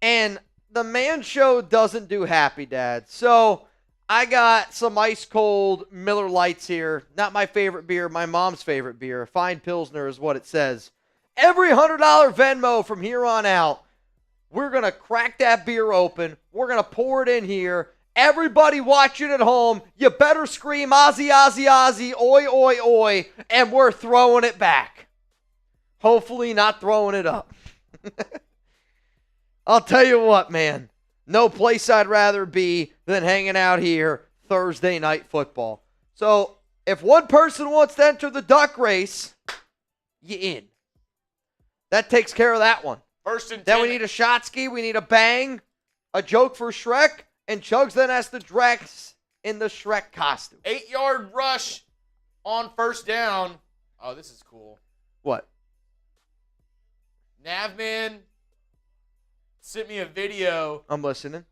And the Man Show doesn't do Happy Dad. So I got some ice cold Miller Lights here. Not my favorite beer, my mom's favorite beer. Fine Pilsner is what it says. Every $100 Venmo from here on out, we're going to crack that beer open. We're going to pour it in here. Everybody watching at home, you better scream Ozzy, Ozzy, Ozzy, oi, oi, oi, and we're throwing it back. Hopefully not throwing it up. I'll tell you what, man. No place I'd rather be than hanging out here Thursday night football. So if one person wants to enter the duck race, you in. That takes care of that one. First and 10. Then we need a Shotsky, we need a bang, a joke for Shrek, and Chuggs then has to dress in the Shrek costume. 8-yard rush on first down. Oh, this is cool. What? Navman sent me a video. I'm listening.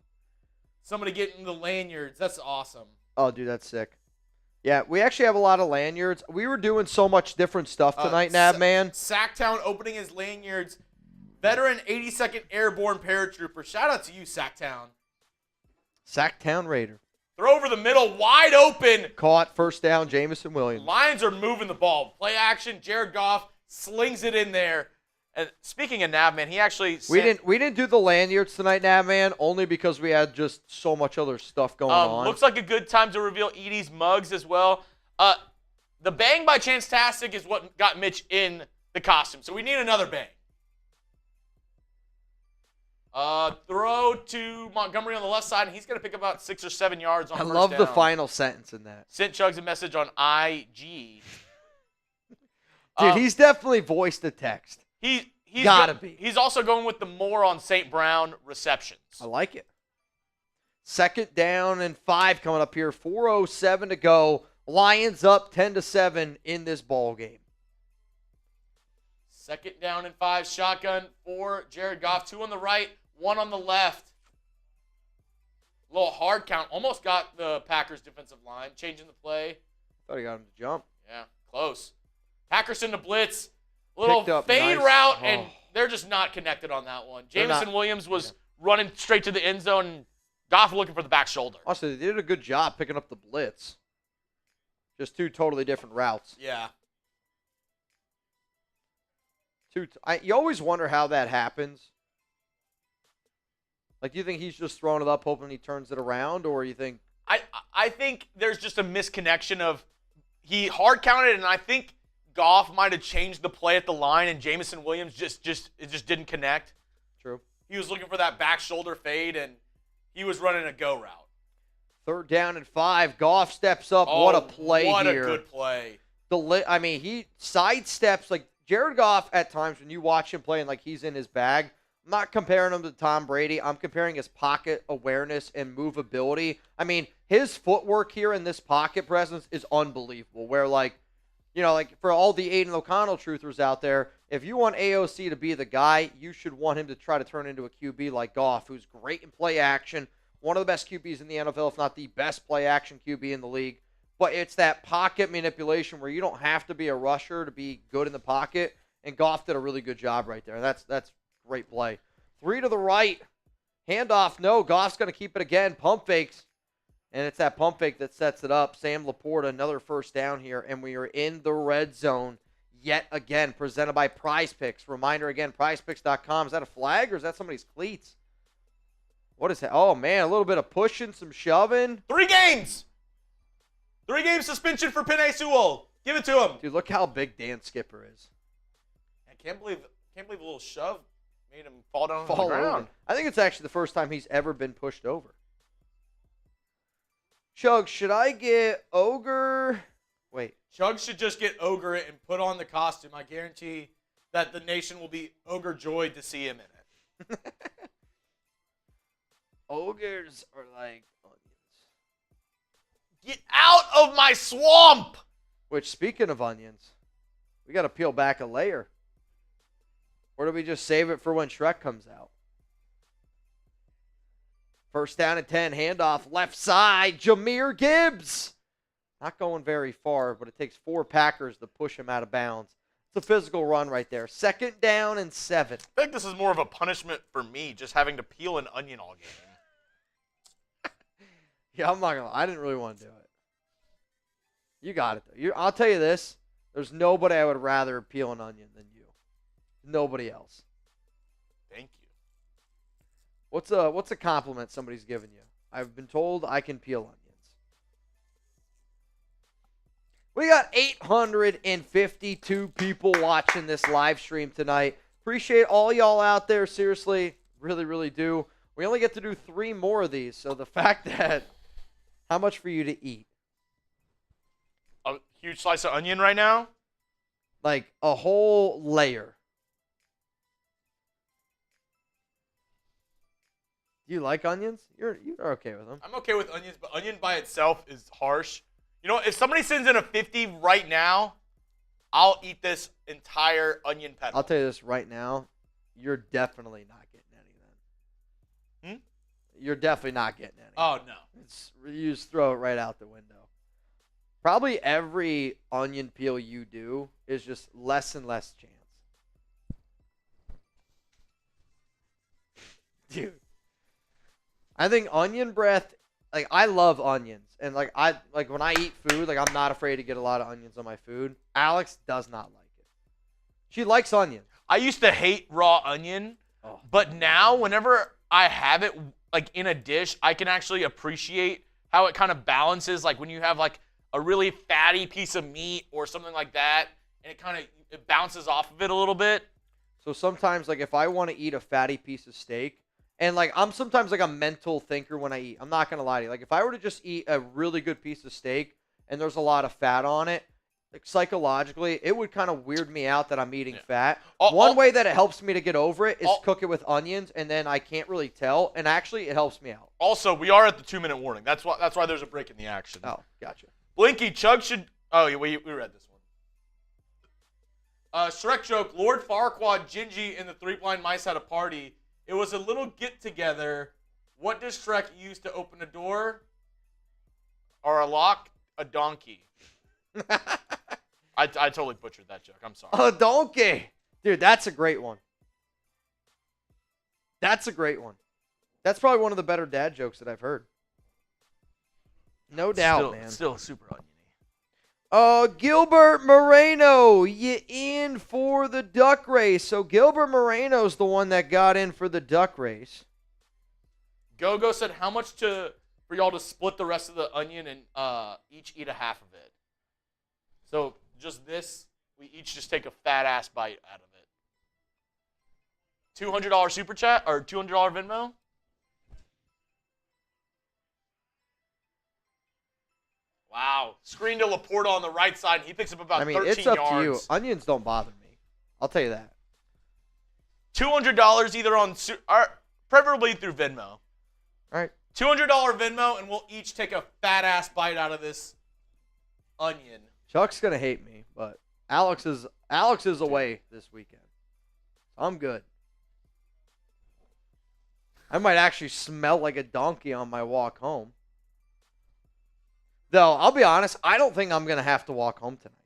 Somebody getting the lanyards. That's awesome. Oh, dude, that's sick. Yeah, we actually have a lot of lanyards. We were doing so much different stuff tonight, Navman. Sacktown opening his lanyards. Veteran 82nd Airborne Paratrooper. Shout out to you, Sacktown. Sacktown Raider. Throw over the middle, wide open. Caught, first down, Jamison Williams. Lions are moving the ball. Play action. Jared Goff slings it in there. And speaking of Navman, he actually we didn't do the lanyards tonight, Navman, only because we had just so much other stuff going on. Looks like a good time to reveal Edie's mugs as well. The bang by Chance-tastic is what got Mitch in the costume, so we need another bang. Throw to Montgomery on the left side, and he's going to pick up about 6 or 7 yards on I first love down. the final sentence in that. Sent Chuggs a message on IG. Dude, he's definitely voiced the text. He's gotta be. He's also going with the more on St. Brown receptions. I like it. 2nd down and 5 coming up here. 4:07 to go. Lions up 10-7 in this ball game. 2nd down and 5. Shotgun for Jared Goff. 2 on the right, 1 on the left. A little hard count. Almost got the Packers defensive line. Changing the play. Thought he got him to jump. Yeah, close. Packers in the blitz. Little fade nice. route, and they're just not connected on that one. Jamison Williams was running straight to the end zone, and Goff looking for the back shoulder. Also, they did a good job picking up the blitz. Just 2 totally different routes. Yeah. You always wonder how that happens. Like, do you think he's just throwing it up hoping he turns it around, or you think... I think there's just a misconnection of he hard counted, and I think Goff might have changed the play at the line, and Jamison Williams just didn't connect. True. He was looking for that back shoulder fade, and he was running a go route. 3rd down and 5. Goff steps up. What a play here. What a good play. He sidesteps. Like, Jared Goff, at times, when you watch him playing like he's in his bag, I'm not comparing him to Tom Brady. I'm comparing his pocket awareness and movability. I mean, his footwork here in this pocket presence is unbelievable, where, like, you know, like for all the Aidan O'Connell truthers out there, if you want AOC to be the guy, you should want him to try to turn into a QB like Goff, who's great in play action, one of the best QBs in the NFL, if not the best play action QB in the league. But it's that pocket manipulation where you don't have to be a rusher to be good in the pocket, and Goff did a really good job right there. That's great play. 3 to the right, handoff. No, Goff's going to keep it again. Pump fakes. And it's that pump fake that sets it up. Sam Laporta, another first down here, and we are in the red zone yet again, presented by Prize Picks. Reminder again, prizepicks.com. Is that a flag or is that somebody's cleats? What is that? Oh, man, a little bit of pushing, some shoving. 3 games! 3 game suspension for Penei Sewell. Give it to him. Dude, look how big Dan Skipper is. I can't believe a little shove made him fall down on Fall the ground. over. I think it's actually the first time he's ever been pushed over. Chug, should I get Ogre? Wait. Chuggs should just get Ogre it and put on the costume. I guarantee that the nation will be Ogre joyed to see him in it. Ogres are like onions. Get out of my swamp! Which, speaking of onions, we got to peel back a layer. Or do we just save it for when Shrek comes out? 1st down and 10, handoff, left side, Jahmyr Gibbs. Not going very far, but it takes 4 Packers to push him out of bounds. It's a physical run right there. 2nd down and 7. I think this is more of a punishment for me, just having to peel an onion all game. Yeah, I'm not going to lie. I didn't really want to do it. You got it, though. I'll tell you this. There's nobody I would rather peel an onion than you. Nobody else. Thank you. What's a compliment somebody's given you? I've been told I can peel onions. We got 852 people watching this live stream tonight. Appreciate all y'all out there. Seriously, really, really do. We only get to do 3 more of these, so the fact that how much for you to eat? A huge slice of onion right now? Like a whole layer. Do you like onions? You're okay with them. I'm okay with onions, but onion by itself is harsh. You know, if somebody sends in a 50 right now, I'll eat this entire onion petal. I'll tell you this right now. you're definitely not getting any then. Hmm? You're definitely not getting any. Oh, no. You just throw it right out the window. Probably every onion peel you do is just less and less chance. Dude. I think onion breath, like I love onions. And like when I eat food, like I'm not afraid to get a lot of onions on my food. Alex does not like it. She likes onions. I used to hate raw onion, but now whenever I have it like in a dish, I can actually appreciate how it kind of balances. Like when you have like a really fatty piece of meat or something like that, and it bounces off of it a little bit. So sometimes, like if I want to eat a fatty piece of steak, and like I'm sometimes like a mental thinker when I eat. I'm not gonna lie to you. Like if I were to just eat a really good piece of steak and there's a lot of fat on it, like psychologically, it would kind of weird me out that I'm eating fat. One way that it helps me to get over it is cook it with onions, and then I can't really tell. And actually, it helps me out. Also, we are at the 2-minute warning. That's why there's a break in the action. Oh, gotcha. Blinky, Chug should. Oh, yeah, we read this one. Shrek joke: Lord Farquaad, Gingy, and the Three Blind Mice had a party. It was a little get-together. What does Shrek use to open a door? Or a lock? A donkey. I totally butchered that joke. I'm sorry. A donkey. Dude, that's a great one. That's a great one. That's probably one of the better dad jokes that I've heard. No doubt, man. Still super oniony. Gilbert Moreno, you in for the duck race. So Gilbert Moreno's the one that got in for the duck race. Go said how much for y'all to split the rest of the onion and each eat a half of it. So just this, we each just take a fat ass bite out of it. $200 super chat or $200 Venmo? Wow. Screen to Laporta on the right side. He picks up about 13 yards. It's up to you. Onions don't bother me. I'll tell you that. $200 either on, or preferably through Venmo. All right. $200 Venmo, and we'll each take a fat-ass bite out of this onion. Chuck's going to hate me, but Alex is away this weekend. I'm good. I might actually smell like a donkey on my walk home. Though, I'll be honest, I don't think I'm going to have to walk home tonight.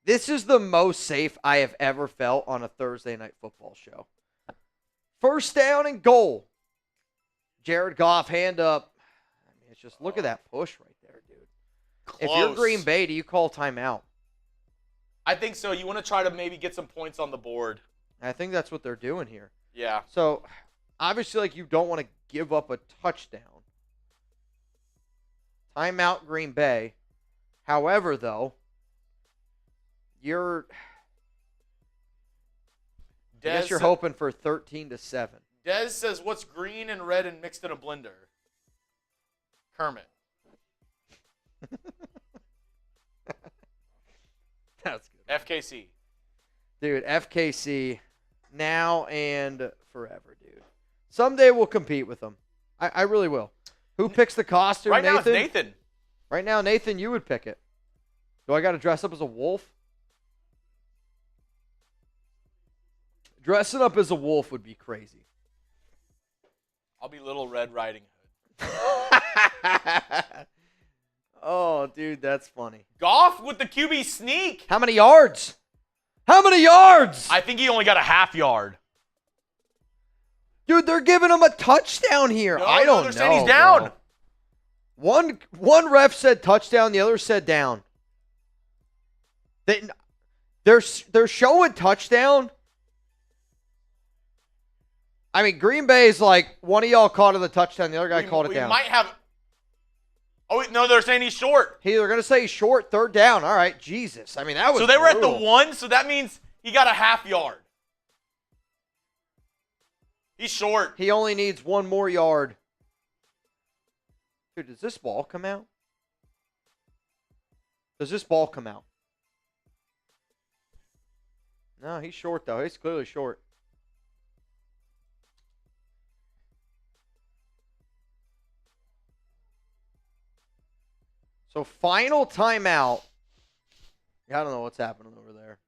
This is the most safe I have ever felt on a Thursday night football show. First down and goal. Jared Goff, hand up. I mean, it's just, look at that push right there, dude. Close. If you're Green Bay, do you call timeout? I think so. You want to try to maybe get some points on the board. I think that's what they're doing here. Yeah. So, obviously, like, you don't want to give up a touchdown. Timeout Green Bay. However, though, I guess you're hoping for 13-7. Dez says, what's green and red and mixed in a blender? Kermit. That's good. FKC. Dude, FKC now and forever, dude. Someday we'll compete with them. I really will. Who picks the costume, Right Nathan? now it's Nathan. Right now, Nathan, you would pick it. Do I got to dress up as a wolf? Dressing up as a wolf would be crazy. I'll be Little Red Riding Hood. Oh, dude, that's funny. Goff with the QB sneak. How many yards? How many yards? I think he only got a half yard. Dude, they're giving him a touchdown here. I don't know. They're saying he's down. Bro. One ref said touchdown, the other said down. They're showing touchdown. I mean, Green Bay's like, one of y'all called it the touchdown, the other guy called it down. We might have. Oh, no, they're saying he's short. They're going to say short, third down. All right, Jesus. I mean, that was So they were brutal. at the 1, so that means he got a half yard. He's short. He only needs one more yard. Dude, does this ball come out? Does this ball come out? No, he's short, though. He's clearly short. So, final timeout. I don't know what's happening over there.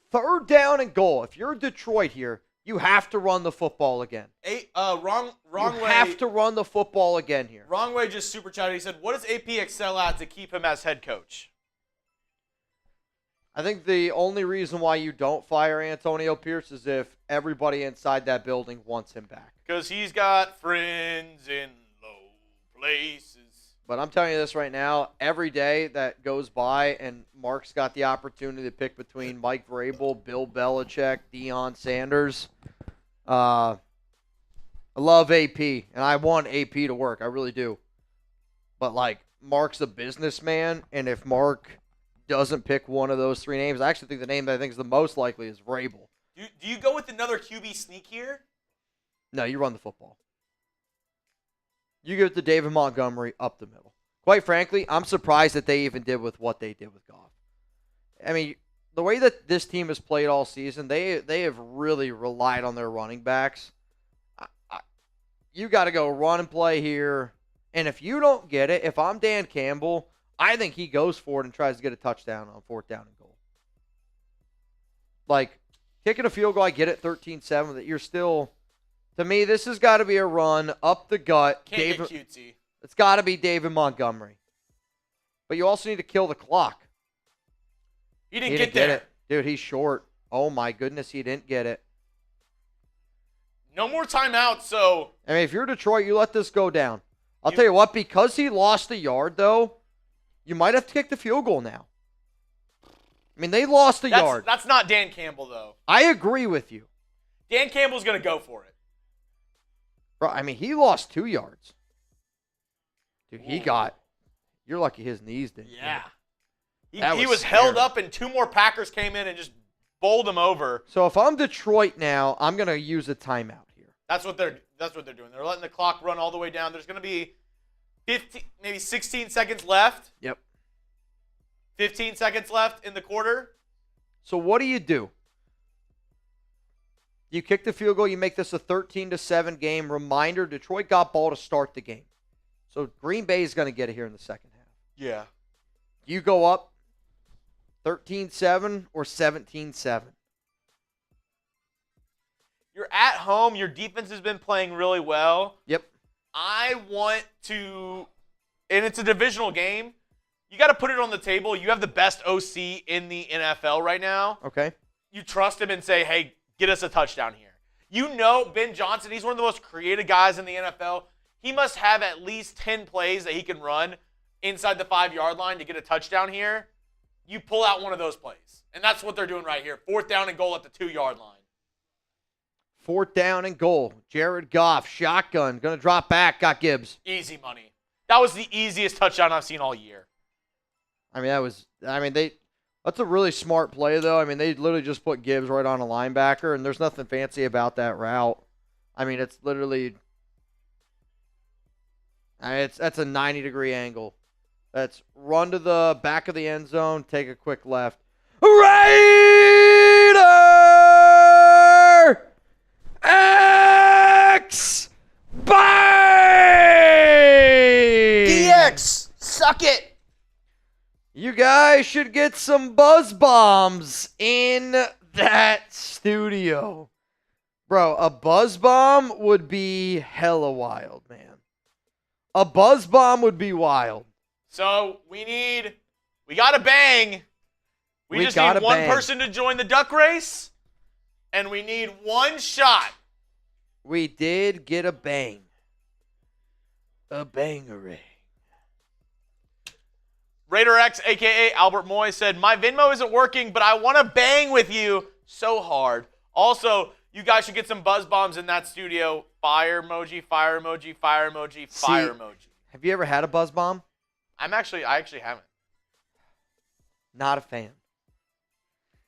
Third down and goal. If you're Detroit here, You have to run the football again. Wrong you way. have to run the football again here. Wrong way just super chatted. He said, what does AP excel at to keep him as head coach? I think the only reason why you don't fire Antonio Pierce is if everybody inside that building wants him back. Because he's got friends in low places. But I'm telling you this right now, every day that goes by and Mark's got the opportunity to pick between Mike Vrabel, Bill Belichick, Deion Sanders, I love AP, and I want AP to work. I really do. But, like, Mark's a businessman, and if Mark doesn't pick one of those three names, I actually think the name that I think is the most likely is Vrabel. Do you go with another QB sneak here? No, you run the football. You give it to David Montgomery up the middle. Quite frankly, I'm surprised that they even did with what they did with Goff. I mean, the way that this team has played all season, they have really relied on their running backs. You got to go run and play here. And if you don't get it, if I'm Dan Campbell, I think he goes for it and tries to get a touchdown on 4th down and goal. Like, kicking a field goal, I get it, 13-7, that you're still... To me, this has got to be a run up the gut. Can't get cutesy. It's got to be David Montgomery. But you also need to kill the clock. He didn't get there. It. Dude, he's short. Oh, my goodness, he didn't get it. No more timeouts, so... I mean, if you're Detroit, you let this go down. I'll tell you what, because he lost a yard, though, you might have to kick the field goal now. I mean, they lost a yard. That's not Dan Campbell, though. I agree with you. Dan Campbell's going to go for it. Bro, I mean, he lost 2 yards. Dude, he got... You're lucky his knees didn't. Yeah. He was held up, and 2 more Packers came in and just bowled him over. So if I'm Detroit now, I'm going to use a timeout here. That's what they're doing. They're letting the clock run all the way down. There's going to be 15, maybe 16 seconds left. Yep. 15 seconds left in the quarter. So what do? You kick the field goal. You make this a 13-7 game. Reminder, Detroit got ball to start the game. So Green Bay is going to get it here in the second half. Yeah. You go up 13-7 or 17-7. You're at home. Your defense has been playing really well. Yep. I want to, and it's a divisional game. You got to put it on the table. You have the best OC in the NFL right now. Okay. You trust him and say, hey, get us a touchdown here. You know Ben Johnson, he's one of the most creative guys in the NFL. He must have at least 10 plays that he can run inside the 5-yard line to get a touchdown here. You pull out one of those plays. And that's what they're doing right here. 4th down and goal at the 2-yard line. 4th down and goal. Jared Goff, shotgun, going to drop back, got Gibbs. Easy money. That was the easiest touchdown I've seen all year. That's a really smart play, though. I mean, they literally just put Gibbs right on a linebacker, and there's nothing fancy about that route. I mean, it's literally, that's a 90-degree angle. That's run to the back of the end zone, take a quick left. Raider X Bang! DX, suck it. You guys should get some buzz bombs in that studio. Bro, a buzz bomb would be hella wild, man. A buzz bomb would be wild. So we got to bang. We just need one person to join the duck race, and we need one shot. We did get a bang. A bangarang. Raider X, a.k.a. Albert Moy, said, my Venmo isn't working, but I want to bang with you so hard. Also, you guys should get some buzz bombs in that studio. Fire emoji, fire emoji, fire emoji, fire emoji. Have you ever had a buzz bomb? I actually haven't. Not a fan.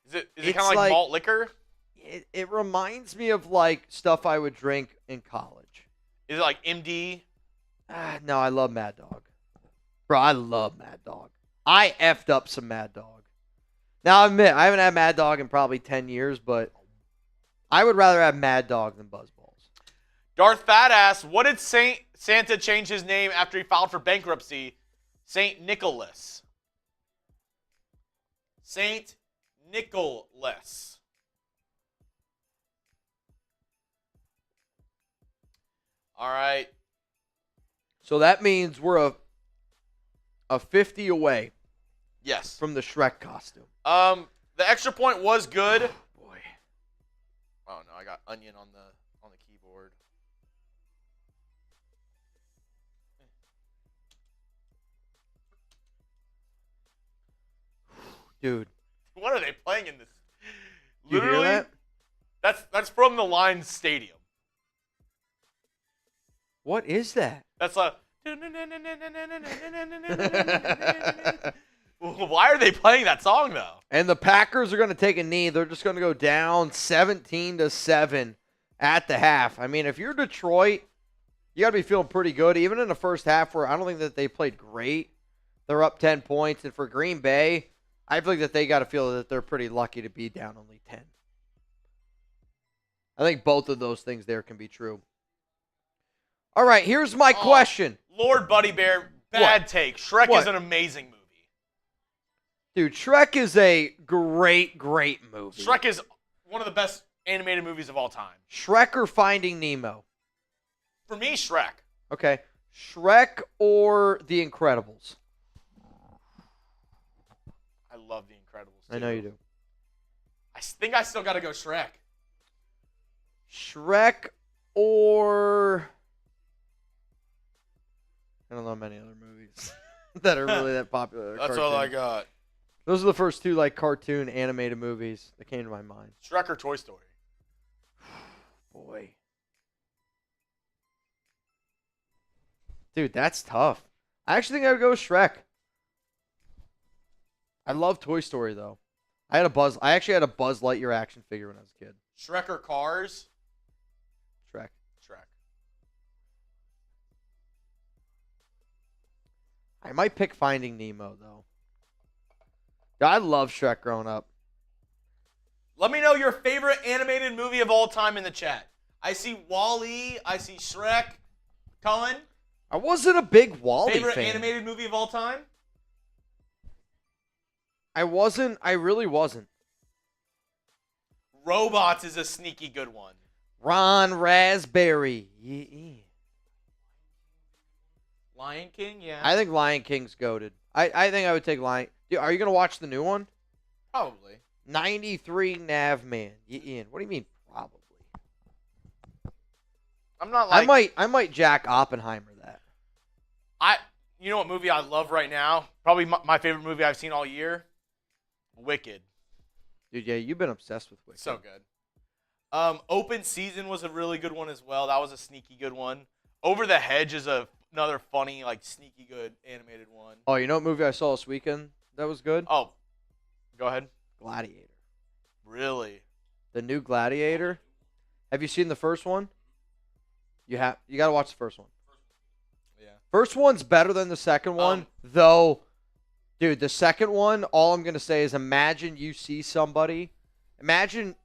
Is it kind of like malt liquor? It reminds me of like stuff I would drink in college. Is it like MD? No, I love Mad Dog. Bro, I love Mad Dog. I effed up some Mad Dog. Now, I admit, I haven't had Mad Dog in probably 10 years, but I would rather have Mad Dog than Buzz Balls. Darth Fat asks, what did Santa change his name after he filed for bankruptcy? Saint Nicholas. Saint Nicholas. All right. So that means we're a 50 away Yes. from the Shrek costume. The extra point was good. Boy. Oh no, I got onion on the keyboard. Dude. What are they playing in this? You hear that? That's from the Lions Stadium. What is that? That's a. Why are they playing that song though? And the Packers are going to take a knee. They're just going to go down 17-7 at the half. I mean, if you're Detroit, you got to be feeling pretty good. Even in the first half where I don't think that they played great. They're up 10 points. And for Green Bay, I feel like that they got to feel that they're pretty lucky to be down only 10. I think both of those things there can be true. All right, here's my question. Lord Buddy Bear, bad take. Shrek is an amazing movie. Dude, Shrek is a great, great movie. Shrek is one of the best animated movies of all time. Shrek or Finding Nemo? For me, Shrek. Okay. Shrek or The Incredibles? I love The Incredibles, too. I know you do. I think I still got to go Shrek. Shrek or... I don't know many other movies that are really that popular. That's all I got. Those are the first two like cartoon animated movies that came to my mind. Shrek or Toy Story? Boy. Dude, that's tough. I actually think I would go with Shrek. I love Toy Story though. I actually had a Buzz Lightyear action figure when I was a kid. Shrek or Cars? Shrek. Shrek. I might pick Finding Nemo though. I love Shrek growing up. Let me know your favorite animated movie of all time in the chat. I see Wall-E. I see Shrek. Cullen? I wasn't a big Wall-E Favorite fan. animated movie of all time? I really wasn't. Robots is a sneaky good one. Ron Raspberry. Yeah. Lion King, yeah. I think Lion King's goated. I think I would take Lion. Dude, are you going to watch the new one? Probably. 93 Navman. Ian, what do you mean probably? I'm not like... I might Jack Oppenheimer that. You know what movie I love right now? Probably my favorite movie I've seen all year? Wicked. Dude, yeah, you've been obsessed with Wicked. So good. Open Season was a really good one as well. That was a sneaky good one. Over the Hedge is another funny, like, sneaky good animated one. Oh, you know what movie I saw this weekend that was good? Oh, go ahead. Gladiator. Really? The new Gladiator? Have you seen the first one? You got to watch the first one. Yeah. First one's better than the second one, though. Dude, the second one, all I'm going to say is imagine you see somebody. Imagine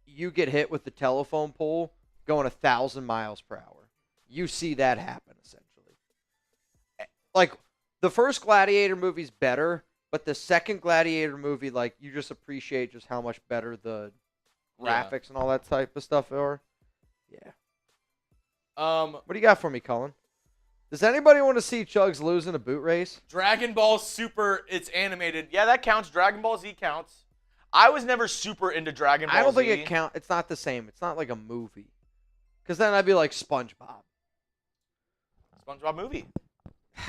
you get hit with the telephone pole going 1,000 miles per hour. You see that happen, essentially. Like, the first Gladiator movie's better, but the second Gladiator movie, like, you just appreciate just how much better the graphics and all that type of stuff are. Yeah. What do you got for me, Cullen? Does anybody want to see Chuggs lose in a boot race? Dragon Ball Super, it's animated. Yeah, that counts. Dragon Ball Z counts. I was never super into Dragon Ball Z. I don't think it counts. It's not the same. It's not like a movie. Because then I'd be like SpongeBob. SpongeBob movie.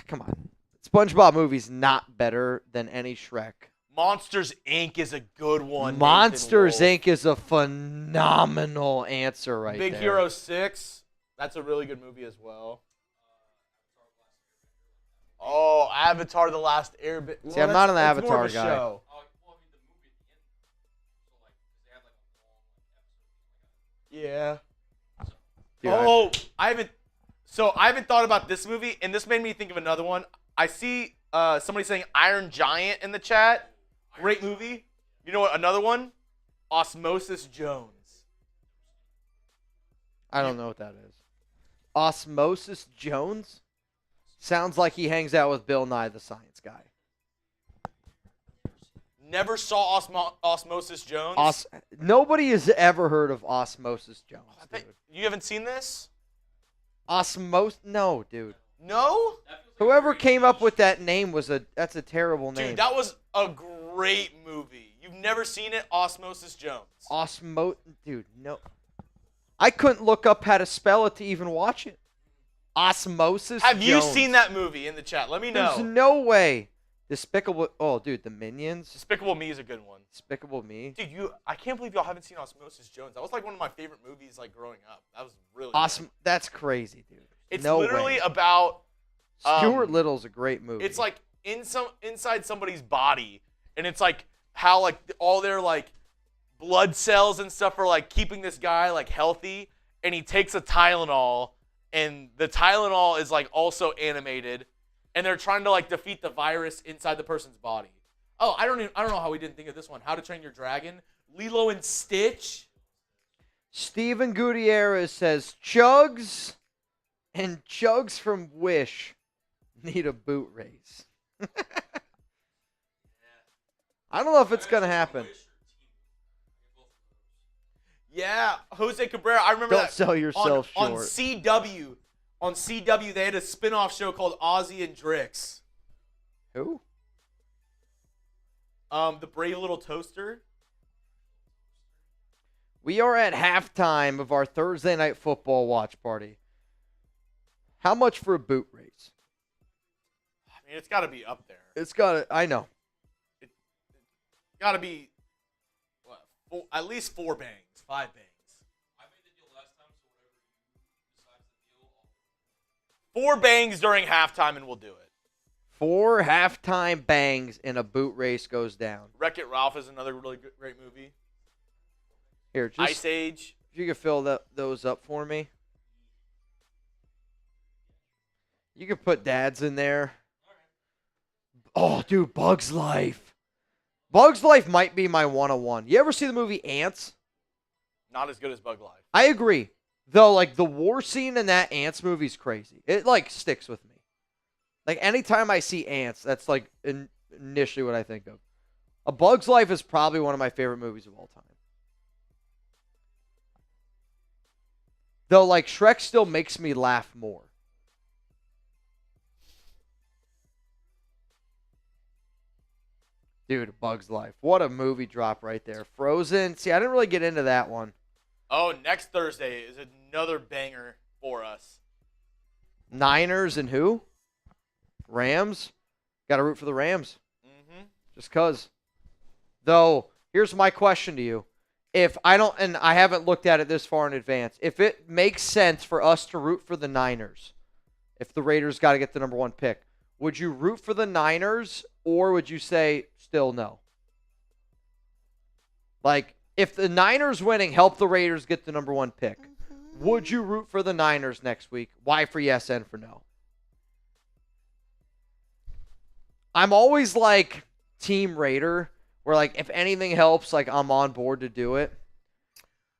Come on. SpongeBob movie's not better than any Shrek. Monsters, Inc. is a good one. Monsters, Inc. is a phenomenal answer right there. Big Hero 6. That's a really good movie as well. Oh, Avatar: The Last Airbender. See, I'm not an Avatar guy. Show. Yeah. Dude, I haven't thought about this movie, and this made me think of another one. I see somebody saying Iron Giant in the chat. Great movie. You know what? Another one? Osmosis Jones. I don't know what that is. Osmosis Jones? Sounds like he hangs out with Bill Nye the Science Guy. Never saw Osmosis Jones? Nobody has ever heard of Osmosis Jones, dude. You haven't seen this? No, dude. No? Whoever came up with that name that's a terrible name. Dude, that was a great movie. You've never seen it? Osmosis Jones. Dude, no. I couldn't look up how to spell it to even watch it. Osmosis Have you Jones. seen that movie in the chat? Let me know. There's no way. Despicable. Oh, dude, the Minions. Despicable Me is a good one. Despicable Me. Dude, I can't believe y'all haven't seen Osmosis Jones. That was like one of my favorite movies like growing up. That was really Awesome. good. That's crazy, dude. It's no literally way. about Stuart Little's a great movie. It's like inside somebody's body, and it's like how like all their like blood cells and stuff are like keeping this guy like healthy, and he takes a Tylenol, and the Tylenol is like also animated, and they're trying to like defeat the virus inside the person's body. Oh, I don't know how we didn't think of this one. How to Train Your Dragon, Lilo and Stitch. Steven Gutierrez says Chuggs and Chuggs from Wish need a boot race. I don't know if it's going to happen. Yeah, Jose Cabrera. I remember Don't that. sell yourself on short. CW. On CW, they had a spin-off show called Ozzy and Drix. Who? The Brave Little Toaster. We are at halftime of our Thursday night football watch party. How much for a boot race? I mean, it's got to be up there. It's got to, I know. It's got to be at least 4 bangs, 5 bangs. I made the deal last time, so whatever you decide the deal, 4 bangs during halftime, and we'll do it. 4 halftime bangs and a boot race goes down. Wreck-It Ralph is another really great movie. Here, just Ice Age. if you could fill those up for me. You could put dads in there. Oh, dude, Bug's Life. Bug's Life might be my 101. You ever see the movie Ants? Not as good as Bug Life. I agree. Though, like, the war scene in that Ants movie is crazy. It, like, sticks with me. Like, anytime I see Ants, that's, like, initially what I think of. A Bug's Life is probably one of my favorite movies of all time. Though, like, Shrek still makes me laugh more. Dude, Bug's Life. What a movie drop right there. Frozen. See, I didn't really get into that one. Oh, next Thursday is another banger for us. Niners and who? Rams. Got to root for the Rams. Mm-hmm. Just because. Though, here's my question to you. If I don't, and I haven't looked at it this far in advance, if it makes sense for us to root for the Niners, if the Raiders got to get the number 1 pick, would you root for the Niners or would you say still no? Like, if the Niners winning help the Raiders get the number 1 pick, would you root for the Niners next week? Why for yes and for no? I'm always like Team Raider, where like if anything helps, like I'm on board to do it.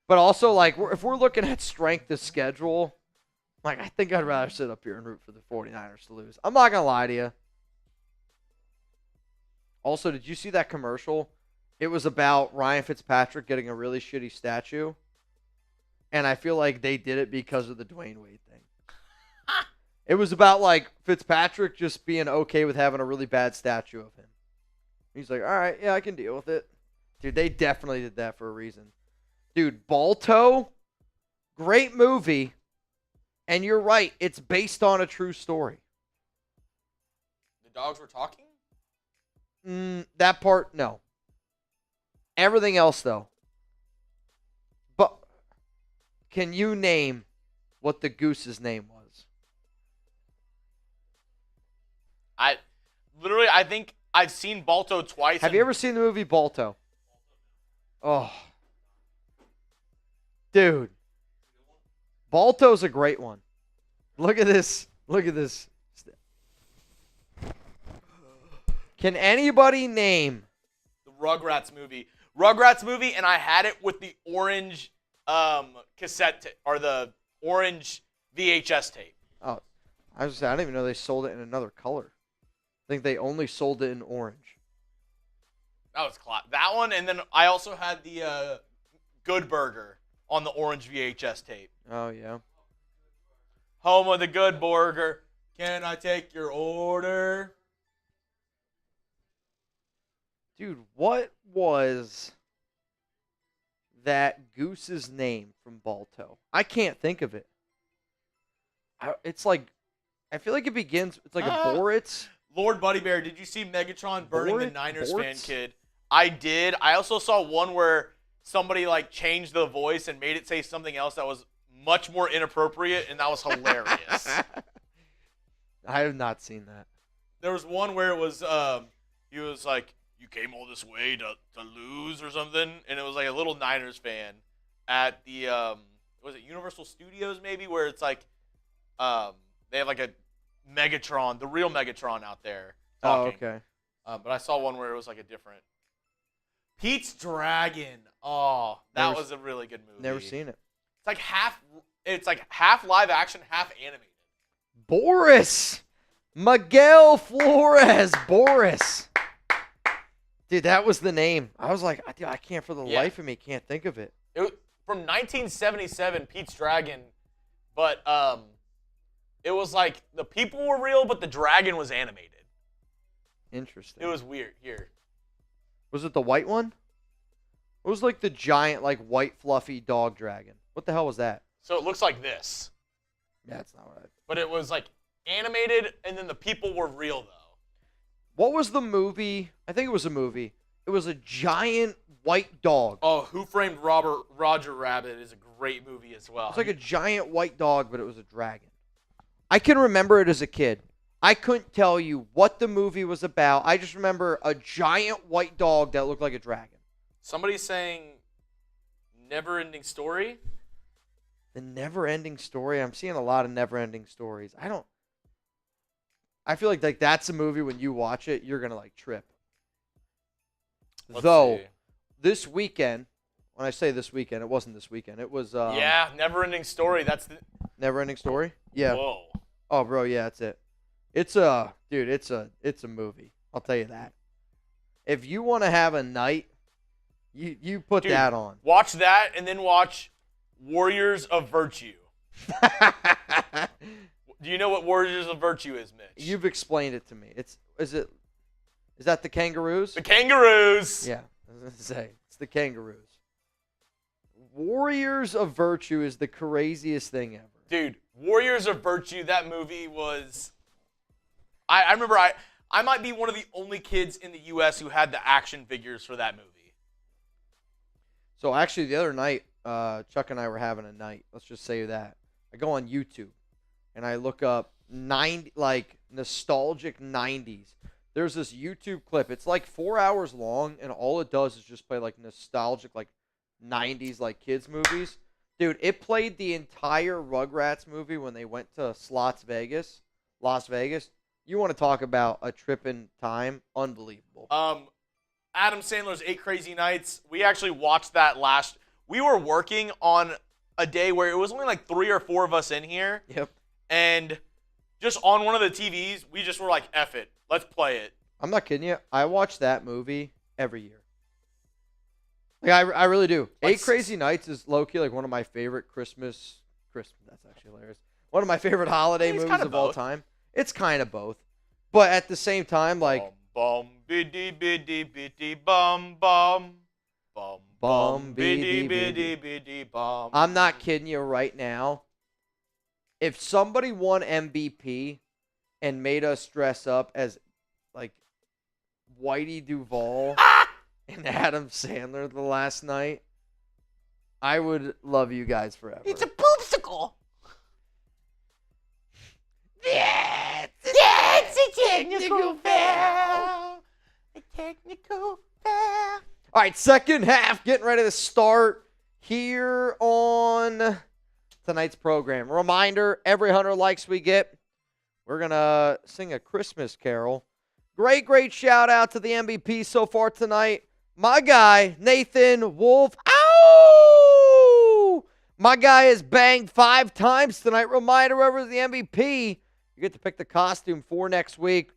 But also like if we're looking at strength of schedule, like I think I'd rather sit up here and root for the 49ers to lose. I'm not going to lie to you. Also, did you see that commercial? It was about Ryan Fitzpatrick getting a really shitty statue. And I feel like they did it because of the Dwayne Wade thing. It was about like Fitzpatrick just being okay with having a really bad statue of him. He's like, all right, yeah, I can deal with it. Dude, they definitely did that for a reason. Dude, Balto, great movie. And you're right, it's based on a true story. The dogs were talking? That part, no. Everything else, though. But can you name what the goose's name was? I think I've seen Balto twice. Have you ever seen the movie Balto? Oh. Dude. Balto's a great one. Look at this. Look at this. Can anybody name the Rugrats movie? Rugrats movie, and I had it with the orange cassette or the orange VHS tape. Oh, I didn't even know they sold it in another color. I think they only sold it in orange. That was that one, and then I also had the Good Burger on the orange VHS tape. Oh, yeah. home of the good burger. Can I take your order? Dude, what was that goose's name from Balto? I can't think of it. It's like, I feel like it begins, it's like a Boritz. Lord Buddy Bear, did you see Megatron burning the Niners fan Bortz? kid? I did. I also saw one where somebody like changed the voice and made it say something else that was much more inappropriate, and that was hilarious. I have not seen that. There was one where it was, he was like, you came all this way to lose or something, and it was like a little Niners fan at the, was it Universal Studios maybe, where it's like, they have like a Megatron, the real Megatron out there talking. Oh, okay. But I saw one where it was like a different. Pete's Dragon. Oh, that was a really good movie. Never seen it. It's like half live action, half animated. Boris! Miguel Flores! Boris! Dude, that was the name. I was like, dude, I can't for the life of me, can't think of it. From 1977, Pete's Dragon, but it was like the people were real, but the dragon was animated. Interesting. It was weird. Here. Was it the white one? It was like the giant, like white fluffy dog dragon. What the hell was that? So it looks like this. Yeah, that's not right. But it was like animated, and then the people were real, though. What was the movie? I think it was a movie. It was a giant white dog. Oh, Who Framed Roger Rabbit is a great movie as well. It's like a giant white dog, but it was a dragon. I can remember it as a kid. I couldn't tell you what the movie was about. I just remember a giant white dog that looked like a dragon. Somebody's saying Never-Ending Story. The Never-Ending Story. I'm seeing a lot of Never-Ending Stories. I feel like that's a movie when you watch it, you're going to like trip. Let's Though, see. this weekend, when I say this weekend, it wasn't this weekend. It was Yeah, Never-Ending Story. That's the. Never-Ending Story? Yeah. Whoa. Oh, bro, yeah, that's it. It's a movie. I'll tell you that. If you want to have a night, you put that on. Watch that and then watch Warriors of Virtue. Do you know what Warriors of Virtue is, Mitch? You've explained it to me. Is that the Kangaroos? The Kangaroos. Yeah, I was going to say. It's the Kangaroos. Warriors of Virtue is the craziest thing ever. Dude, Warriors of Virtue, that movie was... I remember I might be one of the only kids in the U.S. who had the action figures for that movie. So actually the other night, Chuck and I were having a night. Let's just say that. I go on YouTube and I look up nostalgic 90s. There's this YouTube clip. It's like 4 hours long, and all it does is just play like nostalgic 90s kids movies. Dude, it played the entire Rugrats movie when they went to Las Vegas. You want to talk about a trip in time? Unbelievable. Adam Sandler's 8 Crazy Nights. We actually watched that we were working on a day where it was only like 3 or 4 of us in here. Yep. And just on one of the TVs, we just were like, F it. Let's play it. I'm not kidding you. I watch that movie every year. I really do. 8 Crazy Nights is low-key one of my favorite Christmas. That's actually hilarious. One of my favorite holiday movies of all time. It's kind of both. But at the same time, bum biddy biddy biddy bum bum. Bum biddy biddy biddy bum. I'm not kidding you right now. If somebody won MVP and made us dress up as Whitey Duvall and Adam Sandler the last night, I would love you guys forever. It's a popsicle. That's a technical foul. A technical foul. All right, second half, getting ready to start here on tonight's program. Reminder, every 100 likes we get, we're going to sing a Christmas carol. Great shout out to the MVP so far tonight. My guy, Nathan Wolf. Ow! My guy has banged 5 times tonight. Reminder, whoever's the MVP, you get to pick the costume for next week.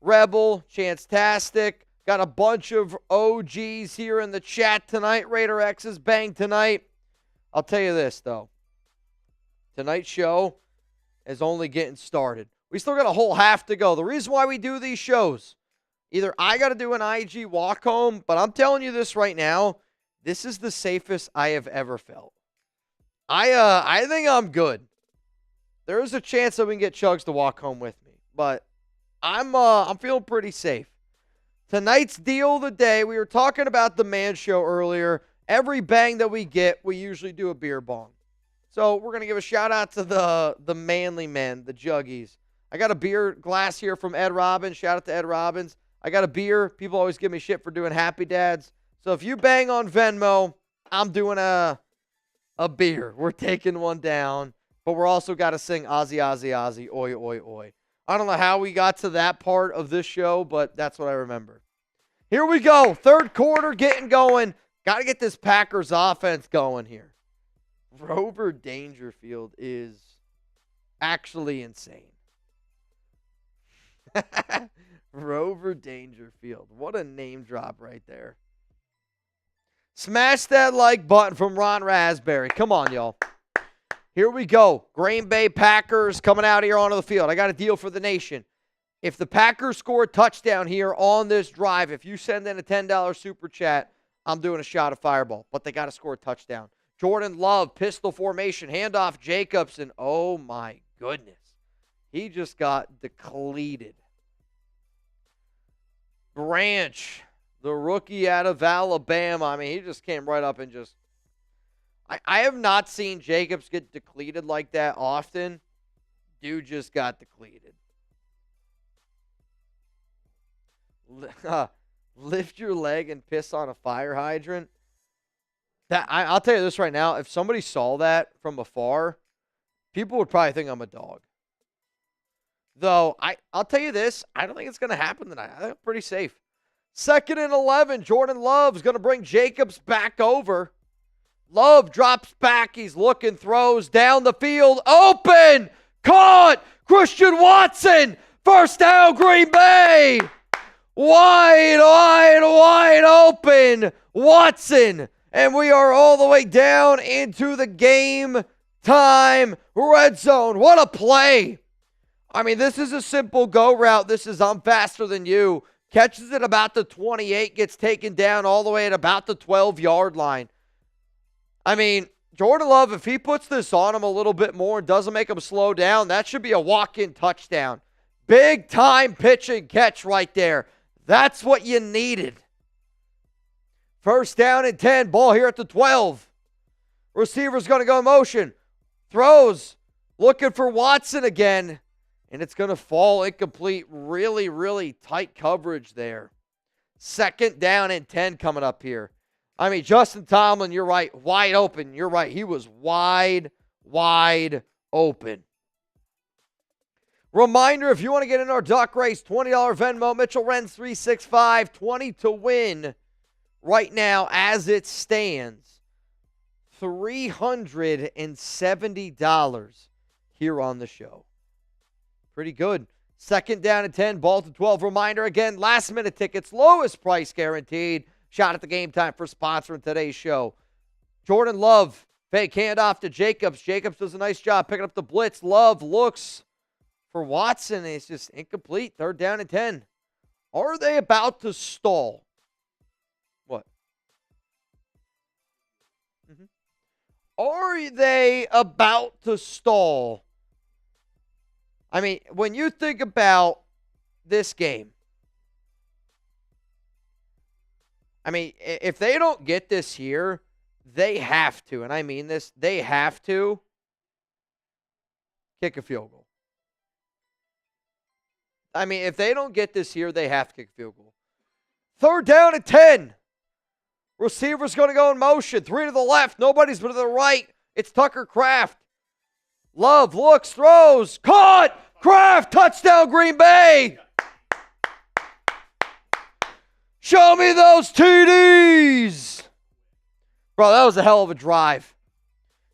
Rebel, Chance-tastic. Got a bunch of OGs here in the chat tonight. Raider X's banged tonight. I'll tell you this, though. Tonight's show, is only getting started. We still got a whole half to go. The reason why we do these shows, either I got to do an IG walk home, but I'm telling you this right now, this is the safest I have ever felt. I think I'm good. There is a chance that we can get Chuggs to walk home with me, but I'm feeling pretty safe. Tonight's deal of the day, we were talking about the man show earlier. Every bang that we get, we usually do a beer bong. So we're going to give a shout out to the manly men, the Juggies. I got a beer glass here from Ed Robbins. Shout out to Ed Robbins. I got a beer. People always give me shit for doing Happy Dads. So if you bang on Venmo, I'm doing a beer. We're taking one down. But we're also got to sing Ozzy, Ozzy, Ozzy, oi, oi, oi. I don't know how we got to that part of this show, but that's what I remember. Here we go. Third quarter getting going. Got to get this Packers offense going here. Rover Dangerfield is actually insane. Rover Dangerfield. What a name drop right there. Smash that like button from Ron Raspberry. Come on, y'all. Here we go. Green Bay Packers coming out here onto the field. I got a deal for the nation. If the Packers score a touchdown here on this drive, if you send in a $10 super chat, I'm doing a shot of Fireball. But they got to score a touchdown. Jordan Love, pistol formation, handoff Jacobson. Oh, my goodness. He just got depleted. Branch, the rookie out of Alabama. I mean, he just came right up and just... I have not seen Jacobs get depleted like that often. Dude just got depleted. Lift your leg and piss on a fire hydrant. I'll tell you this right now. If somebody saw that from afar, people would probably think I'm a dog. Though, I'll tell you this. I don't think it's going to happen tonight. I think I'm pretty safe. 2nd and 11. Jordan Love's going to bring Jacobs back over. Love drops back. He's looking, throws down the field. Open! Caught! Christian Watson! First down, Green Bay! Wide, wide, wide open. Watson. And we are all the way down into the game time red zone. What a play. I mean, this is a simple go route. This is I'm faster than you. Catches it about the 28, gets taken down all the way at about the 12-yard line. I mean, Jordan Love, if he puts this on him a little bit more and doesn't make him slow down, that should be a walk-in touchdown. Big time pitch and catch right there. That's what you needed. First down and 10. Ball here at the 12. Receiver's going to go in motion. Throws. Looking for Watson again. And it's going to fall incomplete. Really, really tight coverage there. 2nd down and 10 coming up here. I mean, Justin Tomlin, you're right. Wide open. You're right. He was wide, wide open. Reminder, if you want to get in our duck race, $20 Venmo, Mitchell Renz 365, 20 to win right now as it stands. $370 here on the show. Pretty good. 2nd down and 10, ball to 12. Reminder again, last minute tickets, lowest price guaranteed. Shot at the game time for sponsoring today's show. Jordan Love, fake handoff to Jacobs. Jacobs does a nice job picking up the blitz. Love looks for Watson. It's just incomplete. 3rd down and 10. Are they about to stall? What? Are they about to stall? I mean, when you think about this game, I mean, if they don't get this here, they have to, and I mean this, they have to kick a field goal. I mean, if they don't get this here, they have to kick a field goal. 3rd down and 10. Receiver's going to go in motion. 3 to the left. Nobody's but to the right. It's Tucker Kraft. Love looks, throws. Caught! Kraft, touchdown Green Bay! Show me those TDs! Bro, that was a hell of a drive.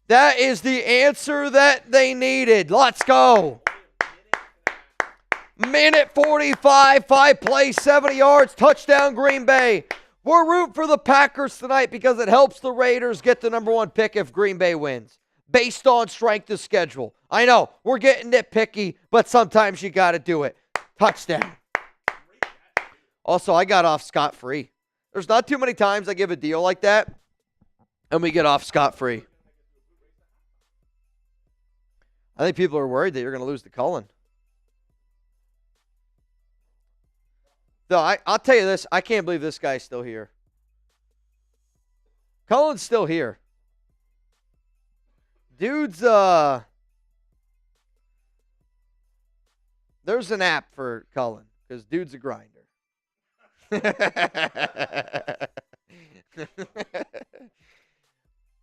That is the answer that they needed. Let's go. Minute 45, 5 plays, 70 yards, touchdown Green Bay. We're rooting for the Packers tonight because it helps the Raiders get the #1 pick if Green Bay wins. based on strength of schedule. I know, we're getting nitpicky, but sometimes you got to do it. Touchdown. Also, I got off scot-free. There's not too many times I give a deal like that, and we get off scot-free. I think people are worried that you're going to lose to Cullen. Though I'll tell you this, I can't believe this guy's still here. Cullen's still here. Dude's, there's an app for Cullen, because dude's a grinder.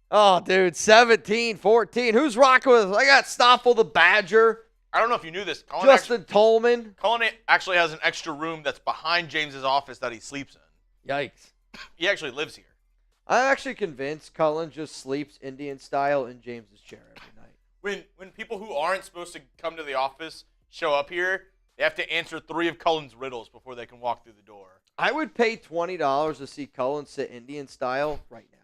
Oh, dude, 17-14. Who's rocking with us? I got Stoffel the Badger. I don't know if you knew this. Justin Tolman. Cullen actually has an extra room that's behind James's office that he sleeps in. Yikes. He actually lives here. I'm actually convinced Cullen just sleeps Indian style in James's chair every night. When people who aren't supposed to come to the office show up here, they have to answer 3 of Cullen's riddles before they can walk through the door. I would pay $20 to see Cullen sit Indian style right now.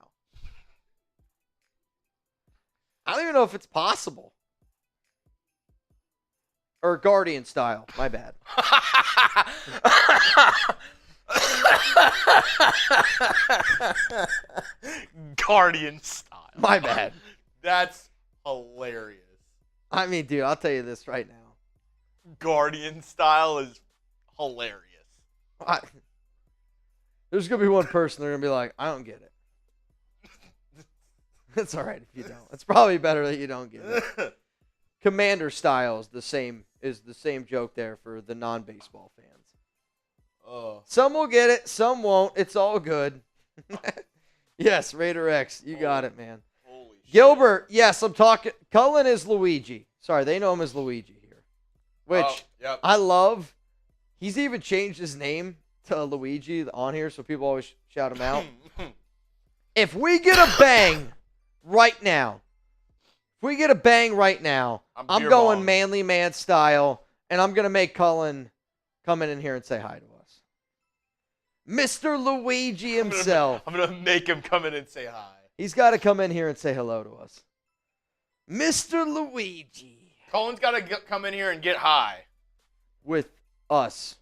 I don't even know if it's possible. Or Guardian style. My bad. Guardian style. My bad. That's hilarious. I mean, dude, I'll tell you this right now. Guardian style is hilarious. There's going to be one person, they're going to be like, I don't get it. It's all right if you don't. It's probably better that you don't get it. Commander style is the same joke there for the non-baseball fans. Oh. Some will get it, some won't. It's all good. Yes, Raider X, you got it, man. Holy shit. Gilbert, yes, I'm talking. Cullen is Luigi. Sorry, they know him as Luigi here. Which yep. I love. He's even changed his name to Luigi on here, so people always shout him out. If we get a bang right now, I'm going manly man style, and I'm going to make Cullen come in here and say hi to us. Mr. Luigi himself. I'm going to make him come in and say hi. He's got to come in here and say hello to us. Mr. Luigi. Cullen's got to come in here and get high. With us.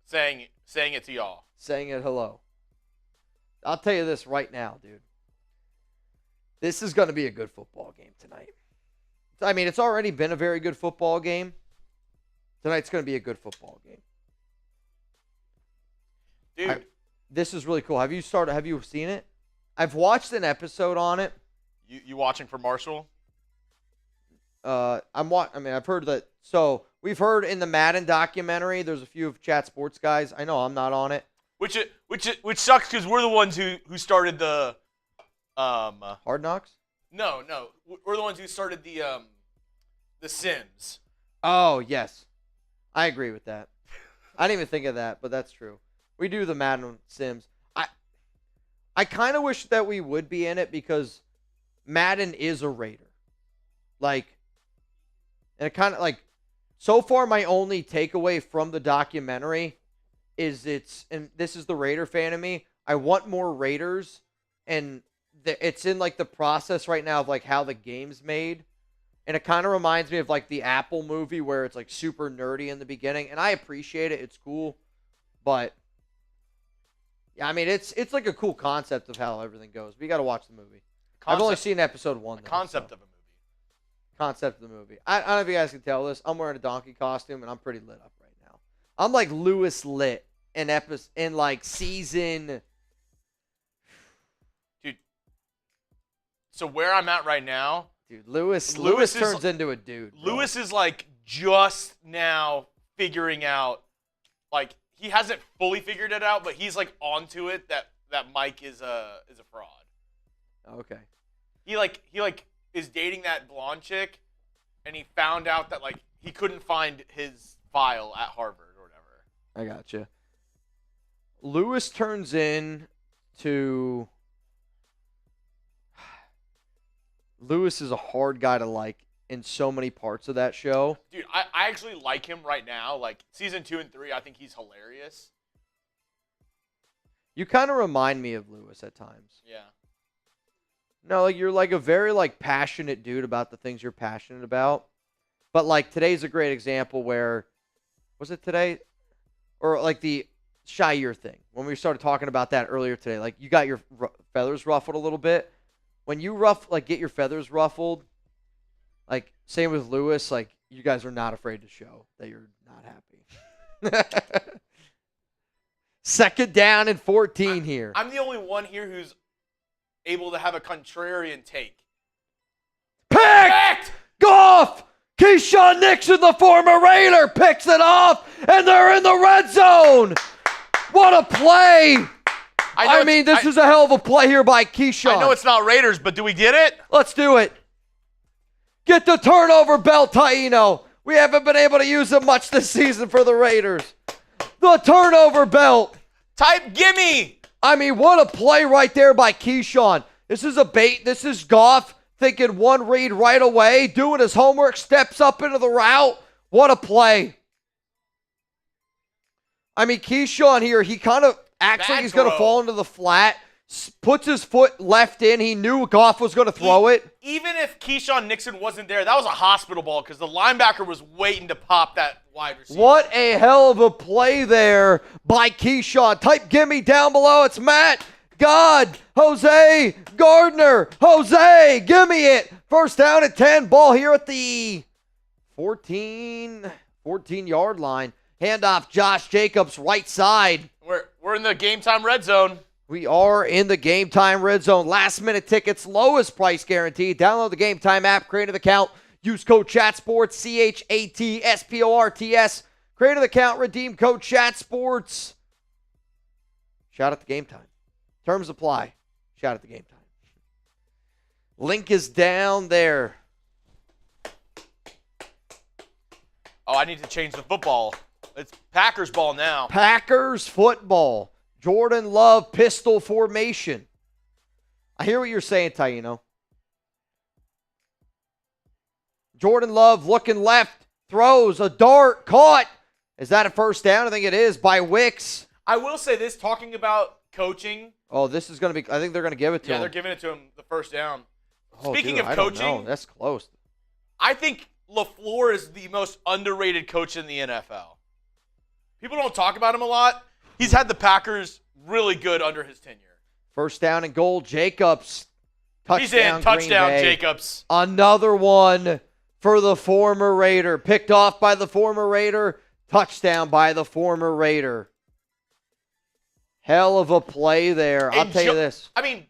Saying it to y'all. Saying it hello. I'll tell you this right now, dude. This is going to be a good football game tonight. I mean, it's already been a very good football game. Tonight's going to be a good football game. Dude. This is really cool. Have you seen it? I've watched an episode on it. You watching for Marshall? I've heard that. So we've heard in the Madden documentary, there's a few of Chat Sports guys. I know I'm not on it. Which sucks because we're the ones who started the Hard Knocks? No. We're the ones who started the Sims. Oh, yes. I agree with that. I didn't even think of that, but that's true. We do the Madden Sims. I kind of wish that we would be in it because Madden is a Raider. And it kind of so far my only takeaway from the documentary is and this is the Raider fan in me, I want more Raiders, and it's in the process right now of how the game's made. And it kind of reminds me of the Apple movie where it's super nerdy in the beginning, and I appreciate it. It's cool. But yeah, I mean, it's a cool concept of how everything goes. But you got to watch the movie. I've only seen episode 1. Concept of a movie. Concept of the movie. I don't know if you guys can tell this. I'm wearing a donkey costume, and I'm pretty lit up right now. I'm like Lewis lit in season. Dude. So where I'm at right now. Dude, Lewis turns into a dude. Bro. Lewis is just now figuring out, he hasn't fully figured it out, but he's onto it that Mike is a fraud. Okay. He is dating that blonde chick, and he found out that he couldn't find his file at Harvard or whatever. I gotcha. Lewis turns into. Lewis is a hard guy to like in so many parts of that show. Dude, I actually like him right now. Season 2 and 3, I think he's hilarious. You kind of remind me of Lewis at times. Yeah. No, like you're like a very like passionate dude about the things you're passionate about. But like today's a great example where, was it today? Or like the Shire thing. When we started talking about that earlier today, like you got your feathers ruffled a little bit. When you get your feathers ruffled, like same with Lewis, like you guys are not afraid to show that you're not happy. 2nd down and 14 here. I'm the only one here who's able to have a contrarian take. Picked! Goff! Keyshawn Nixon, the former Raider, picks it off, and they're in the red zone. What a play! I mean, this is a hell of a play here by Keyshawn. I know it's not Raiders, but do we get it? Let's do it. Get the turnover belt, Taino. We haven't been able to use it much this season for the Raiders. The turnover belt. Type gimme. I mean, what a play right there by Keyshawn. This is a bait. This is Goff thinking one read right away, doing his homework, steps up into the route. What a play. I mean, Keyshawn here, he kind of acts like he's going to fall into the flat, puts his foot left in. He knew Goff was going to throw it. Even if Keyshawn Nixon wasn't there, that was a hospital ball because the linebacker was waiting to pop that wide receiver. What a hell of a play there by Keyshawn. Type gimme down below. It's Matt, God, Jose, Gardner. Jose, give me it. 1st down and 10. Ball here at the 14-yard line. Handoff, Josh Jacobs, right side. We're in the game time red zone. We are in the game time red zone. Last minute tickets, lowest price guarantee. Download the game time app, create an account. Use code CHATSPORTS, CHATSPORTS. Create an account, redeem code CHATSPORTS. Shout out to game time. Terms apply. Shout out to game time. Link is down there. Oh, I need to change the football. It's Packers ball now. Packers football. Jordan Love pistol formation. I hear what you're saying, Taino. Jordan Love looking left, throws a dart, caught. Is that a 1st down? I think it is by Wicks. I will say this, talking about coaching. Oh, this is going to be, I think they're going to give it to him. Yeah, they're giving it to him the 1st down. Oh, Speaking dude, of I don't coaching, know. That's close. I think Lafleur is the most underrated coach in the NFL. People don't talk about him a lot. He's had the Packers really good under his tenure. 1st down and goal, Jacobs. Touchdown, He's in. Touchdown, Green Bay. Jacobs. Another one for the former Raider. Picked off by the former Raider. Touchdown by the former Raider. Hell of a play there. I'll tell you this. I mean,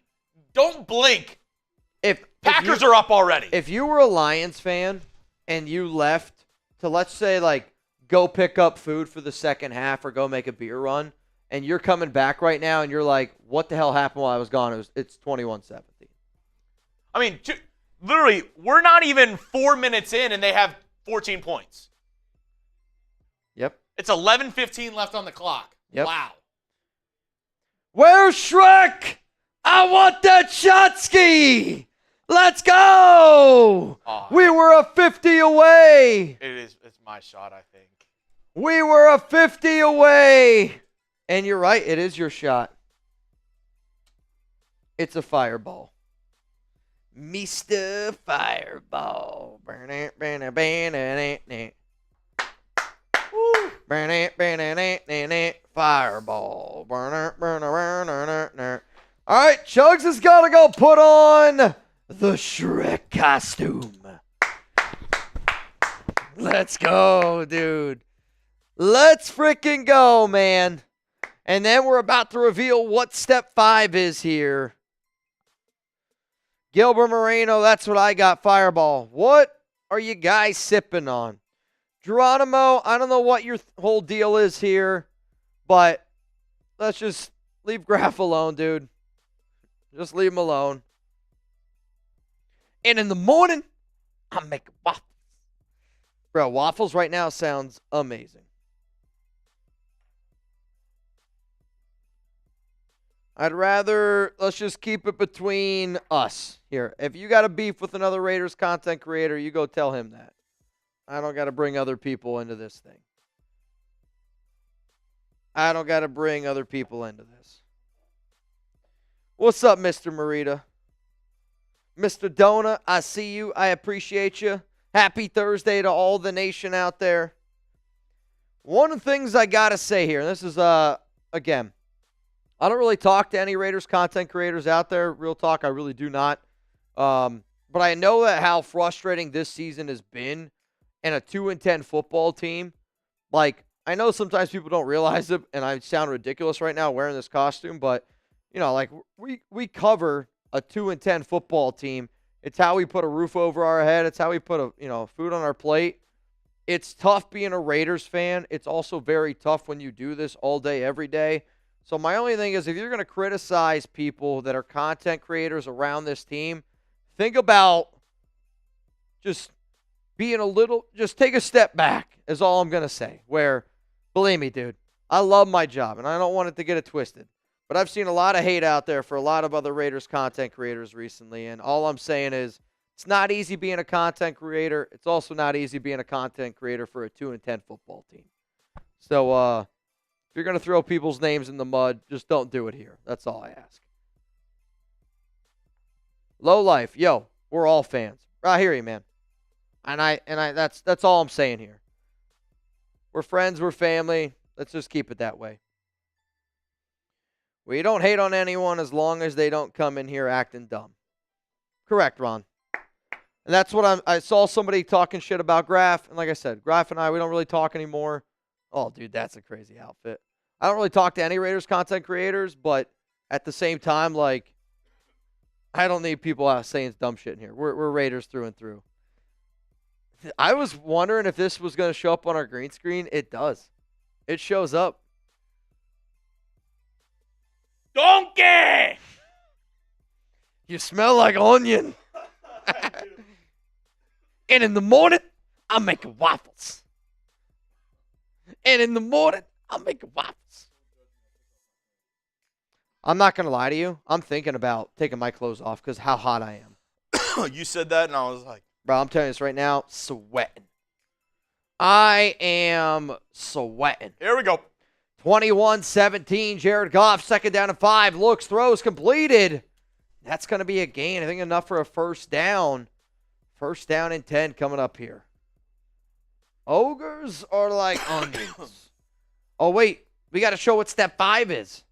don't blink. If Packers are up already. If you were a Lions fan and you left to, let's say, like, go pick up food for the second half or go make a beer run, and you're coming back right now and you're like, what the hell happened while I was gone? It's 21-17. I mean, literally, we're not even 4 minutes in and they have 14 points. Yep. It's 11:15 left on the clock. Yep. Wow. Where's Shrek? I want that shot ski. Let's go. Oh, We were a 50 away. it's my shot, I think. We were a 50 away. And you're right, it is your shot. It's a fireball. Mr. Fireball. Fireball. All right, Chuggs has got to go put on the Shrek costume. Let's go, dude. Let's freaking go, man. And then we're about to reveal what step 5 is here. Gilbert Moreno, that's what I got, Fireball. What are you guys sipping on? Geronimo, I don't know what your whole deal is here, but let's just leave Graf alone, dude. Just leave him alone. And in the morning, I'm making waffles. Bro, waffles right now sounds amazing. I'd rather, let's just keep it between us here. If you got a beef with another Raiders content creator, you go tell him that. I don't got to bring other people into this thing. I don't got to bring other people into this. What's up, Mr. Morita? Mr. Donut, I see you. I appreciate you. Happy Thursday to all the nation out there. One of the things I got to say here, and this is, again, I don't really talk to any Raiders content creators out there. Real talk, I really do not. But I know that how frustrating this season has been and a 2-10 football team. Like, I know sometimes people don't realize it, and I sound ridiculous right now wearing this costume, but, you know, like, we cover a 2-10 football team. It's how we put a roof over our head. It's how we put food on our plate. It's tough being a Raiders fan. It's also very tough when you do this all day, every day. So my only thing is, if you're going to criticize people that are content creators around this team, think about just just take a step back is all I'm going to say. Where, believe me, dude, I love my job, and I don't want it to get it twisted. But I've seen a lot of hate out there for a lot of other Raiders content creators recently, and all I'm saying is, it's not easy being a content creator. It's also not easy being a content creator for a 2-10 football team. So, if you're going to throw people's names in the mud, just don't do it here. That's all I ask. Low life. Yo, we're all fans. I hear you, man. And that's all I'm saying here. We're friends, we're family. Let's just keep it that way. We don't hate on anyone as long as they don't come in here acting dumb. Correct, Ron. And that's what I saw somebody talking shit about Graf. And like I said, Graf and I, we don't really talk anymore. Oh, dude, that's a crazy outfit. I don't really talk to any Raiders content creators, but at the same time, like, I don't need people out saying dumb shit in here. We're Raiders through and through. I was wondering if this was going to show up on our green screen. It does. It shows up. Donkey! You smell like onion. And in the morning, I'm making waffles. And in the morning, I'm making waffles. I'm not going to lie to you. I'm thinking about taking my clothes off because how hot I am. You said that, and I was like, bro, I'm telling you this right now, sweating. I am sweating. Here we go. 21-17, Jared Goff, 2nd down and 5. Looks, throws, completed. That's going to be a gain. I think enough for a first down. First down and 10 coming up here. Ogres are like onions. Oh, wait. We got to show what step 5 is.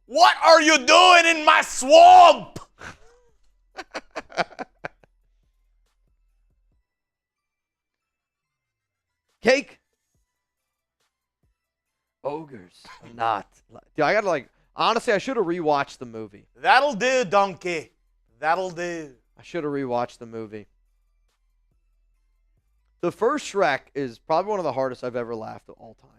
What are you doing in my swamp? Cake. Ogres are not. Dude, I got to honestly, I should have rewatched the movie. That'll do, donkey. That'll do. I should have rewatched the movie. The first Shrek is probably one of the hardest I've ever laughed of all time.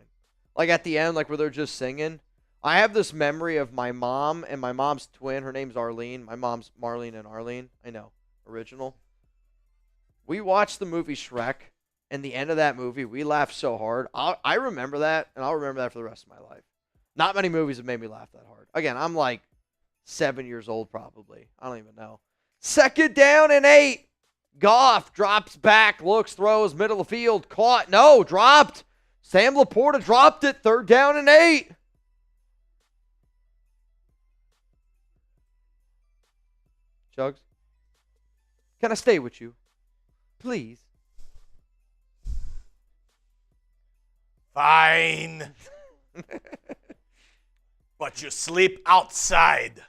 Like at the end, like where they're just singing. I have this memory of my mom and my mom's twin. Her name's Arlene. My mom's Marlene and Arlene. I know. Original. We watched the movie Shrek, and the end of that movie, we laughed so hard. I remember that, and I'll remember that for the rest of my life. Not many movies have made me laugh that hard. Again, I'm like 7 years old probably. I don't even know. 2nd down and 8. Goff drops back, looks, throws, middle of the field, caught. No, dropped. Sam Laporta dropped it. 3rd down and 8. Chuggs, can I stay with you? Please. Fine. But you sleep outside,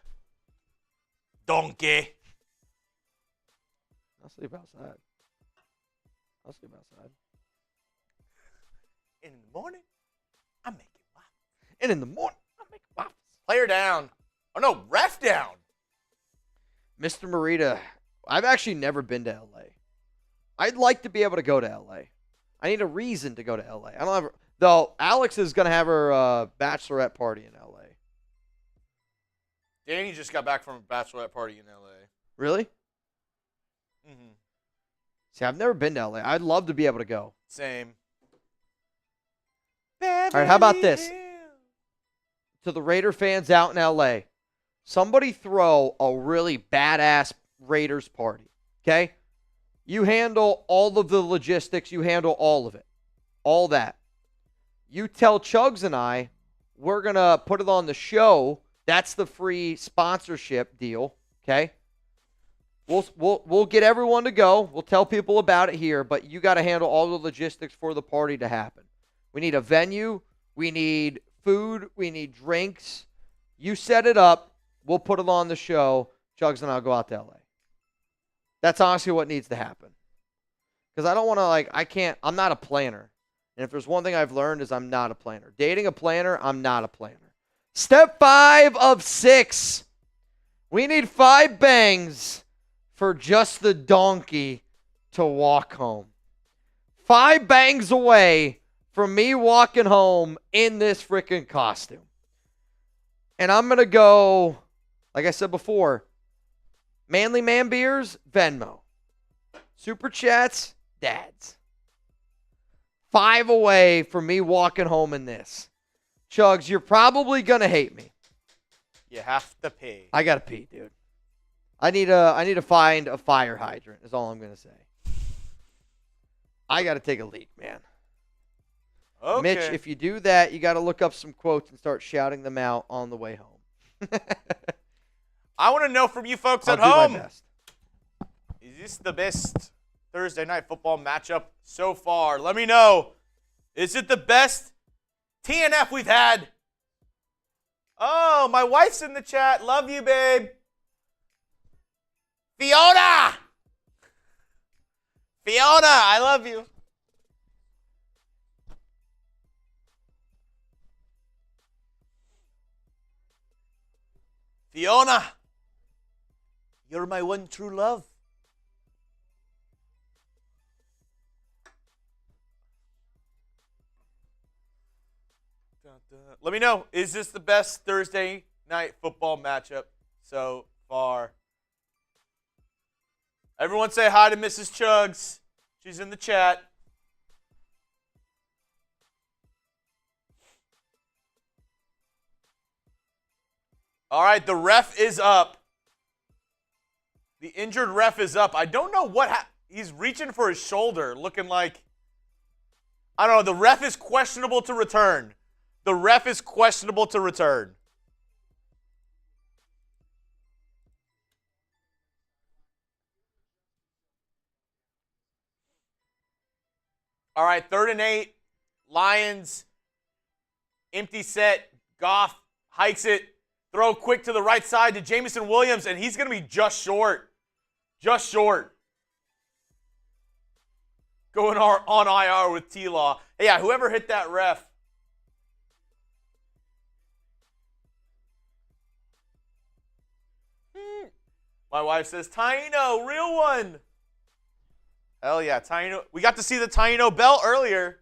donkey. I'll sleep outside. I'll sleep outside. And in the morning, I'm making waffles. And in the morning, I'm making waffles. Player down. Oh, no, ref down. Mr. Morita, I've actually never been to L.A. I'd like to be able to go to L.A. I need a reason to go to L.A. I don't have, though. Alex is going to have her bachelorette party in L.A. Danny just got back from a bachelorette party in L.A. Really? Mm-hmm. See, I've never been to L.A. I'd love to be able to go. Same. All right, how about this? To the Raider fans out in L.A., somebody throw a really badass Raiders party, okay? You handle all of the logistics. You handle all of it. All that. You tell Chuggs and I, we're going to put it on the show. That's the free sponsorship deal, okay? We'll get everyone to go. We'll tell people about it here, but you got to handle all the logistics for the party to happen. We need a venue. We need food. We need drinks. You set it up. We'll put it on the show. Chuggs and I'll go out to LA. That's honestly what needs to happen. Because I don't want to, I'm not a planner. And if there's one thing I've learned is I'm not a planner. Dating a planner, I'm not a planner. Step 5 of 6. We need 5 bangs for just the donkey to walk home. 5 bangs away from me walking home in this freaking costume. And I'm going to go, like I said before, Manly Man Beers, Venmo. Super Chats, Dads. 5 away from me walking home in this. Chuggs, you're probably going to hate me. You have to pee. I got to pee, dude. I need to find a fire hydrant is all I'm going to say. I got to take a leak, man. Okay. Mitch, if you do that, you got to look up some quotes and start shouting them out on the way home. I want to know from you folks I'll at do my home. best. Is this the best Thursday night football matchup so far? Let me know. Is it the best TNF we've had? Oh, my wife's in the chat. Love you, babe. Fiona, I love you. Fiona, you're my one true love. Let me know, is this the best Thursday night football matchup so far? Everyone say hi to Mrs. Chuggs. She's in the chat. All right, the ref is up. The injured ref is up. I don't know what he's reaching for his shoulder, looking like, I don't know. The ref is questionable to return. The ref is questionable to return. All right, 3rd and 8. Lions, empty set. Goff hikes it. Throw quick to the right side to Jamison Williams, and he's going to be just short. Just short. Going on IR with T-Law. Hey, yeah, whoever hit that ref. My wife says, Taino, real one. Hell yeah, Taino. We got to see the Taino bell earlier.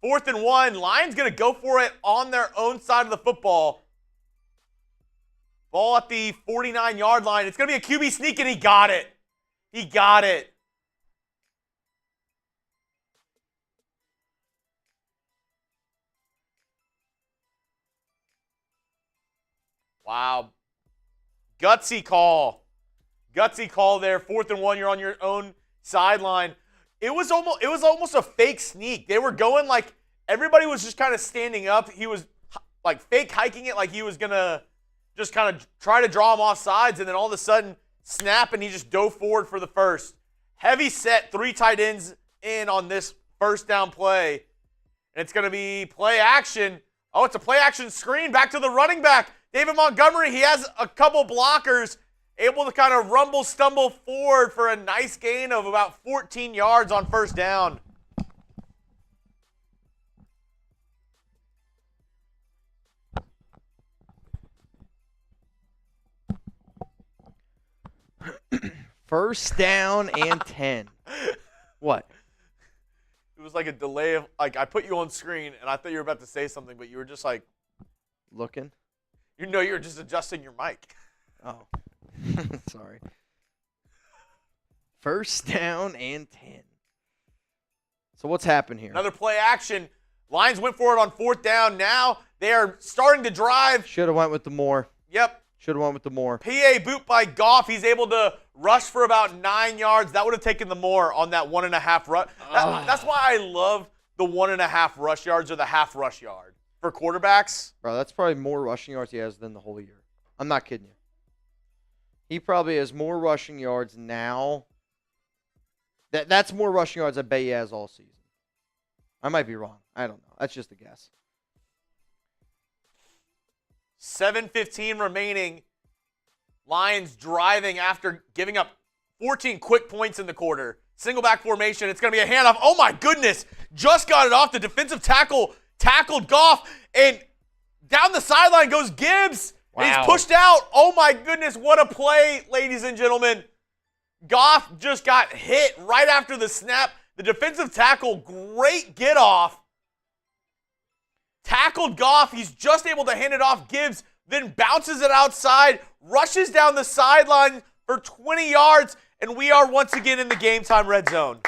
4th and 1. Lions going to go for it on their own side of the football. Ball at the 49-yard line. It's going to be a QB sneak, and he got it. He got it. Wow. Gutsy call. Gutsy call there. 4th and 1. You're on your own sideline. It was almost a fake sneak. They were going like everybody was just kind of standing up. He was like fake hiking it like he was going to just kind of try to draw him off sides, and then all of a sudden snap, and he just dove forward for the first. Heavy set, 3 tight ends in on this first down play. And it's going to be play action. Oh, it's a play action screen back to the running back. David Montgomery, he has a couple blockers, able to kind of rumble, stumble forward for a nice gain of about 14 yards on first down. First down and 10. What? It was like a delay of, like, I put you on screen, and I thought you were about to say something, but you were just like, Looking? you know, you're just adjusting your mic. Oh. Sorry. First down and 10. So what's happened here? Another play action. Lions went for it on 4th down. Now they are starting to drive. Should have went with the more. Yep. Should have went with the more. PA boot by Goff. He's able to rush for about 9 yards. That would have taken the more on that 1.5 rush. That's why I love the 1.5 rush yards or the half rush yard for quarterbacks. Bro, that's probably more rushing yards he has than the whole year. I'm not kidding you. He probably has more rushing yards now. That's more rushing yards I bet he has all season. I might be wrong. I don't know. That's just a guess. 7:15 remaining. Lions driving after giving up 14 quick points in the quarter. Single back formation. It's going to be a handoff. Oh, my goodness. Just got it off. The defensive tackle tackled Goff. And down the sideline goes Gibbs. Wow. He's pushed out. Oh, my goodness. What a play, ladies and gentlemen. Goff just got hit right after the snap. The defensive tackle, great get off. Tackled Goff. He's just able to hand it off. Gibbs then bounces it outside, rushes down the sideline for 20 yards, and we are once again in the game time red zone.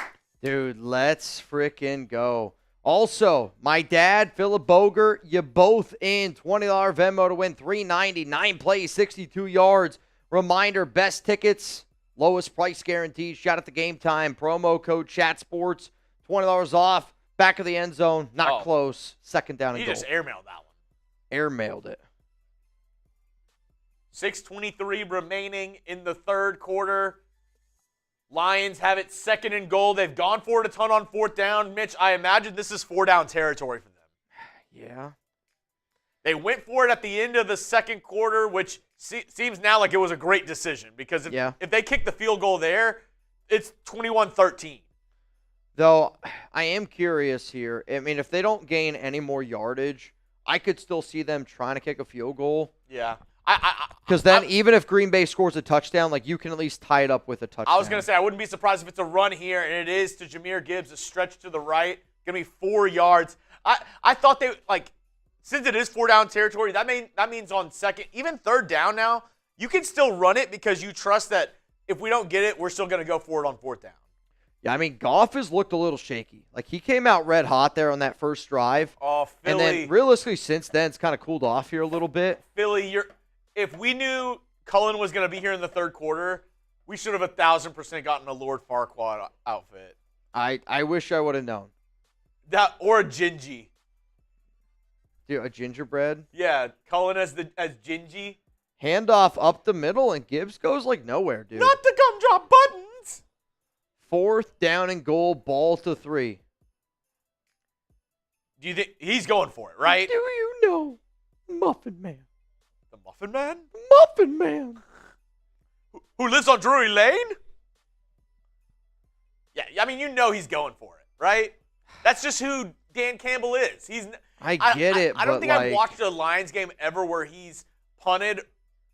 Dude, let's frickin' go. Also, my dad, Philip Boger, you both in $20 Venmo to win $390, 9 plays, 62 yards. Reminder, best tickets, lowest price guaranteed. Shout out to Game Time. Promo code ChatSports, $20 off. Back of the end zone, not close. Second down and He goal. just airmailed that one. Airmailed it. 6:23 remaining in the third quarter. Lions have it second and goal. They've gone for it a ton on fourth down. Mitch, I imagine this is 4-down territory for them. Yeah. They went for it at the end of the second quarter, which seems now like it was a great decision because if they kick the field goal there, it's 21-13. Though, I am curious here. I mean, if they don't gain any more yardage, I could still see them trying to kick a field goal. Yeah. Because then even if Green Bay scores a touchdown, like you can at least tie it up with a touchdown. I was going to say, I wouldn't be surprised if it's a run here, and it is to Jahmyr Gibbs, a stretch to the right. Going to be 4 yards. I thought they, since it is 4-down territory, that means on second, even third down now, you can still run it because you trust that if we don't get it, we're still going to go for it on fourth down. Yeah, I mean, Goff has looked a little shaky. Like, he came out red hot there on that first drive. Oh, Philly. And then, realistically, since then, it's kind of cooled off here a little bit. Philly, if we knew Cullen was going to be here in the third quarter, we should have 1,000% gotten a Lord Farquaad outfit. I wish I would have known. That or a Gingy. Dude, a gingerbread? Yeah, Cullen as Gingy. Handoff up the middle, and Gibbs goes like nowhere, dude. Not the gumdrop buttons. Fourth down and goal, ball to 3. Do you think he's going for it, right? Do you know Muffin Man? The Muffin Man? Muffin Man. Who lives on Drury Lane? Yeah, I mean, you know he's going for it, right? That's just who Dan Campbell is. I get it, I don't but think I've watched a Lions game ever where he's punted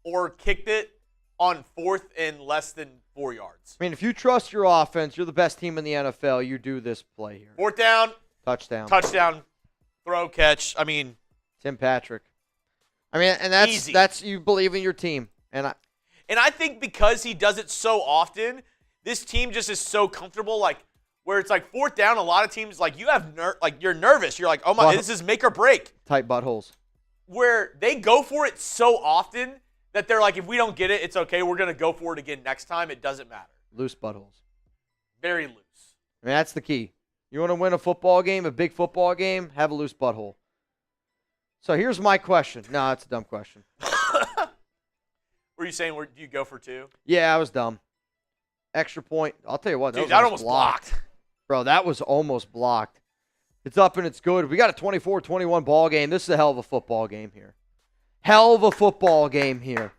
or kicked it on fourth and less than 4 yards. I mean, if you trust your offense, you're the best team in the NFL, you do this play here. Fourth down. Touchdown. Throw, catch. I mean. Tim Patrick. I mean, and that's you believe in your team. And I think because he does it so often, this team just is so comfortable, where it's fourth down, a lot of teams, you have you're nervous. You're like, oh my, this is make or break. Tight buttholes. Where they go for it so often that they're like, if we don't get it, it's okay. We're going to go for it again next time. It doesn't matter. Loose buttholes. Very loose. I mean, that's the key. You want to win a football game, a big football game, have a loose butthole. So here's my question. No, that's a dumb question. Were you saying, do you go for 2? Yeah, I was dumb. Extra point. I'll tell you what. Dude, that almost blocked. Bro, that was almost blocked. It's up and it's good. We got a 24-21 ball game. This is a hell of a football game here. Hell of a football game here.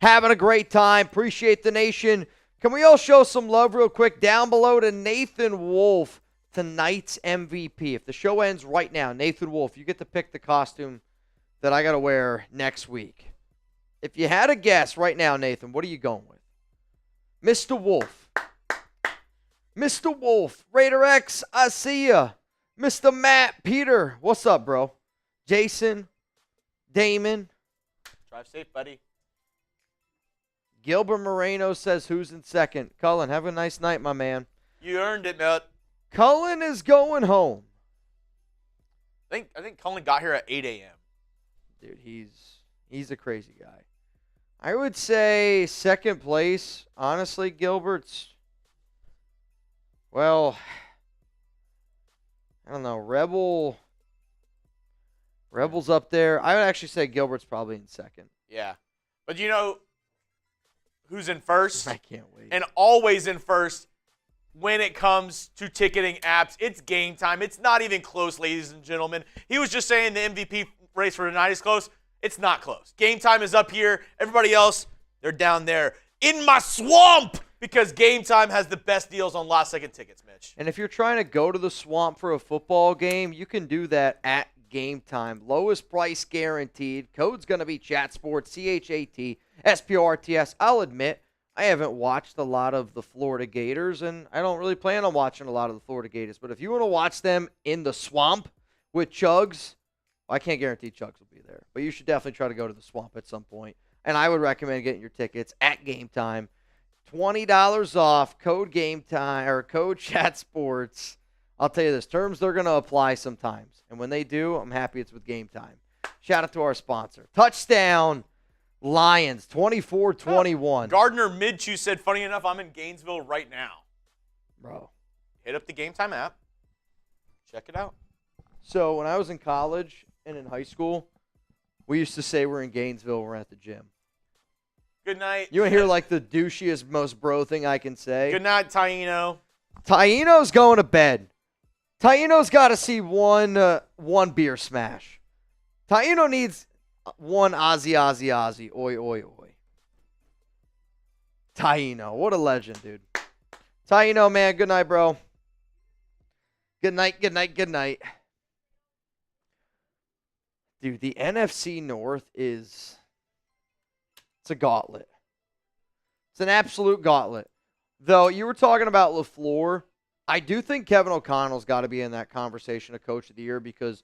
Having a great time. Appreciate the nation. Can we all show some love real quick down below to Nathan Wolf, tonight's MVP? If the show ends right now, Nathan Wolf, you get to pick the costume that I got to wear next week. If you had a guess right now, Nathan, what are you going with? Mr. Wolf. Mr. Wolf. Raider X, I see ya. Mr. Matt, Peter, what's up, bro? Jason, Damon. Drive safe, buddy. Gilbert Moreno says who's in second. Cullen, have a nice night, my man. You earned it, Matt. Cullen is going home. I think Cullen got here at 8 a.m. Dude, he's a crazy guy. I would say second place, honestly, Gilbert's, well, I don't know, Rebel's up there. I would actually say Gilbert's probably in second. Yeah. But, who's in first. I can't wait. And always in first when it comes to ticketing apps. It's game time. It's not even close, ladies and gentlemen. He was just saying the MVP race for tonight is close. It's not close. Game time is up here. Everybody else, they're down there in my swamp because Game Time has the best deals on last-second tickets, Mitch. And if you're trying to go to the swamp for a football game, you can do that at Game Time. Lowest price guaranteed. Code's going to be ChatSports, CHATSPORTS. I'll admit, I haven't watched a lot of the Florida Gators, and I don't really plan on watching a lot of the Florida Gators. But if you want to watch them in the swamp with Chuggs, I can't guarantee Chuggs will be there. But you should definitely try to go to the swamp at some point. And I would recommend getting your tickets at Game Time. $20 off, code Game Time, or code Chat Sports. I'll tell you this, terms they're going to apply sometimes. And when they do, I'm happy it's with Game Time. Shout out to our sponsor. Touchdown, Lions, 24-21. Gardner Minshew said, funny enough, I'm in Gainesville right now. Bro. Hit up the Game Time app. Check it out. So when I was in college and in high school, we used to say we're in Gainesville, we're at the gym. Good night. You want to hear like the douchiest, most bro thing I can say? Good night, Taino. Taino's going to bed. Taino's got to see one beer smash. Taino needs one Ozzy. Oi, oi, oi. Taino, what a legend, dude. Taino, man, good night, bro. Good night. Dude, the NFC North it's a gauntlet. It's an absolute gauntlet. Though you were talking about Lafleur, I do think Kevin O'Connell's got to be in that conversation of Coach of the Year because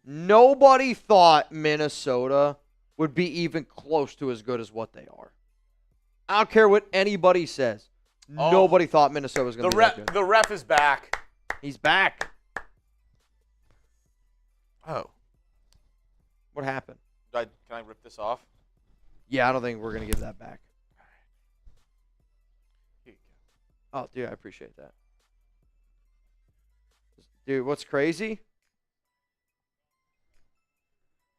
nobody thought Minnesota would be even close to as good as what they are. I don't care what anybody says. Nobody thought Minnesota was going to be that good. The ref is back. He's back. Oh. What happened? Can I rip this off? Yeah, I don't think we're going to give that back. Here you go. Oh, dude, I appreciate that. Dude, what's crazy?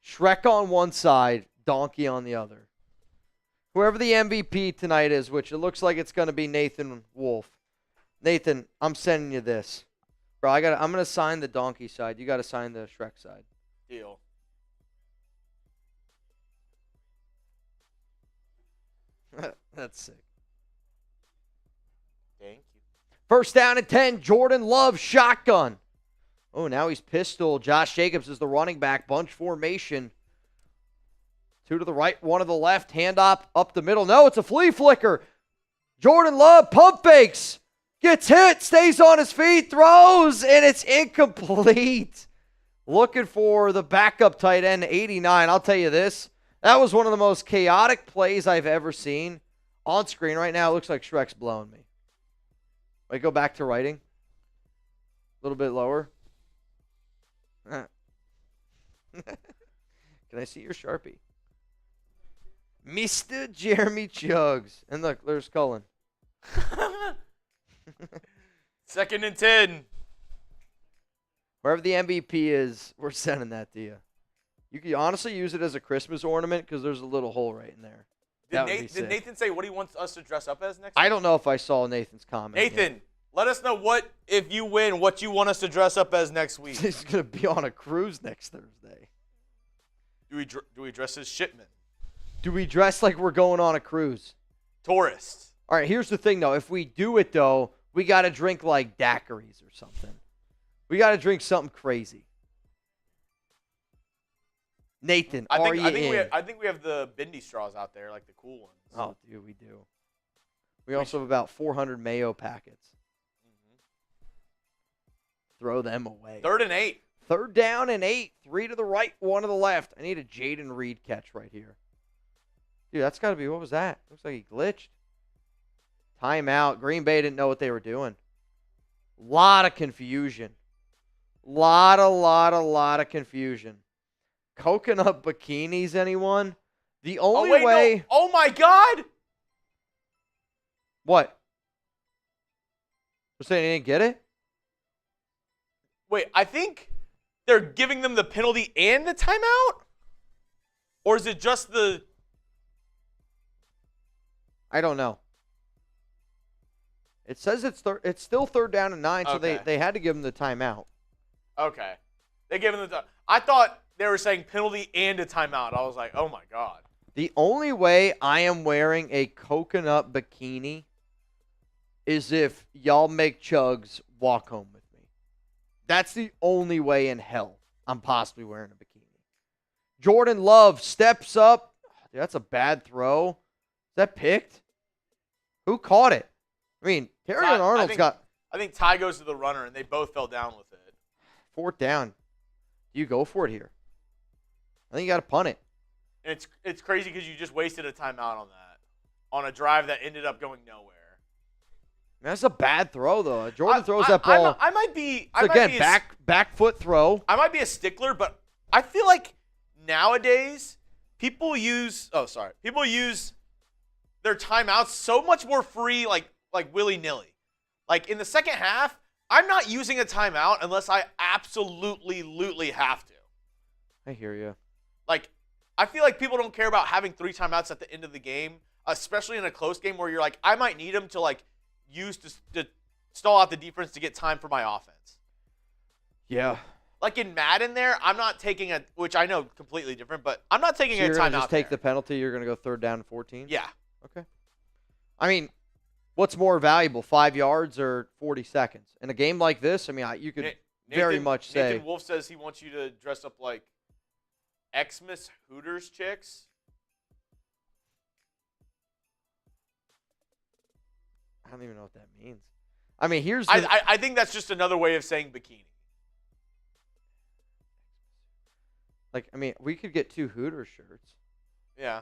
Shrek on one side, Donkey on the other. Whoever the MVP tonight is, which it looks like it's going to be Nathan Wolf. Nathan, I'm sending you this. Bro, I'm going to sign the Donkey side. You got to sign the Shrek side. Deal. That's sick. Thank you. First down and 10, Jordan Love, shotgun. Oh, now he's pistol. Josh Jacobs is the running back. Bunch formation. 2 to the right, 1 to the left. Hand up the middle. No, it's a flea flicker. Jordan Love pump fakes. Gets hit, stays on his feet, throws, and it's incomplete. Looking for the backup tight end, 89. I'll tell you this. That was one of the most chaotic plays I've ever seen. On screen right now, it looks like Shrek's blowing me. Wait, go back to writing. A little bit lower. Can I see your Sharpie? Mr. Jeremy Chuggs. And look, there's Cullen. 2nd and 10. Wherever the MVP is, we're sending that to you. You can honestly use it as a Christmas ornament because there's a little hole right in there. Did Nathan say what he wants us to dress up as next I week? don't know if I saw Nathan's comment. Nathan, let us know if you win, what you want us to dress up as next week. He's going to be on a cruise next Thursday. Do we dress as shipment? Do we dress like we're going on a cruise? Tourists. All right, here's the thing, though. If we do it, though, we got to drink like daiquiris or something. We got to drink something crazy. Nathan, I are you in? I think we have the bendy straws out there, like the cool ones. Oh, dude, we do. We also have about 400 mayo packets. Throw them away. 3rd and 8. 3rd down and 8. 3 to the right, 1 to the left. I need a Jaden Reed catch right here. Dude, that's got to be, what was that? Looks like he glitched. Timeout. Green Bay didn't know what they were doing. Lot of confusion. Lot of confusion. Coconut bikinis, anyone? The only way... No. Oh, my God! What? You're saying you didn't get it? Wait, I think they're giving them the penalty and the timeout? Or is it just the... I don't know. It says it's still 3rd down and 9, so Okay. they had to give him the timeout. Okay. They gave him the time. I thought they were saying penalty and a timeout. I was like, oh, my God. The only way I am wearing a coconut bikini is if y'all make Chuggs walk home with me. That's the only way in hell I'm possibly wearing a bikini. Jordan Love steps up. Dude, that's a bad throw. Is that picked? Who caught it? I mean, Terry Arnold's got... I think Ty goes to the runner, and they both fell down with it. 4th down. Do you go for it here? I think you got to punt it. And it's crazy because you just wasted a timeout on that, on a drive that ended up going nowhere. Man, that's a bad throw, though. Jordan throws that ball. I might be. So again, back foot throw. I might be a stickler, but I feel like nowadays people use their timeouts so much more free, like willy-nilly. Like in the second half, I'm not using a timeout unless I absolutely have to. I hear you. Like, I feel like people don't care about having 3 timeouts at the end of the game, especially in a close game where you're like, I might need them to like use to stall out the defense to get time for my offense. Yeah. Like in Madden there, I'm not taking which I know completely different, but I'm not taking So a you're going to timeout just take there. the penalty, you're going to go 3rd down and 14? Yeah. Okay. I mean, what's more valuable, 5 yards or 40 seconds? In a game like this, I mean, you could very much say. Nathan Wolf says he wants you to dress up like Xmas Hooters chicks. I don't even know what that means. I mean, here's I think that's just another way of saying bikini. like, I mean, we could get 2 Hooters shirts. Yeah.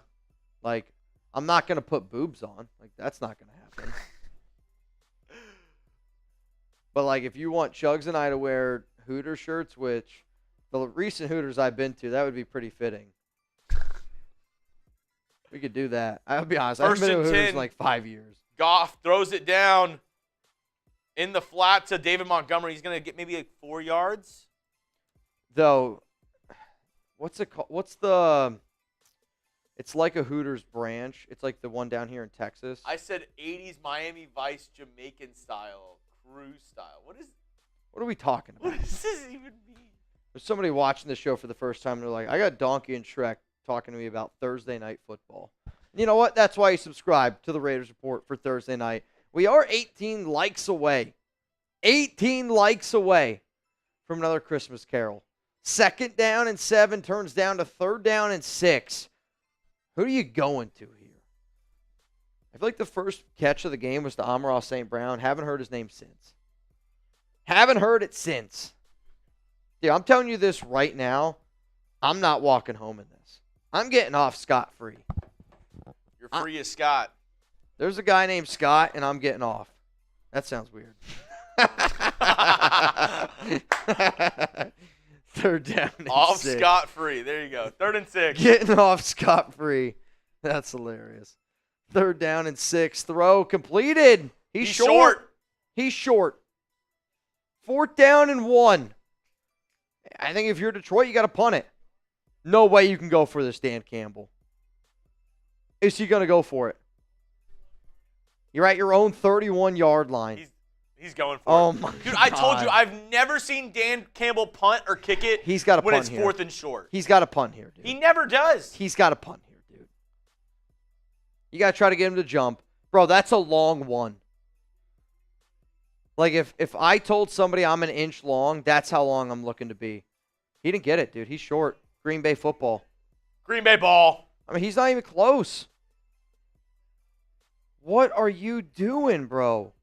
Like, I'm not going to put boobs on. Like, that's not going to happen. But, like, if you want Chuggs and I to wear Hooter shirts, which the recent Hooters I've been to, that would be pretty fitting. We could do that. I'll be honest. I haven't been to a Hooters in like 5 years. Goff throws it down in the flat to David Montgomery. He's going to get maybe like 4 yards. Though, what's it called? It's like a Hooters branch. It's like the one down here in Texas. I said 80s Miami Vice Jamaican style, cruise style. What are we talking about? What does this even mean? There's somebody watching the show for the first time. And they're like, I got Donkey and Shrek talking to me about Thursday night football. You know what? That's why you subscribe to the Raiders Report for Thursday night. We are 18 likes away. 18 likes away from another Christmas Carol. 2nd down and 7 turns down to 3rd down and 6. Who are you going to here? I feel like the first catch of the game was to Amon-Ra St. Brown. Haven't heard his name since. Haven't heard it since. Dude, I'm telling you this right now. I'm not walking home in this. I'm getting off scot-free. You're free as Scott. There's a guy named Scott, and I'm getting off. That sounds weird. 3rd down and Off 6. scot-free. There you go. 3rd and 6. Getting off scot-free. That's hilarious. 3rd down and 6. Throw completed. He's short. He's short. 4th down and 1. I think if you're Detroit, you got to punt it. No way you can go for this, Dan Campbell. Is he going to go for it? You're at your own 31-yard line. He's going for Oh it. my Dude, God. I told you, I've never seen Dan Campbell punt or kick it He's got to when punt it's here. 4th and short. He's got to punt here, dude. He never does. He's got to punt here, dude. You got to try to get him to jump. Bro, that's a long one. Like, if I told somebody I'm an inch long, that's how long I'm looking to be. He didn't get it, dude. He's short. Green Bay football. Green Bay ball. I mean, he's not even close. What are you doing, bro?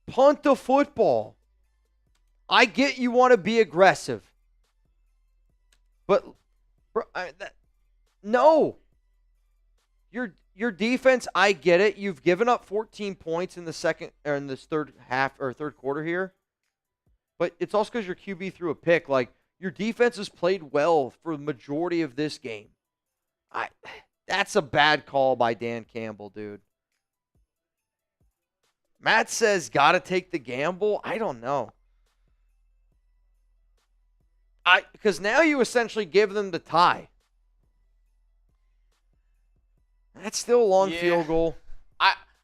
Punt the football. I get you want to be aggressive. But, bro, no. Your defense, I get it. You've given up 14 points in the second or in this third quarter here. But it's also because your QB threw a pick. Like, your defense has played well for the majority of this game. That's a bad call by Dan Campbell, dude. Matt says, got to take the gamble. I don't know. Because now you essentially give them the tie. That's still a long Yeah. field goal.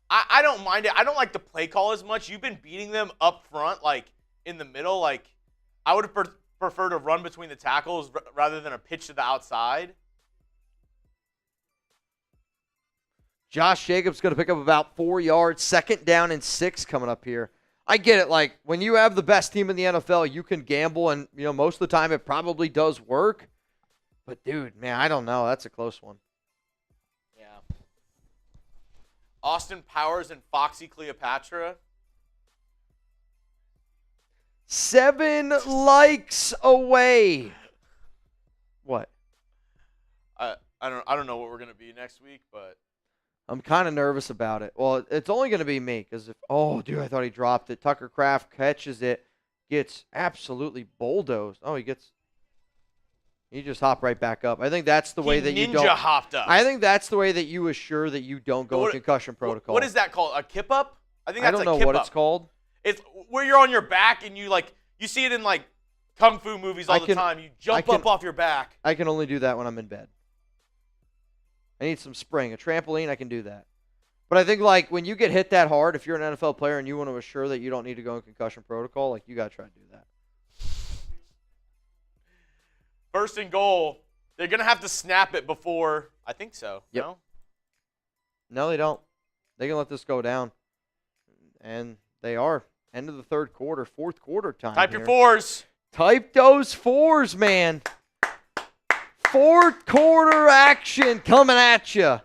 I don't mind it. I don't like the play call as much. You've been beating them up front, like in the middle. Like I would prefer to run between the tackles rather than a pitch to the outside. Josh Jacobs going to pick up about 4 yards. 2nd down and 6 coming up here. I get it. Like, when you have the best team in the NFL, you can gamble, and, most of the time it probably does work. But, dude, man, I don't know. That's a close one. Yeah. Austin Powers and Foxy Cleopatra. 7 likes away. What? I don't know what we're gonna be next week, but I'm kind of nervous about it. Well, it's only going to be me because dude, I thought he dropped it. Tucker Kraft catches it, gets absolutely bulldozed. Oh, he just hopped right back up. I think that's the way that you don't. Ninja hopped up. I think that's the way that you assure that you don't go in concussion protocol. What is that called? A kip up? I think I that's don't a know kip what up. it's called. It's where you're on your back and you see it in like kung fu movies all the time. You jump up off your back. I can only do that when I'm in bed. I need some spring. A trampoline, I can do that. But I think, like, when you get hit that hard, if you're an NFL player and you want to assure that you don't need to go in concussion protocol, like, you got to try to do that. 1st and goal. They're going to have to snap it before. I think so. Yep. No? No, they don't. They can let this go down. And they are. End of the 3rd quarter, 4th quarter time. Type here. your 4s. Type those 4s, man. 4th quarter action coming at you.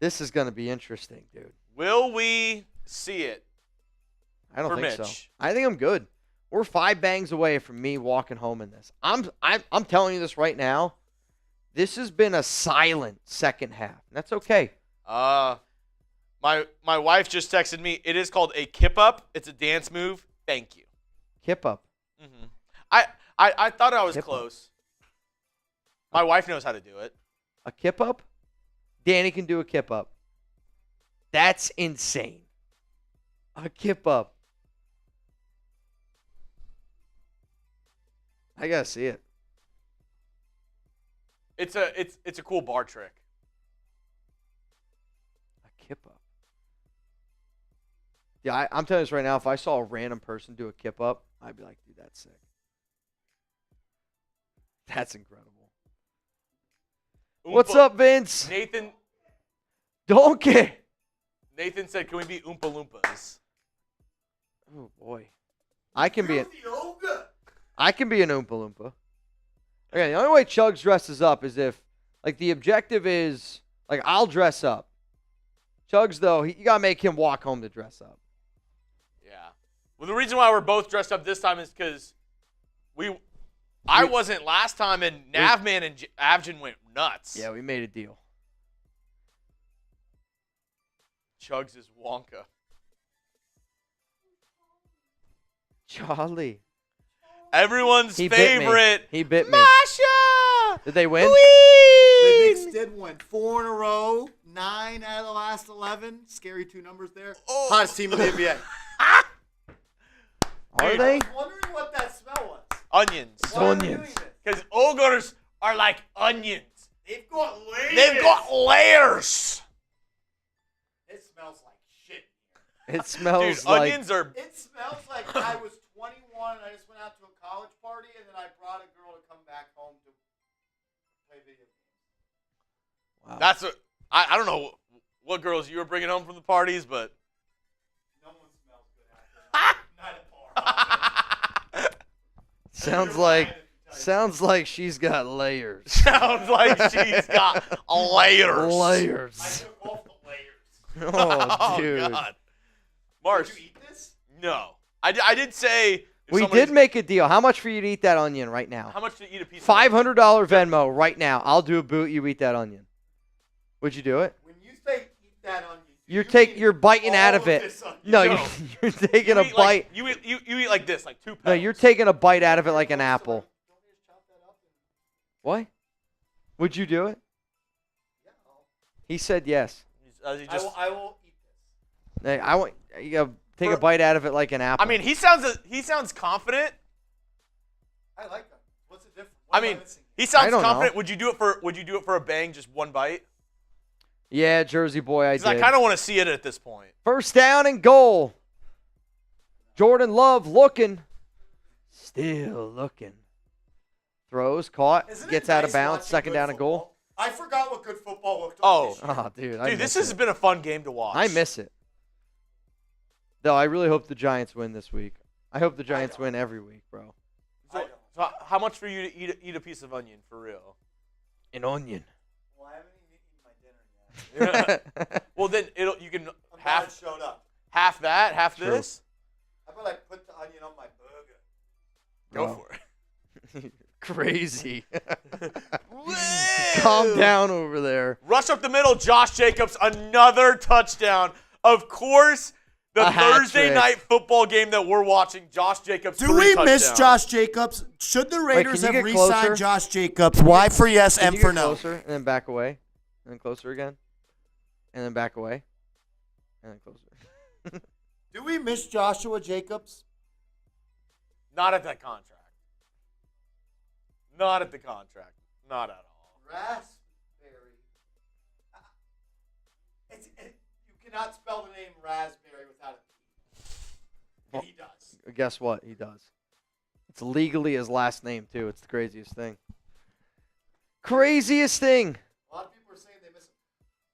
This is going to be interesting, dude. Will we see it? I don't for think so. Mitch? I think I'm good. We're 5 bangs away from me walking home in this. I'm telling you this right now. This has been a silent second half. That's okay. My wife just texted me. It is called a kip up. It's a dance move. Thank you. Kip up. Mm-hmm. I thought I was Kip close. My wife knows how to do it. A kip up? Danny can do a kip up. That's insane. A kip up. I gotta see it. It's a cool bar trick. A kip up. Yeah, I'm telling you this right now. If I saw a random person do a kip up, I'd be like, dude, that's sick. That's incredible. What's up, Vince? Nathan Donkey. Nathan said, "Can we be Oompa Loompas?" Oh boy, I can be an Oompa Loompa. Okay, the only way Chuggs dresses up is if, like, the objective is, like, I'll dress up. Chuggs, though, you gotta make him walk home to dress up. Yeah. Well, the reason why we're both dressed up this time is because I wasn't last time, and Navman and Avjin went nuts. Yeah, we made a deal. Chuggs is Wonka. Charlie. Everyone's He bit me. favorite. He bit me. Masha! Did they win? The Knicks did win 4 in a row, 9 out of the last 11. Scary 2 numbers there. Oh. Hottest team in the NBA. Are Dude. they? I was wondering what that smell was. Onions. Why are we doing this? Because ogres are like onions. They've got layers. They've got layers. It smells like shit. It smells Dude, like... onions are... It smells like I was 21 and I just went out to a college party and then I brought a girl to come back home to play video games. Wow. That's what... I don't know what girls you were bringing home from the parties, but... No one smells good after night at bar. Sounds like she's got layers. Sounds like she's got layers. I Layers. took off the layers. Oh, dude. God. Mars, Did you eat this? no. I did say... if We somebody's- did make a deal. How much for you to eat that onion right now? How much to eat a piece of $500 Venmo right now. I'll do a boot. You eat that onion. Would you do it? When you say eat that onion, You're biting out of it. this onion. No, No. you're taking You a eat bite. like- you eat like this, like 2 pounds. No, you're taking a bite out of it like an apple. Don't we just chop that up and- What? Would you do it? Yeah, I'll- He said yes. He just, I will eat this. Hey, I want you gotta take a bite out of it like an apple. I mean, he sounds confident. I like them. What's the difference? I What am mean, missing? he sounds I don't confident. know. Would you do it for a bang, just one bite? Yeah, Jersey boy, I Because I did. kind of want to see it at this point. First down and goal. Jordan Love looking. Still looking. Throws, caught, Isn't it gets out of nice bounds, watching second good down and goal. football? I forgot what good football looked like. Oh. This year. Oh, dude. I Dude, miss this has it. been a fun game to watch. I miss it. Though I really hope the Giants win this week. I hope the Giants win every week, bro. So how much for you to eat a piece of onion, for real? An onion. Well, I haven't even eaten my dinner yet. Well, then you can I'm glad it half showed up. that, half True. this. How about I put the onion on my burger? Go Bro. for it. Crazy. Calm down over there. Rush up the middle, Josh Jacobs, another touchdown. Of course, the A hat Thursday trick. night football game that we're watching, Josh Jacobs. Do 3 we miss touchdowns. Josh Jacobs? Should the Raiders can you have get closer? re-signed Josh Jacobs? Y for yes, Can M you for get no. closer and then back away, and then closer again, and then back away, and then closer. Do we miss Joshua Jacobs? Not at that contract. Not at the contract. Not at all. Raspberry. You cannot spell the name Raspberry without a P. Well, He does. Guess what? He does. It's legally his last name too. It's the craziest thing. Craziest thing. A lot of people are saying they miss him.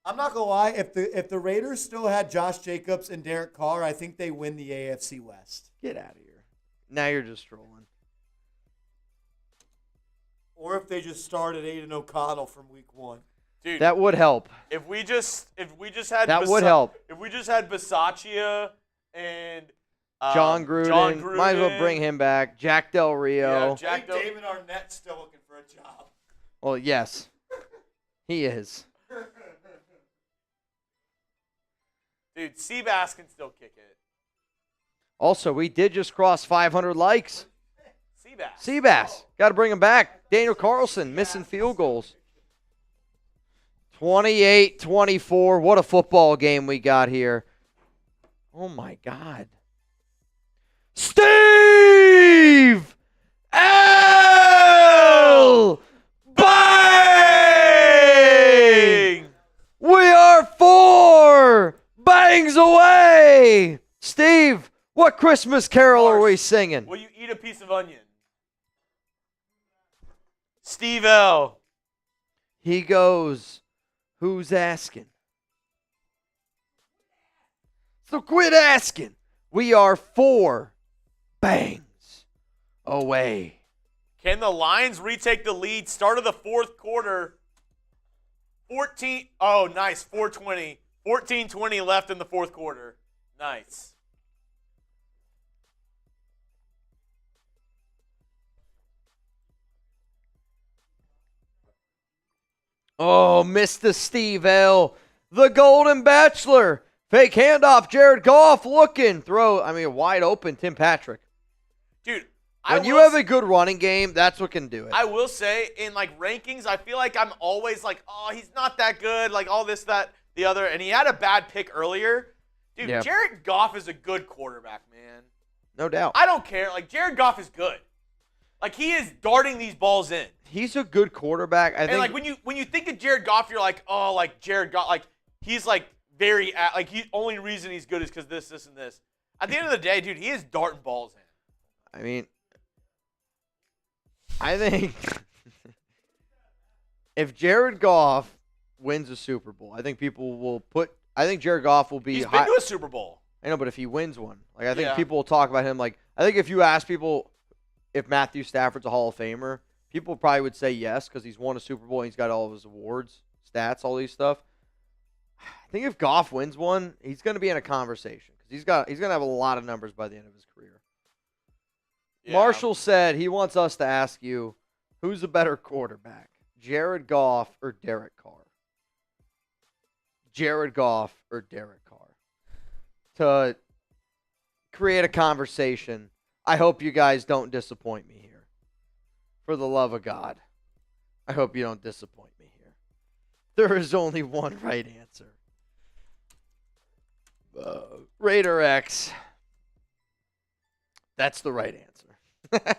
I'm not gonna lie. If the Raiders still had Josh Jacobs and Derek Carr, I think they win the AFC West. Get out of here. Now you're just trolling. Or if they just started Aidan O'Connell from week 1. Dude, That would help. if we just had That would help. If we just had Bisaccia and John Gruden. Might as well bring him back. Jack Del Rio. Yeah, I Jack think David Arnett's still looking for a job. Well, yes. He is. Dude, Seabass can still kick it. Also, we did just cross 500 likes. Seabass. Seabass. Got to bring him back. Daniel Carlson missing field goals. 28-24. What a football game we got here. Oh, my God. Steve L. Bang! We are 4 bangs away. Steve, what Christmas carol are we singing? Will you eat a piece of onion? Steve L. He goes, who's asking? So quit asking. We are 4 bangs away. Can the Lions retake the lead? Start of the fourth quarter. 14. Oh, nice. 4:20. 14:20 left in the fourth quarter. Nice. Oh, Mr. Steve L. The Golden Bachelor. Fake handoff. Jared Goff looking. Throw. Wide open. Tim Patrick. Dude, When you have a good running game, that's what can do it. I will say, in rankings, I feel like I'm always like, oh, he's not that good, like all this, that, the other. And he had a bad pick earlier. Dude, Yeah. Jared Goff is a good quarterback, man. No doubt. I don't care. Jared Goff is good. He is darting these balls in. He's a good quarterback. I think. And when you think of Jared Goff, you're like, oh, Jared Goff, he's very only reason he's good is because this, and this. At the end of the day, dude, he is darting balls in. I think if Jared Goff wins a Super Bowl, I think people will put. I think Jared Goff will be. He's been to a Super Bowl. I know, but if he wins one, I think Yeah. people will talk about him. I think if you ask people if Matthew Stafford's a Hall of Famer, people probably would say yes because he's won a Super Bowl and he's got all of his awards, stats, all these stuff. I think if Goff wins one, he's going to be in a conversation because he's going to have a lot of numbers by the end of his career. Yeah. Marshall said he wants us to ask you, who's a better quarterback, Jared Goff or Derek Carr? Jared Goff or Derek Carr? To create a conversation. I hope you guys don't disappoint me here. For the love of God, I hope you don't disappoint me here. There is only one right answer. Raider X. That's the right answer.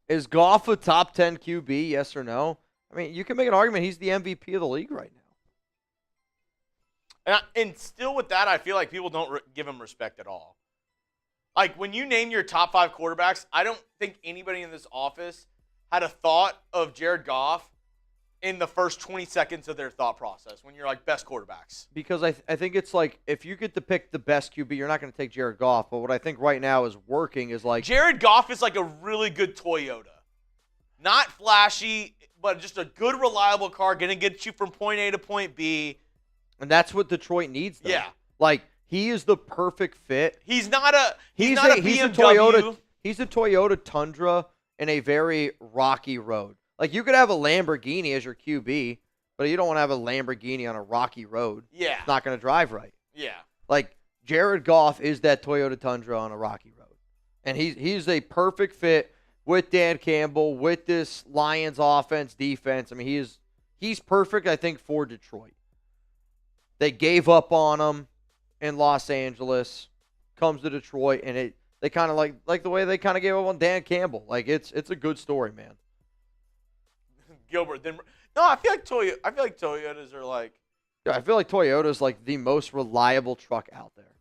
Is Goff a top 10 QB, yes or no? You can make an argument he's the MVP of the league right now. And still with that, I feel like people don't give him respect at all. Like, when you name your top 5 quarterbacks, I don't think anybody in this office had a thought of Jared Goff in the first 20 seconds of their thought process when you're like best quarterbacks. Because I think it's like if you get to pick the best QB, you're not going to take Jared Goff. But what I think right now is working is like Jared Goff is like a really good Toyota. Not flashy, but just a good, reliable car, going to get you from point A to point B. And that's what Detroit needs, though. Yeah. Like, he is the perfect fit. He's not a BMW. He's a Toyota Tundra in a very rocky road. Like, you could have a Lamborghini as your QB, but you don't want to have a Lamborghini on a rocky road. Yeah. It's not going to drive right. Yeah. Like, Jared Goff is that Toyota Tundra on a rocky road. And he's a perfect fit with Dan Campbell, with this Lions offense, defense. I mean, he's perfect, I think, for Detroit. They gave up on him in Los Angeles, comes to Detroit, and they kind of like the way they kind of gave up on Dan Campbell. Like, it's a good story, man. Gilbert. No, I feel like Toyotas are like. Yeah, I feel like Toyota's like the most reliable truck out there.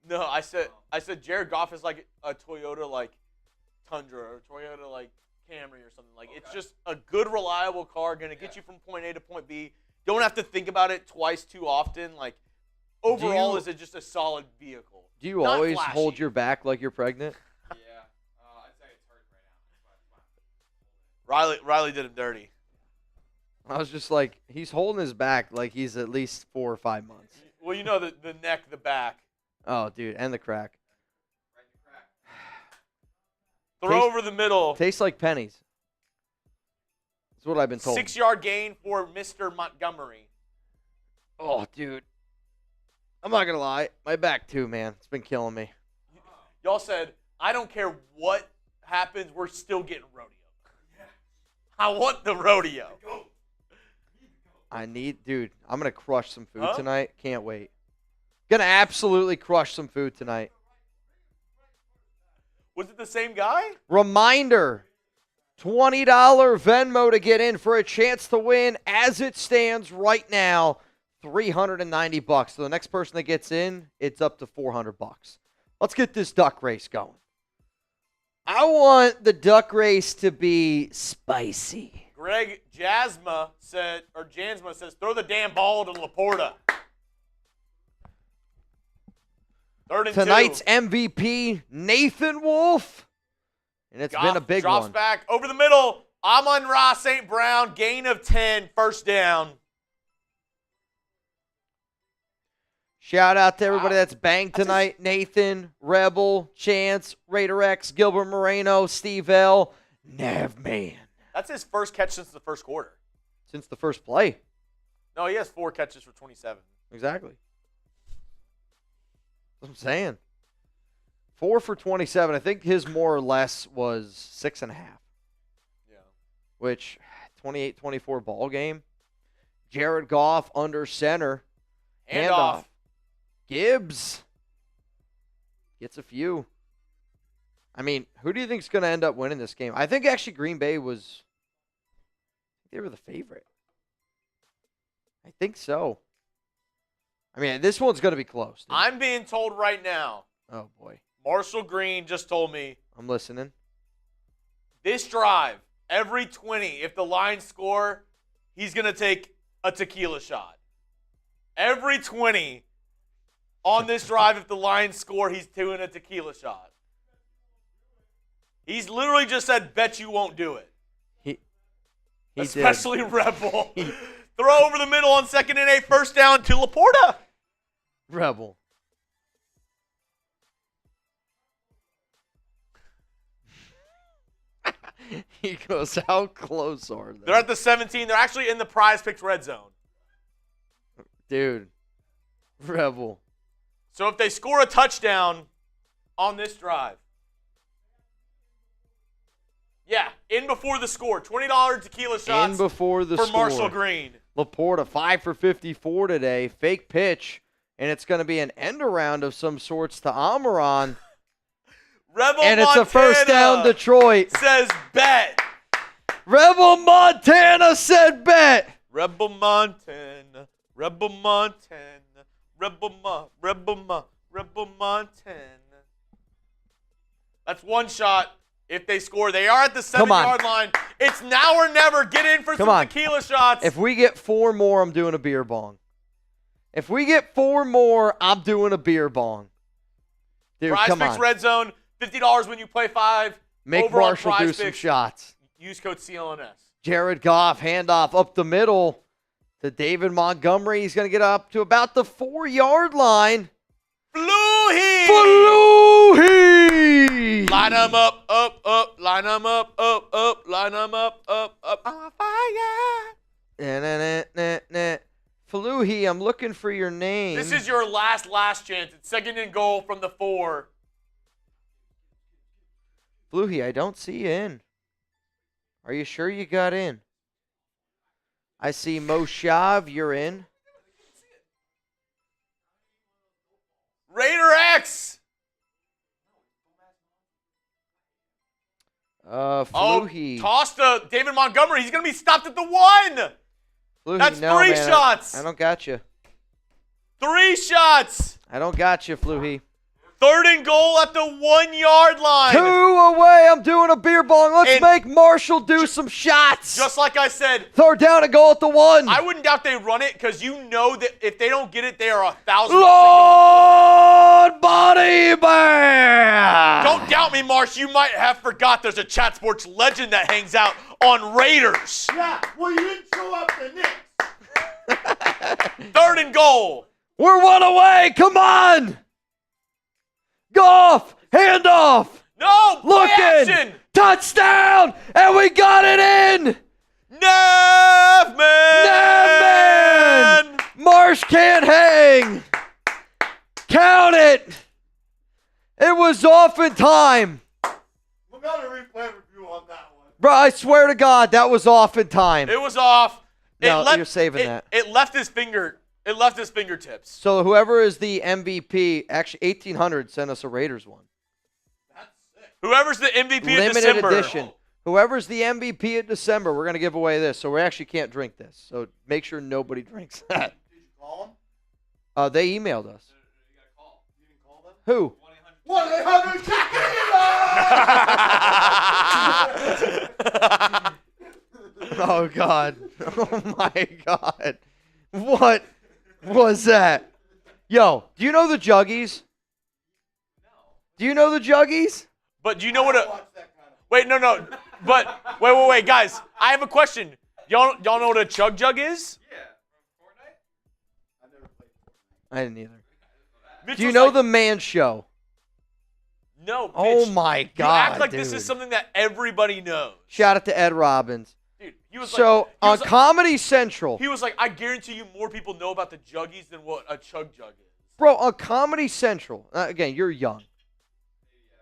No, I said Jared Goff is like a Toyota like Tundra or Toyota like Camry or something. Like, it's just a good, reliable car, gonna get you from point A to point B. Don't have to think about it twice too often. Like, overall, is it just a solid vehicle? Do you Not always flashy. hold your back like you're pregnant? Yeah. I'd say it's hurt right now. Riley did him dirty. I was just like, he's holding his back like he's at least 4 or 5 months. Well, you know the neck, the back. Oh, dude, and the crack. Right in the crack. Throw over the middle. Tastes like pennies. That's what I've been told. 6-yard gain for Mr. Montgomery. Oh, dude. I'm not going to lie. My back, too, man. It's been killing me. Y'all said, I don't care what happens, we're still getting rodeo. Yeah. I want the rodeo. Go. I'm going to crush some food Huh? tonight. Can't wait. Going to absolutely crush some food tonight. Was it the same guy? Reminder, $20 Venmo to get in for a chance to win. As it stands right now, $390. So the next person that gets in, it's up to $400. Let's get this duck race going. I want the duck race to be spicy. Greg Jansma says, throw the damn ball to Laporta. 3rd and 2. Tonight's MVP, Nathan Wolf. And it's been a big drops one. back over the middle. Amon-Ra St. Brown, gain of 10, first down. Shout out to everybody that's banged tonight. Nathan, Rebel, Chance, Raider X, Gilbert Moreno, Steve L, Navman. That's his first catch since the first quarter. Since the first play. No, he has 4 catches for 27. Exactly. That's what I'm saying. 4 for 27. I think his more or less was 6.5. Yeah. Which, 28-24 ball game. Jared Goff under center. Handoff. Gibbs gets a few. I mean, who do you think is going to end up winning this game? I think actually Green Bay they were the favorite. I think so. I mean, this one's going to be close. Dude. I'm being told right now, Oh, boy. Marshall Green just told me, I'm listening. this drive, every 20, if the Lions score, he's going to take a tequila shot. Every 20 on this drive, if the Lions score, he's doing a tequila shot. He's literally just said, bet you won't do it. He Especially Rebel. Throw over the middle on 2nd and 8, first down to Laporta. Rebel. He goes, how close are they? They're at the 17. They're actually in the prize picks red zone. Dude. Rebel. So if they score a touchdown on this drive, yeah, in before the score. $20 tequila shots In before the for score. Marshall Green. Laporta, 5 for 54 today. Fake pitch. And it's going to be an end around of some sorts to Amaron. Rebel And it's Montana a first down, Detroit. says bet. Rebel Montana said bet. Rebel Montana. Rebel Montana. Rebel Montana. That's one shot. If they score, they are at the 7-yard line. It's now or never. Get in for some tequila shots. If we get 4 more, I'm doing a beer bong. If we get 4 more, I'm doing a beer bong. Dude, Prize come Picks on. Red Zone, $50 when you play 5. Make Over on Marshall Prize do some Picks. shots. Use code CLNS. Jared Goff, handoff up the middle to David Montgomery. He's going to get up to about the 4-yard line. Fluhy! Line them up, line them up, line them up. I'm on fire. Fluhy, I'm looking for your name. This is your last chance. It's 2nd and goal from the 4. Fluhy, I don't see you in. Are you sure you got in? I see Moshav, you're in. Raider X. Fluhy. Toss to David Montgomery. He's going to be stopped at the 1. Fluhy, That's no, 3 man, shots. I don't got you. 3 shots. I don't got you, Fluhy. 3rd and goal at the 1-yard line. 2 away. I'm doing a beer bong. Let's make Marshall do some shots. Just like I said, 3rd down and goal at the 1. I wouldn't doubt they run it because you know that if they don't get it, they are 1,000. Lord Body Bag. Don't doubt me, Marsh. You might have forgot there's a Chat Sports legend that hangs out on Raiders. Yeah, well, you didn't show up the Knicks. 3rd and goal. We're 1 away. Come on. Goff. Handoff. No, play Looking. action. Touchdown. And we got it in. Navman. Marsh can't hang. Count it. It was off in time. We got a replay review on that one. Bro, I swear to God, that was off in time. It was off. No, you're saving that. It left his finger. It left his fingertips. So whoever is the MVP, actually 1,800 sent us a Raiders one. That's sick. Whoever's the MVP of Limited December. edition. Whoever's the MVP of December, we're going to give away this. So we actually can't drink this. So make sure nobody drinks that. Did you call them? They emailed us. You got a call. You didn't call them? Who? 1-800-Tequila! Oh, God. Oh, my God. What was that? Yo, do you know the Juggies? No. Do you know the Juggies? But do you know what a... Watch that kind of. Wait, no. But, wait, guys. I have a question. Y'all know what a chug jug is? Yeah. From Fortnite? I've never played Fortnite. I didn't either. Mitch Do you was know like, the Man Show? No, Mitch. Oh, my You God, act like dude. this is something that everybody knows. Shout out to Ed Robbins. Dude, he was So, like... on Comedy Central... He was like, I guarantee you more people know about the Juggies than what a chug jug is. Bro, on Comedy Central... again, you're young.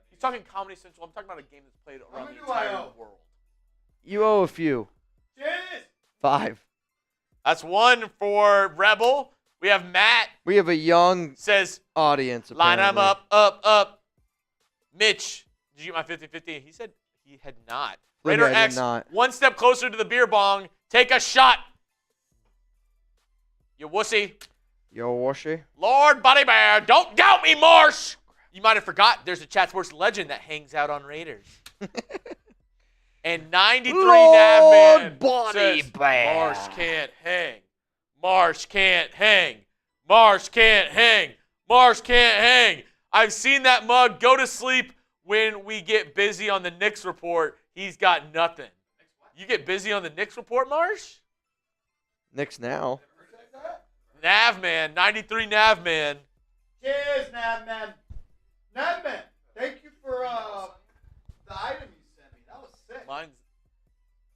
He's talking Comedy Central. I'm talking about a game that's played around many the do I entire owe? world. You owe a few. Cheers! 5. That's 1 for Rebel. We have Matt We have a young says, audience, line them apparently. up. Mitch, did you get my 50-50? He said he had not. Yeah, Raider I did X, not. 1 step closer to the beer bong. Take a shot. You wussy. Yo, Washy. Lord Buddy Bear, don't doubt me, Marsh. You might have forgot there's a Chat Sports legend that hangs out on Raiders. And 93 Lord Navman Buddy says, Bear. Marsh can't hang. Marsh can't hang. Marsh can't hang. Marsh can't hang. I've seen that mug go to sleep when we get busy on the Knicks report. He's got nothing. You get busy on the Knicks report, Marsh? Knicks now. Navman, 93 Navman. Cheers, Navman. Navman, thank you for the item you sent me. That was sick.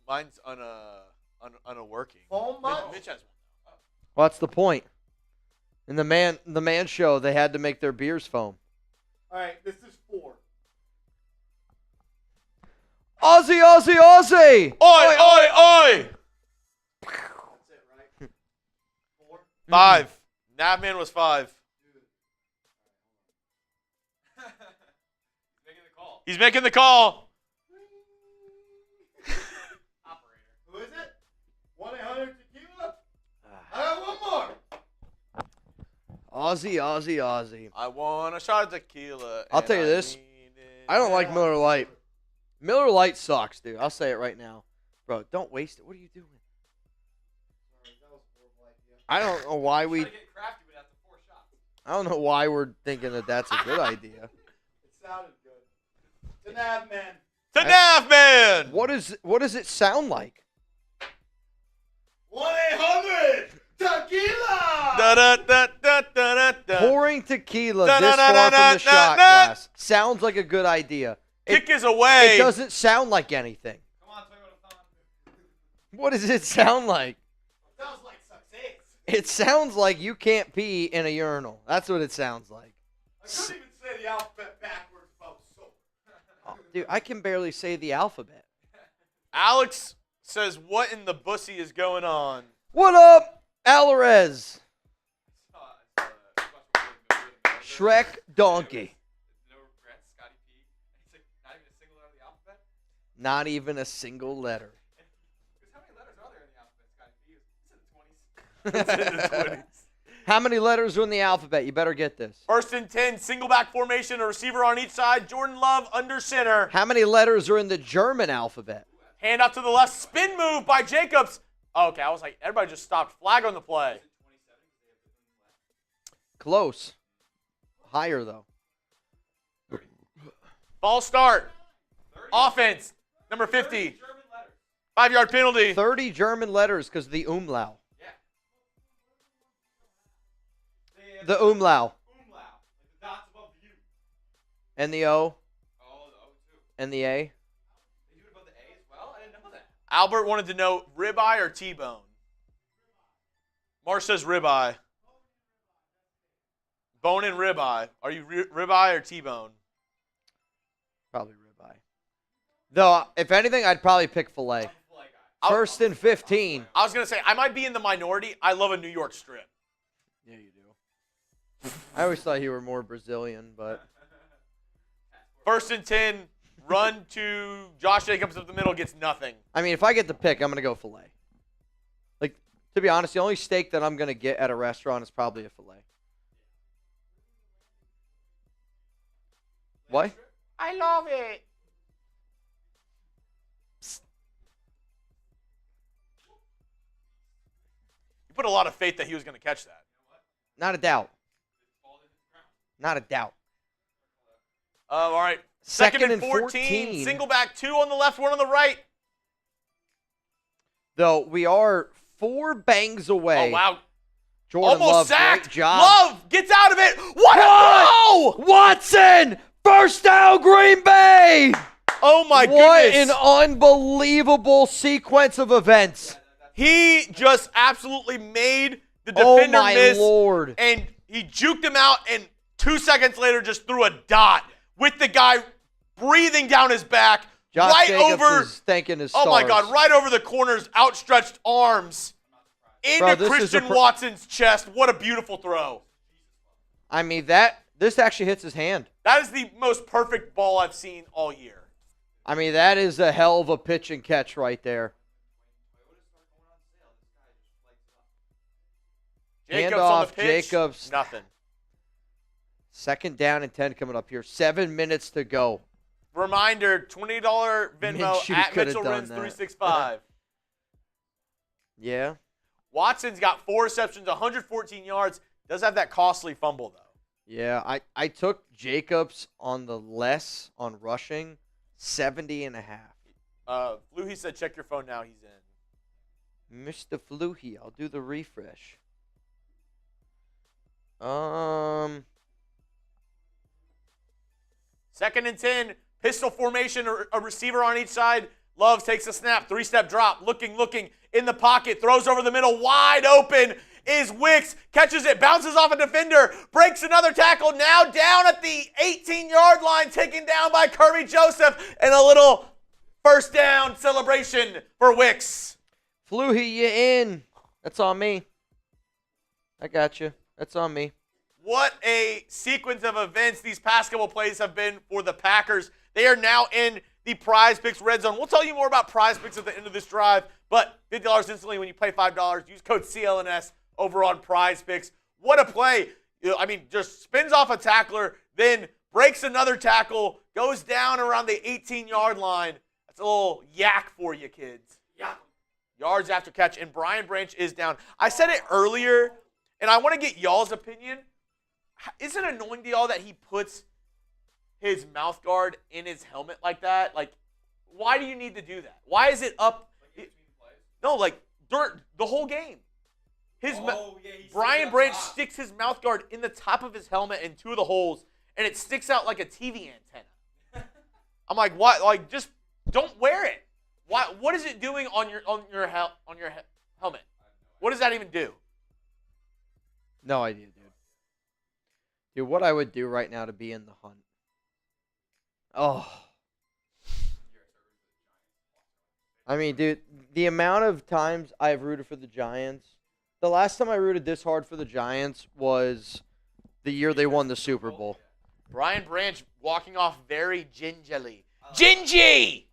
Mine's unworking. Foam much? Mitch has one. Well, that's the point. In the man show, they had to make their beers foam. All right, this is 4. Aussie, Aussie, Aussie! Oi! That's it, right? 4? 5. Navman was 5. Making the call. He's making the call. Operator. Who is it? 1-800-Tequila? I got one more. Aussie. I want a shot of tequila. I'll tell you this. I don't like Miller Lite. Miller Lite sucks, dude. I'll say it right now. Bro, don't waste it. What are you doing? I don't know why we... I don't know why we're thinking that that's a good idea. It sounded good. Tanab man. Tanab man! What does it sound like? 1-800 Tequila! Da-da-da-da-da-da. Pouring tequila this far from the shot glass. Sounds like a good idea. Kick is away. It doesn't sound like anything. Come on, Toyota Thon. What does it sound like? Sounds like success. It sounds like you can't pee in a urinal. That's what it sounds like. I couldn't even say the alphabet backwards if I was sober. Oh, dude, I can barely say the alphabet. Alex says, what in the bussy is going on? What up, Alvarez? Shrek Donkey. No regrets, Scotty P. He's like, not even a single letter of the alphabet? Not even a single letter. Because how many letters are there in the alphabet, Scotty P? It's in the 20s. It's in the 20s. How many letters are in the alphabet? You better get this. First and 10, single back formation, a receiver on each side. Jordan Love under center. How many letters are in the German alphabet? Hand out to the left, spin move by Jacobs. Okay, I was like, everybody just stopped. Flag on the play. Close. Higher, though. Ball start. Offense, number 50. 5-yard penalty. 30 German letters because of the umlaut. The umlaut. And the O. And the A. Albert wanted to know ribeye or T-bone. Marsh says ribeye. Bone and ribeye. Are you ribeye or T-bone? Probably ribeye. Though, if anything, I'd probably pick filet. First and 15. I was going to say, I might be in the minority. I love a New York strip. Yeah, you do. I always thought you were more Brazilian, but... First and 10, run to Josh Jacobs up the middle, gets nothing. I mean, if I get the pick, I'm going to go filet. Like, to be honest, the only steak that I'm going to get at a restaurant is probably a filet. What? I love it. You put a lot of faith that he was going to catch that. Not a doubt. Not a doubt. All right. Second and 14. Single back, 2 on the left, 1 on the right. Though we are 4 bangs away. Oh, wow. Jordan Almost Love, sacked. great job. Love gets out of it. What a throw! Watson! First down, Green Bay! Oh, my What goodness. an unbelievable sequence of events. He just absolutely made the defender Oh, my miss. Lord. And he juked him out, and 2 seconds later just threw a dot with the guy breathing down his back. Josh right Jacobs over, is thanking his oh, my stars. God, right over the corner's outstretched arms. Into Bro, Christian Watson's chest. What a beautiful throw. I mean, this actually hits his hand. That is the most perfect ball I've seen all year. I mean, that is a hell of a pitch and catch right there. Jacobs Handoff, on the pitch. Jacobs. Nothing. Second down and 10 coming up here. 7 minutes to go. Reminder, $20 Venmo Minshew at coulda Mitchell done Renz that. 365. Yeah. Watson's got 4 receptions, 114 yards. Does have that costly fumble, though. Yeah, I took Jacobs on the less on rushing, 70.5. Fluhy said check your phone now. He's in. Mr. Fluhy, I'll do the refresh. Second and 10, pistol formation, a receiver on each side. Love takes a snap, 3-step drop, looking, in the pocket, throws over the middle, wide open is Wicks, catches it, bounces off a defender, breaks another tackle, now down at the 18-yard line, taken down by Kirby Joseph, and a little first down celebration for Wicks. Fluhy, you in. That's on me. I got you. That's on me. What a sequence of events these past couple plays have been for the Packers. They are now in the Prize Picks red zone. We'll tell you more about Prize Picks at the end of this drive, but $50 instantly when you play $5. Use code CLNS over on Prize Picks. What a play. I mean, just spins off a tackler, then breaks another tackle, goes down around the 18-yard line. That's a little yak for you, kids. Yeah. Yards after catch, and Brian Branch is down. I said it earlier, and I want to get y'all's opinion. Is it annoying to y'all that he puts his mouth guard in his helmet like that? Like, why do you need to do that? Why is it up? No, like the whole game. Brian Branch sticks his mouth guard in the top of his helmet in two of the holes, and it sticks out like a TV antenna. I'm like, what? Like, just don't wear it. Why? What is it doing on your helmet? What does that even do? No idea, dude. Dude, what I would do right now to be in the hunt. Oh. I mean, dude, the amount of times I've rooted for the Giants. The last time I rooted this hard for the Giants was the year they won the Super Bowl. Brian Branch walking off very gingerly. Gingy!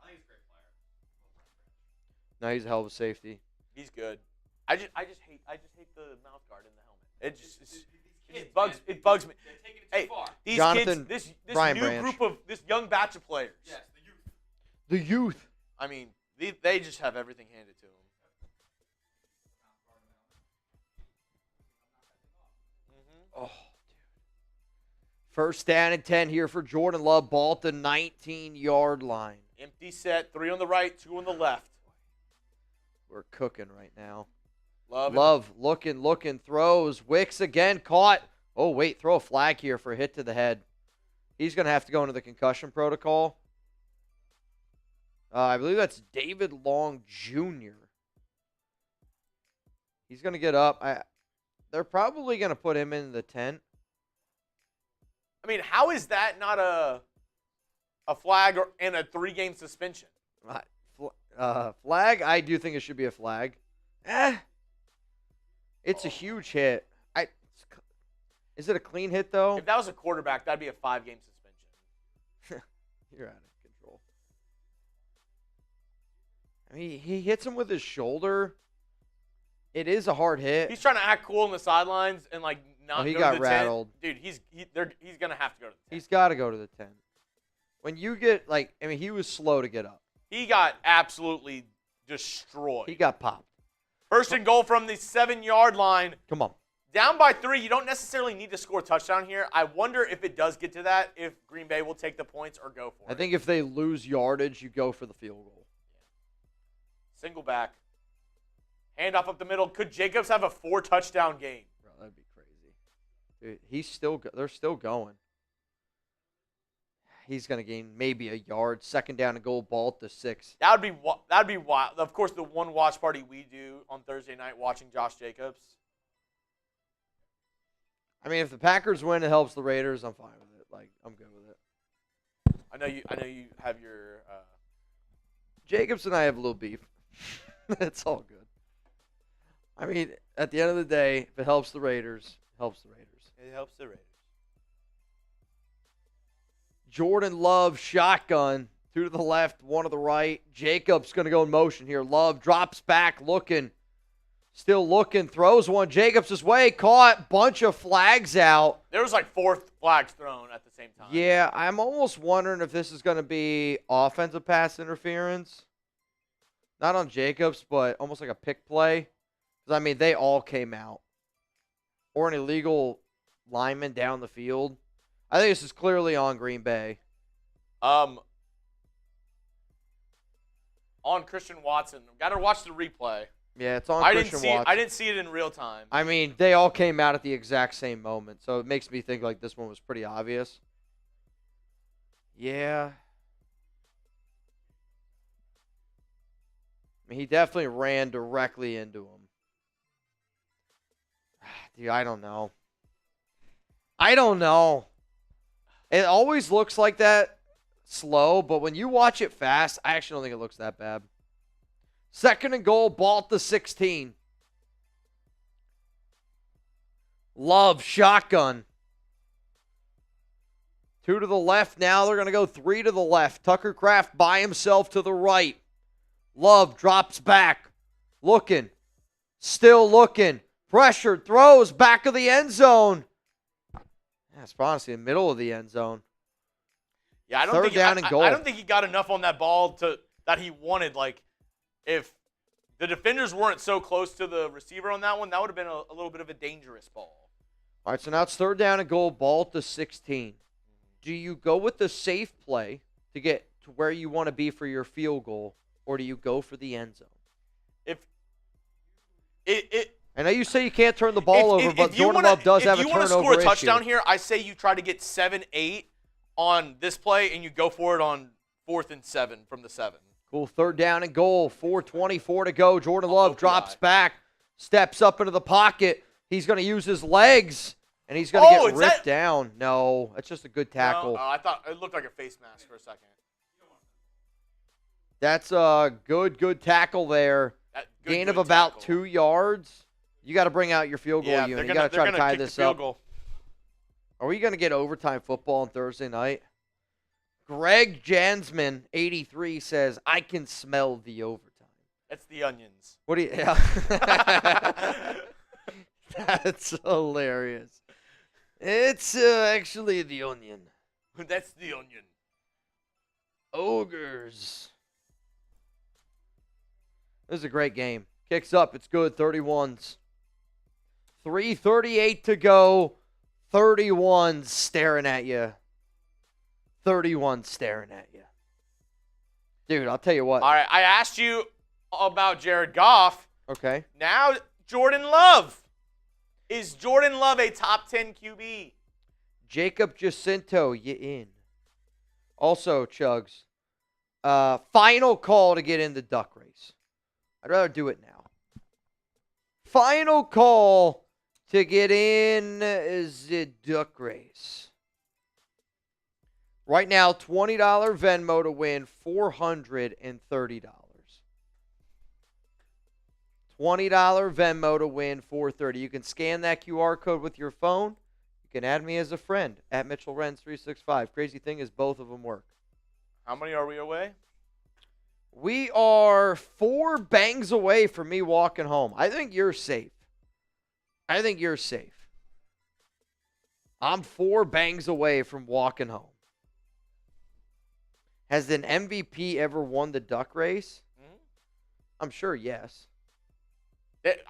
No, he's a hell of a safety. He's good. I just hate the mouth guard in the helmet. It bugs me. Hey, these Jonathan, kids, this Brian new Branch. group of this young batch of players. Yes, the youth. The youth. I mean, they just have everything handed to them. Oh, dude. First down and 10 here for Jordan Love. Ball at the 19-yard line. Empty set, 3 on the right, 2 on the left. We're cooking right now. Love looking, throws. Wicks again, caught. Oh, wait, throw a flag here for a hit to the head. He's going to have to go into the concussion protocol. I believe that's David Long Jr. He's going to get up. They're probably going to put him in the tent. I mean, how is that not a flag and a 3-game suspension? Flag, I do think it should be a flag. It's a huge hit. Is it a clean hit, though? If that was a quarterback, that'd be a 5-game suspension. You're out of control. I mean, he hits him with his shoulder. It is a hard hit. He's trying to act cool on the sidelines and not he go got to the rattled. 10. Dude, he's gonna have to go to the 10. He's got to go to the 10. When you get, he was slow to get up. He got absolutely destroyed. He got popped. First and goal from the 7-yard line. Come on. Down by 3, you don't necessarily need to score a touchdown here. I wonder if it does get to that, if Green Bay will take the points or go for it. I think if they lose yardage, you go for the field goal. Single back. Handoff up the middle. Could Jacobs have a 4-touchdown game? Bro, that'd be crazy. Dude, they're still going. He's going to gain maybe a yard. Second down and goal, ball at the 6. That'd be wild. Of course, the one watch party we do on Thursday night watching Josh Jacobs. I mean, if the Packers win, it helps the Raiders. I'm fine with it. I'm good with it. I know you have your. Jacobs and I have a little beef. It's all good. I mean, at the end of the day, if it helps the Raiders, it helps the Raiders. It helps the Raiders. Jordan Love, shotgun. 2 to the left, 1 to the right. Jacobs going to go in motion here. Love drops back, looking. Still looking, throws one. Jacobs' his way, caught. Bunch of flags out. There was 4 flags thrown at the same time. Yeah, I'm almost wondering if this is going to be offensive pass interference. Not on Jacobs, but almost like a pick play. Because, I mean, they all came out. Or an illegal lineman down the field. I think this is clearly on Green Bay. On Christian Watson. Got to watch the replay. Yeah, it's on Christian Watson. I didn't see it in real time. I mean, they all came out at the exact same moment, so it makes me think this one was pretty obvious. Yeah. I mean, he definitely ran directly into him. Dude, I don't know. It always looks like that slow, but when you watch it fast, I actually don't think it looks that bad. Second and goal, ball at the 16. Love, shotgun. 2 to the left now. They're going to go 3 to the left. Tucker Kraft by himself to the right. Love drops back. Looking. Still looking. Pressured. Throws back of the end zone. That's honestly in the middle of the end zone. Yeah, I don't Third think down and goal. I don't think he got enough on that ball that he wanted. Like, if the defenders weren't so close to the receiver on that one, that would have been a little bit of a dangerous ball. All right, so now it's third down and goal, ball at the 16. Do you go with the safe play to get to where you want to be for your field goal, or do you go for the end zone? I know you say you can't turn the ball over, but Jordan Love does have a turnover issue. If you want to score a touchdown here, I say you try to get 7-8 on this play, and you go for it on 4th and 7 from the 7. Cool, third down and goal, 4:24 to go. Jordan Love drops back, steps up into the pocket. He's going to use his legs, and he's going to get ripped down. No, that's just a good tackle. No, I thought it looked like a face mask for a second. That's a good tackle there. Gain of about 2 yards. You got to bring out your field goal unit. You got to try to tie this up. Are we going to get overtime football on Thursday night? Greg Jansman, 83, says, I can smell the overtime. That's the onions. What do you... Yeah. That's hilarious. It's actually the onion. That's the onion. Ogres. This is a great game. Kicks up. It's good. 31s. 3:38 to go. 31 staring at you. 31 staring at you. Dude, I'll tell you what. All right, I asked you about Jared Goff. Okay. Now, Jordan Love. Is Jordan Love a top 10 QB? Jacob Jacinto, you in. Also, Chuggs, final call to get in the duck race. I'd rather do it now. Final call to get in is the duck race. Right now, $20 Venmo to win $430. $20 Venmo to win $430. You can scan that QR code with your phone. You can add me as a friend at Mitchell Renz 365. Crazy thing is both of them work. How many are we away? We are 4 bangs away from me walking home. I think you're safe. I'm 4 bangs away from walking home. Has an MVP ever won the duck race? Mm-hmm. I'm sure yes.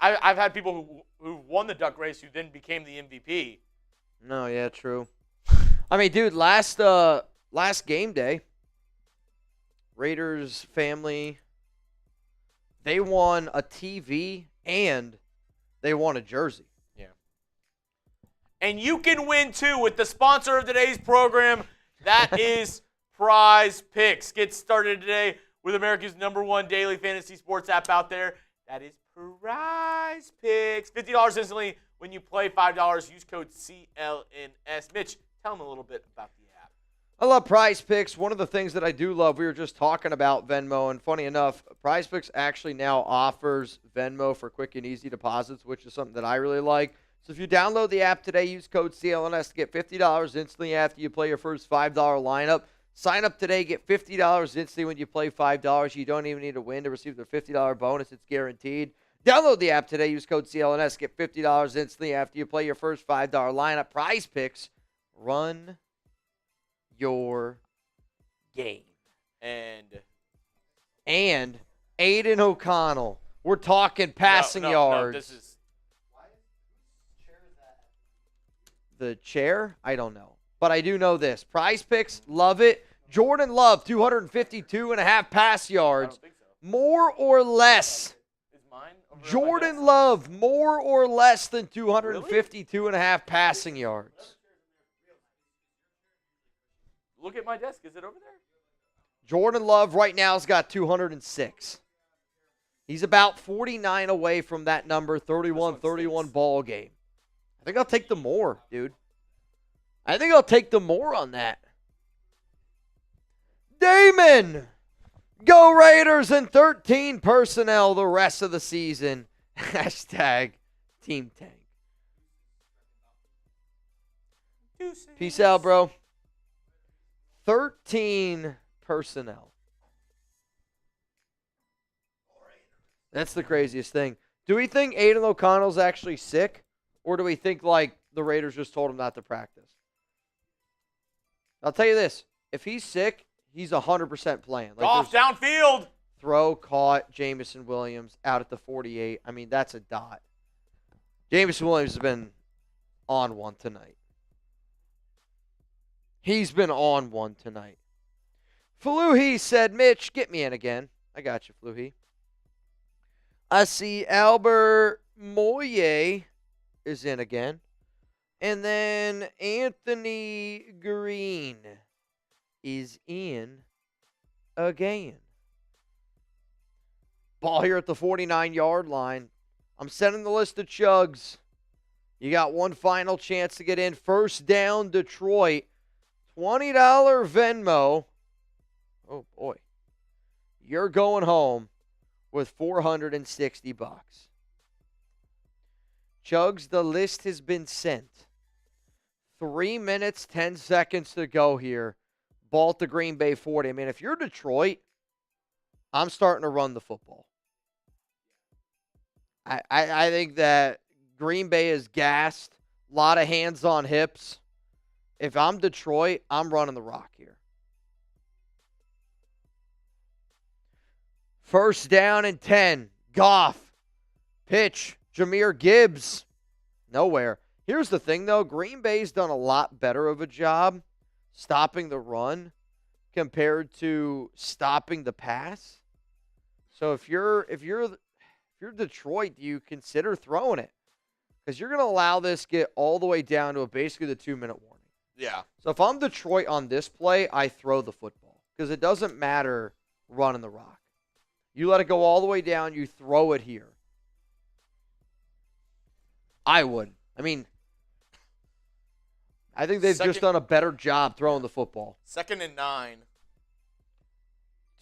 I've had people who won the duck race who then became the MVP. No, yeah, true. I mean, dude, last game day, Raiders family, they won a TV and they won a jersey. Yeah. And you can win too with the sponsor of today's program. That is Prize Picks. Get started today with America's #1 daily fantasy sports app out there. That is Prize Picks. $50 instantly when you play. $5. Use code CLNS. Mitch, tell them a little bit about the app. I love Prize Picks. One of the things that I do love, we were just talking about Venmo, and funny enough, Prize Picks actually now offers Venmo for quick and easy deposits, which is something that I really like. So if you download the app today, use code CLNS to get $50 instantly after you play your first $5 lineup. Sign up today, get $50 instantly when you play $5. You don't even need to win to receive the $50 bonus. It's guaranteed. Download the app today. Use code CLNS. Get $50 instantly after you play your first $5 lineup. Prize Picks. Run your game. And Aidan O'Connell. We're talking passing yards. No, this is... Whose chair is that? The chair? I don't know. But I do know this. Prize Picks, love it. Jordan Love, 252.5 pass yards. I don't think so. More or less. Is mine over Jordan Love, more or less than 252.5 passing yards. Look at my desk. Is it over there? Jordan Love right now has got 206. He's about 49 away from that number, 31-31 ball game. I think I'll take the more, dude. I think I'll take the more on that. Damon! Go Raiders and 13 personnel the rest of the season. Hashtag Team Tank. Peace out, bro. 13 personnel. That's the craziest thing. Do we think Aidan O'Connell's actually sick? Or do we think, like, the Raiders just told him not to practice? I'll tell you this. If he's sick, he's 100% playing. Goff there's downfield. throw, caught, Jameson Williams out at the 48. I mean, that's a dot. Jameson Williams has been on one tonight. He's been on one tonight. Fluhy said, Mitch, get me in again. I got you, Fluhy. I see Albert Moye is in again. And then Anthony Green is in again. Ball here at the 49-yard line. I'm sending the list to Chuggs. You got one final chance to get in. First down, Detroit. $20 Venmo. Oh, boy. You're going home with $460. Chuggs, the list has been sent. 3 minutes, 10 seconds to go here. Ball to Green Bay 40. I mean, if you're Detroit, I'm starting to run the football. I think that Green Bay is gassed. A lot of hands on hips. If I'm Detroit, I'm running the rock here. First down and 10. Goff. Pitch. Jahmyr Gibbs. Nowhere. Here's the thing, though. Green Bay's done a lot better of a job stopping the run compared to stopping the pass. So if you're Detroit, do you consider throwing it? Because you're going to allow this get all the way down to basically the 2-minute warning. Yeah. So if I'm Detroit on this play, I throw the football. Because it doesn't matter running the rock. You let it go all the way down, you throw it here. I would. I mean, I think they've just done a better job throwing the football. 2nd and 9.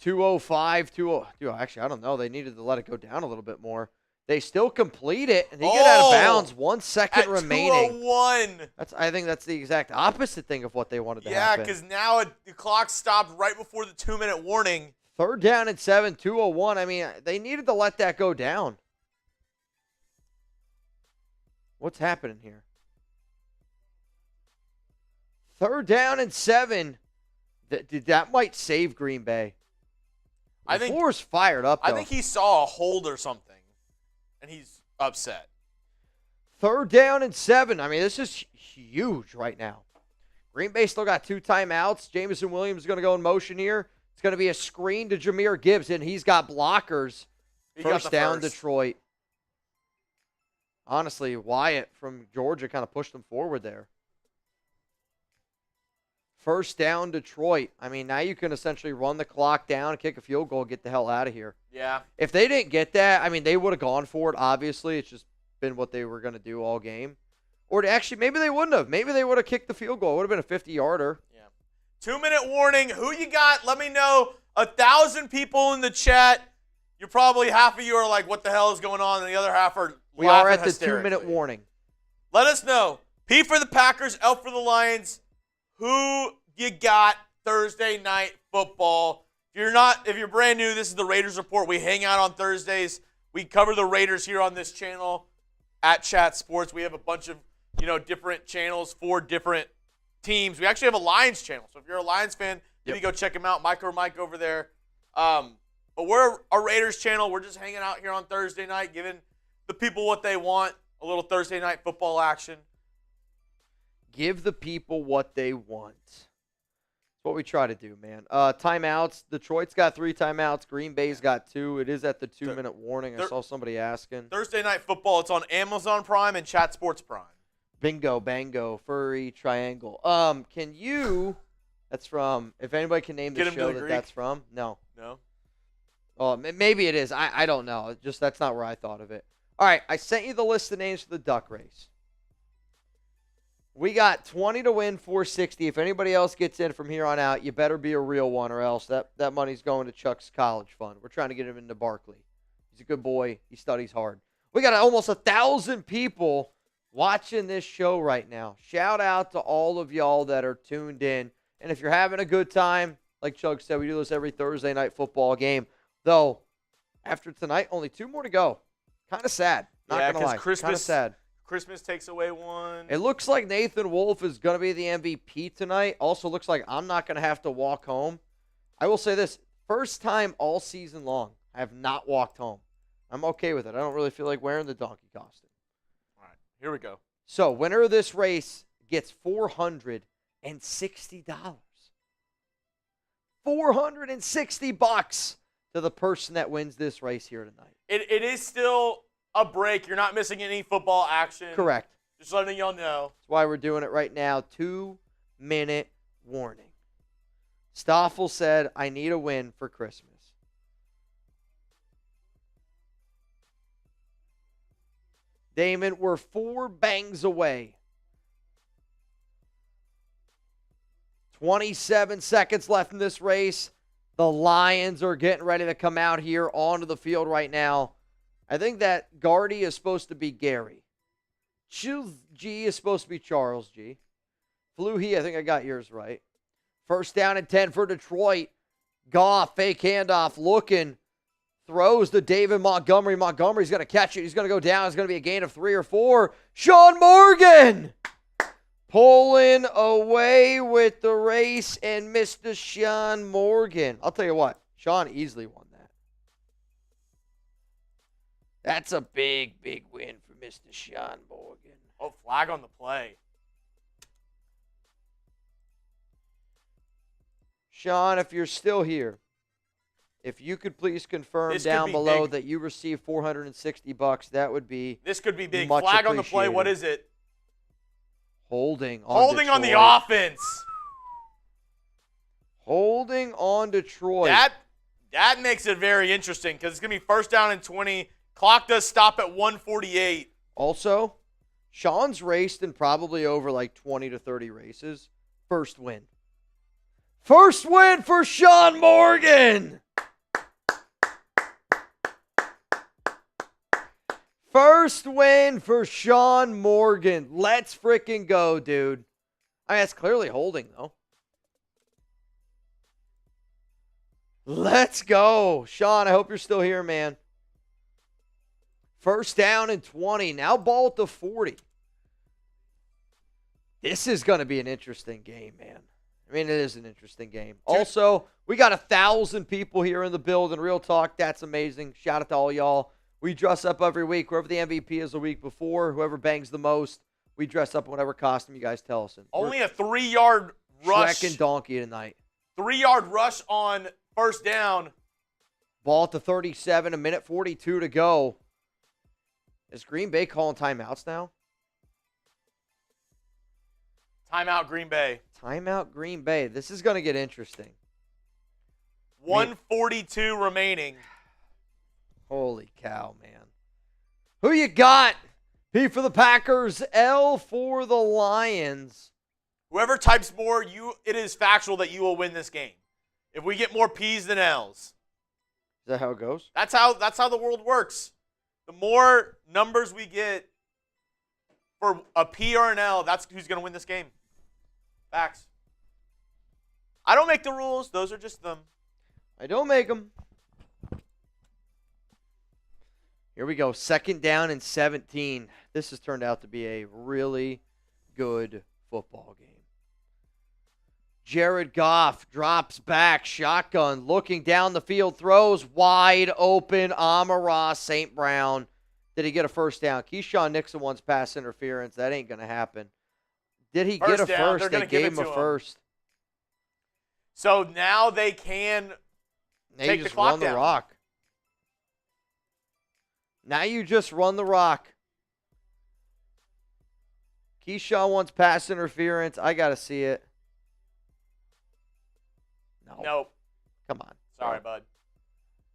205, 20. Dude, actually, I don't know. They needed to let it go down a little bit more. They still complete it, and they get out of bounds. 1 second at remaining. 2:01. I think that's the exact opposite thing of what they wanted to Yeah, happen. because now the clock stopped right before the 2-minute warning. 3rd down and 7, 2:01. I mean, they needed to let that go down. What's happening here? 3rd down and 7. That might save Green Bay. Lafleur's fired up, though. I think he saw a hold or something, and he's upset. 3rd down and 7. I mean, this is huge right now. Green Bay still got 2 timeouts. Jameson Williams is going to go in motion here. It's going to be a screen to Jahmyr Gibbs, and he's got blockers. First down, Detroit. Honestly, Wyatt from Georgia kind of pushed them forward there. First down, Detroit. I mean, now you can essentially run the clock down, kick a field goal, get the hell out of here. Yeah. If they didn't get that, I mean, they would have gone for it, obviously. It's just been what they were going to do all game. Or actually, maybe they wouldn't have. Maybe they would have kicked the field goal. It would have been a 50-yarder. Yeah. 2-minute warning. Who you got? Let me know. 1,000 people in the chat. You're probably, half of you are like, what the hell is going on? And the other half are We are laughing at the hysterically. 2-minute warning. Let us know. P for the Packers, L for the Lions. Who you got Thursday night football? If you're brand new, this is the Raiders Report. We hang out on Thursdays. We cover the Raiders here on this channel at Chat Sports. We have a bunch of, different channels for different teams. We actually have a Lions channel. So if you're a Lions fan, maybe go check them out. Mike over there. But we're a Raiders channel. We're just hanging out here on Thursday night, giving the people what they want, a little Thursday night football action. Give the people what they want. That's what we try to do, man. Timeouts. Detroit's got 3 timeouts. Green Bay's got 2. It is at the 2-minute warning. I saw somebody asking. Thursday night football. It's on Amazon Prime and Chat Sports Prime. Bingo, bango, furry triangle. Can you? That's from. If anybody can name the show that's from. No. No. Oh, maybe it is. I don't know. Just that's not where I thought of it. All right, I sent you the list of names for the duck race. We got 20 to win, 460. If anybody else gets in from here on out, you better be a real one, or else that money's going to Chuck's college fund. We're trying to get him into Barkley. He's a good boy. He studies hard. We got almost 1,000 people watching this show right now. Shout out to all of y'all that are tuned in. And if you're having a good time, like Chug said, we do this every Thursday night football game. Though, after tonight, only 2 more to go. Kind of sad. Not going to lie. Kind of sad. Christmas takes away one. It looks like Nathan Wolf is going to be the MVP tonight. Also looks like I'm not going to have to walk home. I will say this. First time all season long, I have not walked home. I'm okay with it. I don't really feel like wearing the donkey costume. All right, here we go. So, winner of this race gets $460. $460 to the person that wins this race here tonight. It is still a break. You're not missing any football action. Correct. Just letting y'all know. That's why we're doing it right now. 2-minute warning. Stoffel said, I need a win for Christmas. Damon, we're 4 bangs away. 27 seconds left in this race. The Lions are getting ready to come out here onto the field right now. I think that Gardy is supposed to be Gary. G is supposed to be Charles G. Fluhey, I think I got yours right. First down and 10 for Detroit. Goff, fake handoff, looking. Throws to David Montgomery. Montgomery's going to catch it. He's going to go down. It's going to be a gain of 3 or 4. Sean Morgan pulling away with the race, and Mr. Sean Morgan. I'll tell you what, Sean easily won that. That's a big, big win for Mr. Sean Morgan. Oh, flag on the play. Sean, if you're still here, if you could please confirm down below that you received $460, that would be This could be big. much Flag on the play. What is it? Holding on Holding on Detroit. the offense. Holding on Detroit. That makes it very interesting because it's going to be first down and 20. Clock does stop at 1:48. Also, Sean's raced in probably over like 20 to 30 races. First win. First win for Sean Morgan. First win for Sean Morgan. Let's freaking go, dude. I mean, that's clearly holding, though. Let's go. Sean, I hope you're still here, man. First down and 20. Now ball at the 40. This is going to be an interesting game, man. I mean, it is an interesting game. Also, we got 1,000 people here in the building. Real talk, that's amazing. Shout out to all y'all. We dress up every week. Whoever the MVP is the week before, whoever bangs the most, we dress up in whatever costume you guys tell us in. Only a 3-yard rush. Shrek and Donkey tonight. 3-yard rush on first down. Ball at the 37, 1:42 to go. Is Green Bay calling timeouts now? Timeout, Green Bay. Timeout, Green Bay. This is going to get interesting. 1:42 remaining. Holy cow, man. Who you got? P for the Packers, L for the Lions. Whoever types more, it is factual that you will win this game. If we get more P's than L's. Is that how it goes? That's how the world works. The more numbers we get for a P or an L, that's who's going to win this game. Facts. I don't make the rules. Those are just them. I don't make them. Here we go. Second down and 17. This has turned out to be a really good football game. Jared Goff drops back, shotgun, looking down the field, throws wide open. Amon-Ra St. Brown. Did he get a first down? Keyshawn Nixon wants pass interference. That ain't going to happen. Did he get a first? They gave him a first. So now they can take the clock down. Run the rock. Now you just run the rock. Keyshawn wants pass interference. I got to see it. No. Nope. Come on. Sorry, bud.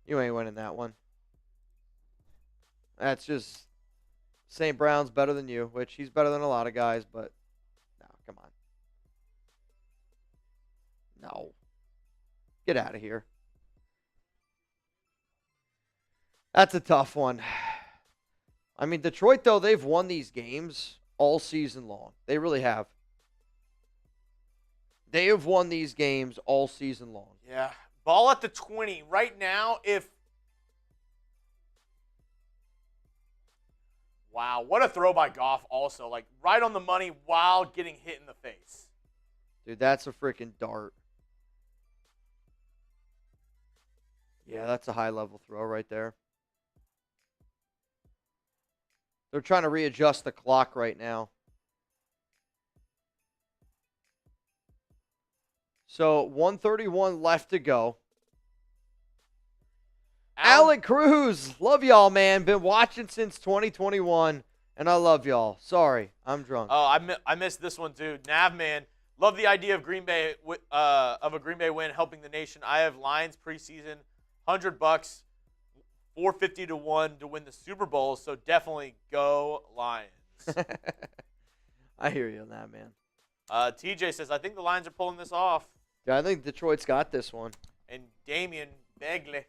You ain't winning that one. That's just St. Brown's better than you, which he's better than a lot of guys, but no, come on. No. Get out of here. That's a tough one. I mean, Detroit, though, they've won these games all season long. They really have. They have won these games all season long. Yeah. Ball at the 20. Right now, if... Wow, what a throw by Goff also. Like, right on the money while getting hit in the face. Dude, that's a freaking dart. Yeah, that's a high-level throw right there. They're trying to readjust the clock right now. So, 1:31 left to go. Alec Cruz, love y'all, man. Been watching since 2021, and I love y'all. Sorry, I'm drunk. Oh, I missed this one too. Navman, love the idea of Green Bay of a Green Bay win helping the nation. I have Lions preseason, $100, 450 to 1 to win the Super Bowl. So definitely go Lions. I hear you on that, man. TJ says I think the Lions are pulling this off. Yeah, I think Detroit's got this one. And Damian Begley.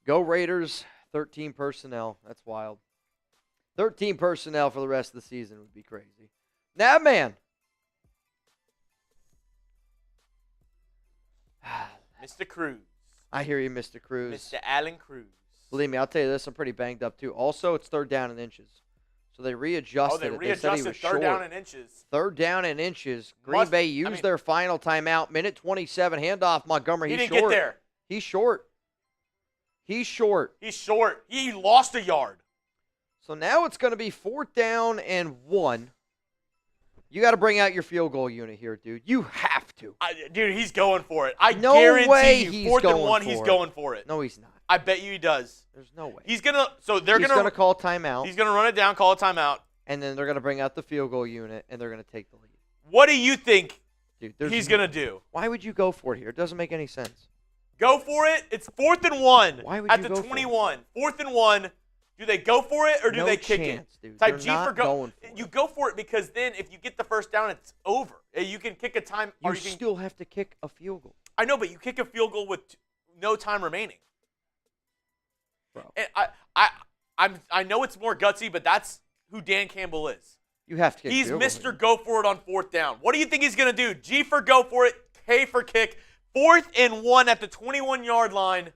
Go Raiders, 13 personnel. That's wild. 13 personnel for the rest of the season would be crazy. Navman. Mr. Cruz. I hear you, Mr. Cruz. Mr. Allen Cruz. Believe me, I'll tell you this, I'm pretty banged up too. Also, it's 3rd down and inches. So they readjusted it. They said he was third down and inches. 3rd down and inches. Green Bay used their final timeout. Minute 27, handoff Montgomery. He didn't get there. He's short. He's short. He's short. He lost a yard. So now it's going to be 4th down and 1. You got to bring out your field goal unit here, dude. You have to. Dude, he's going for it. I no guarantee way you, he's 4th going and 1, for he's it. going for it. No, he's not. I bet you he does. There's no way. He's gonna. So they're He's gonna. going to call timeout. He's gonna run it down, call a timeout, and then they're going to bring out the field goal unit, and they're going to take the lead. What do you think Dude, he's gonna do? Why would you go for it here? It doesn't make any sense. Go for it. It's 4th and 1. Why would at you the go for 21? 4th and 1. Do they go for it or do No they kick chance, it? dude. Type They're G not for go. going for You it. go for it because then if you get the first down, it's over. You can kick a time. You or you can, still have to kick a field goal. I know, but you kick a field goal with no time remaining. Bro. And I know it's more gutsy, but that's who Dan Campbell is. You have to kick He's field goal Mr. here. Go for it on 4th down. What do you think he's going to do? G for go for it, K for kick. 4th and 1 at the 21-yard line.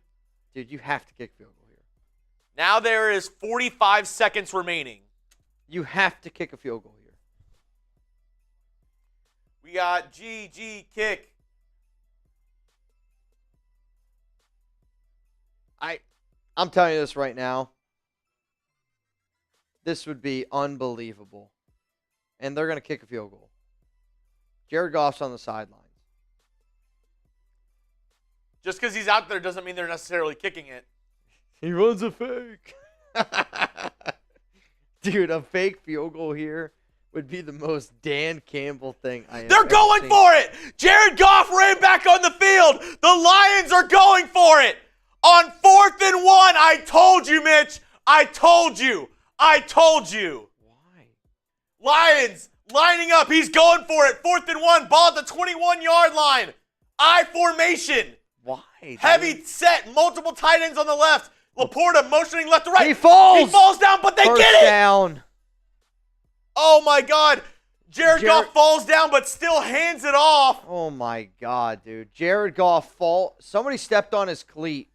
Dude, you have to kick field goal here. Now there is 45 seconds remaining. You have to kick a field goal here. We got G, kick. I'm telling you this right now. This would be unbelievable. And they're going to kick a field goal. Jared Goff's on the sidelines. Just because he's out there doesn't mean they're necessarily kicking it. He runs a fake. Dude, a fake field goal here would be the most Dan Campbell thing I have They're ever going seen. for it. Jared Goff ran back on the field. The Lions are going for it. On 4th and 1, I told you, Mitch. I told you. Why? Lions lining up. He's going for it. 4th and 1. Ball at the 21-yard line. I formation. Why? Dude? Heavy set. Multiple tight ends on the left. Laporta motioning left to right. He falls. He falls down, but they First get it. down. Oh, my God. Jared Goff falls down, but still hands it off. Oh, my God, dude. Jared Goff Somebody stepped on his cleat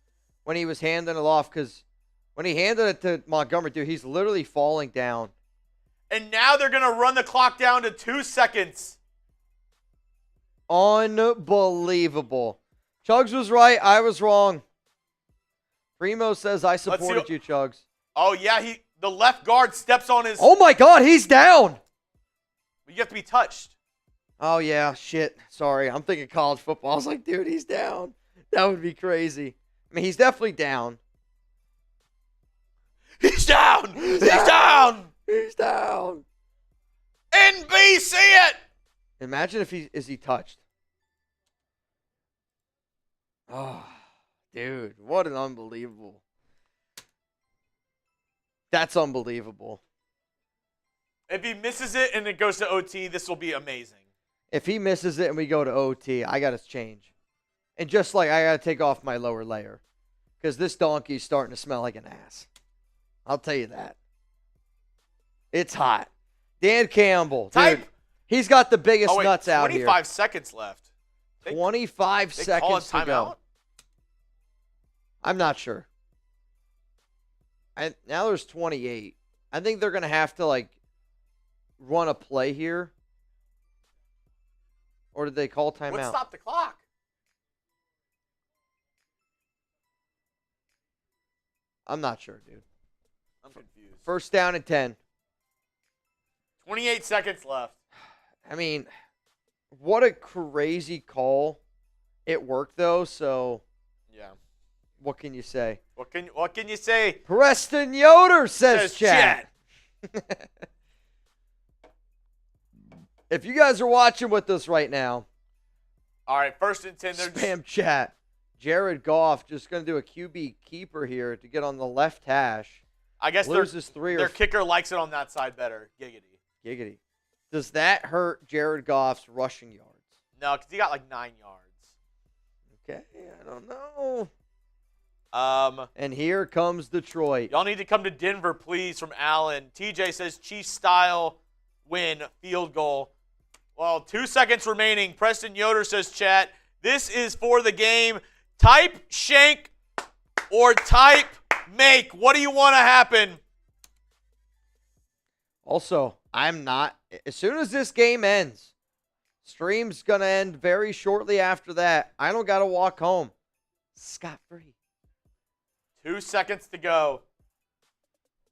when he was handing it off because when he handed it to Montgomery, dude, he's literally falling down. And now they're going to run the clock down to 2 seconds. Unbelievable. Chuggs was right. I was wrong. Primo says I supported you, Chuggs. Oh, yeah. The left guard steps on his. Oh, my God. He's down. You have to be touched. Oh, yeah. Shit. Sorry. I'm thinking college football. I was like, dude, he's down. That would be crazy. I mean, he's definitely down. He's down. He's down. He's down. NBC it. Imagine if is he touched. Oh, dude, what an unbelievable. That's unbelievable. If he misses it and it goes to OT, this will be amazing. If he misses it and we go to OT, I got to change. And just like I got to take off my lower layer because this donkey's starting to smell like an ass. I'll tell you that. It's hot. Dan Campbell. Dude, he's got the biggest nuts out here. 25 seconds left. 25 seconds to go. I'm not sure. Now there's 28. I think they're going to have to, like, run a play here. Or did they call timeout? Let's stop the clock. I'm not sure, dude. I'm confused. First down and 10. 28 seconds left. I mean, what a crazy call. It worked, though, so Yeah. what can you say? What can you say? Preston Yoder says chat. If you guys are watching with us right now, All right, first and 10. spam chat. Jared Goff just going to do a QB keeper here to get on the left hash. I guess Loses three their or kicker likes it on that side better. Giggity. giggity. Does that hurt Jared Goff's rushing yards? No, because he got like 9 yards. Okay, I don't know. And here comes Detroit. Y'all need to come to Denver, please, from Allen. TJ says Chiefs style win, field goal. Well, 2 seconds remaining. Preston Yoder says, chat, this is for the game. Type shank or type make. What do you want to happen? Also, I'm not. As soon as this game ends, stream's going to end very shortly after that. I don't got to walk home scot-free. 2 seconds to go.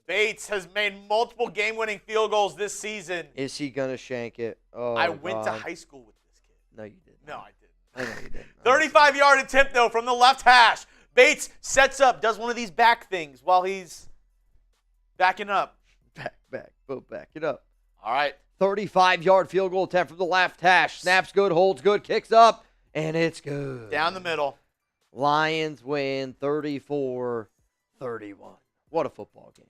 Bates has made multiple game-winning field goals this season. Is he going to shank it? Oh, I went to God. high school with this kid. No, you didn't. No, I didn't. I know you didn't. 35-yard attempt, though, from the left hash. Bates sets up, does one of these back things while he's backing up. Back it up. All right. 35-yard field goal attempt from the left hash. Snaps good, holds good, kicks up, and it's good. Down the middle. Lions win 34-31. What a football game.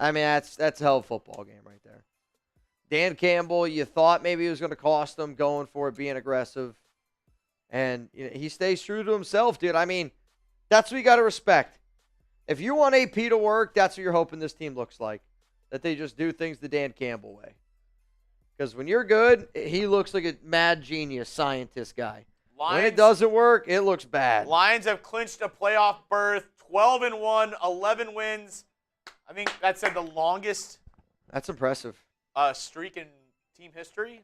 I mean, that's a hell of a football game right there. Dan Campbell, you thought maybe it was going to cost him going for it, being aggressive. And he stays true to himself, dude. I mean, that's what you got to respect. If you want AP to work, that's what you're hoping this team looks like. That they just do things the Dan Campbell way. Because when you're good, he looks like a mad genius scientist guy. When it doesn't work, it looks bad. Lions have clinched a playoff berth, 12-1, 11 wins. I think that's the longest That's impressive. streak in team history.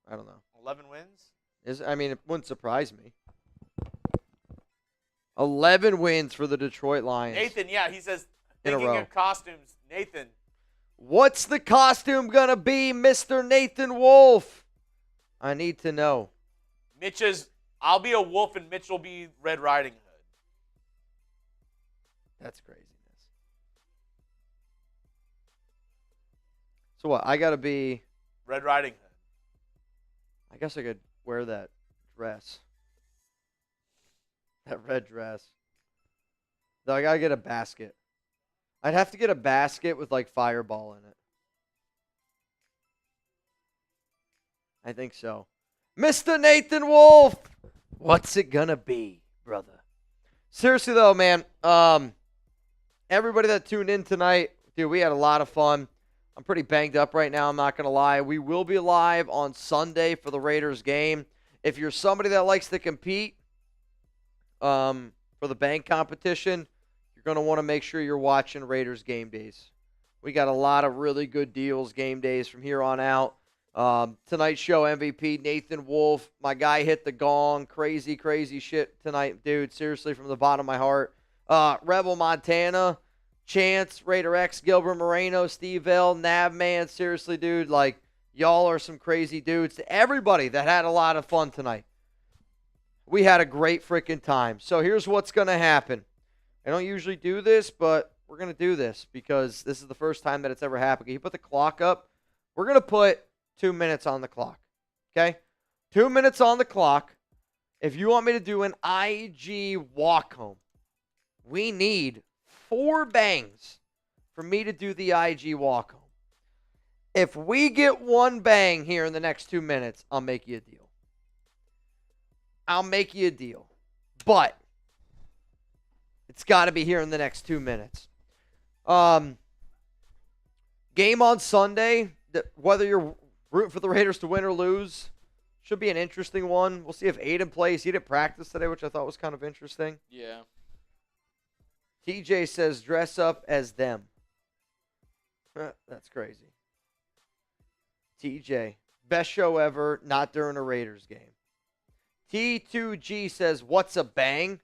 I don't know. 11 wins. It wouldn't surprise me. 11 wins for the Detroit Lions. Nathan, yeah, he says, In a thinking row. of costumes. Nathan. What's the costume going to be, Mr. Nathan Wolf? I need to know. I'll be a wolf and Mitch will be Red Riding Hood. That's craziness. So what? I got to be... Red Riding Hood. I guess I could wear that dress. That red dress. Though I got to get a basket. I'd have to get a basket with, like, Fireball in it. I think so. Mr. Nathan Wolf! What's it gonna be, brother? Seriously, though, man. Everybody that tuned in tonight, dude, we had a lot of fun. I'm pretty banged up right now, I'm not going to lie. We will be live on Sunday for the Raiders game. If you're somebody that likes to compete for the bank competition, you're going to want to make sure you're watching Raiders game days. We got a lot of really good deals game days from here on out. Tonight's show MVP, Nathan Wolf. My guy hit the gong. Crazy, crazy shit tonight, dude. Seriously, from the bottom of my heart. Rebel Montana. Chance, Raider X, Gilbert Moreno, Steve L, Navman. Seriously, dude, like, y'all are some crazy dudes. To everybody that had a lot of fun tonight, we had a great freaking time. So here's what's going to happen. I don't usually do this, but we're going to do this because this is the first time that it's ever happened. Can you put the clock up? We're going to put 2 minutes on the clock, okay? 2 minutes on the clock. If you want me to do an IG walk home, we need 4 bangs for me to do the IG walk home. If we get 1 bang here in the next 2 minutes, I'll make you a deal. I'll make you a deal. But it's got to be here in the next 2 minutes. Game on Sunday, whether you're rooting for the Raiders to win or lose, should be an interesting one. We'll see if Aidan plays. He didn't practice today, which I thought was kind of interesting. Yeah. TJ says dress up as them. That's crazy. TJ, best show ever, not during a Raiders game. T2G says, what's a bang?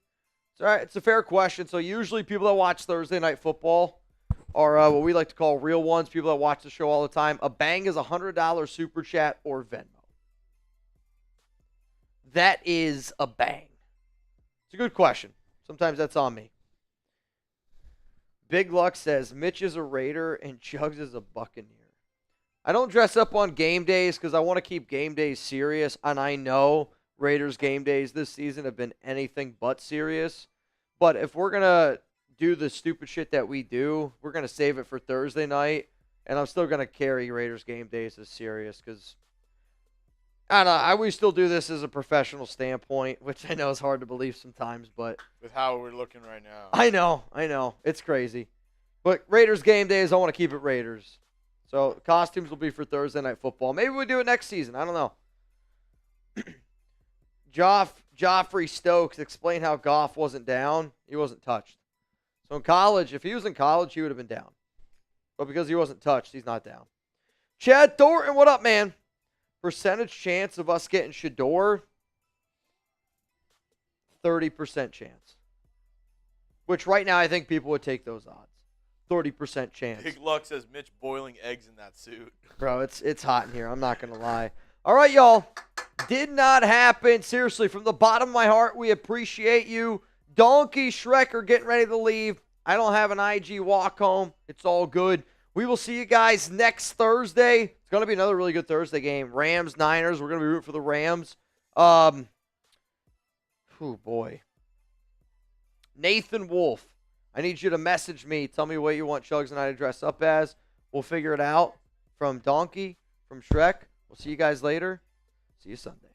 It's all right. It's a fair question. So usually people that watch Thursday Night Football are what we like to call real ones, people that watch the show all the time. A bang is a $100 super chat or Venmo. That is a bang. It's a good question. Sometimes that's on me. Big Luck says, Mitch is a Raider and Chuggs is a Buccaneer. I don't dress up on game days because I want to keep game days serious, and I know Raiders game days this season have been anything but serious. But if we're going to do the stupid shit that we do, we're going to save it for Thursday night, and I'm still going to carry Raiders game days as serious because, I don't know, I always still do this as a professional standpoint, which I know is hard to believe sometimes, but With how we're looking right now. I know. It's crazy. But Raiders game days, I want to keep it Raiders. So costumes will be for Thursday Night Football. Maybe we'll do it next season. I don't know. Joffrey Stokes, explain how Goff wasn't down. He wasn't touched. So in college, if he was in college, he would have been down. But because he wasn't touched, he's not down. Chad Thornton, what up, man? Percentage chance of us getting Shador? 30% chance. Which right now I think people would take those odds. 30% chance. Big Luck says Mitch boiling eggs in that suit. Bro, it's hot in here. I'm not going to lie. All right, y'all. Did not happen. Seriously, from the bottom of my heart, we appreciate you. Donkey Shrek are getting ready to leave. I don't have an IG walk home. It's all good. We will see you guys next Thursday. It's going to be another really good Thursday game. Rams, Niners. We're going to be rooting for the Rams. Oh, boy. Nathan Wolf. I need you to message me. Tell me what you want Chuggs and I to dress up as. We'll figure it out. From Donkey, from Shrek. We'll see you guys later. See you Sunday.